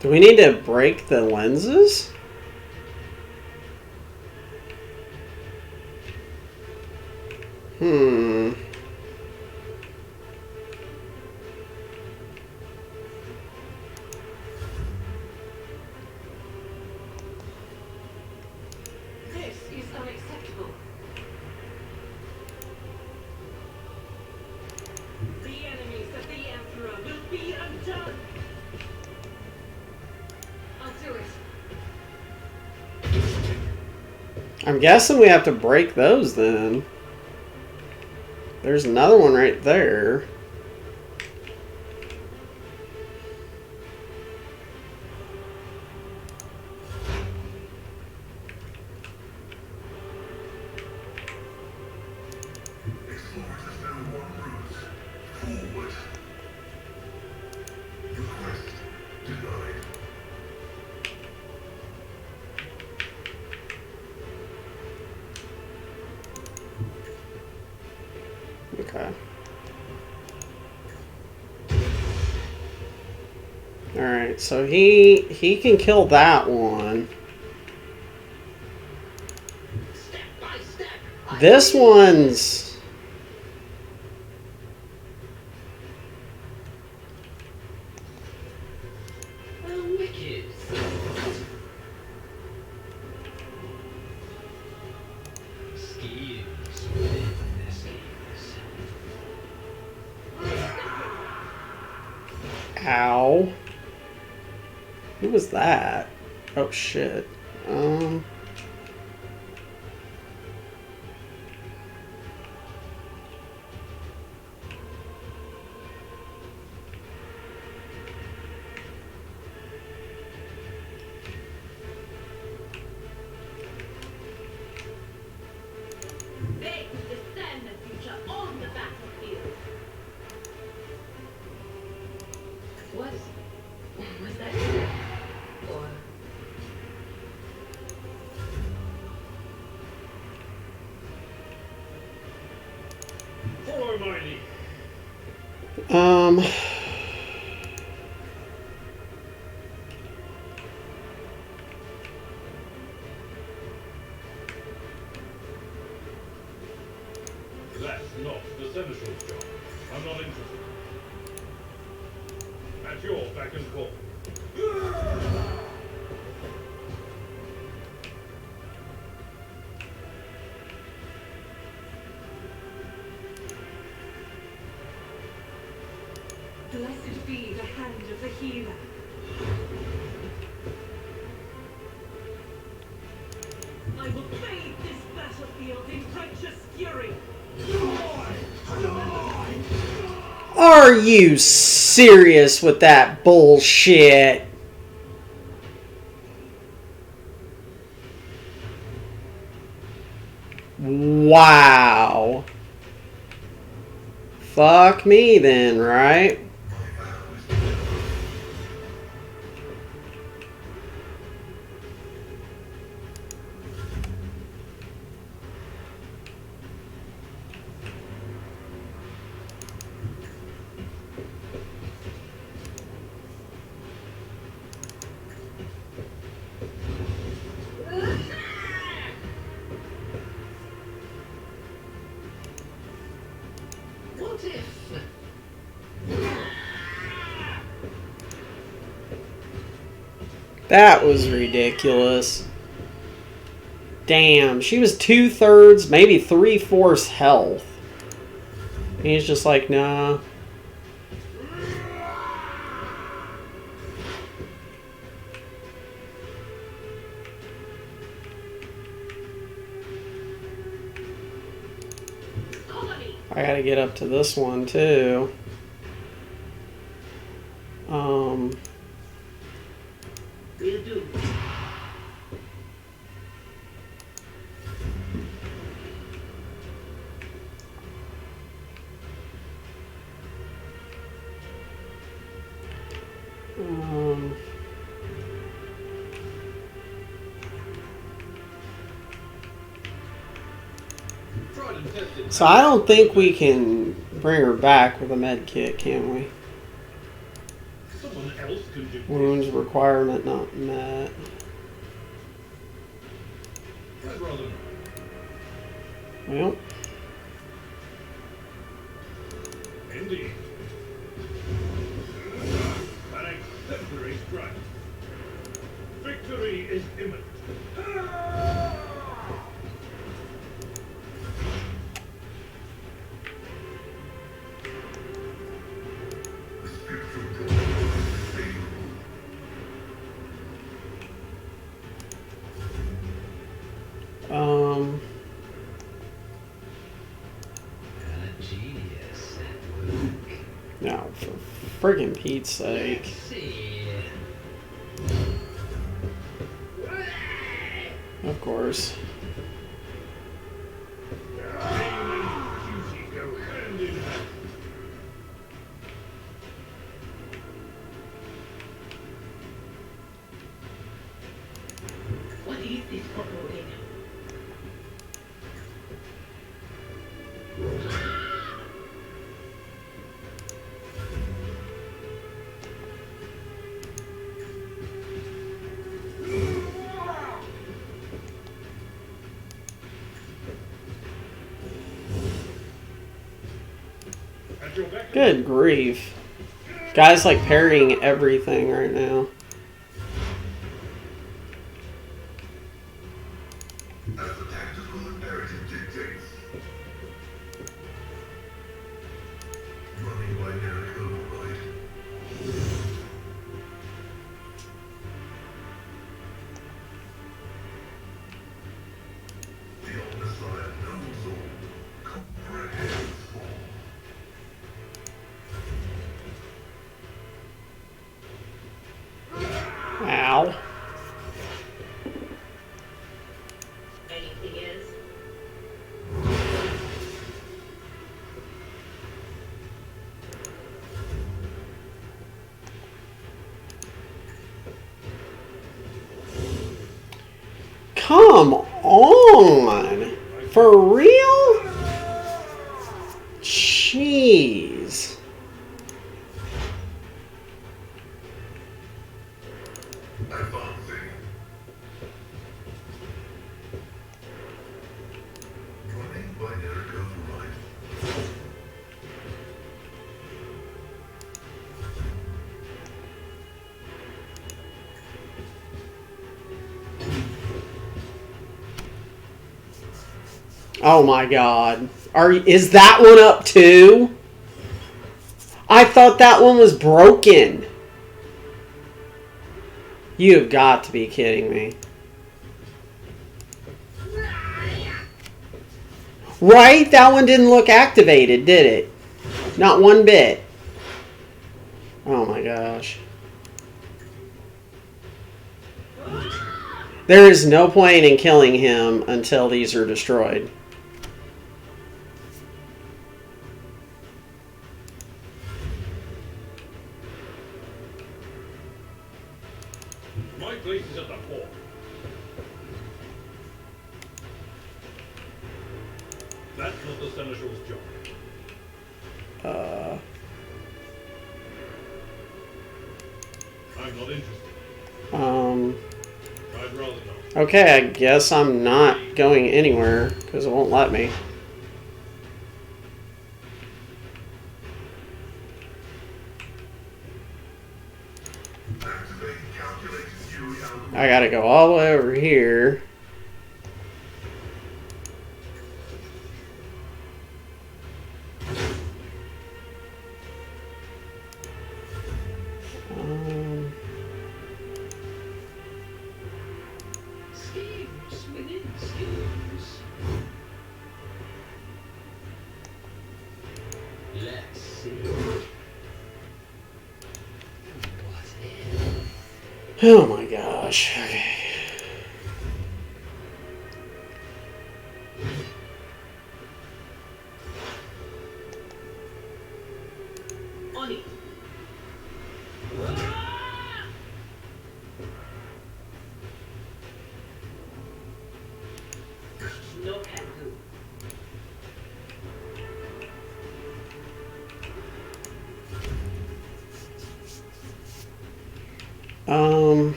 Do we need to break the lenses? This is unacceptable. The enemies of the Emperor will be undone. I'll do it. I'm guessing we have to break those then. There's another one right there. Explorers have found one route. Forward. Request denied. Okay. Alright, so he can kill that one. Step by step. This one's... A wicked thought. Schemes within schemes. Ow. Who was that? Oh shit. They could discern the future on the battlefield. What? Was that? Or Follow my lead. That's not the Seneschal's job. I'm not interested. At your beck and call. Blessed be the hand of the healer. I will bathe this battlefield in righteous fury. Are you serious with that bullshit? Wow. Fuck me then, right? What if? That was ridiculous. Damn, she was 2/3, maybe 3/4 health. And he's just like, nah. I gotta get up to this one too. Will do. Um, Tried and tested. so I don't think we can bring her back with a med kit, can we? Someone else can do Wounds requirement not met. I'd rather not. Well, Indeed. An exemplary strike. Victory is imminent. The spiritual protocol is favorable. um, A genius at work. no, for friggin' Pete's sake. Let's see. Of course. Aim and duty go hand in hand. What is this foreboding? At your beck and Good grief. Guy's like parrying everything right now. As the tactical imperative dictates. Running binaric override. The Omnissiah knows all, comprehends all. Ow. Anything else? Come on! For real? Jeez. Advancing. Running binaric override. Oh my god. Is that one up too? I thought that one was broken. You have got to be kidding me. Right? That one didn't look activated, did it? Not one bit. Oh my gosh. There is no point in killing him until these are destroyed. my place is at the port. That's not the Seneschal's job. I'm not interested. I'd rather not. Okay, I guess I'm not going anywhere because it won't let me. Activating calculated fury algorithm. I gotta go all the way over here. Schemes within schemes. Oh my gosh. Okay. On it. No can do.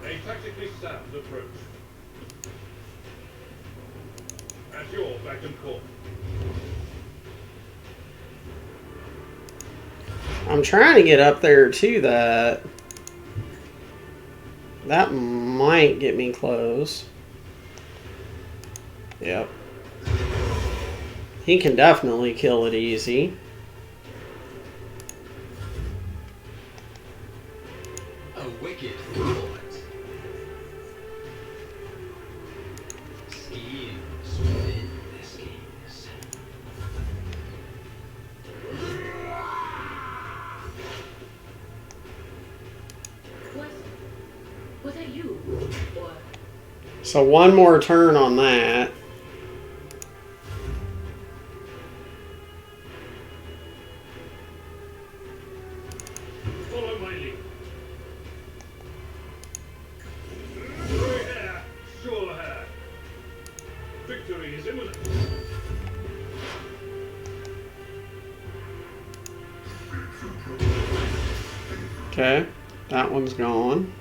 A tactically sound approach. At your back and call. I'm trying to get up there to that. That might get me close. Yep. He can definitely kill it easy. A wicked thought. Schemes within the schemes. Was that you? Or So one more turn on that. Follow my lead. Free hair, sure hair. Victory is imminent. Okay, that one's gone.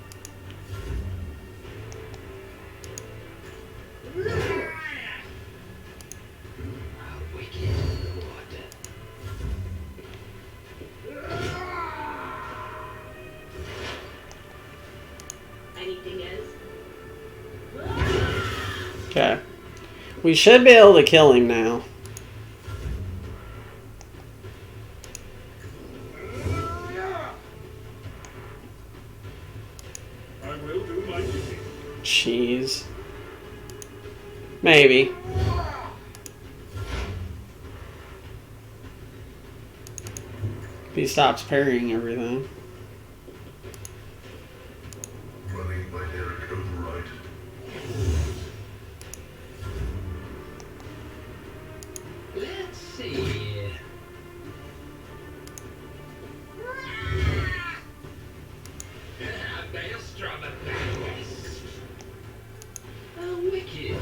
A wicked thought. Anything else? Okay. We should be able to kill him now. I will do my duty. Jeez. Maybe. If he stops parrying everything. Running binary override. Let's see. Maelstrom of madness. A wicked.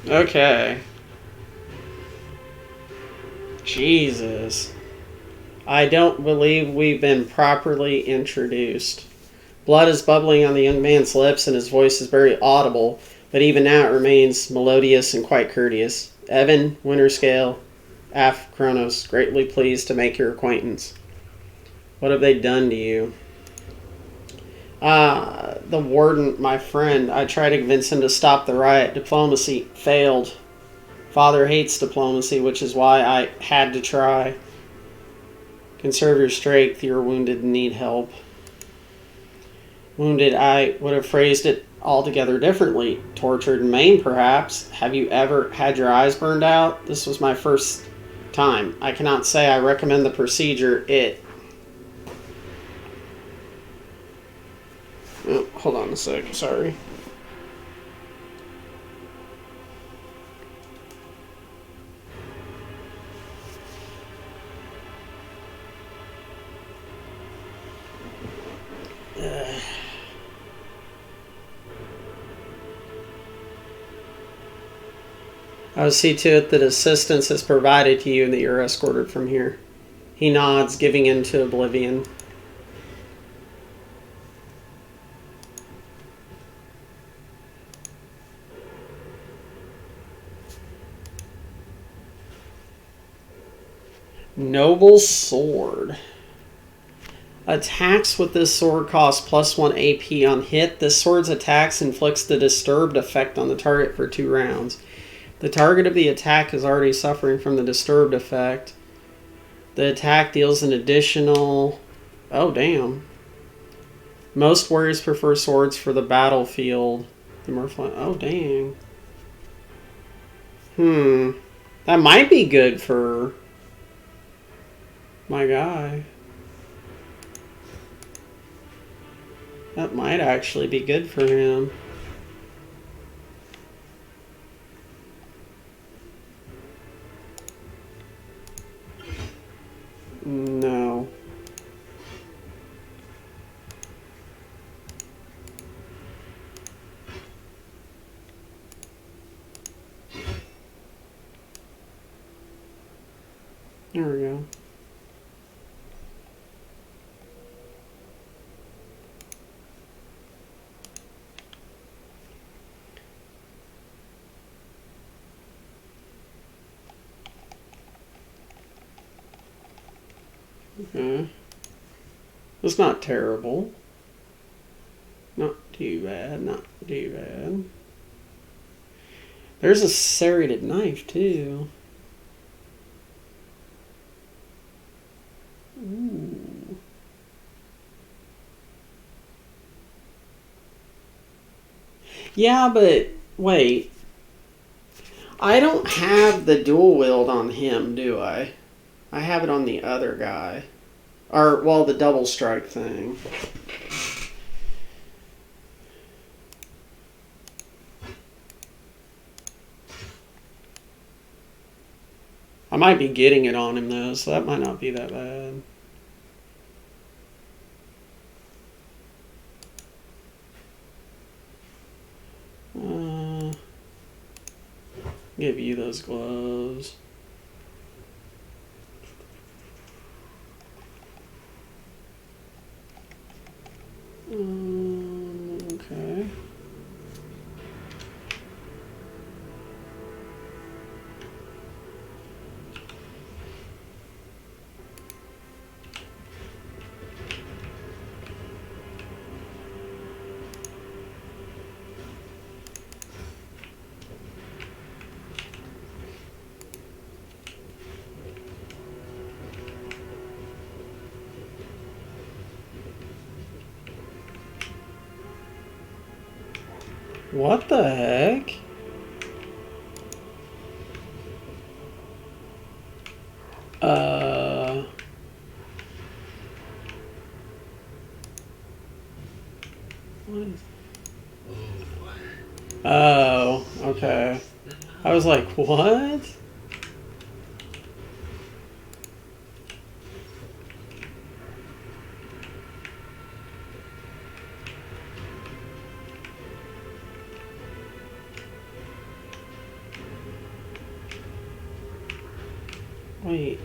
Okay. Jesus. I don't believe we've been properly introduced. Blood is bubbling on the young man's lips and his voice is very audible, but even now it remains melodious and quite courteous. Evan, Winterscale, Af Kronos, greatly pleased to make your acquaintance. What have they done to you? The warden, my friend, I tried to convince him to stop the riot. Diplomacy failed. Father hates diplomacy, which is why I had to try. Conserve your strength, you're wounded and need help. Wounded, I would have phrased it altogether differently. Tortured and maimed, perhaps. Have you ever had your eyes burned out? This was my first time. I cannot say I recommend the procedure. Oh, hold on a sec, sorry. I will see to it that assistance is provided to you and that you're escorted from here. He nods, giving in to oblivion. Noble Sword. Attacks with this sword cost +1 AP on hit. This sword's attacks inflicts the disturbed effect on the target for 2 rounds. The target of the attack is already suffering from the disturbed effect. The attack deals an additional... Oh, damn. Most warriors prefer swords for the battlefield. The more fun... Oh, dang. That might be good for... My guy. That might actually be good for him. No. There we go. Okay. It's not terrible. Not too bad. Not too bad. There's a serrated knife, too. Ooh. Yeah, but wait. I don't have the dual wield on him, do I? I have it on the other guy. Or, well, the double strike thing. I might be getting it on him, though, so that might not be that bad. Give you those gloves. Okay. What the heck? What is... Oh, okay. I was like, what? Wait.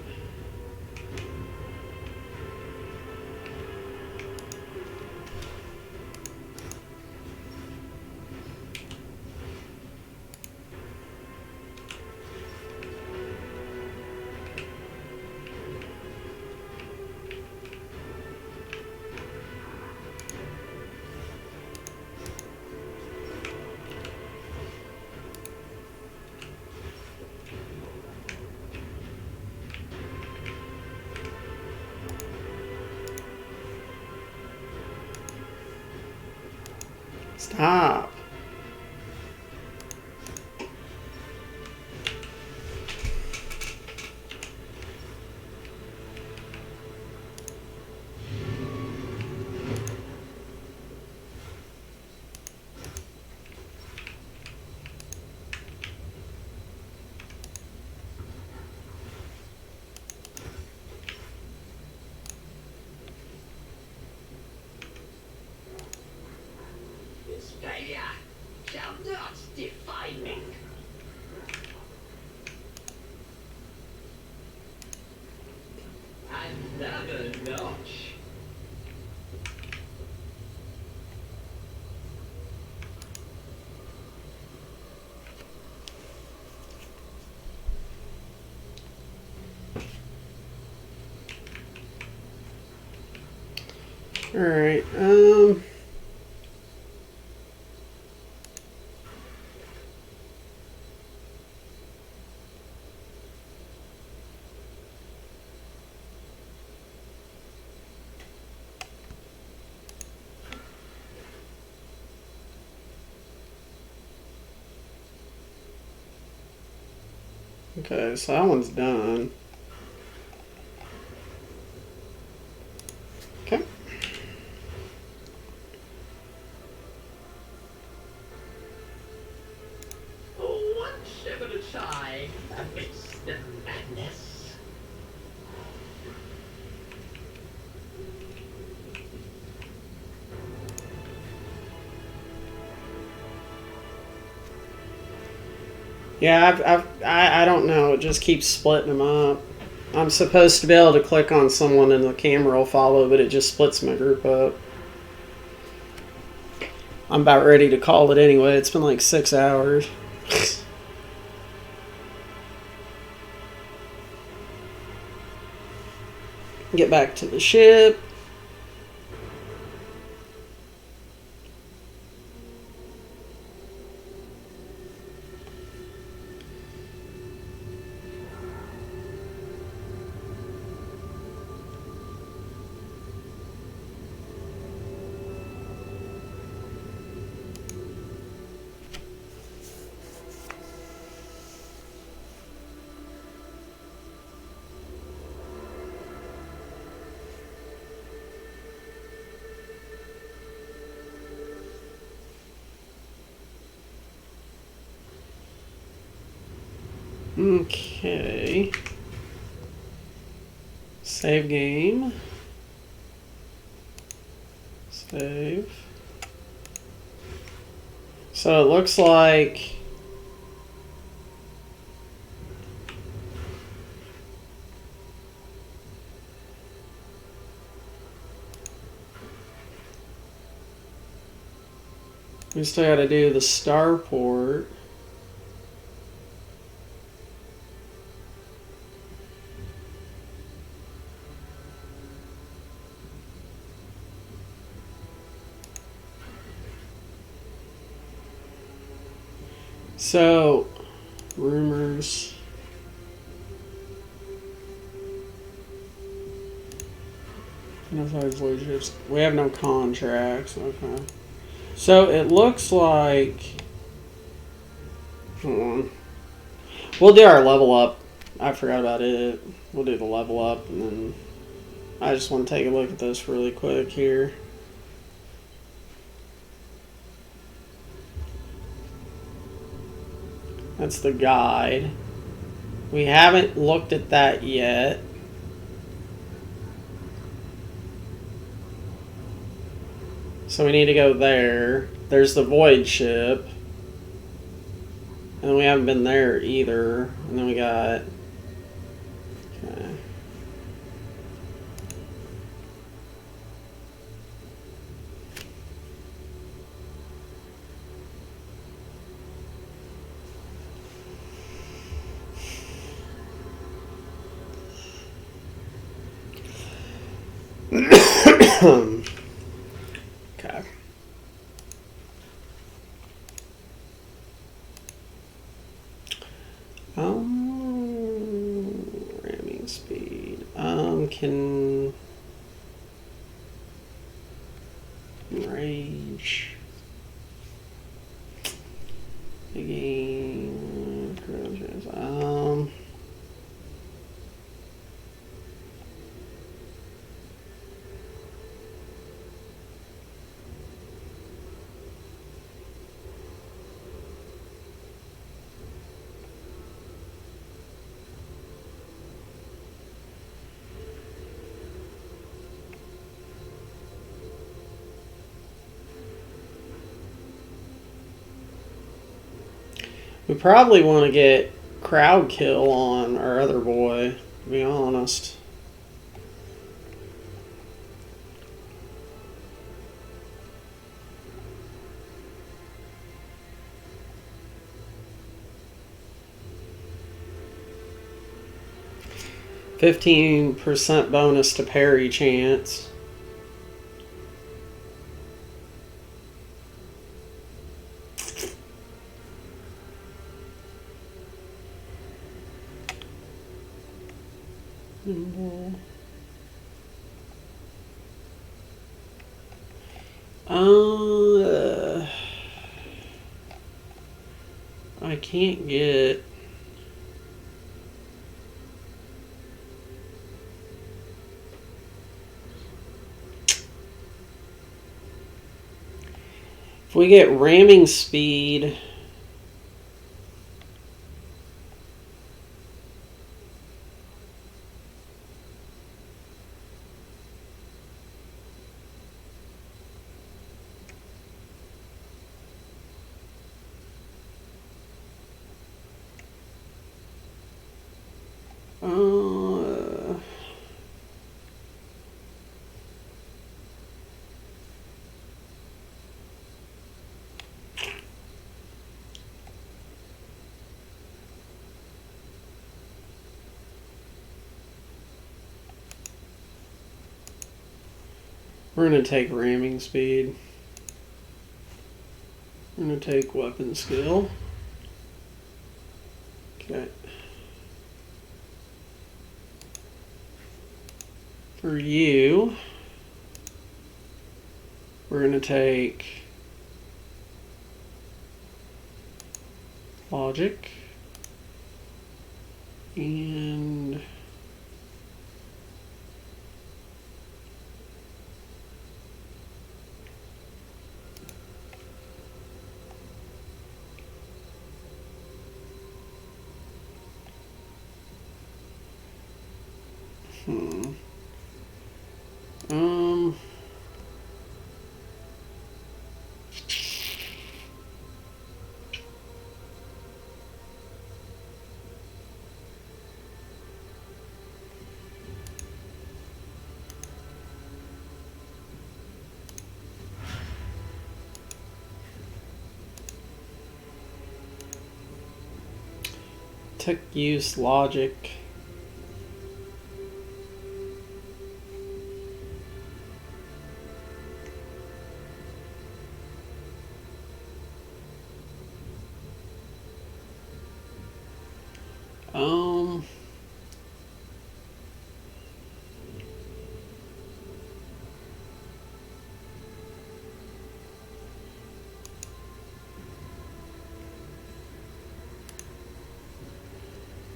Stop. This failure shall not define me. Another notch. All right. Okay, so that one's done. Yeah, I don't know. It just keeps splitting them up. I'm supposed to be able to click on someone and the camera will follow, but it just splits my group up. I'm about ready to call it anyway. It's been like 6 hours. Get back to the ship. Okay. Save game. Save. So it looks like we still got to do the starport. So, rumors. We have no contracts. Okay. So it looks like. Hold on. We'll do our level up. I forgot about it. We'll do the level up and then I just want to take a look at this really quick here. That's the guide. We haven't looked at that yet. So we need to go there. There's the void ship. And we haven't been there either. And then we got... Okay. Okay. Ramming speed. Can range. Again. We probably want to get crowd kill on our other boy, to be honest. %15 bonus to parry chance. I can't get... If we get ramming speed... We're going to take ramming speed. We're going to take weapon skill. Okay. For you, we're going to take logic and um took use logic. Um,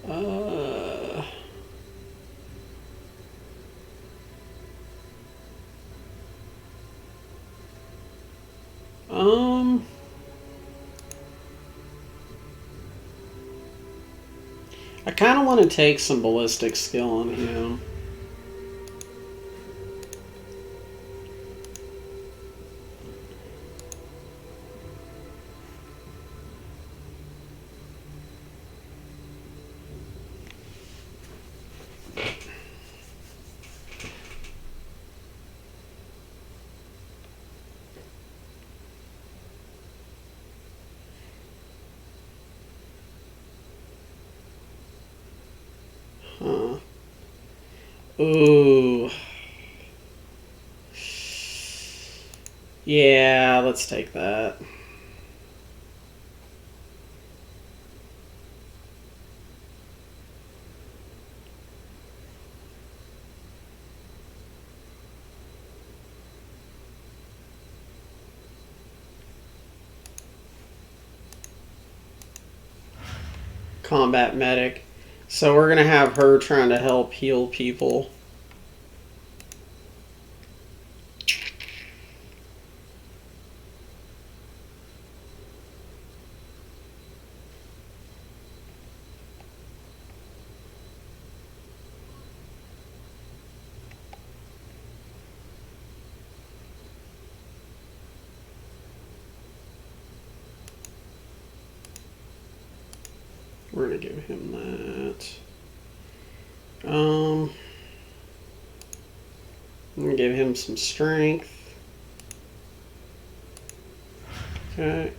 uh, um, I kind of want to take some ballistic skill on him. Huh. Ooh. Yeah, let's take that. Combat medic. So we're going to have her trying to help heal people. We're going to give him that. I'm going to give him some strength. Okay.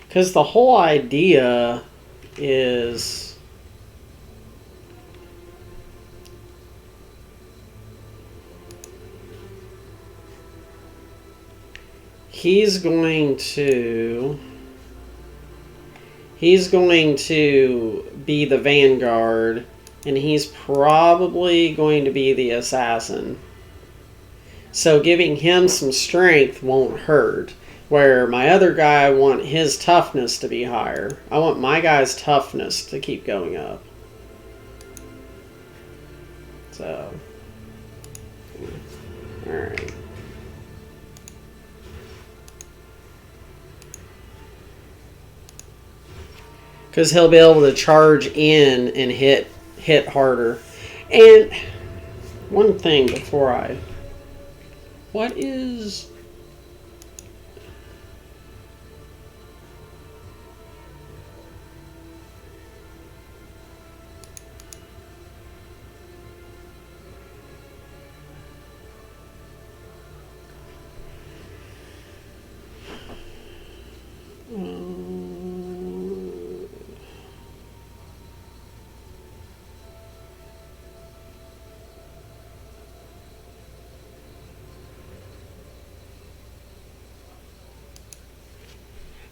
Because the whole idea is he's going to be the vanguard, and he's probably going to be the assassin. So giving him some strength won't hurt. Where my other guy, I want his toughness to be higher. I want my guy's toughness to keep going up. So, alright. Because he'll be able to charge in and hit harder. And one thing before I What is...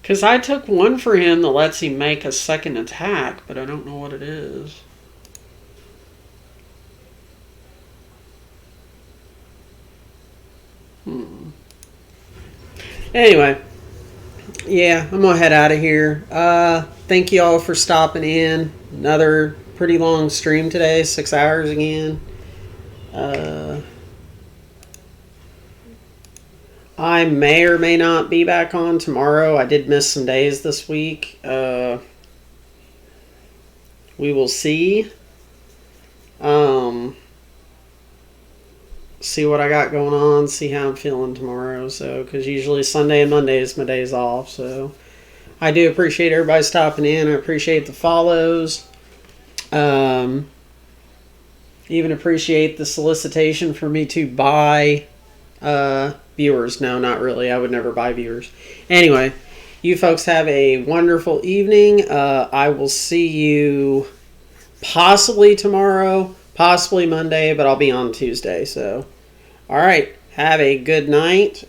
Because I took one for him that lets him make a second attack, but I don't know what it is. Anyway, yeah, I'm going to head out of here. Thank you all for stopping in. Another pretty long stream today, 6 hours again. I may or may not be back on tomorrow. I did miss some days this week. We will see. See what I got going on. See how I'm feeling tomorrow. So, because usually Sunday and Monday is my days off. So, I do appreciate everybody stopping in. I appreciate the follows. Even appreciate the solicitation for me to buy viewers. No, not really. I would never buy viewers. Anyway, you folks have a wonderful evening. I will see you possibly tomorrow, possibly Monday, but I'll be on Tuesday. So, all right. Have a good night.